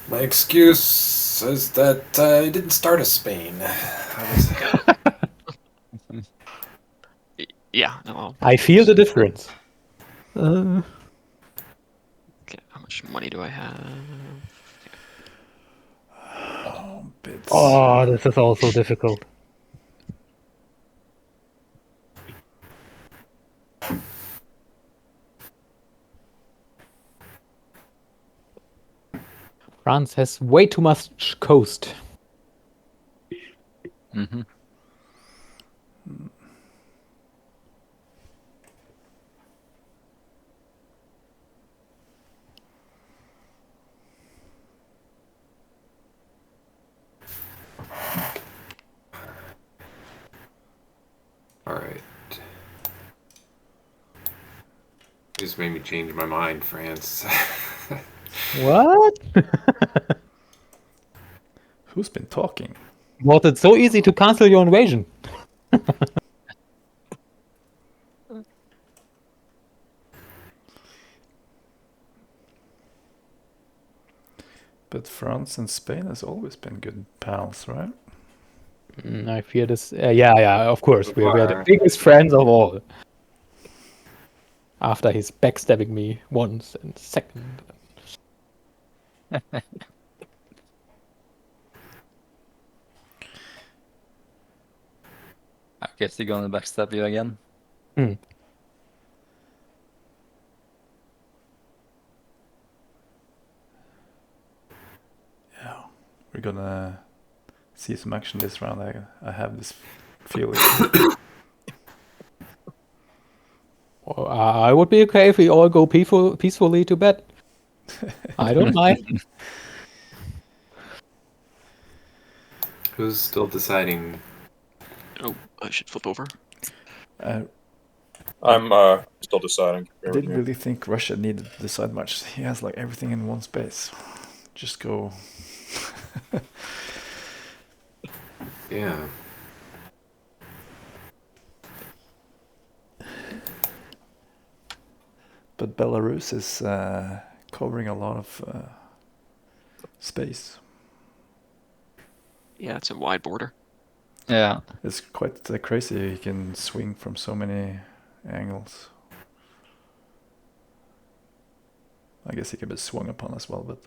My excuse is that I didn't start as Spain. Yeah, no. I feel the difference. Okay, how much money do I have? Bits. Oh, this is also difficult. France has way too much coast. Mm-hmm. All right. You just made me change my mind, France. What? Who's been talking? Was it so easy to cancel your invasion? But France and Spain has always been good pals, right? I fear this. Yeah, of course. We are the Far. biggest friends of all. After he's backstabbing me once and second. I guess they're gonna backstab you again. Yeah. We're gonna see some action this round. I have this feeling. Well, I would be okay if we all go peacefully to bed. I don't mind. Who's still deciding? Oh, I should flip over. I I'm still deciding. didn't really think Russia needed to decide much. He has like everything in one space. Just go. Yeah. But Belarus is covering a lot of space. Yeah, it's a wide border. Yeah. It's quite crazy. He can swing from so many angles. I guess he can be swung upon as well, but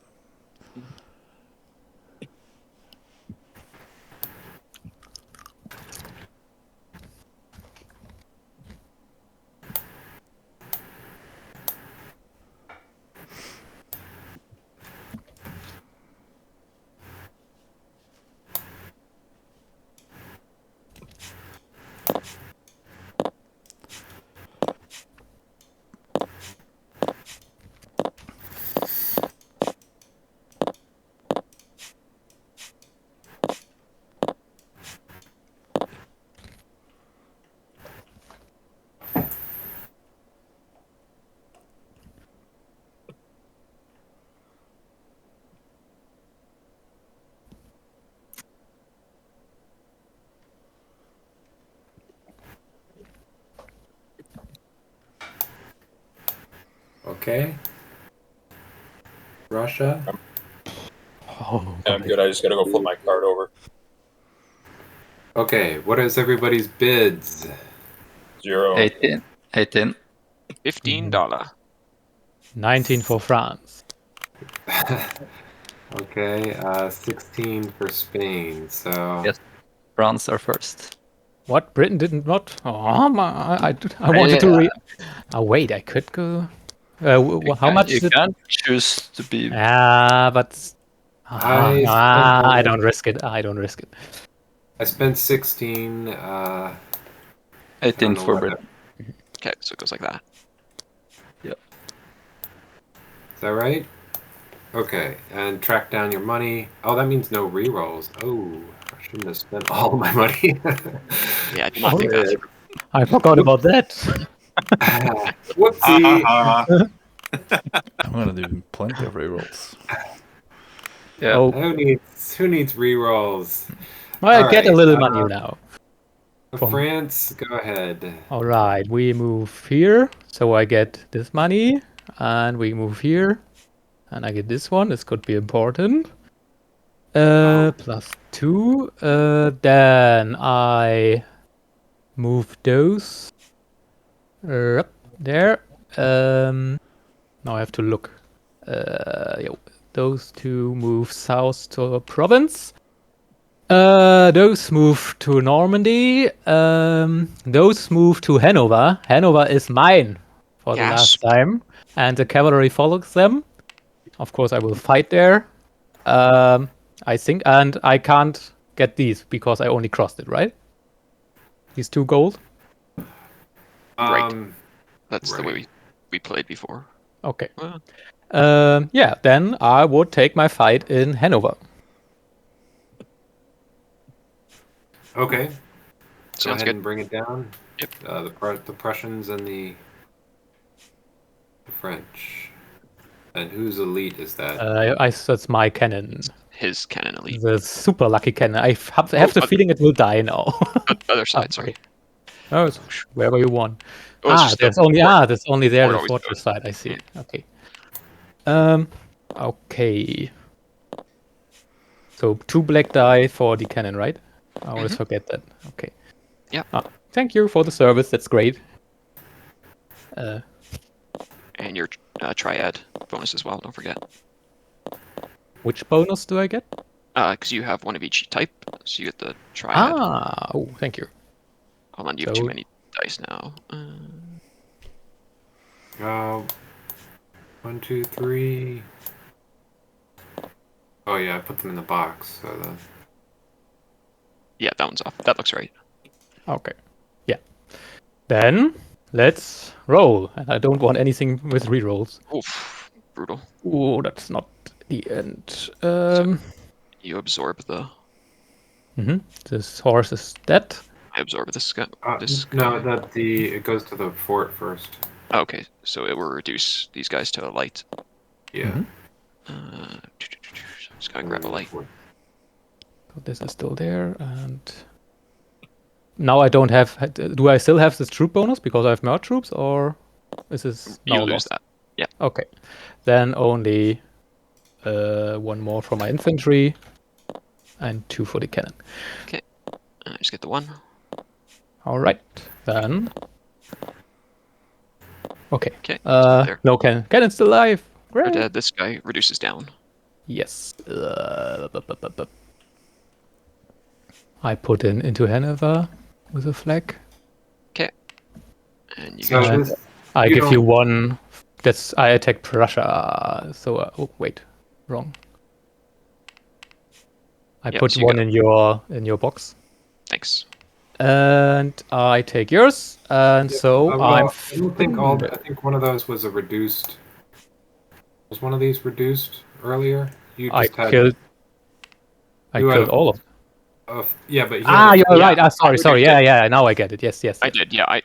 Okay. Russia. Oh, I'm good. I just gotta go flip my card over. Okay. What is everybody's bids? 0. 18. 18. $15. 19 for France. Okay. 16 for Spain. So. Yes. France are first. What? Britain didn't not? Oh, I wanted to read. Oh, wait, I could go. How much? You is it? can't choose to be. But I I don't risk it. I don't risk it. I spent 16. 18 know for what Britain. Okay, so it goes like that. Is that right? Okay, and track down your money. Oh, that means no rerolls. Oh, I shouldn't have spent all of my money. Yeah, I did not think that through. I forgot about that. Whoopsie. I'm gonna do plenty of rerolls. Yeah. Oh, Who needs rerolls? I All get a right, little money now. France, go ahead. All right, we move here, so I get this money, and we move here, and I get this one. This could be important. +2. Then I move those up there. Now I have to look. Those two move south to a province. Those move to Normandy. Those move to Hanover. Hanover is mine for the Yes. last time, and the cavalry follows them. Of course, I will fight there. I think, and I can't get these because I only crossed it, right? These 2 gold. Right. That's the way right. we played before. Okay. Well, Yeah, then I would take my fight in Hanover. Okay. Go sounds ahead good. and bring it down. Yep. The Prussians and the French. And whose elite is that? That's my cannon. His cannon elite. The super lucky cannon. I have the feeling it will die now. Other side, sorry. Oh, it's wherever you want. Oh, it's just there's the only port. there's only there Port the always fortress goes. side. I see. Okay. Okay. So 2 black die for the cannon, right? I always forget that. Okay. Yeah. Thank you for the service. That's great. And your triad bonus as well, don't forget. Which bonus do I get? Because you have one of each type, so you get the triad. Oh, thank you. Hold on, you have too many dice now. 1, 2, 3. Oh yeah, I put them in the box. So then. Yeah, that one's off. That looks right. Okay. Yeah. Then let's roll. And I don't want anything with rerolls. Oof, brutal. Oh, that's not the end. So you absorb the. This horse is dead. I absorb this guy. No, it goes to the fort first. Okay, so it will reduce these guys to a light. Yeah. Just gotta grab a light. So this is still there, and now I don't have. Do I still have this troop bonus because I have more troops, or is this You now lose lost? that. Yeah. Okay, then only 1 more for my infantry, and 2 for the cannon. Okay, just get the 1. All right, then. Okay. Okay. No cannon. Cannon's still alive. They're Great. dead. This guy reduces down. Yes. I put into Hanover with a flag. Okay. And you So guys. I give you 1. I attack Prussia. So oh wait, wrong. I put 1 in your box. Thanks. And I take yours, and so I'm. I don't think I think one of those was a reduced. Was one of these reduced earlier? You just killed all of them. Yeah, but you're right. Sorry. Yeah. Now I get it. Yes. I did. Yeah.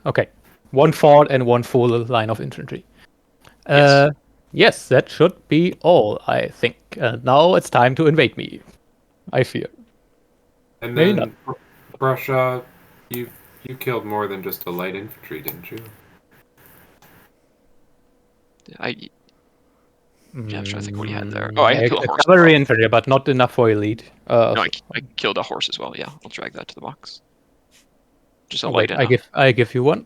Okay. 1 fort and 1 full line of infantry. Yes. Yes, that should be all, I think. Now it's time to invade me. I fear. And Maybe then Prussia, you killed more than just the light infantry, didn't you? I'm trying to think what he had there. Oh, I killed a horse. Cavalry infantry, but not enough for elite. No, I killed a horse as well. Yeah, I'll drag that to the box. Just a light. I give you 1.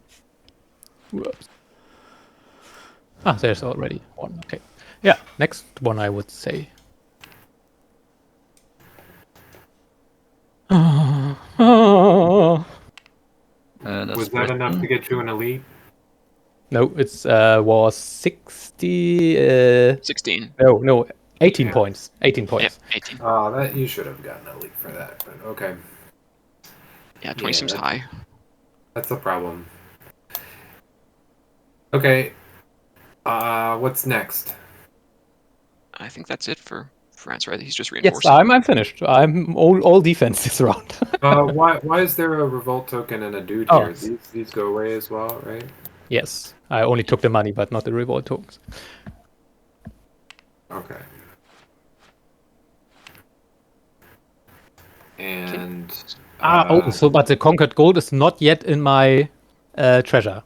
Whoops. There's already 1. Okay. Yeah, next one I would say. Was that enough to get you an elite? No, it's was 60. 16. No, 18 points. 18 points. Yeah, 18. Oh, that you should have gotten an elite for that. But okay. Yeah, 20 seems high. That's the problem. Okay. What's next? I think that's it for France, right? He's just reinforcing. Yes, I'm finished. I'm all defense this round. Why is there a revolt token and a dude here? These go away as well, right? Yes, I only took the money, but not the revolt tokens. Okay. And but the conquered gold is not yet in my treasure,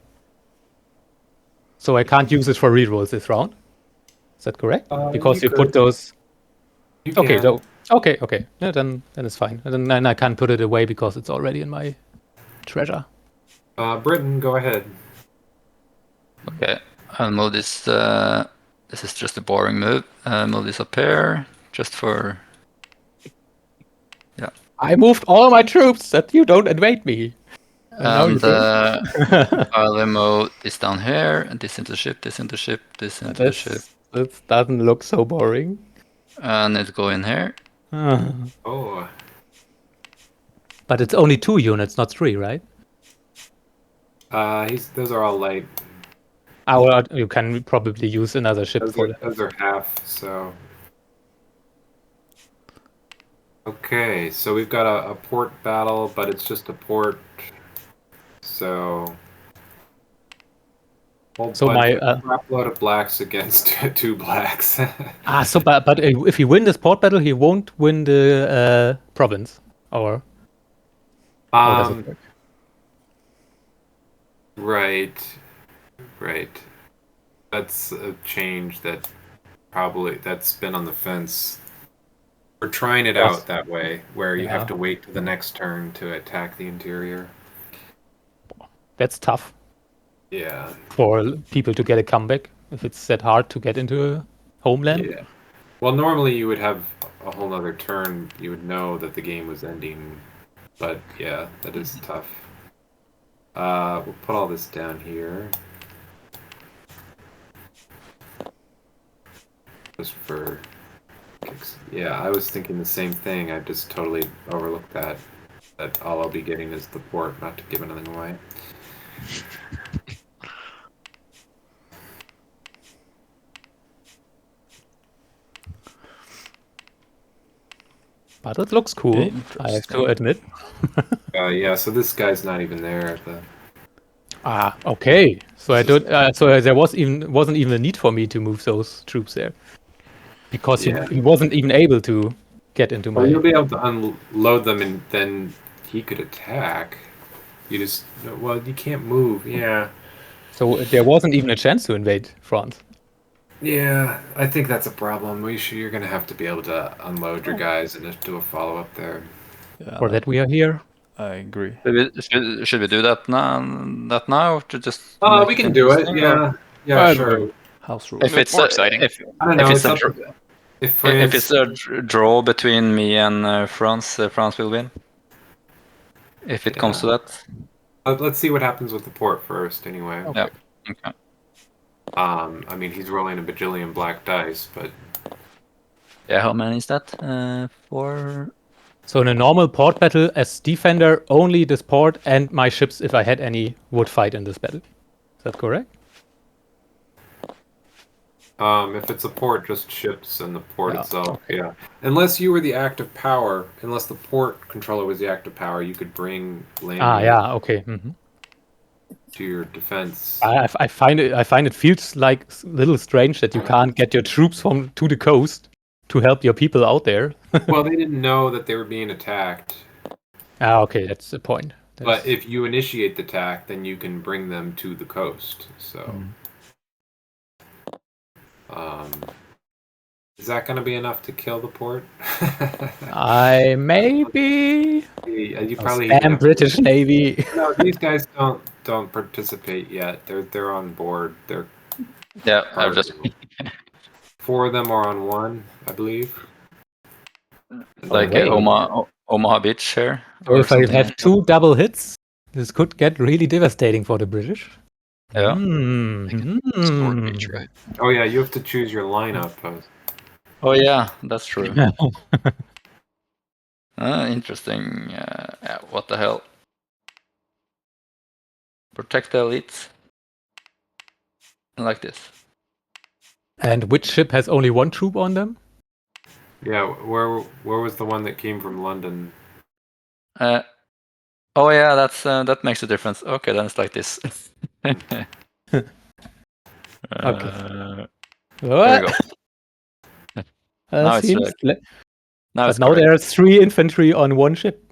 so I can't use it for rerolls this round. Is that correct? Because you put those. Okay, so okay. Yeah, then it's fine. And then I can't put it away because it's already in my treasure. Britain, go ahead. Okay, I'll move this. This is just a boring move. Move this up here, just for. Yeah. I moved all my troops that you don't invade me. And I'll move this down here, and this into ship, this into ship, this into the ship. This doesn't look so boring. And it go in here. Oh. But it's only 2 units, not 3, right? Those are all light. Well, you can probably use another ship for that. Those are half, so. Okay, so we've got a port battle, but it's just a port So. Whole So bunch, my a crap load of blacks against 2 blacks. but if he win this port battle, he won't win the province, or how does it work? Right. That's a change that's been on the fence. We're trying it out that way, where you have to wait to the next turn to attack the interior. That's tough. Yeah. For people to get a comeback, if it's that hard to get into a homeland. Yeah. Well, normally you would have a whole other turn. You would know that the game was ending, but yeah, that is tough. We'll put all this down here. Just for kicks. Yeah, I was thinking the same thing. I just totally overlooked that. That all I'll be getting is the port, not to give anything away. But it looks cool, I have to admit. Yeah, so this guy's not even there at the... Okay. So so there wasn't even a need for me to move those troops there, because he wasn't even able to get into my. Well, you'll be able to unload them, and then he could attack. You can't move. Yeah. So there wasn't even a chance to invade France. Yeah, I think that's a problem. You're going to have to be able to unload your guys and just do a follow-up there. Yeah, For that we are here. I agree. Should we do that now to just? We can do it. Yeah, sure. House rules. If it's more exciting. I don't know. If it's a draw between me and France, France will win. If it comes to that. Let's see what happens with the port first, anyway. Okay. Yeah. Okay. I mean, he's rolling a bajillion black dice, but... Yeah, how many is that? 4... So in a normal port battle, as defender, only this port and my ships, if I had any, would fight in this battle. Is that correct? If it's a port, just ships and the port itself, yeah. Unless you were the active power, unless the port controller was the active power, you could bring land okay. Mm-hmm. to your defense. I find it feels like a little strange that you can't get your troops to the coast to help your people out there. Well, they didn't know that they were being attacked. Okay, that's the point. But if you initiate the attack, then you can bring them to the coast. So, is that going to be enough to kill the port? Maybe. You probably Damn British Navy. No, these guys don't participate yet. They're on board. I've just 4 of them are on 1, I believe. Like Omaha Beach here. Or if I have 2 double hits, this could get really devastating for the British. Yeah. Oh yeah, you have to choose your lineup. Oh yeah, that's true. Interesting. What the hell? Protect the elites. Like this. And which ship has only 1 troop on them? Yeah, where was the one that came from London? Oh yeah, that makes a difference. Okay, then it's like this. Okay. There we go. Now there are 3 infantry on 1 ship.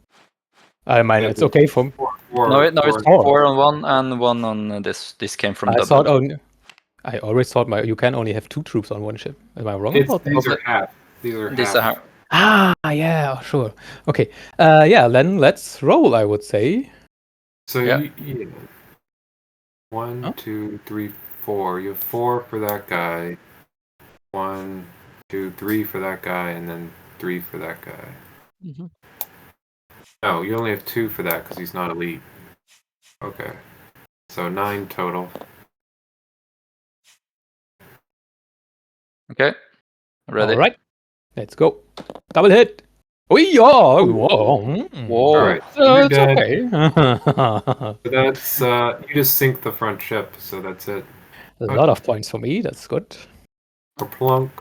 I mean, it's okay for... it's 4 on 1 and 1 on this. This came from Dublin. I always thought you can only have 2 troops on 1 ship. Am I wrong about that? These are half. These are half. Yeah, sure. Okay. Then let's roll, I would say. So you 1, 2, 3, 4. You have 4 for that guy. 1, 2, 3 for that guy, and then 3 for that guy. Mm-hmm. No, you only have 2 for that because he's not elite. Okay. So 9 total. Okay. Ready. All right. Let's go. Double hit. Oh yeah. Whoa. Whoa. All right. It's okay. So that's you just sink the front ship, so that's it. A lot of points for me. That's good. Plunk.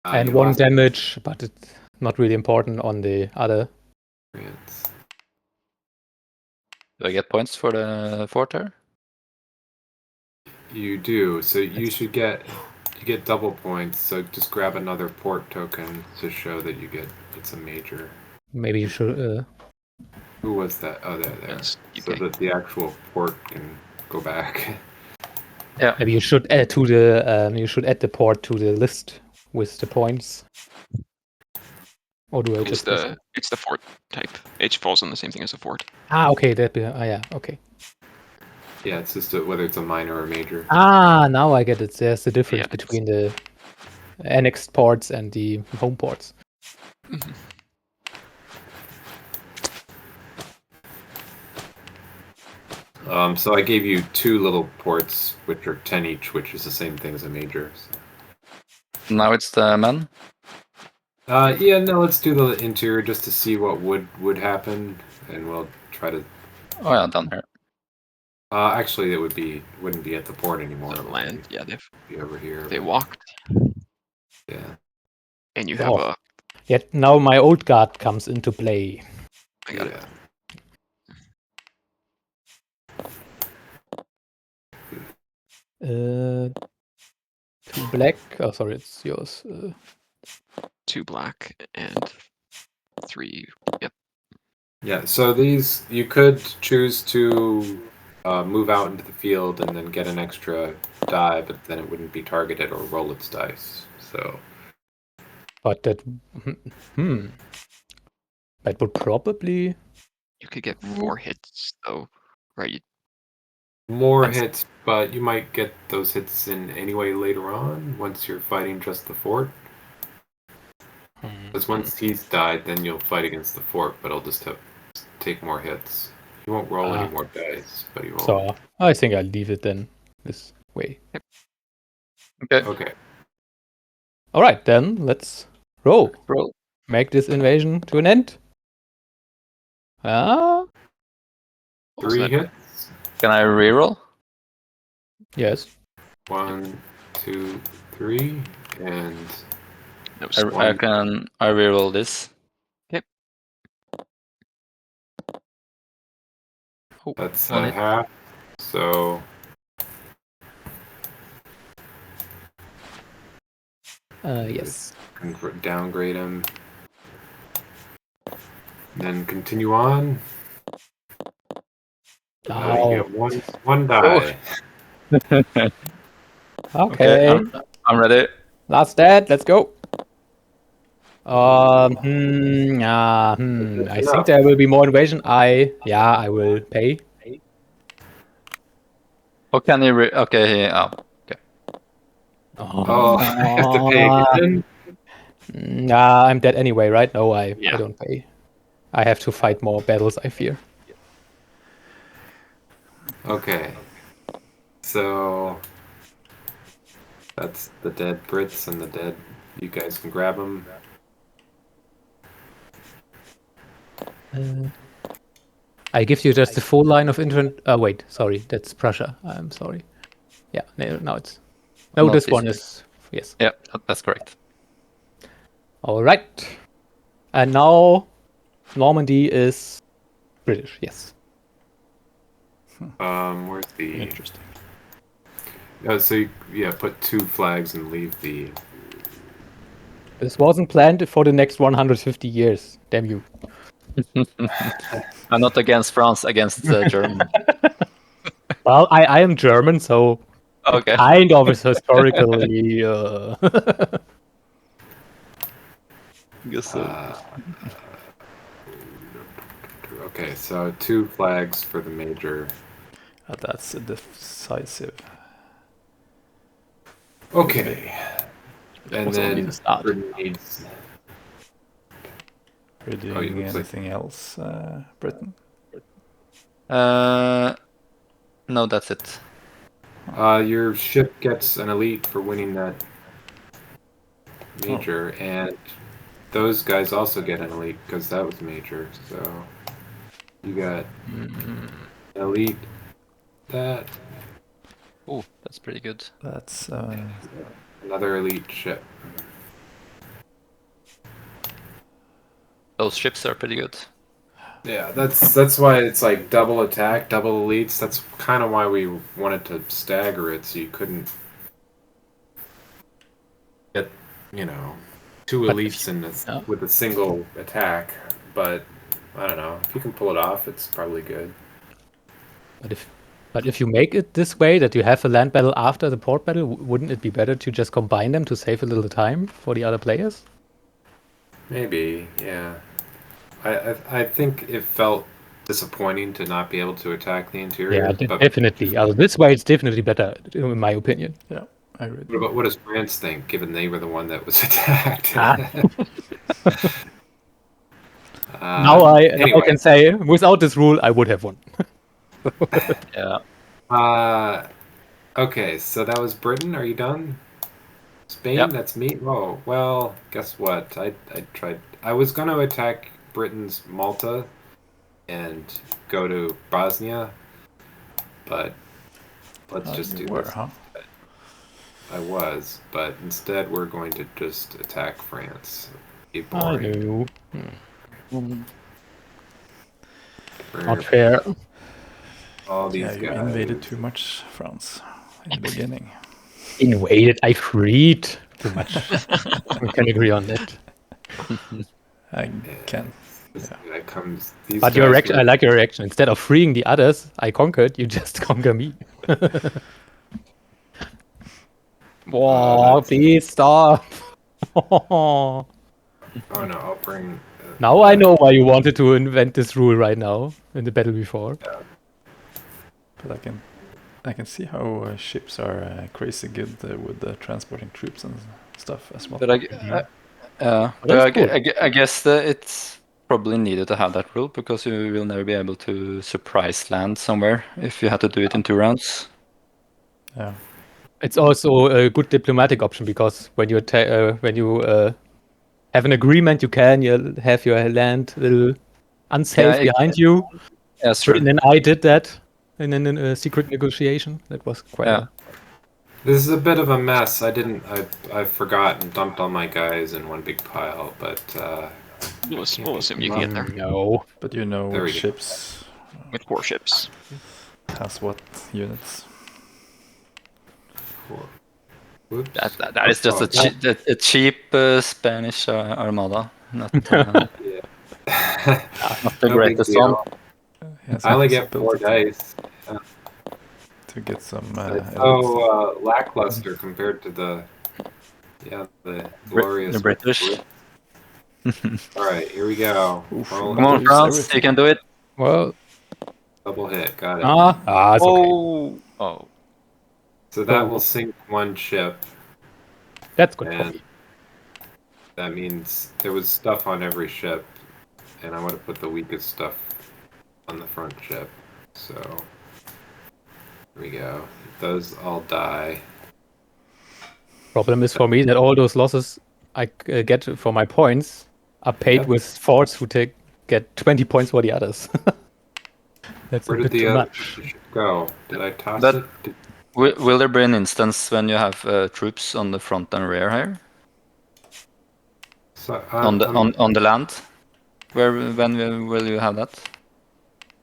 And 1 damage, but it's not really important on the other. Do I get points for the fort there? You do. So you get double points. So just grab another port token to show that it's a major. Maybe you should. Who was that? Oh, there. That's So UK. that the actual port can go back. Maybe you should add to the. You should add the port to the list with the points. Or do I It's just? the fort type. It falls on the same thing as a fort. Okay. Yeah. Okay. Yeah, it's just whether it's a minor or major. Now I get it. There's the difference Yeah. between the annexed ports and the home ports. Mhm. So I gave you 2 little ports, which are 10 each, which is the same thing as a major. So. Now it's the men. Yeah, no, let's do the interior just to see what would happen, and we'll try to. Oh yeah, down here. Actually, it wouldn't be at the port anymore. The It would land, yeah, be over here. they but- walked, Yeah. and you have Oh. Yet now my old guard comes into play. I got it. Yeah. Two black. Oh, sorry, it's yours. 2 black and 3. Yep. Yeah. So these you could choose to move out into the field and then get an extra die, but then it wouldn't be targeted or roll its dice. So. But that. That would probably. You could get 4 hits though, right? More hits, but you might get those hits in anyway later on once you're fighting just the fort. Because once he's died, then you'll fight against the fort, but I'll just take more hits. You won't roll any more dice, but you won't. So I think I'll leave it then this way. Okay. Okay. All right, then let's roll. Roll. Make this invasion to an end. 3 hits. Can I reroll? Yes. 1, 2, 3, and No I squad. can reroll this. Oh, that's one a hit. half. So Yes. downgrade him. Then continue on. You get one die. Okay. I'm ready. That's that. Let's go. I think there will be more invasion. I will pay. Oh, can you? Okay. Yeah. Okay. Oh, I have to pay again. I'm dead anyway, right? No, I Yeah. don't pay. I have to fight more battles, I fear. Okay. So that's the dead Brits and the dead. You guys can grab them. I give you just the full line of infantry. Wait, sorry, that's Prussia. I'm sorry. Yeah, no, now it's. No, Not this this one one. is. Yes. Yeah, that's correct. All right. And now Normandy is British, yes. Where's the? Interesting. So put 2 flags and leave the. This wasn't planned for the next 150 years. Damn you. I'm not against France, against Germany. Well, I am German, so Okay. kind of is historically. Guess so. Okay, so 2 flags for the major. That's decisive. Okay. And was only then the start. Britain needs. Are you Oh, it doing looks like- anything else, Britain? No, that's it. Your ship gets an elite for winning that major, and those guys also get an elite because that was major. So you got an elite. That Oh, that's pretty good. That's another elite ship. Those ships are pretty good. Yeah, that's why it's like double attack, double elites. That's kind of why we wanted to stagger it, so you couldn't get, two But elites with a single attack. But I don't know, if you can pull it off, it's probably good. But if you make it this way, that you have a land battle after the port battle, wouldn't it be better to just combine them to save a little time for the other players? Maybe, yeah. I think it felt disappointing to not be able to attack the interior. Yeah, but definitely. This way, it's definitely better, in my opinion. Yeah, I agree. But what does France think, given they were the one that was attacked? Now I can say, without this rule, I would have won. Yeah. Okay, so that was Britain. Are you done? Spain? Yep. That's me? Oh, well, guess what? I tried. I was going to attack Britain's Malta and go to Bosnia, but let's just do this. Huh? I was, but instead we're going to just attack France. Be I boring. know. Not fair. All these Yeah, you guys. invaded too much France in the beginning. Invaded, I freed too much. We can agree on that. I can. That comes. But your reaction, I like your reaction. Instead of freeing the others, I conquered. You just conquer me. Whoa! Please stop. Oh no! I'll bring. Now I know why you wanted to invent this rule right now in the battle before. Yeah. But I can see how ships are crazy good with transporting troops and stuff as well. But I guess it's probably needed to have that rule because you will never be able to surprise land somewhere if you had to do it in 2 rounds. Yeah. It's also a good diplomatic option because when you have an agreement, you have your land a little unsafe behind you. Yes, true. And then I did that in a secret negotiation. That was quite. This is a bit of a mess. I forgot and dumped all my guys in one big pile, but we'll assume you can get there. No, but you know which ships with 4 ships has what units. That is just a cheap Spanish armada, not not the greatest one. I only get 4 dice. To get some. It's so lackluster compared to the glorious. The British. All right, here we go. Come on, France, you can do it. Well, double hit, got it. It's okay. Oh. So that will sink 1 ship. That's good for me. That means there was stuff on every ship, and I want to put the weakest stuff on the front ship. So here we go. Those all die. Problem is for me that all those losses I get for my points are paid with forts who get 20 points for the others. That's Where a did bit the too other much. go? Did I toss it? Will there be an instance when you have troops on the front and rear here? So, on the land? When will you have that?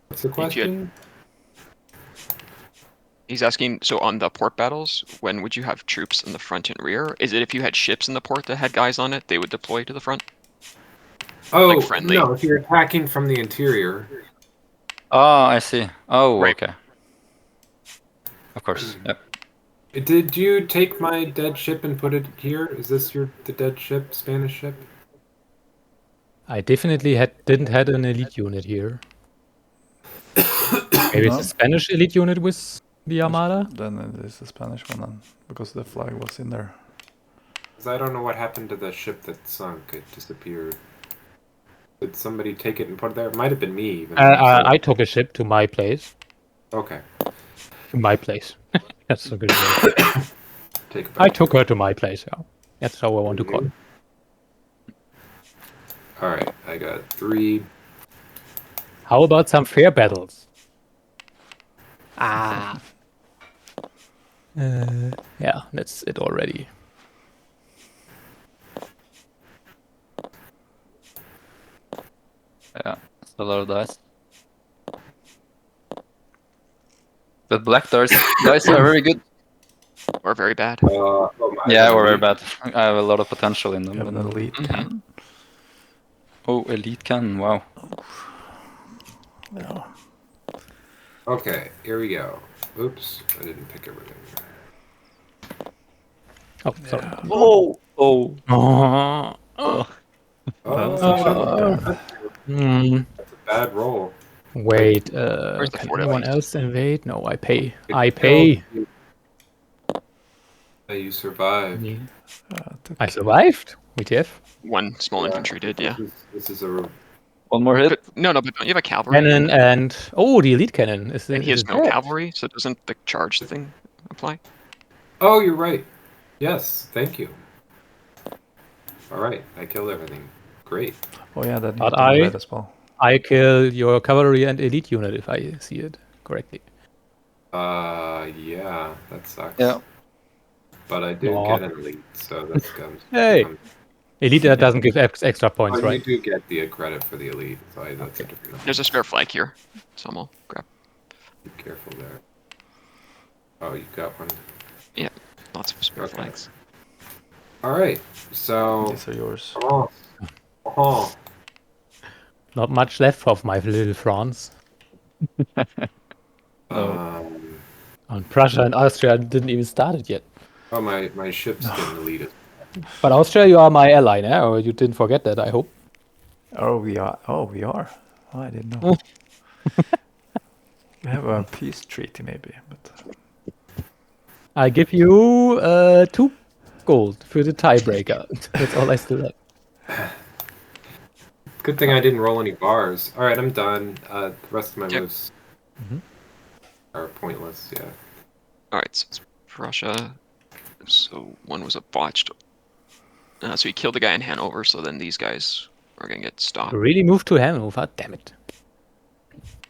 What's the question? He's asking, so on the port battles, when would you have troops in the front and rear? Is it if you had ships in the port that had guys on it, they would deploy to the front? Oh, like friendly? No, if you're attacking from the interior. Oh, I see. Oh, right. Okay. Of course, yep. Did you take my dead ship and put it here? Is this the dead ship, Spanish ship? I definitely didn't have an elite unit here. Maybe it's a Spanish elite unit with the Armada? Then it is a Spanish one, then, because the flag was in there. Because I don't know what happened to the ship that sunk. It disappeared. Did somebody take it and put it there? It might have been me. Even I took a ship to my place. Okay. To my place. That's a good word. I took her to my place, yeah. That's how I want to call it. Alright, I got 3. How about some fair battles? Yeah, that's it already. Yeah, A lot of dice. But black dice are very good. Or very bad. Yeah, or very bad. I have a lot of potential in them. You have an but- elite cannon. Oh, elite cannon! Wow. Yeah. Okay, here we go. Oops, I didn't pick everything. Oh, sorry. Oh, oh. Oh. That's actually bad. That's a bad roll. Wait, Where's the can fort anyone elite? else invade? No, I pay. It I killed pay. you. Hey, you survived. Yeah. took- I survived. WTF? One small Yeah, infantry did, yeah. This is a One more hit. But no, but don't you have a cavalry? Cannon and the elite cannon is. And he has is no dead. cavalry, so doesn't the charge thing apply? Oh, you're right. Yes, thank you. All right, I killed everything. Great. Oh yeah, that But needs to be red as well. I kill your cavalry and elite unit if I see it correctly. Yeah, that sucks. Yeah. But I did Aw. get an elite, so that's comes. Hey. Elite doesn't give extra points, Oh, right? you do get the credit for the elite, so that's a different. There's a spare flag here, so I'm all grab. Be careful there. Oh, you got one. Lots of spare Okay. flags. All right, so. These are yours. Oh. Not much left of my little France. And Prussia and Austria didn't even start it yet. Oh, my ship's getting deleted. But Austria, you are my ally now. You didn't forget that, I hope. Oh, we are. Oh, we are. Oh, I didn't know. We have a peace treaty, maybe, but I give you 2 gold for the tiebreaker. That's all I still have. Good thing I didn't roll any bars. All right, I'm done. The rest of my Yep. moves are pointless. Yeah. Alright, so it's Prussia. So one was a botched. So he killed the guy in Hanover, so then these guys are gonna get stopped. Really moved to Hanover, damn it.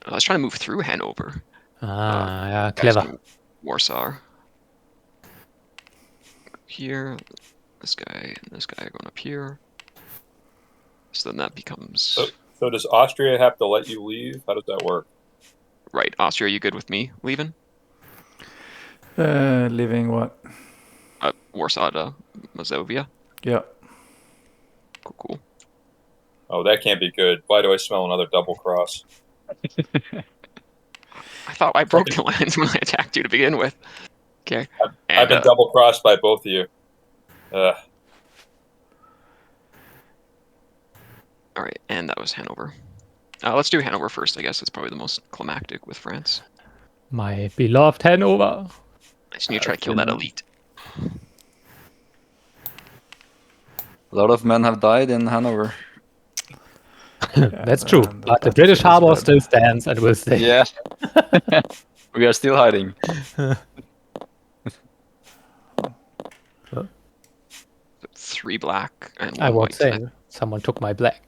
I was trying to move through Hanover. Yeah, Guys clever. in Warsaw. Here, this guy and this guy are going up here. So then that becomes So does Austria have to let you leave? How does that work? right. Austria, you good with me leaving? leaving what? Warsaw to Mazovia. Yeah. Cool. Oh, that can't be good. Why do I smell another double cross? I thought I broke the lines when I attacked you to begin with. Okay. I've been double crossed by both of you. All right, and that was Hanover. Let's do Hanover first. I guess it's probably the most climactic with France. My beloved Hanover. Nice, and you try to kill that elite. A lot of men have died in Hanover. That's true. and But the that British is harbor red. still stands and will stay. Yeah. We are still hiding. 3 black and 1 I won't white. say. Someone took my black.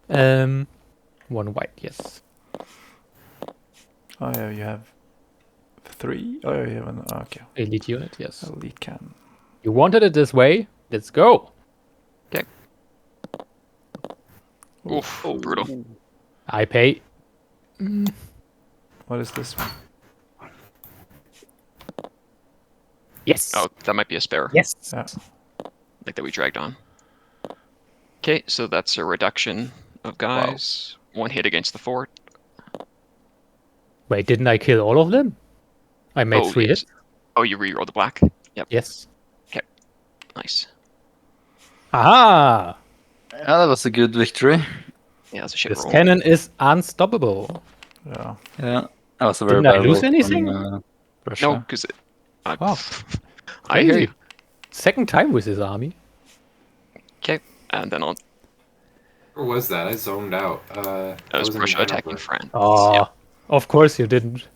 1 white, yes. Oh yeah, you have 3. Oh, you have an okay. Elite unit, yes. Elite cannon. You wanted it this way? Let's go. Okay. Oof, brutal. I pay. What is this one? Yes. Oh, that might be a spare. Yes. Yeah. Like that we dragged on. Okay, so that's a reduction of guys. 1 hit against the fort. Wait, didn't I kill all of them? I made 3 yes. hits. Oh, you re-rolled the black? Yep. Yes. Nice. Aha! Yeah, that was a good victory. Yeah, that's a shit This roll. cannon is unstoppable. Yeah. Yeah, that was a very Didn't I bad lose roll anything? from Prussia. No, because Wow. I hear you. Second time with his army. Okay, and then I'll. Where was that? I zoned out. That I was in Prussia attacking Hanover. France. Oh, Yeah. of course you didn't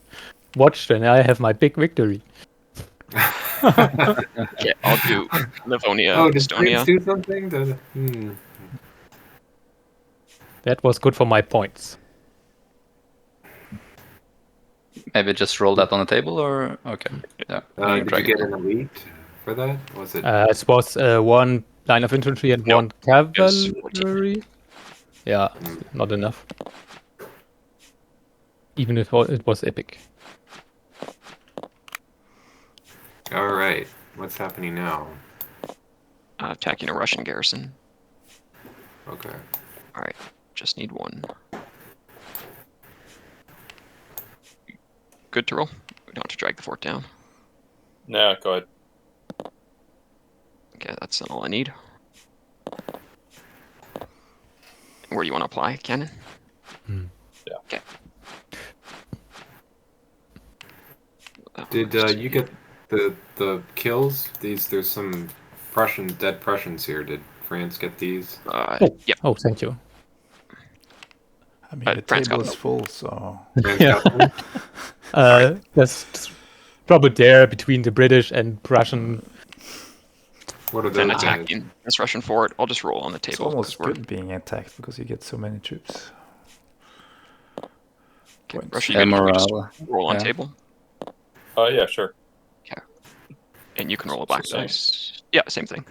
watch then. I have my big victory. Okay, I'll do Livonia, Oh, did Estonia. France do something? That was good for my points. Maybe just roll that on the table, or okay. Yeah. Did you drag get it. an elite for that? Was it? It was 1 line of infantry and Nope. 1 It was cavalry. Yeah, not enough. even if it was epic. All right. What's happening now? Attacking a Russian garrison. Okay. All right, just need one. Good to roll. We don't have to drag the fort down. Nah, go ahead. Okay, that's all I need. Where do you want to apply? Cannon? Yeah. Okay. Did you get the kills? There's some dead Prussians here. Did France get these? Yep. Oh, thank you. I mean, But the France got table is them. full, so France Yeah. got them? Just drop it there between the British and Prussian. What are Then those guys? attacking this Russian fort. I'll just roll on the it's table. almost 'cause we're good being attacked because you get so many troops. Points. Russia, you good if we just morale. roll on Yeah. table? Yeah, sure. And you can roll a It's the black same. dice. Yeah, same thing.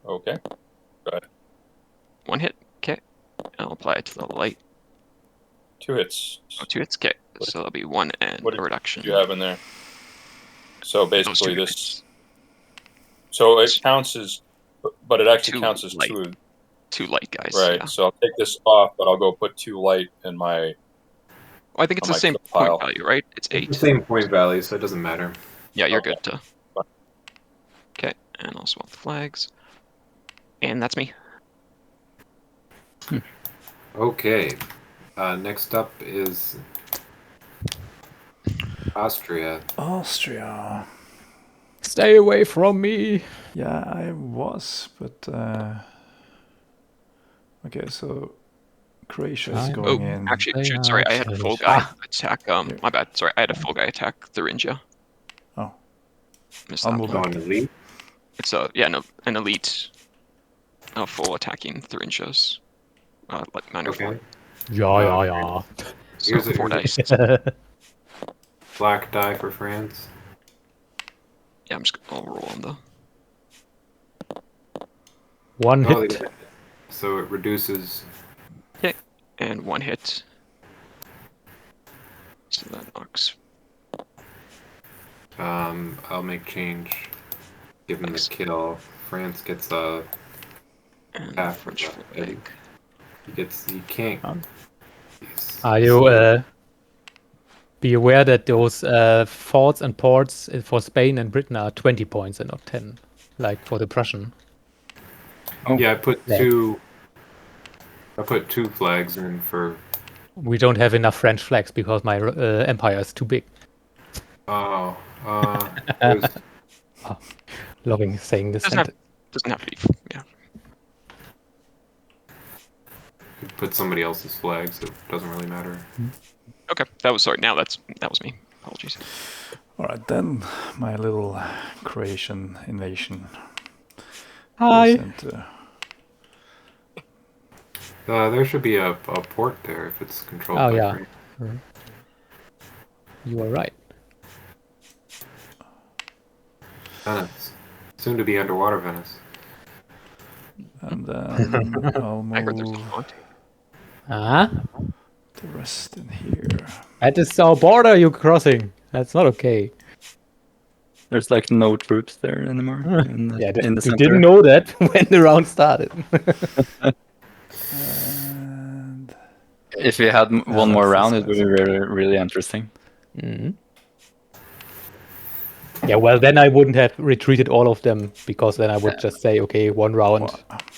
Okay. One hit. Okay. I'll apply it to the light. 2 hits. Oh, 2 hits. Okay. So that'll be 1 and What a reduction. do you have in there? So Those basically two this. hits. So it counts as, but it actually 2 counts as light. 2. 2 light guys. Right. Yeah. So I'll take this off, but I'll go put 2 light in my. Well, I think it's on the my same kill point pile. value, right? It's It's 8. the same point value, so it doesn't matter. Yeah, you're Okay. good to. Okay, and I'll swap the flags. And that's me. Okay. Next up is Austria. Austria. Stay away from me. Yeah, I was, but okay. So Croatia is Oh, going in. Actually, shoot, sorry, I had a full guy attack. My bad. Sorry, I had a full guy attack Thuringia. Oh. Missed I'll that move one. back. Going elite. It's an elite, full attacking Thuringia's like minor Okay. fort. Yeah. So Here's 4 dice. Black die for France. Yeah, I'll roll on the. One Oh, hit. they- so it reduces. And 1 hit. So that knocks. I'll make change. Give him the Thanks. kill. France gets a. And Half French of that. flag. He can't. Are you be aware that those forts and ports for Spain and Britain are 20 points and not 10, like for the Prussian. Yeah, I put Yeah. 2. I put 2 flags in for. We don't have enough French flags because my empire is too big. Oh. There's- Loving saying this Doesn't have sentence. to be. Yeah. put somebody else's flags. It doesn't really matter. Okay, that was me. Apologies. All right, then my little Croatian invasion Hi. goes into. There should be a port there if it's controlled Oh, by yeah. France. You are right. Venice. Soon to be underwater Venice. And then I'll I heard there's move no point. the rest in here. That is our border you're crossing. That's not okay. There's like no troops there anymore in the, in the You center. didn't know that when the round started. And If we had one more that's round, this it would guy's be really, really interesting. Yeah, well, then I wouldn't have retreated all of them because then I would just say, okay, 1 round.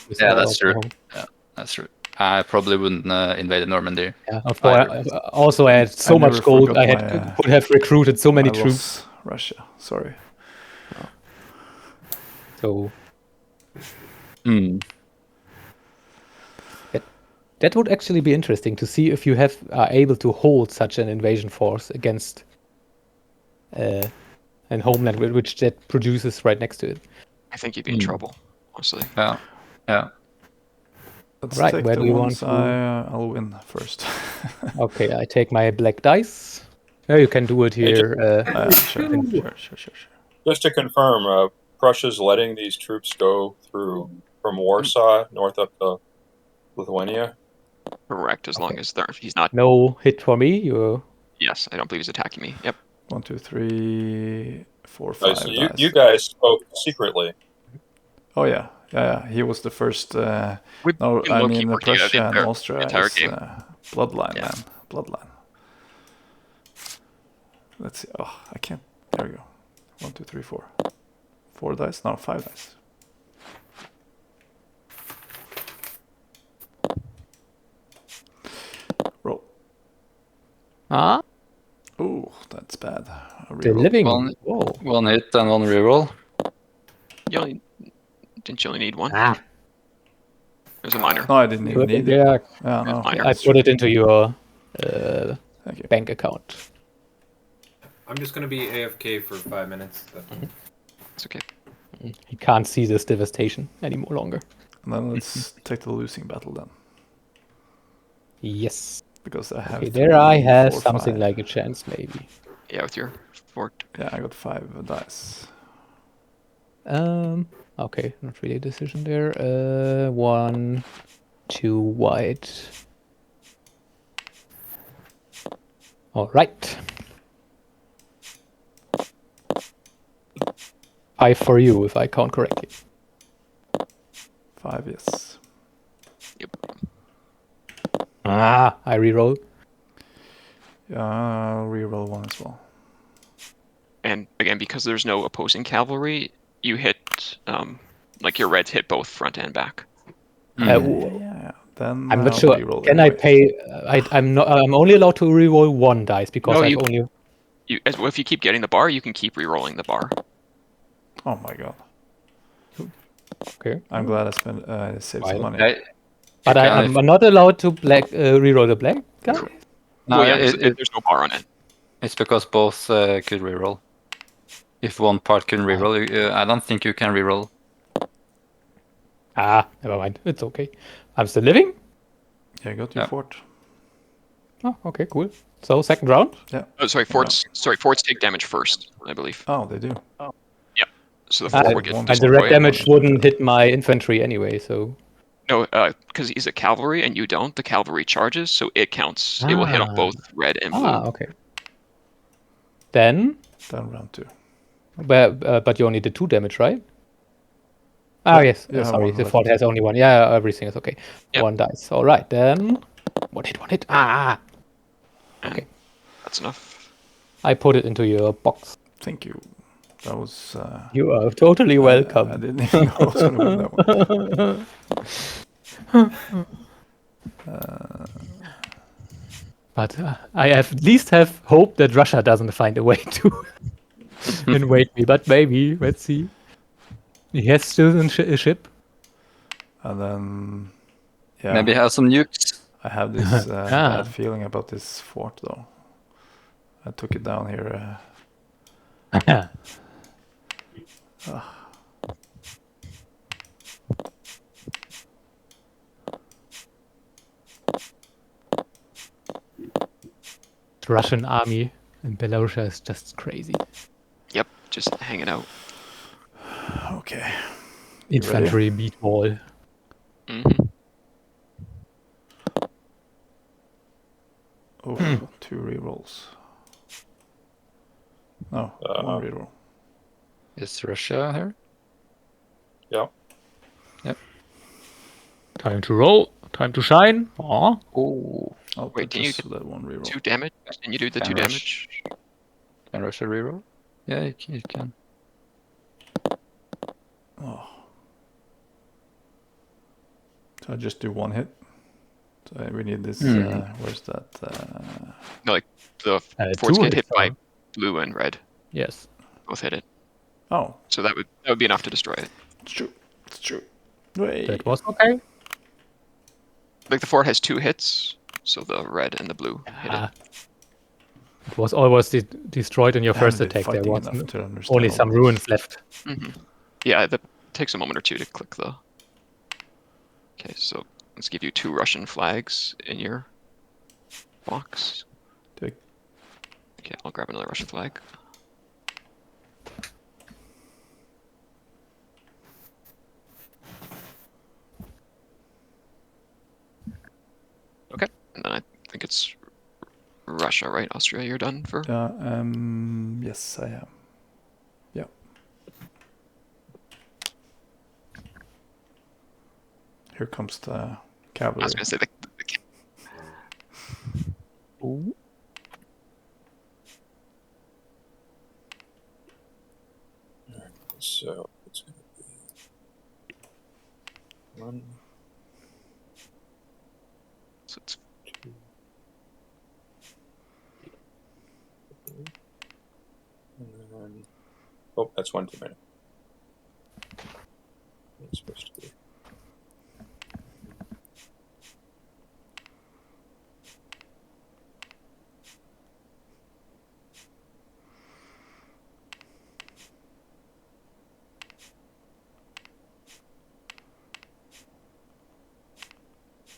with Yeah, all that's of true. them. Yeah, that's true. I probably wouldn't invade Normandy. Yeah, Either. also, I had so never much gold. forgot I my, could have recruited so many I troops. lost Russia. Sorry. So Hmm. that would actually be interesting to see if you are able to hold such an invasion force against an homeland which that produces right next to it. I think you'd be in trouble, honestly. Yeah. Yeah. Let's Right, take where the do you ones want to- I'll win first. Okay, I take my black dice. Yeah, you can do it here. Sure. Just to confirm, Prussia's letting these troops go through from Warsaw north up to Lithuania. Correct, as long Okay. as he's not. No hit for me. You. Yes, I don't believe he's attacking me. Yep. 1, 2, 3, 4, Oh, 5 so dice. you guys spoke secretly. Oh yeah. He was the first. We've No, been I low-key mean working out Prussia and the Austria entire is game. bloodline, Yeah. man. Bloodline. Let's see. Oh, I can't. There we go. 1, 2, 3, 4. 4 dice? No, 5 dice. Roll. Ah, Ooh, that's bad. A the reroll. living. One, Whoa. one hit and one reroll. Didn't you only need one? Ah, It was a minor. No, I didn't even need it. yeah. Yeah, no. Minor. I That's put true. it into your Thank you. bank account. I'm just gonna be AFK for 5 minutes. It's okay. He can't see this devastation any more longer. And then let's take the losing battle then. Yes. Because I have Okay, there I 3, have 4, something 5. like a chance, maybe. Yeah, with your fort. Yeah, I got 5 dice. Okay, not really a decision there. 1, 2 white. All right. 5 for you, if I count correctly. 5, yes. Ah, I reroll. Yeah, I'll reroll 1 as well. And again, because there's no opposing cavalry, you hit like your reds hit both front and back. Yeah. Then I'm not I'll sure. reroll Can I anyway. pay? I'm not. I'm only allowed to reroll 1 dice because No, I've you- only. If you keep getting the bar, you can keep re-rolling the bar. Oh my god. Okay. I'm glad I saved some Fine. money. But I'm not allowed to reroll the black guy. No, Well, yeah, there's no bar on it. it's because both could reroll. If one part can reroll, I don't think you can reroll. Ah, never mind. It's okay. I'm still living. Yeah, go to your fort. Oh, okay, cool. So second round. Yeah. Oh, sorry, forts take damage first, I believe. Oh, they do. Yeah. So the fort would get And the destroyed. red damage wouldn't hit my infantry anyway, so. No, because he's a cavalry and you don't. The cavalry charges, so it counts. It will hit on both red and blue. Okay. Then round 2. But you only did 2 damage, right? Ah, yes. Sorry, the fort has only 1. Yeah, everything is okay. Yep. 1 dice. All right, then. 1 hit. Ah. Okay. That's enough. I put it into your box. Thank you. That was. You are totally welcome. I didn't even know I was going to win that one. But I at least have hope that Russia doesn't find a way to invade me. But maybe, let's see. He has still a ship. And then, yeah. Maybe have some nukes. I have this bad feeling about this fort, though. I took it down here. The Russian army in Belarus is just crazy. Yep, just hanging out. Okay. Infantry beat wall. Mm-hmm. Oh, 2 rerolls. No, 1 reroll. Is Russia here? Yeah. Yep. Time to roll. Time to shine. Oh. Wait, can you get that 1 reroll? 2 damage? Can you do the 2 damage? Can Russia reroll? Yeah, you can. Oh. So I just do 1 hit. So we need this. Where's that? No, like the forts 2 get hit hits, by blue and red. Yes. Both hit it. Oh. So that would be enough to destroy it. It's true. It's true. Wait. That was okay. Like the fort has 2 hits, so the red and the blue hit it. It was almost destroyed in your first been attack. There fighting was enough to understand only all some this. ruins left. Mm-hmm. Yeah, that takes a moment or 2 to click the. Okay, so let's give you 2 Russian flags in your box. Okay. Okay, I'll grab another Russian flag. Prussia, right? Austria, you're done for? Yes, I am. Yeah. Here comes the I cavalry. was gonna say the Ooh. So it's going to be 1, so it's 2, 3, and then oh, that's 1 too many. It's supposed to be.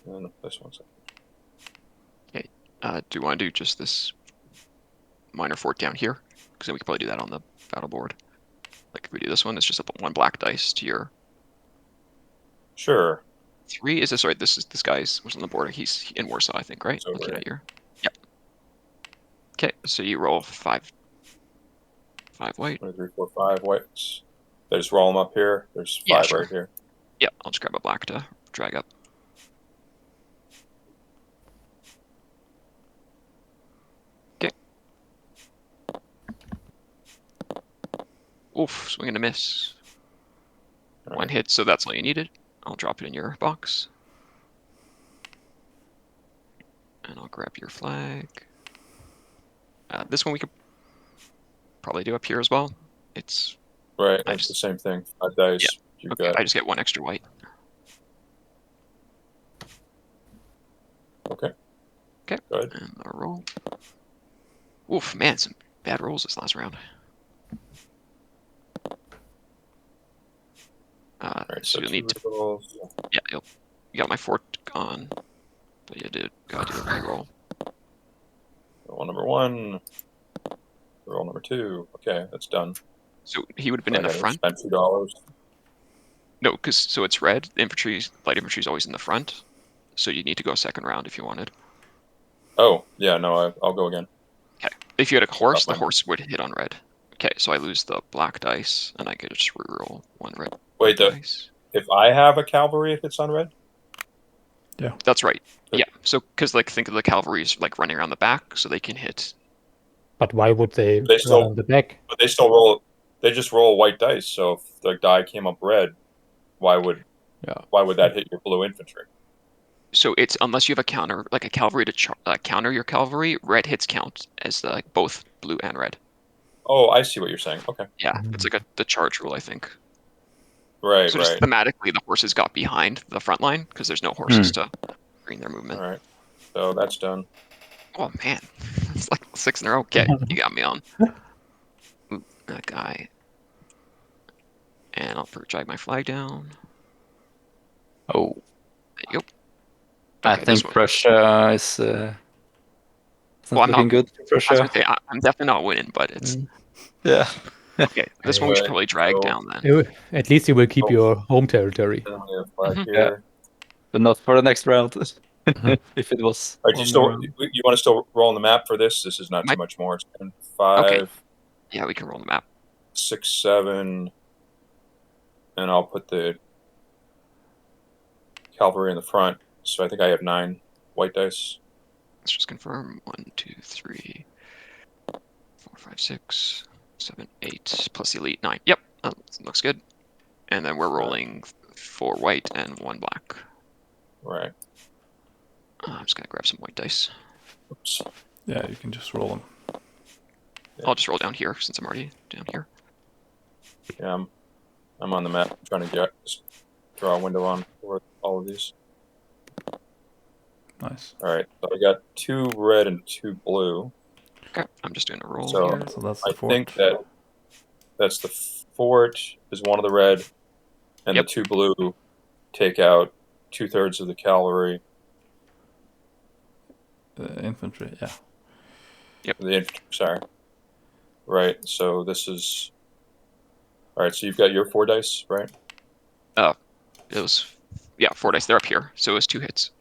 No, this one's. do you want to do just this minor fort down here? Because then we could probably do that on the battle board. Like if we do this one, it's just up 1 black dice to your Sure. 3. Is this right? This guy's was on the board. He's in Warsaw, I think, right? So Looking right. at your. Yep. Okay, so you roll 5 white. 1, 2, 3, 4, 5 whites. I just roll them up here. There's 5 Yeah, sure. right here. Yeah, I'll just grab a black to drag up. Okay. Oof, swing and a miss. All 1 right. hit, so that's all you needed. I'll drop it in your box. And I'll grab your flag. This one we could probably do up here as well. It's Right. I It's just- the same thing. 5 dice. Yeah. You've okay. got. I just get 1 extra white. Okay. Okay. Good. And a roll. Oof, man, some bad rolls this last round. All right. So So you'll 2 need to. rolls. Yeah, you got my fort gone, but you gotta do a re-roll. Roll number 1. Roll number 2. Okay, that's done. So he would have been I in the gotta front. spend $2. No, because so it's red. Light infantry is always in the front. So you need to go 2nd round if you wanted. Oh, yeah, no, I'll go again. Okay. If you had a horse, the Fine. horse would hit on red. Okay, so I lose the black dice, and I could just re-roll 1 red Wait, dice. if I have a cavalry, if it's on red? That's right. Yeah. So, because like think of the cavalry's like running around the back, so they can hit. But why would they They run still- on the back? But they still roll. They just roll white dice. So if the die came up red, why would that hit your blue infantry? So it's unless you have a counter, like a cavalry to counter your cavalry, red hits count as like both blue and red. Oh, I see what you're saying. Okay. Yeah, it's like the charge rule, I think. Right, So right. just thematically, the horses got behind the front line because there's no horses to bring their movement. All right. So that's done. Oh man, it's like 6 in a row. Okay, you got me on. Ooh, that guy. And I'll drag my flag down. Oh, There you go. I Okay, this think one. Prussia is it's Well, not I'm looking not- good for I was Prussia. gonna say I'm definitely not winning, but it's Yeah. okay. This one we should Right, probably drag so- down then. At least you will keep Oh. your home territory. Then we have flag Mhm. here. But not for the next round. If it was. All right, one more round. you want to still roll on the map for this? This is not too Might- much more. It's 10, 5, Okay. Yeah, we can roll the map. 6, 7, and I'll put the cavalry in the front. So I think I have 9 white dice. Let's just confirm. 1, 2, 3, 4, 5, 6, 7, 8 plus the elite 9. Yep, that looks good. And then we're rolling 4 white and 1 black. Right. I'm just gonna grab some white dice. Oops. Yeah, you can just roll them. I'll just roll down here since I'm already down here. Yeah, I'm on the map trying to just draw a window on for all of these. Nice. All right, so I got 2 red and 2 blue. Okay, I'm just doing a roll So- here. So that's I the fort. think that's the fort is 1 of the red, and Yep. the 2 blue take out 2/3 of the cavalry. Infantry, yeah. The infantry, sorry. Right, so this is... All right, so you've got your 4 dice, right? It was 4 dice. They're up here, so it was 2 hits.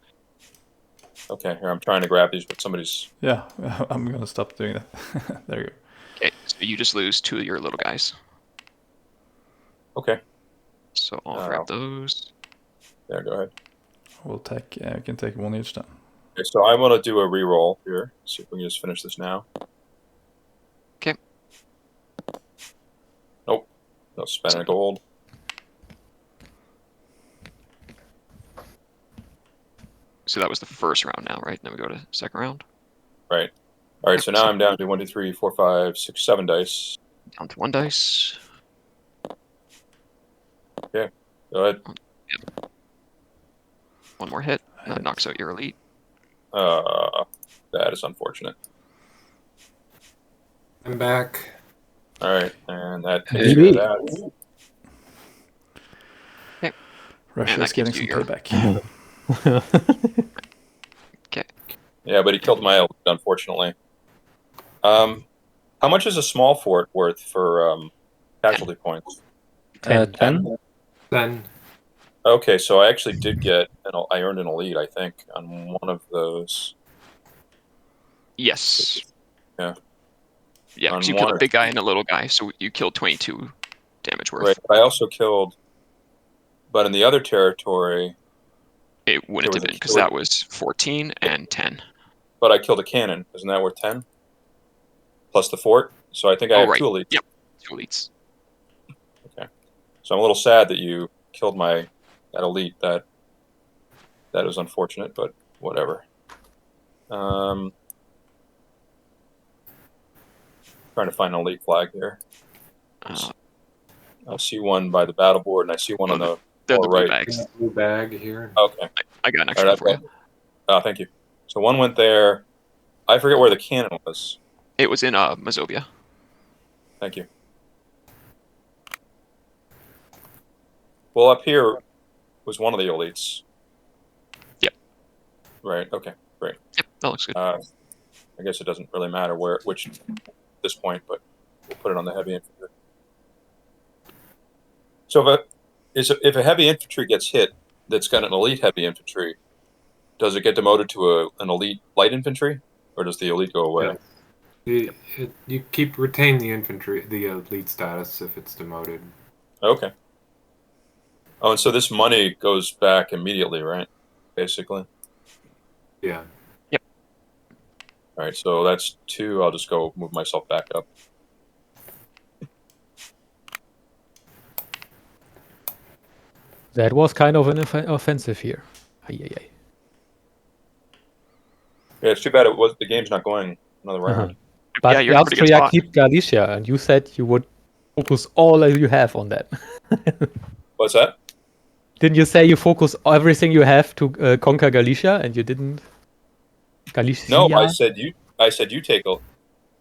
Okay, here I'm trying to grab these, but somebody's. Yeah, I'm gonna stop doing that. There you go. Okay, so you just lose 2 of your little guys. Okay. So I'll grab those. Yeah, go ahead. We'll take. We can take one each then. Okay, so I want to do a reroll here. See if we can just finish this now. Okay. Nope. No spending gold. So that was the first round now, right? Then we go to second round. Right. All right. So now I'm down to 1, 2, 3, 4, 5, 6, 7 dice. Down to 1 dice. Okay. Go ahead. Yep. 1 more hit. That knocks out your elite. That is unfortunate. I'm back. All right, and that takes care of that. Okay. Russia's getting some payback. Okay. Yeah, but he killed my elite, unfortunately. How much is a small fort worth for casualty points? 10. 10. Okay, so I actually did get I earned an elite, I think, on one of those. Yes. Yeah. Yeah, because you killed a big guy and a little guy, so you killed 22 damage worth. Right, but I also killed. But in the other territory, it wouldn't have been because that was 14 and 10. But I killed a cannon. Isn't that worth 10? Plus the fort. So I think I have 2 elites. Yep, 2 elites. Okay. So I'm a little sad that you killed that elite. That is unfortunate, but whatever. Trying to find an elite flag here. I see one by the battle board, and I see one on the far right. Bags. Blue bag here. Okay. I got an extra one for you. Oh, thank you. So one went there. I forget where the cannon was. It was in Mazovia. Thank you. Well, up here was one of the elites. Yep. Right. Okay. Great. Yep. That looks good. I guess it doesn't really matter which at this point, but we'll put it on the heavy infantry. So if a heavy infantry gets hit that's got an elite heavy infantry, does it get demoted to an elite light infantry, or does the elite go away? Yeah. You retain the infantry, the elite status if it's demoted. Okay. Oh, and so this money goes back immediately, right? Basically. Yeah. Yep. All right, so that's 2. I'll just go move myself back up. That was kind of an offensive here. Yeah, it's too bad the game's not going another round. But yeah, Austria keep Galicia, and you said you would focus all you have on that. What's that? Didn't you say you focus everything you have to conquer Galicia, and you didn't? Galicia? No, I said you take it.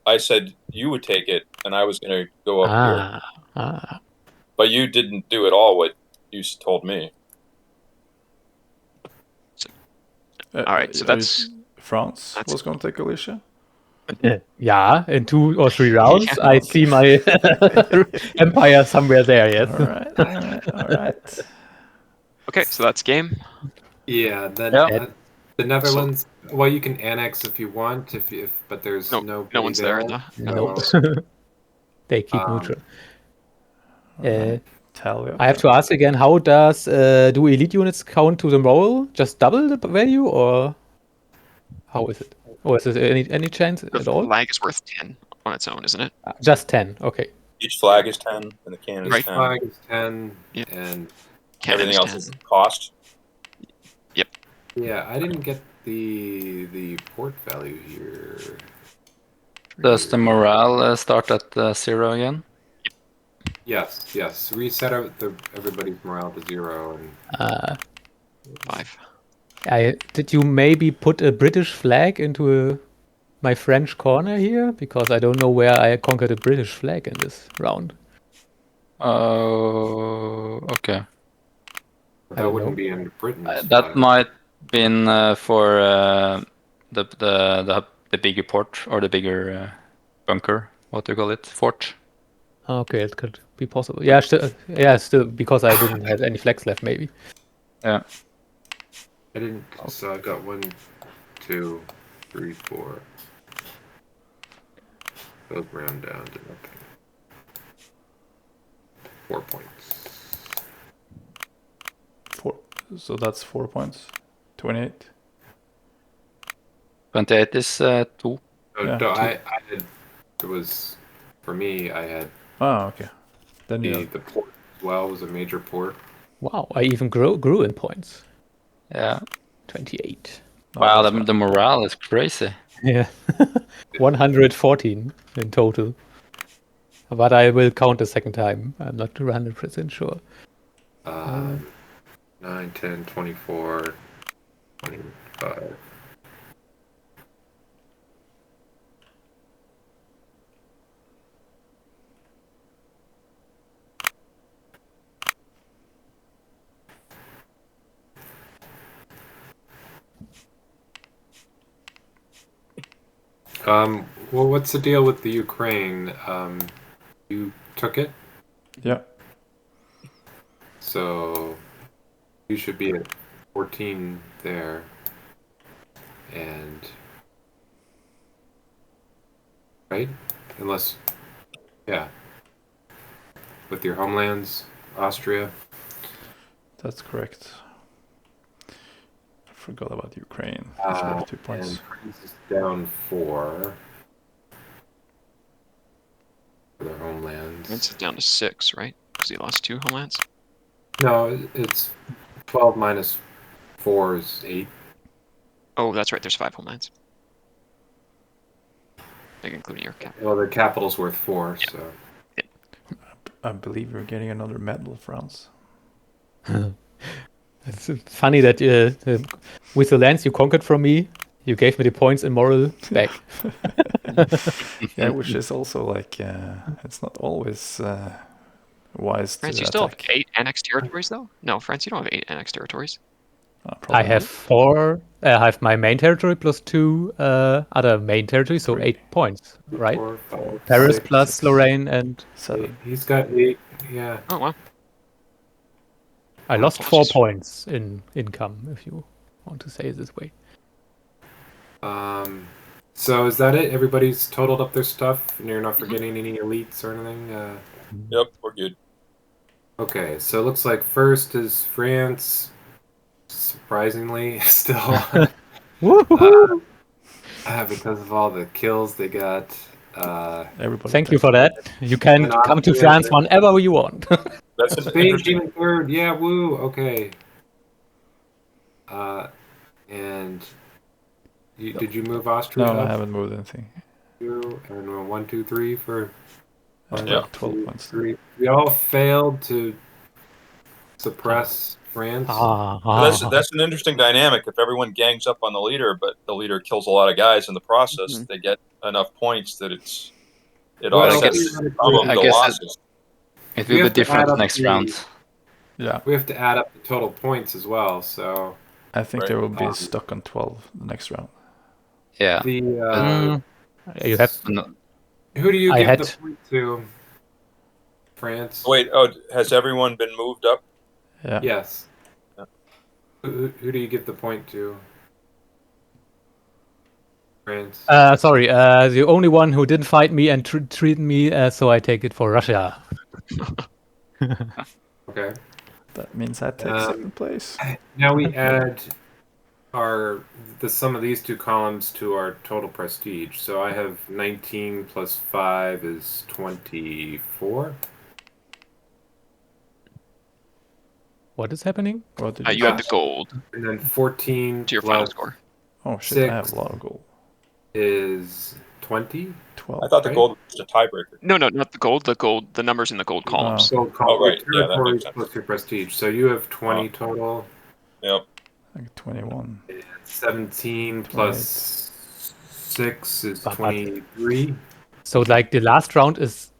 I said you would take it, and I was going to go up here. But you didn't do at all what you told me. All right, so that's France was going to take Galicia. Yeah, in 2 or 3 rounds, I see my empire somewhere there. Yes. All right. Okay, so that's game. Yeah. Then the Netherlands. Well, you can annex if you want, but there's no one's there. No. They keep neutral. Talia. I have to ask again: how do elite units count to the moral? Just double the value, or how is it? Or is there any chance at all? The flag is worth 10 on its own, isn't it? Just 10. Okay. Each flag is 10, and the cannon is 10. Each flag is 10, Yep. and everything else is cost. Yep. Yeah, I didn't get the port value here. Does the morale start at 0 again? Yes. Reset out everybody's morale to 0 and 5. Did you maybe put a British flag into my French corner here? Because I don't know where I conquered a British flag in this round. Oh, okay. That wouldn't be in Britain's that flag. might been for the bigger port or the bigger bunker. What do you call it? Fort. Okay, it could be possible. Yeah, still because I didn't have any flags left, maybe. Yeah. I didn't. So I got 1, 2, 3, 4. Those round down to nothing. 4 points. 4. So that's 4 points. 28. 28 is 2. So, Yeah, no, 2. I had, it was, for me, I had Oh, okay. Then you the port as well was a major port. Wow, I even grew in points. Yeah. 28. Wow, the morale is crazy. Yeah. 114 in total. But I will count a second time. I'm not 100% sure. 9, 10, 24, 25. Well, what's the deal with the Ukraine? You took it, Yeah. so you should be at 14 there. And right? Unless, yeah. With your homelands, Austria. That's correct. I forgot about Ukraine. They should have 2 points. And France is down 4 for their homelands. It's down to 6, right? Because he lost 2 homelands. No, it's 12 minus 4 is 8. Oh, that's right. There's 5 homelands. Like including your cap. Well, the capital's worth 4, so. I believe you're getting another medal, France. It's funny that with the lands you conquered from me, you gave me the points and moral back. Yeah, which is also like it's not always wise France, to you still have attack. 8 annexed territories, though? No, France, you don't have 8 annexed territories. I have 4. I have my main territory plus 2 other main territories, so 8 points, right? 4, 5, Paris 6, plus Lorraine and 7. He's got 8, yeah. Oh, wow. I lost 4 points in income, if you want to say it this way. So is that it? Everybody's totaled up their stuff, and you're not forgetting any elites or anything? Yep, we're good. Okay, so it looks like first is France, surprisingly, still. Woohoo! Because of all the kills they got. Everybody. Thank you for that. You can And come to Austria, France whenever you want. That's an Spain interesting. came in third. Yeah, woo. Okay. And did you move Austria? No, I up? haven't moved anything. 2 and 1, 2, 3 for Yeah. 12 points. 3. We all failed to suppress France. That's an interesting dynamic. If everyone gangs up on the leader, but the leader kills a lot of guys in the process, they get enough points that it offsets some of the losses. It will be different next round. Yeah. We have to add up the total points as well. So I think Right. they will be stuck on 12 the next round. Yeah. the You have who do you I give had- the point to? France. Wait, has everyone been moved up? Yeah. Yes. Yeah. Who do you give the point to? France. sorry, the only one who didn't fight me and treat me, so I take it for Russia. Okay. That means I take second place. Now we add the sum of these two columns to our total prestige. So I have 19 plus 5 is 24. What is happening? What did You have the gold And then 14 to your final plus score. Oh shit, I have 6 a lot of gold. is 20. 12. I thought the Right. gold was a tiebreaker. No, not the gold. The numbers in the gold columns. Gold column. Oh, right. Yeah, that Territories makes sense. plus your prestige. So you have 20 total. Yep. I got 21. 17 plus 6 is But- 23. So like the last round is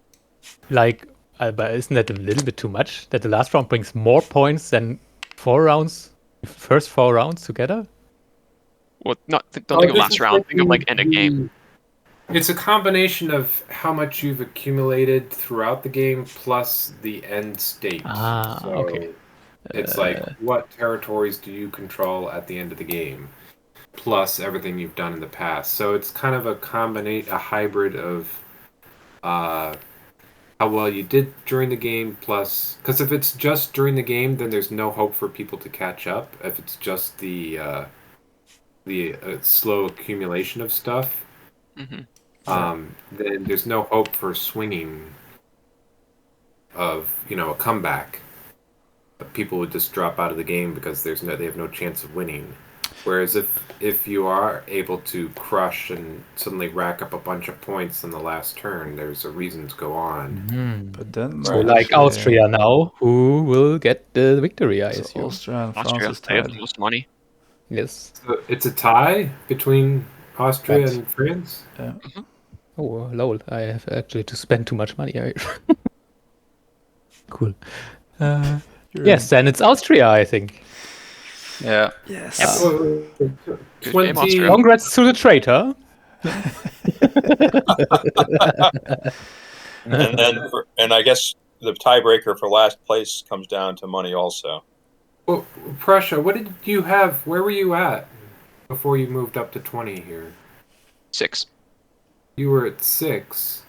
like, but isn't that a little bit too much? That the last round brings more points than 4 rounds, first 4 rounds together? Well, don't think of last round. Think of like end of game. It's a combination of how much you've accumulated throughout the game plus the end state. Okay. It's like what territories do you control at the end of the game? plus everything you've done in the past. So it's kind of a hybrid of how well you did during the game plus, because if it's just during the game, then there's no hope for people to catch up. If it's just the slow accumulation of stuff, then there's no hope for swinging of a comeback. But people would just drop out of the game because they have no chance of winning. Whereas if you are able to crush and suddenly rack up a bunch of points in the last turn, there's a reason to go on. But then So like Austria now, who will get the victory, I assume. Austria and France Austria, is they have tied. the most money. Yes. So it's a tie between Austria and France? Yeah. Oh, lol. I have actually to spend too much money. Cool. Yes, then it's Austria, I think. Yeah. Yes. Good game, Austria. Congrats to the traitor. And I guess the tiebreaker for last place comes down to money also. Well, Prussia, what did you have? Where were you at before you moved up to 20 here? 6. You were at 6.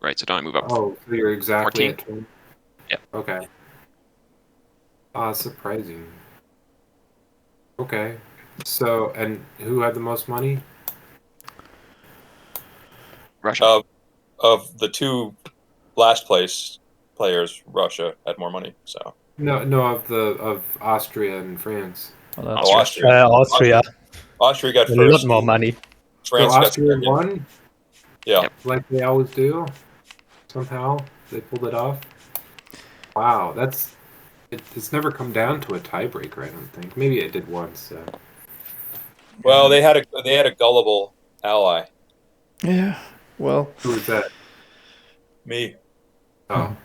Right, so don't I move up? Oh, so you're exactly 14? at 20? Yep. Okay. Surprising. Okay. So, and who had the most money? Russia. Of the two last place players, Russia had more money. So No, of Austria and France. Austria. Austria got a first. lot more money. France so got Austria second. won? Yeah. Like they always do. Somehow they pulled it off. Wow, it's never come down to a tiebreaker, I don't think. Maybe it did once. Well, they had a gullible ally. Yeah. Well, who was that? Me. Oh.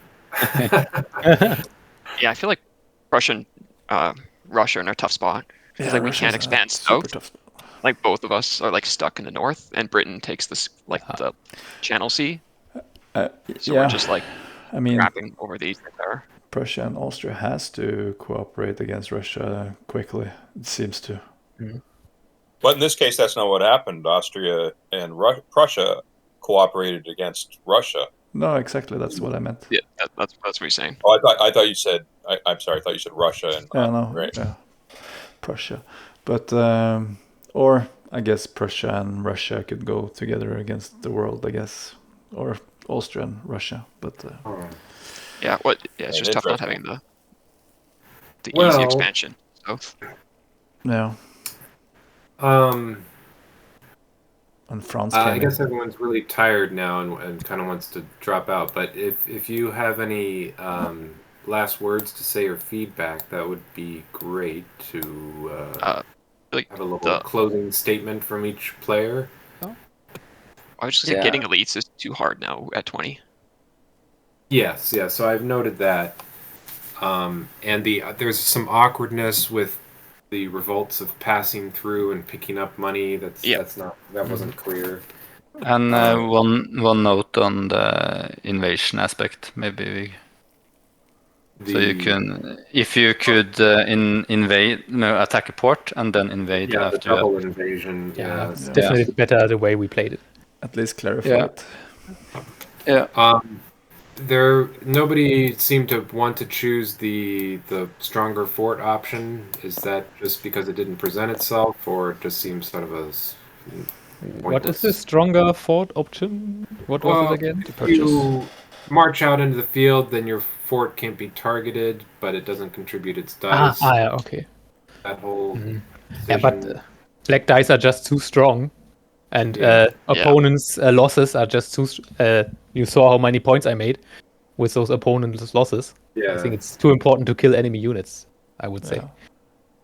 Yeah, I feel like Russia are in a tough spot because we can't expand south. Like both of us are stuck in the north, and Britain takes this the Channel Sea. So we're just wrapping over the east there. Prussia and Austria has to cooperate against Russia quickly. It seems to. But in this case, that's not what happened. Austria and Prussia cooperated against Russia. No, exactly. That's what I meant. Yeah, that's what you're saying. Oh, I thought you said. I'm sorry. I thought you said Russia and. Right. Yeah, Prussia, but or I guess Prussia and Russia could go together against the world. I guess, or Austria and Russia, but. Yeah. It's just tough not having the easy expansion. South. Yeah. And France. I guess everyone's really tired now and kind of wants to drop out. But if you have any last words to say or feedback, that would be great to have a little closing statement from each player. I was just saying getting elites is too hard now at 20. Yes. So I've noted that, and there's some awkwardness with the revolts of passing through and picking up money. That wasn't clear. And one note on the invasion aspect, maybe. So you can, if you could attack a port and then invade after the double invasion. Yeah, it's definitely better the way we played it. At least clarify it. Yeah. Nobody seemed to want to choose the stronger fort option. Is that just because it didn't present itself, or it just seems sort of a What is the stronger fort option? What was it again? If you march out into the field, then your fort can't be targeted, but it doesn't contribute its dice. Okay. That whole yeah, but black dice are just too strong, and opponents' losses are just too. You saw how many points I made with those opponents' losses. Yeah. I think it's too important to kill enemy units, I would say.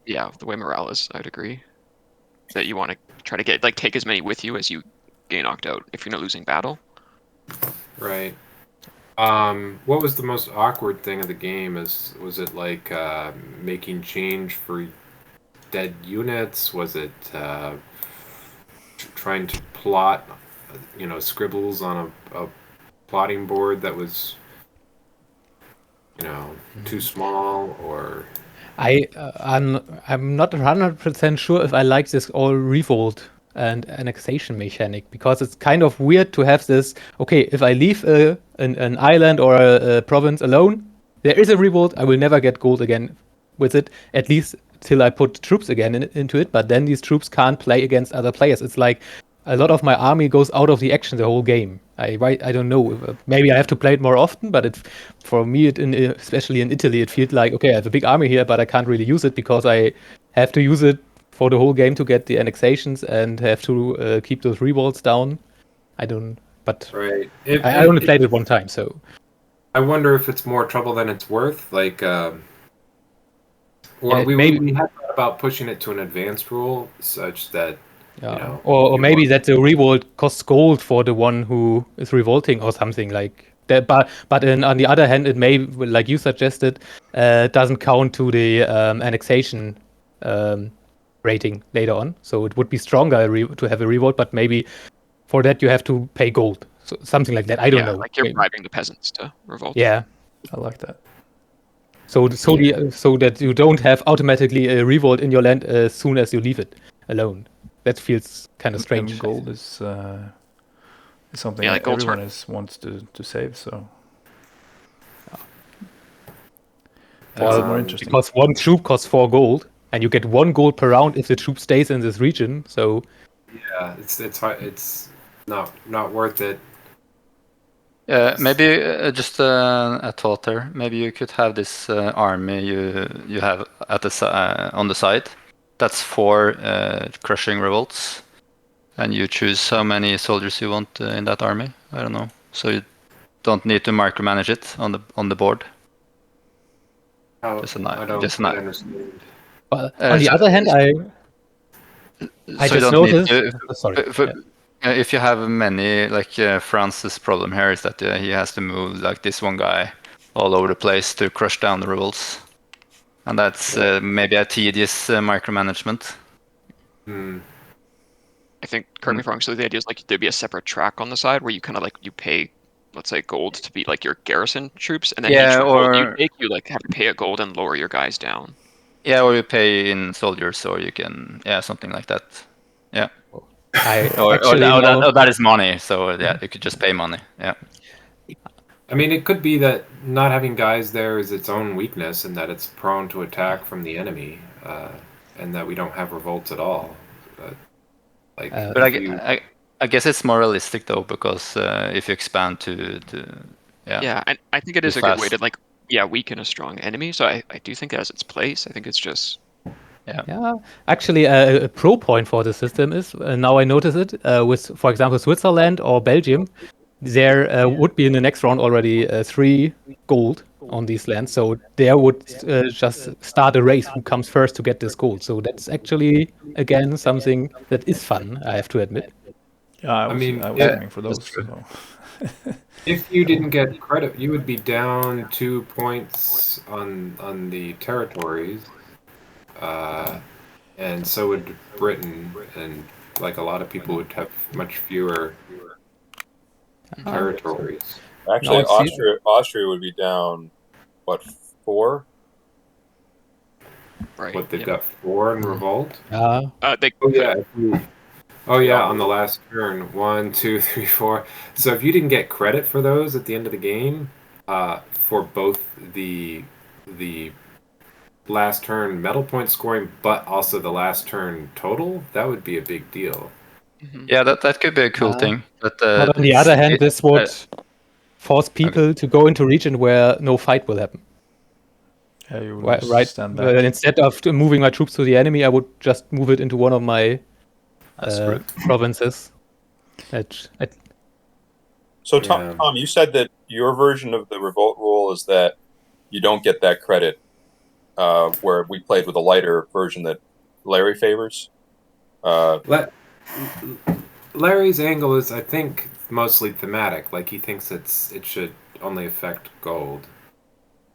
Yeah, the way morale is, I'd agree. That you want to try to get take as many with you as you get knocked out if you're not losing battle. Right. What was the most awkward thing of the game? Was it making change for dead units? Was it trying to plot, scribbles on a plotting board that was, too small? Or I'm not 100% sure if I like this all revolt and annexation mechanic, because it's kind of weird to have this. Okay, if I leave an island or a province alone, there is a revolt. I will never get gold again with it, at least till I put troops again into it. But then these troops can't play against other players. It's like a lot of my army goes out of the action the whole game. I don't know. Maybe I have to play it more often, but for me, especially in Italy, it feels like, okay, I have a big army here, but I can't really use it because I have to use it for the whole game to get the annexations and have to keep those revolts down. Right. I only played it one time, so. I wonder if it's more trouble than it's worth. Like, or Yeah, we maybe- had thought about pushing it to an advanced rule such that, Yeah. you know, Or you maybe want- that the revolt costs gold for the one who is revolting or something like that. But on the other hand, it may, like you suggested, doesn't count to the annexation rating later on. So it would be stronger to have a revolt, but maybe for that you have to pay gold. So something like that. I don't know. Like you're bribing the peasants to revolt. Yeah. I like that. So that you don't have automatically a revolt in your land as soon as you leave it alone. That feels kind of strange. And gold is something like that gold's everyone hard. wants to save. So Well, it's more interesting. Because one troop costs 4 gold, and you get 1 gold per round if the troop stays in this region. So yeah, it's hard. It's not worth it. Maybe just a thought there. Maybe you could have this army you have at on the side. That's 4 crushing revolts, and you choose how many soldiers you want in that army. I don't know. So you don't need to micromanage it on the board. I don't quite understand. But on the other hand, I So just you don't need noticed. Sorry. If you have many, like France's problem here is that he has to move like this one guy all over the place to crush down the revolts, and that's maybe a tedious micromanagement. I think, correct me if I'm wrong, so the idea is like there'd be a separate track on the side where you kind of like, you pay, let's say, gold to be like your garrison troops, and then each revolt you take, you like have to pay a gold and lower your guys down. Yeah, or you pay in soldiers, or you can, something like that. Yeah. That is money, so yeah, you could just pay money. Yeah. I mean, it could be that not having guys there is its own weakness, and that it's prone to attack from the enemy, and that we don't have revolts at all. But I guess it's more realistic though, because if you expand to yeah, and I think it is a good way to like weaken a strong enemy. So I do think it has its place. I think it's just Yeah, actually, a pro point for the system is, now I notice it, with, for example, Switzerland or Belgium, there would be in the next round already 3 gold on these lands. So there would just start a race who comes first to get this gold. So that's actually, again, something that is fun, I have to admit. Yeah, I was aiming for those. So. If you didn't get credit, you would be down 2 points on the territories. And so would Britain, and like a lot of people would have much fewer territories. Actually, Austria would be down, what, 4? Right. What, they've got 4 in revolt? Oh yeah, on the last turn, 1, 2, 3, 4. So if you didn't get credit for those at the end of the game, for both the last turn medal point scoring, but also the last turn total, that would be a big deal. Yeah, that could be a cool thing. But on the other hand, this would force people to go into a region where no fight will happen. Yeah, you would stand back. Instead of moving my troops to the enemy, I would just move it into one of my provinces. So Tom, you said that your version of the revolt rule is that you don't get that credit, where we played with a lighter version that Larry favors. Larry's angle is, I think, mostly thematic. Like, he thinks it should only affect gold,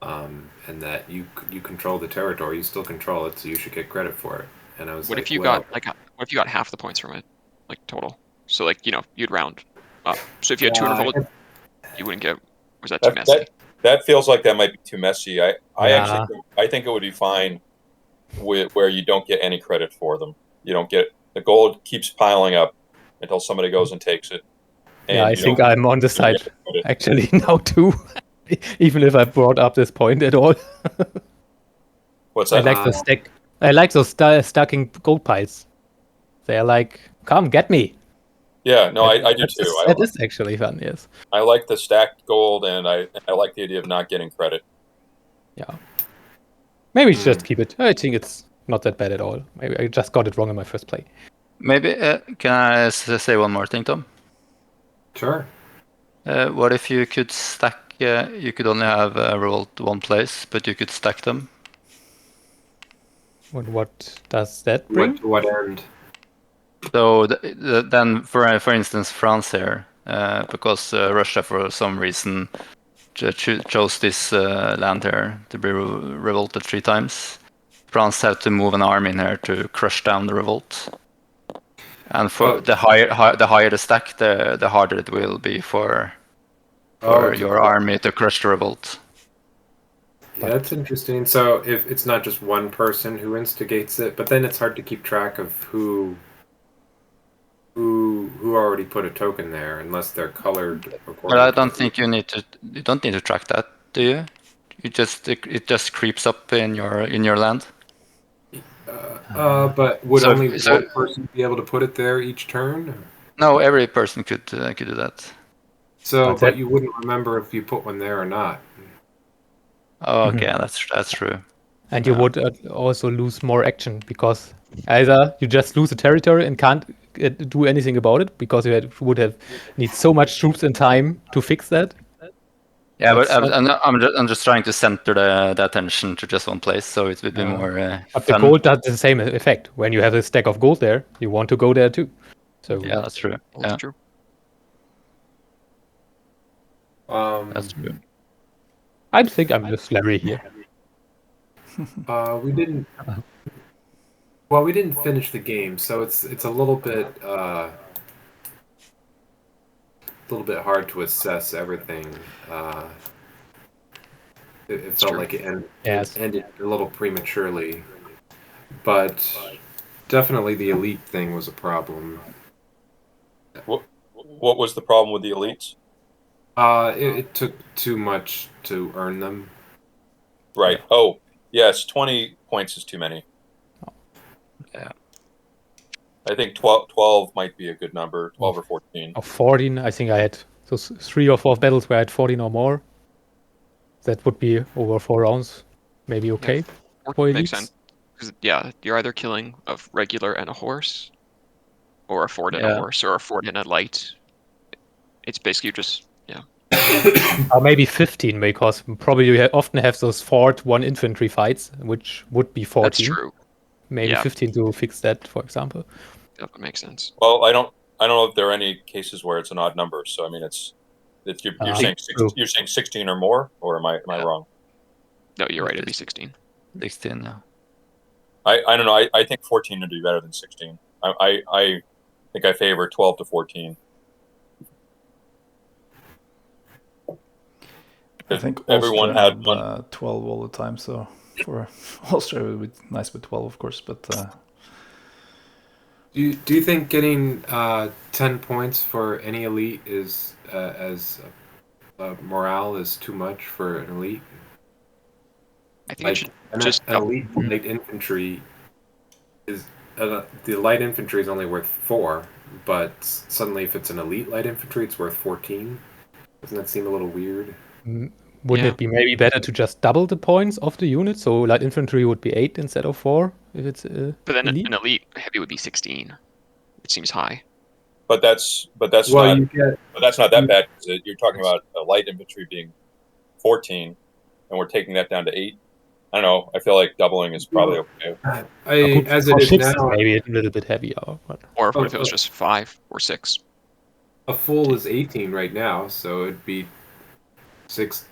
and that you control the territory, you still control it, so you should get credit for it. And I was what if you got half the points from it, like total? So like, you'd round up. So if you had 200 revolt, you wouldn't get. Was that too messy? That feels like that might be too messy. I actually think it would be fine where you don't get any credit for them. You don't get the gold keeps piling up until somebody goes and takes it. Yeah, I you think don't- I'm on the you don't get side credit. actually now too. Even if I brought up this point at all. What's I that? like the stack. I like those stacking gold piles. They're like, come get me. Yeah, no, I do too. That is actually fun. Yes. I like the stacked gold, and I like the idea of not getting credit. Yeah. Maybe just keep it. I think it's not that bad at all. Maybe I just got it wrong in my first play. Maybe can I say one more thing, Tom? Sure. What if you could stack? You could only have revolt one place, but you could stack them. What does that bring? What end? So then, for instance, France here, because Russia for some reason chose this land here to be revolted 3 times. France had to move an army in here to crush down the revolt. And for the higher the stack, the harder it will be for your army to crush the revolt. Yeah, that's interesting. So if it's not just one person who instigates it, but then it's hard to keep track of who already put a token there, unless they're colored. But I don't think you don't need to track that, do you? It just creeps up in your land. But would only one person be able to put it there each turn? No, every person could do that. So, but you wouldn't remember if you put one there or not. Oh, okay, that's true. And you would also lose more action because either you just lose a territory and can't do anything about it because you would have need so much troops and time to fix that. Yeah, but I'm just trying to center the attention to just one place, so it would be more But fun. the gold does the same effect. When you have a stack of gold there, you want to go there too. So yeah, that's true. That's true. That's true. I think I'm just Larry here. We didn't. Well, we didn't finish the game, so it's a little bit hard to assess everything. It felt like it ended a little prematurely, but definitely the elite thing was a problem. What was the problem with the elites? It took too much to earn them. Right. Oh, yes. 20 points is too many. Yeah. I think 12 might be a good number. 12 or 14. Or 14. I think I had those 3 or 4 battles where I had 14 or more. That would be over 4 rounds. Maybe okay. Yeah, makes sense. Because you're either killing a regular and a horse, or a fort and a horse, or a fort and a light. It's basically just Or maybe 15, because probably you often have those fort 1 infantry fights, which would be 14. That's true. Maybe 15 to fix that, for example. That would make sense. Well, I don't know if there are any cases where it's an odd number. So I mean, you're saying 16 or more, or am I wrong? No, you're right. It'd be 16. 16 now. I don't know. I think 14 would be better than 16. I think I favor 12 to 14. I think everyone had 12 all the time, so for Austria it would be nice with 12, of course. But do you think getting 10 points for any elite is as morale is too much for an elite? I think an elite light infantry is the light infantry is only worth 4, but suddenly if it's an elite light infantry, it's worth 14. Doesn't that seem a little weird? Wouldn't it be maybe better to just double the points of the unit? So light infantry would be 8 instead of 4 if it's but then elite? An elite heavy would be 16. It seems high. But that's not that bad because you're talking about a light infantry being 14, and we're taking that down to 8. I don't know. I feel like doubling is probably okay. As it is now, maybe a little bit heavier. But... Or what if it was just 5 or 6? A full is 18 right now, so it'd be 6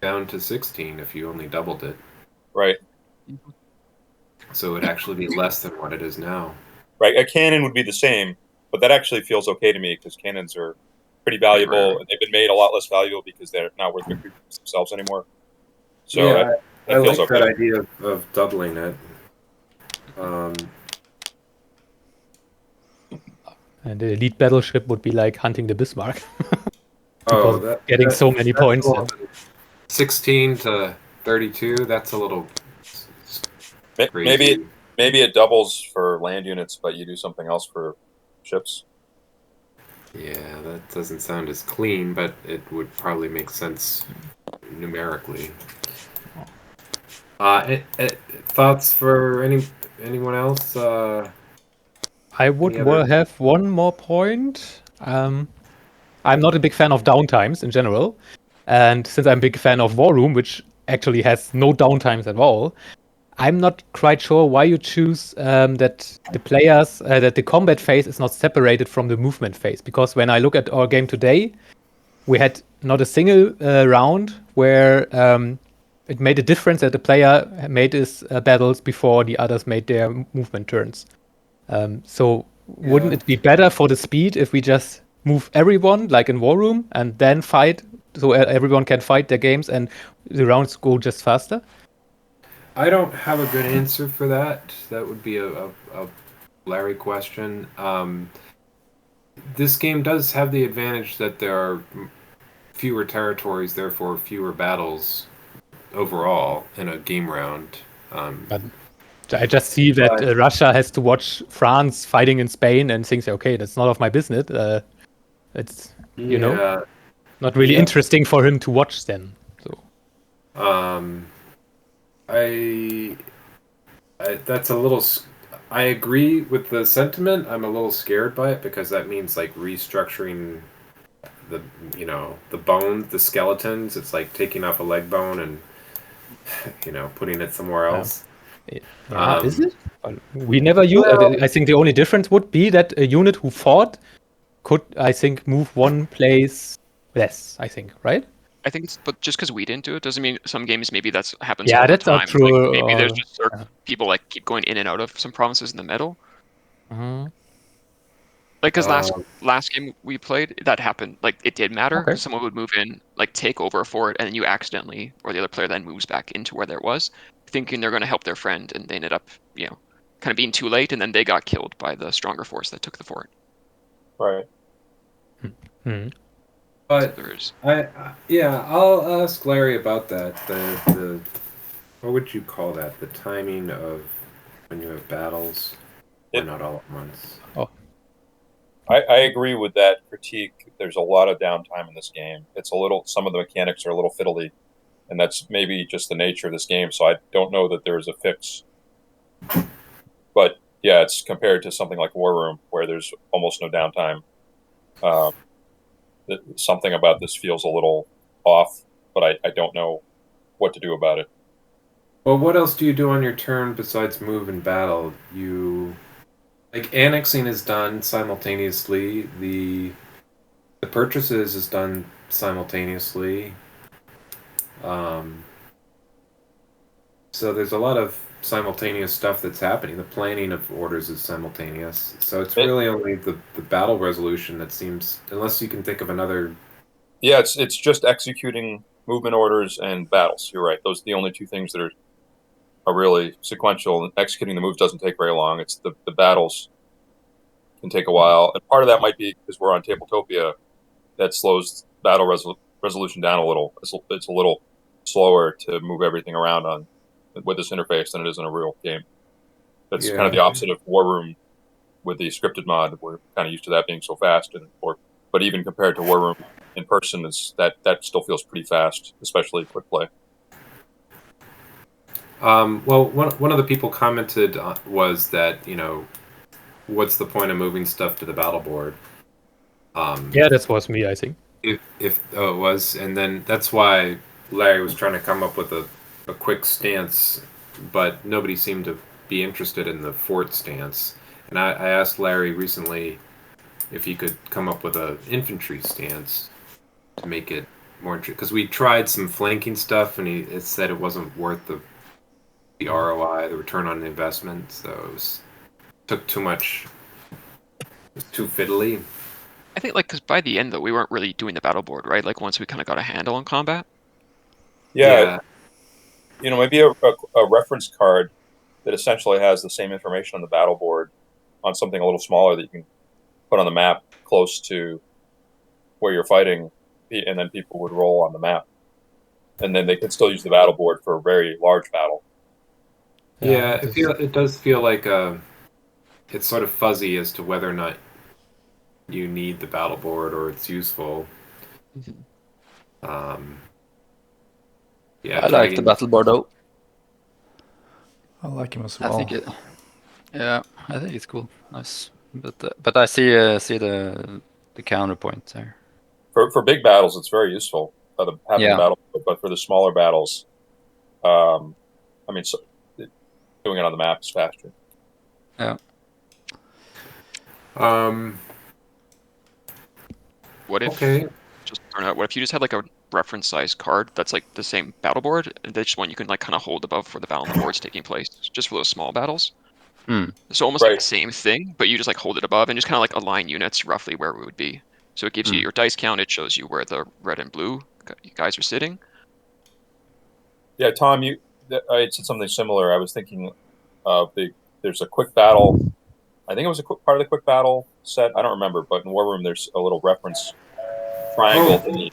down to 16 if you only doubled it. Right. So it'd actually be less than what it is now. Right. A cannon would be the same, but that actually feels okay to me because cannons are pretty valuable. And they've been made a lot less valuable because they're not worth the themselves anymore. So I like okay. that idea of doubling it. And the elite battleship would be like hunting the Bismarck. Oh, Because getting so many that's points. a little bit- 16 to 32. That's a little crazy. Maybe it doubles for land units, but you do something else for ships. Yeah, that doesn't sound as clean, but it would probably make sense numerically. Thoughts for anyone else? I would Any other- have one more point. I'm not a big fan of downtimes in general. And since I'm a big fan of War Room, which actually has no downtimes at all, I'm not quite sure why you choose that the combat phase is not separated from the movement phase. Because when I look at our game today, we had not a single round where it made a difference that the player made his battles before the others made their movement turns. So wouldn't it be better for the speed if we just move everyone like in War Room and then fight, so everyone can fight their games and the rounds go just faster? I don't have a good answer for that. That would be a Larry question. This game does have the advantage that there are fewer territories, therefore fewer battles overall in a game round. But I just see that Russia has to watch France fighting in Spain and thinks, okay, that's not of my business. It's not really interesting for him to watch then. So, that's a little. I agree with the sentiment. I'm a little scared by it because that means like restructuring the bones, the skeletons. It's like taking off a leg bone and putting it somewhere else. Is it? We never use. I think the only difference would be that a unit who fought could, I think, move one place less. I think, right? I think it's, but just because we didn't do it doesn't mean some games maybe that's happens. Yeah, all that's the time. not true. Like maybe there's just certain people like keep going in and out of some provinces in the middle. Like because last game we played, that happened. Like it did matter because someone would move in, like take over a fort, and then you accidentally, or the other player then moves back into where there was, thinking they're going to help their friend, and they ended up, kind of being too late, and then they got killed by the stronger force that took the fort. Right. But so I'll ask Larry about that. The what would you call that? The timing of when you have battles, or not all at once. I agree with that critique. There's a lot of downtime in this game. Some of the mechanics are a little fiddly, and that's maybe just the nature of this game. So I don't know that there's a fix. But yeah, it's compared to something like War Room, where there's almost no downtime. Something about this feels a little off, but I don't know what to do about it. Well, what else do you do on your turn besides move and battle? Like annexing is done simultaneously. The purchases is done simultaneously. So there's a lot of simultaneous stuff that's happening. The planning of orders is simultaneous. So it's really only the battle resolution that seems, unless you can think of another. Yeah, it's just executing movement orders and battles. You're right. Those are the only two things that are really sequential. And executing the moves doesn't take very long. It's the battles can take a while, and part of that might be because we're on Tabletopia. That slows battle resolution down a little. It's a little slower to move everything around with this interface than it is in a real game. That's kind of the opposite of War Room with the scripted mod. We're kind of used to that being so fast, but even compared to War Room in person, that still feels pretty fast, especially quick play. Well, one of the people commented was that what's the point of moving stuff to the battle board? Yeah, that was me, I think. It was, and then that's why Larry was trying to come up with a quick stance, but nobody seemed to be interested in the fort stance. And I asked Larry recently if he could come up with an infantry stance to make it more interesting. Because we tried some flanking stuff, and it said it wasn't worth the ROI, the return on investment. So took too much. It was too fiddly. I think because by the end though we weren't really doing the battle board, right? Like once we kind of got a handle on combat. Yeah. Maybe a reference card that essentially has the same information on the battle board on something a little smaller that you can put on the map close to where you're fighting, and then people would roll on the map. And then they could still use the battle board for a very large battle. Yeah, it does feel like it's sort of fuzzy as to whether or not you need the battle board or it's useful. Yeah, I like the battle board though. I like him as well. I think it's cool, nice. But I see the counterpoint there. For big battles, it's very useful having the battle board, but for the smaller battles, I mean, doing it on the map is faster. Yeah. What if what if you just had like a reference size card that's like the same battle board, and that's one you can like kind of hold above where the battle on the board's taking place, just for those small battles? So almost like the same thing, but you just like hold it above and just kind of like align units roughly where it would be. So it gives you your dice count. It shows you where the red and blue you guys are sitting. Yeah, Tom, I said something similar. I was thinking of there's a quick battle. I think it was part of the quick battle set. I don't remember, but in War Room there's a little reference triangle thingy.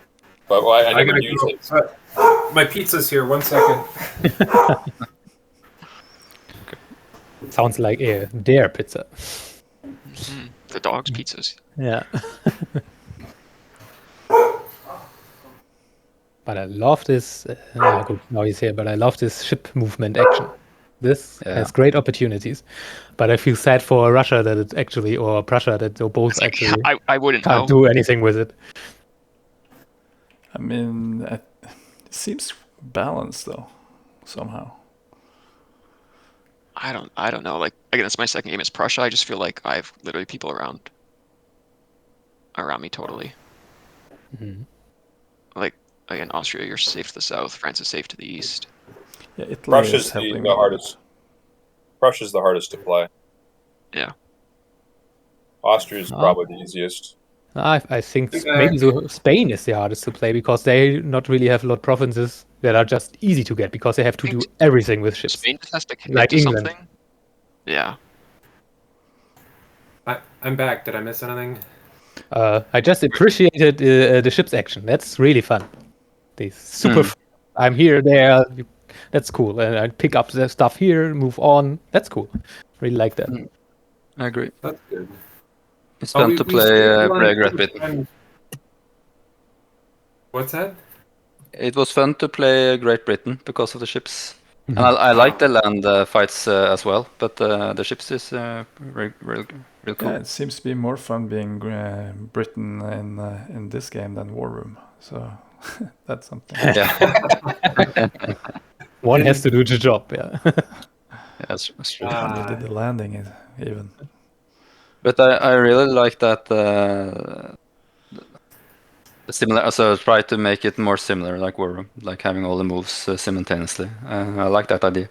But I never used it. My pizza's here. 1 second. Sounds like a dare pizza. The dog's pizzas. Yeah. But I love this. Good, now he's here. But I love this ship movement action. This has great opportunities. But I feel sad for Russia that it's actually, or Prussia that they both actually I wouldn't can't do anything with it. I mean, it seems balanced though, somehow. I don't know. Like, again, it's my second game as Prussia. I just feel like I have literally people around me totally. Like, again, Austria, you're safe to the south. France is safe to the east. Yeah, Italy Prussia's the hardest. Prussia's the hardest to play. Yeah. Austria's probably the easiest. I think maybe Spain is the hardest to play because they not really have a lot of provinces that are just easy to get because they have to do everything with ships. Spain just has to commit like to England. something. Yeah. I'm back. Did I miss anything? I just appreciated the ship's action. That's really fun. They super. I'm here, there. That's cool. And I pick up the stuff here, move on. That's cool. Really like that. I agree. That's good. It's fun to play Great Britain. What's that? It was fun to play Great Britain because of the ships. And I like the land fights as well, but the ships is real cool. Yeah, it seems to be more fun being Britain in this game than War Room. So that's something. Yeah. One has to do the job, yeah. That's true. You did the landing even. But I really like that similar. So try to make it more similar, like War Room, like having all the moves simultaneously. I like that idea.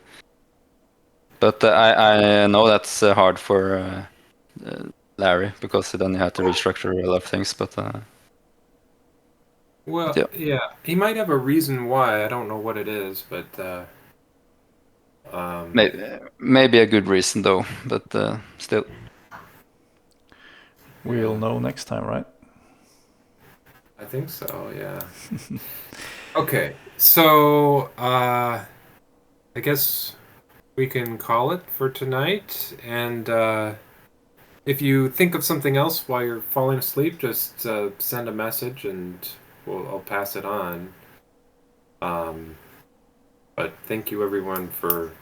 But I know that's hard for Larry because then you have to restructure a lot of things. But well, yeah, he might have a reason why. I don't know what it is, but maybe a good reason though. But still. We'll know next time, right? I think so, yeah. Okay, so I guess we can call it for tonight. And if you think of something else while you're falling asleep, just send a message and I'll pass it on. But thank you everyone for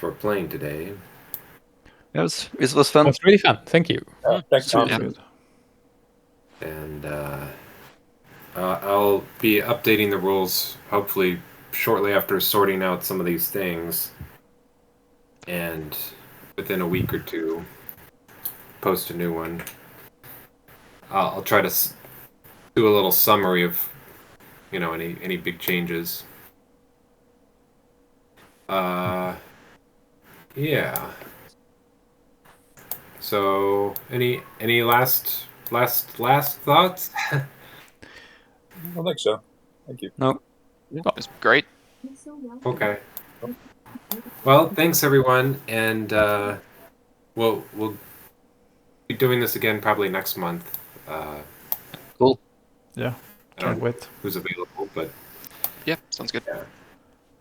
playing today. It was fun. It was really fun. Thank you. Thanks, Tom. Good. And I'll be updating the rules hopefully shortly after sorting out some of these things. And within a week or two, post a new one. I'll try to do a little summary of, any big changes. Yeah. So, any last thoughts? I don't think so. Thank you. No. It's great. Okay. Well, thanks everyone, and we'll be doing this again probably next month. Cool. Yeah, I don't can't know wait. who's available, but Yeah, sounds good. yeah.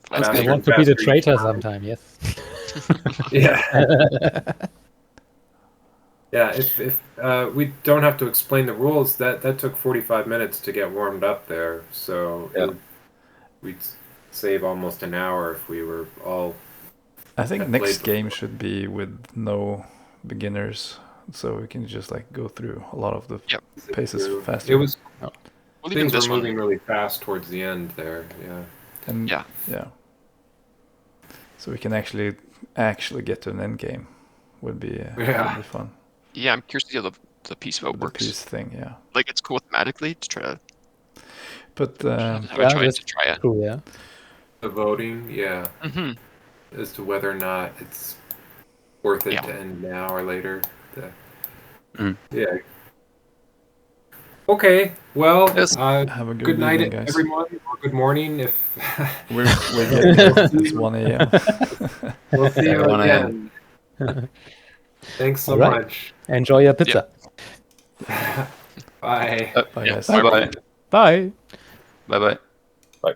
Flights Faster I paid. want and to be the faster each traitor time. sometime, yes. Yeah. Yeah, if we don't have to explain the rules, that took 45 minutes to get warmed up there, so Yeah. we'd save almost an hour if we were all. I think I've next played game before. should be with no beginners, so we can just like go through a lot of the Yep. paces It faster. was Well, even things were this one. moving really fast towards the end there. Yeah. And Yeah. yeah. So we can actually get to an end game. Would be fun. Yeah, I'm curious to see how the peace vote With the works. peace thing, yeah. Like, it's cool thematically to try to But have a yeah, try that's to try it. true, yeah. The voting, yeah, Mm-hmm. as to whether or not it's worth it Yeah. to end now or later. Mm. Yeah. Okay. Well, Yes. have a good night, evening, guys. everyone, or good morning if We're getting it's 1 a.m. we'll see Yeah, you 1 a.m. again. Thanks so All right. much. Enjoy your pizza. Bye. Bye, guys. Bye bye. Bye. Bye bye. Bye.